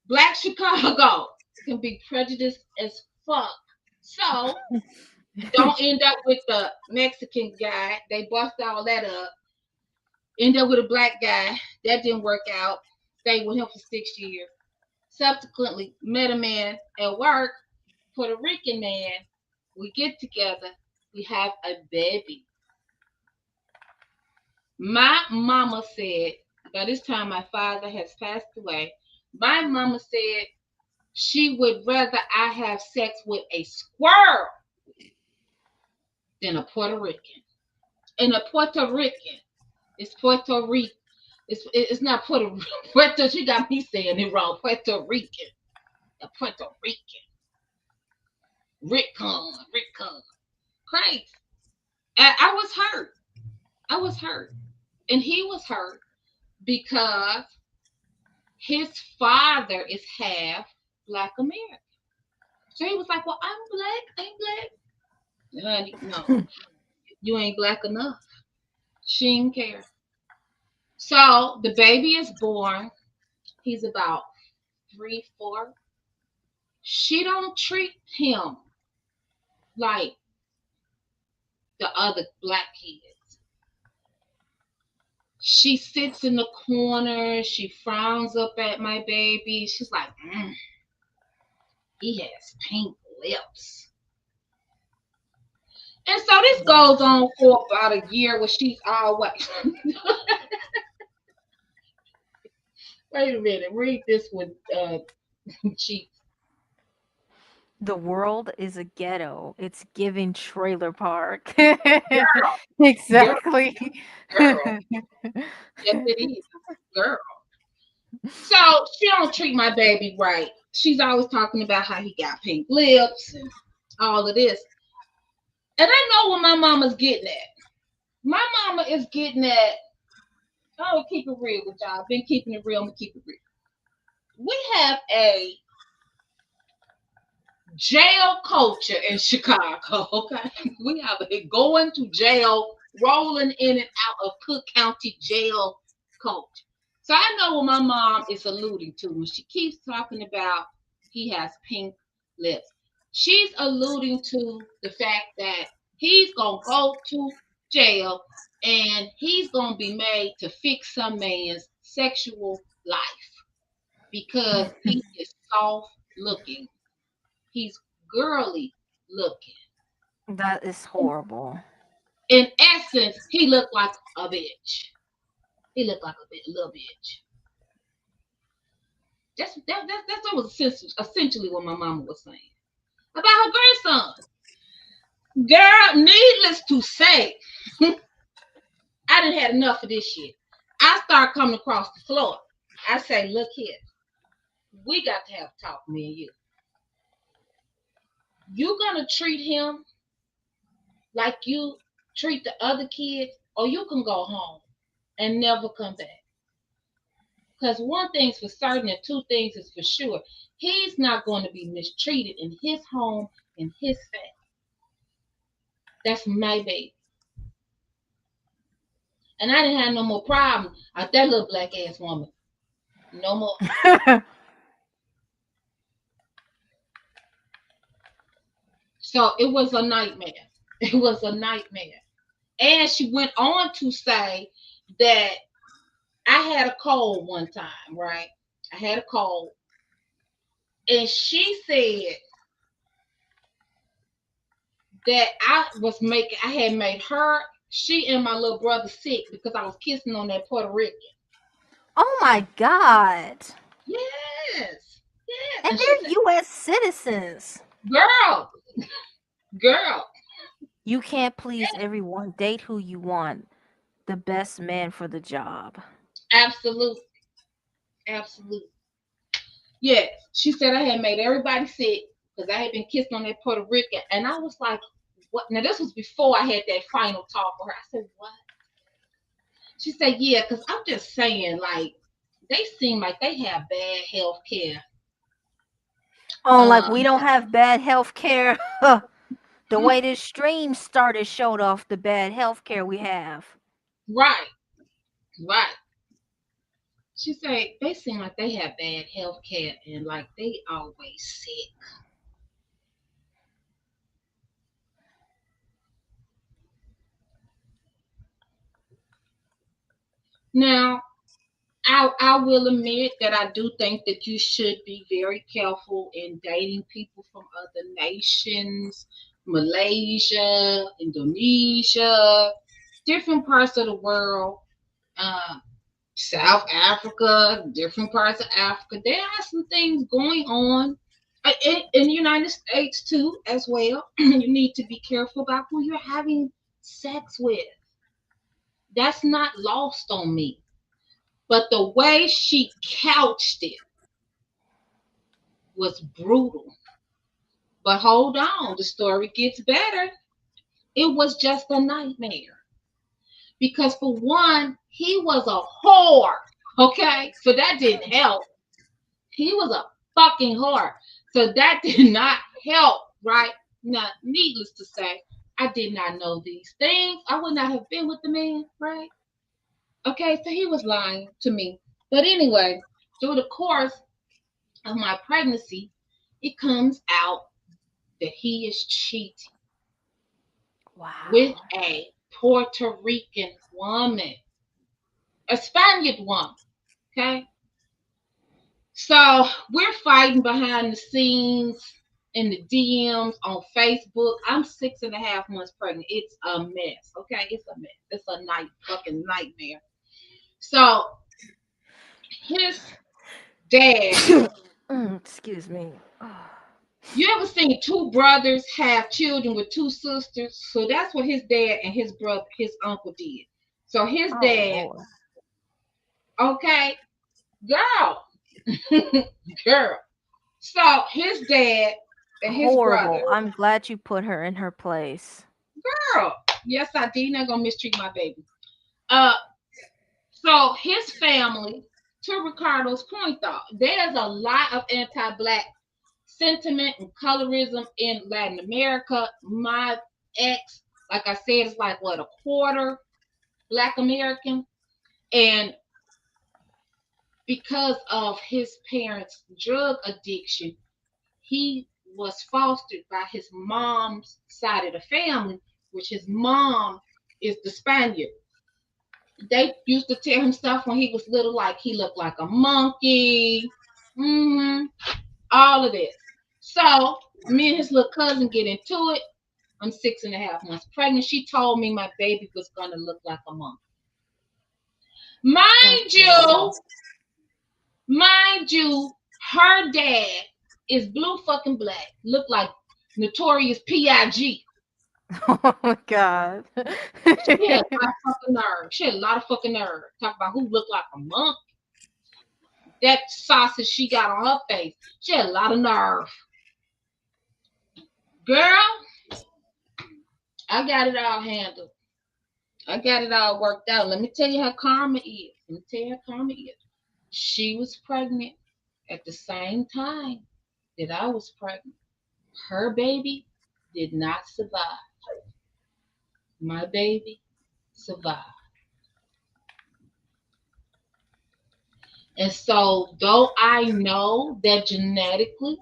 Black Chicago can be prejudiced as fuck. So, don't end up with the Mexican guy. They bust all that up. End up with a black guy. That didn't work out. Stayed with him for 6 years. Subsequently, met a man at work, Puerto Rican man. We get together. We have a baby. My mama said, by this time my father has passed away, my mama said she would rather I have sex with a squirrel than a Puerto Rican. And a Puerto Rican is Puerto Rican. It's not Puerto. She got me saying it wrong. Puerto Rican. A Puerto Rican. Rickon. Crazy. And I was hurt. And he was hurt because his father is half Black American. So he was like, well, I'm black. No, you ain't black enough. She didn't care. So the baby is born. He's about 3, 4. She don't treat him like the other black kids. She sits in the corner. She frowns up at my baby. She's like, he has pink lips. And so this goes on for about a year where she's always. Wait a minute. Read this one, Chief. The world is a ghetto. It's giving trailer park. Girl. Exactly. Girl. Yes, it is. Girl. So she don't treat my baby right. She's always talking about how he got pink lips and all of this. And I know what my mama's getting at. My mama is getting at, I will keep it real with y'all. I've been keeping it real. I'm going to keep it real. We have a jail culture in Chicago, okay? We have a going to jail, rolling in and out of Cook County jail culture. So I know what my mom is alluding to when she keeps talking about he has pink lips. She's alluding to the fact that he's going to go to jail and he's going to be made to fix some man's sexual life because he is soft looking. He's girly looking. That is horrible. In essence, he looked like a bitch. He looked like a little bitch. That was essentially what my mama was saying about her grandson. Girl, needless to say, I done had enough of this shit. I start coming across the floor. I say, look here. We got to have a talk, me and you. You gonna treat him like you treat the other kids, or you can go home and never come back. Because one thing's for certain and two things is for sure. He's not going to be mistreated in his home, in his family. That's my baby. And I didn't have no more problem with that little black ass woman. No more. So it was a nightmare. It was a nightmare. And she went on to say that I had a cold one time, right? I had a cold. And she said that I had made her, she and my little brother sick because I was kissing on that Puerto Rican. Oh my God. Yes. And they're U.S. citizens. Girl. You can't please everyone. Date who you want. The best man for the job. Absolutely. Yes. She said I had made everybody sick because I had been kissed on that Puerto Rican. And I was like, what? Now, this was before I had that final talk with her. I said, what? She said, yeah, because I'm just saying, like, they seem like they have bad health care. Oh, like we don't have bad health care. The way this stream started showed off the bad health care we have. Right. She said they seem like they have bad health care and like they always sick. Now, I will admit that I do think that you should be very careful in dating people from other nations, Malaysia, Indonesia, different parts of the world, South Africa, different parts of Africa. There are some things going on in the United States too, as well. You need to be careful about who you're having sex with. That's not lost on me. But the way she couched it was brutal. But hold on, the story gets better. It was just a nightmare. Because for one, he was a whore. Okay? So that didn't help. He was a fucking whore. So that did not help, right? Now, needless to say, I did not know these things. I would not have been with the man, right? Okay, so he was lying to me. But anyway, through the course of my pregnancy, it comes out that he is cheating with a Puerto Rican woman, a Spaniard woman, okay? So we're fighting behind the scenes in the DMs on Facebook. I'm 6.5 months pregnant. It's a mess, okay? It's a mess. It's a fucking nightmare. So his dad. Excuse me. You ever seen two brothers have children with two sisters? So that's what his dad and his brother, his uncle did. So his dad, Lord. Okay, girl. So his dad and his Horrible. brother. I'm glad you put her in her place. Girl. Yes, I did. Not gonna mistreat my baby. So his family, to Ricardo's point though, there's a lot of anti-black sentiment and colorism in Latin America. My ex, like I said, is like what, a quarter Black American, and because of his parents' drug addiction, he was fostered by his mom's side of the family, which his mom is the Spaniard. They used to tell him stuff when he was little, like he looked like a monkey, all of this. So Me and his little cousin get into it. I'm 6.5 months pregnant. She told me my baby was gonna look like a monkey. Mind you, her dad is blue fucking black. Look like Notorious P.I.G. Oh my God. She had a lot of fucking nerve. She had a lot of fucking nerve. Talk about who looked like a monkey. That sausage she got on her face. She had a lot of nerve. Girl, I got it all handled. I got it all worked out. Let me tell you how karma is. She was pregnant at the same time that I was pregnant. Her baby did not survive. My baby survived. And so, though I know that genetically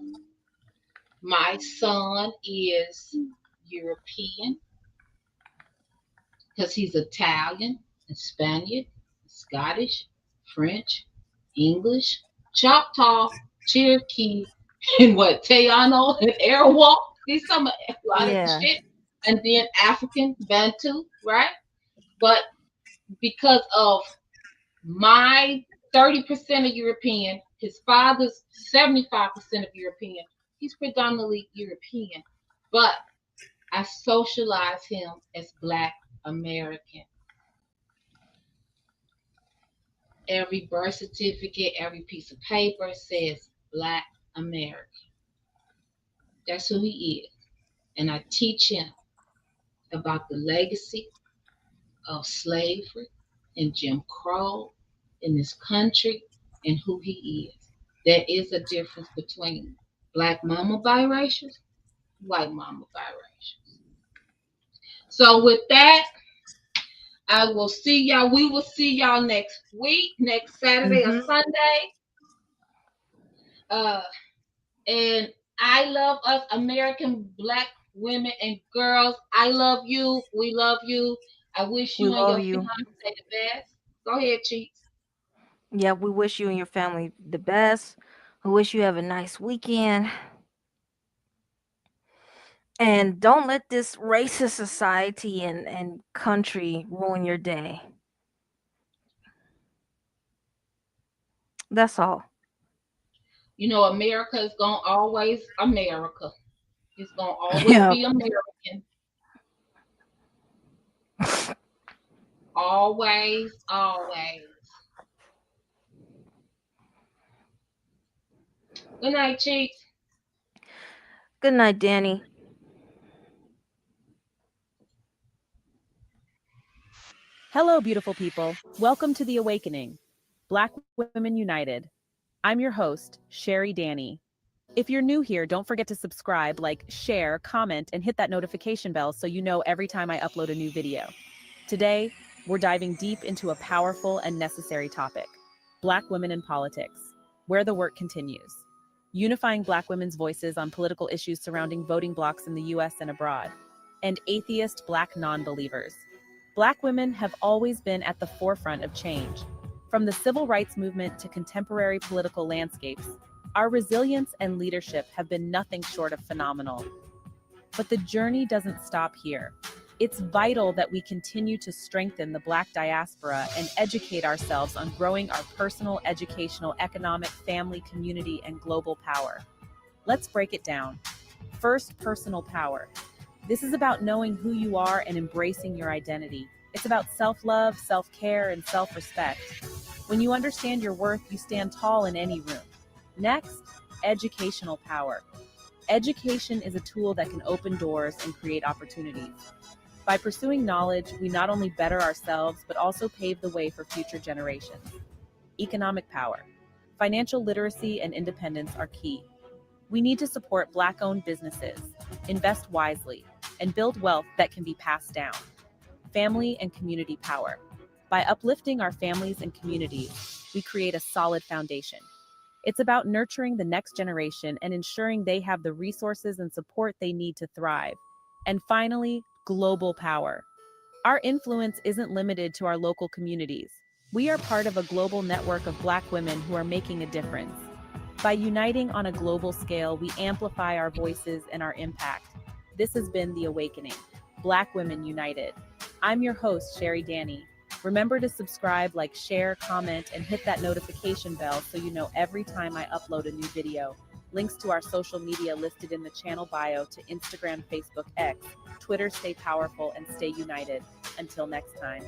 my son is European, because he's Italian and Spaniard, Scottish, French, English, Choctaw, Cherokee, and what, Tayano and Arawak. These some a lot of Yeah. shit. And then African, Bantu, right? But because of my 30% of European, his father's 75% of European, he's predominantly European. But I socialize him as Black American. Every birth certificate, every piece of paper says Black American. That's who he is. And I teach him about the legacy of slavery and Jim Crow in this country and who he is. There is a difference between Black mama biracial, white mama biracial. So with that, I will see y'all. We will see y'all next week, next Saturday or Sunday. And I love us American Black women and girls. I love you. We love you. I wish you We and love your you. family the best. Go ahead, Cheeks. Yeah, we wish you and your family the best. We wish you have a nice weekend. And don't let this racist society and country ruin your day. That's all. You know, America is gonna always America. It's gonna always Yeah. be American. Always, always. Good night, Cheeks. Good night, Danny. Hello, beautiful people. Welcome to The Awakening, Black Women United. I'm your host, Sherry Danny. If you're new here, don't forget to subscribe, like, share, comment, and hit that notification bell so you know every time I upload a new video. Today, we're diving deep into a powerful and necessary topic, Black women in politics, where the work continues. Unifying Black women's voices on political issues surrounding voting blocks in the US and abroad, and atheist Black non-believers. Black women have always been at the forefront of change. From the civil rights movement to contemporary political landscapes, our resilience and leadership have been nothing short of phenomenal. But the journey doesn't stop here. It's vital that we continue to strengthen the Black diaspora and educate ourselves on growing our personal, educational, economic, family, community, and global power. Let's break it down. First, personal power. This is about knowing who you are and embracing your identity. It's about self-love, self-care, and self-respect. When you understand your worth, you stand tall in any room. Next, educational power. Education is a tool that can open doors and create opportunities. By pursuing knowledge, we not only better ourselves, but also pave the way for future generations. Economic power. Financial literacy and independence are key. We need to support Black-owned businesses, invest wisely, and build wealth that can be passed down. Family and community power. By uplifting our families and communities, we create a solid foundation. It's about nurturing the next generation and ensuring they have the resources and support they need to thrive. And finally, global power. Our influence isn't limited to our local communities. We are part of a global network of Black women who are making a difference. By uniting on a global scale, we amplify our voices and our impact. This has been The Awakening, Black Women United. I'm your host, Sherry Danny. Remember to subscribe, like, share, comment, and hit that notification bell so you know every time I upload a new video. Links to our social media listed in the channel bio to Instagram, Facebook, X, Twitter. Stay powerful and stay united. Until next time.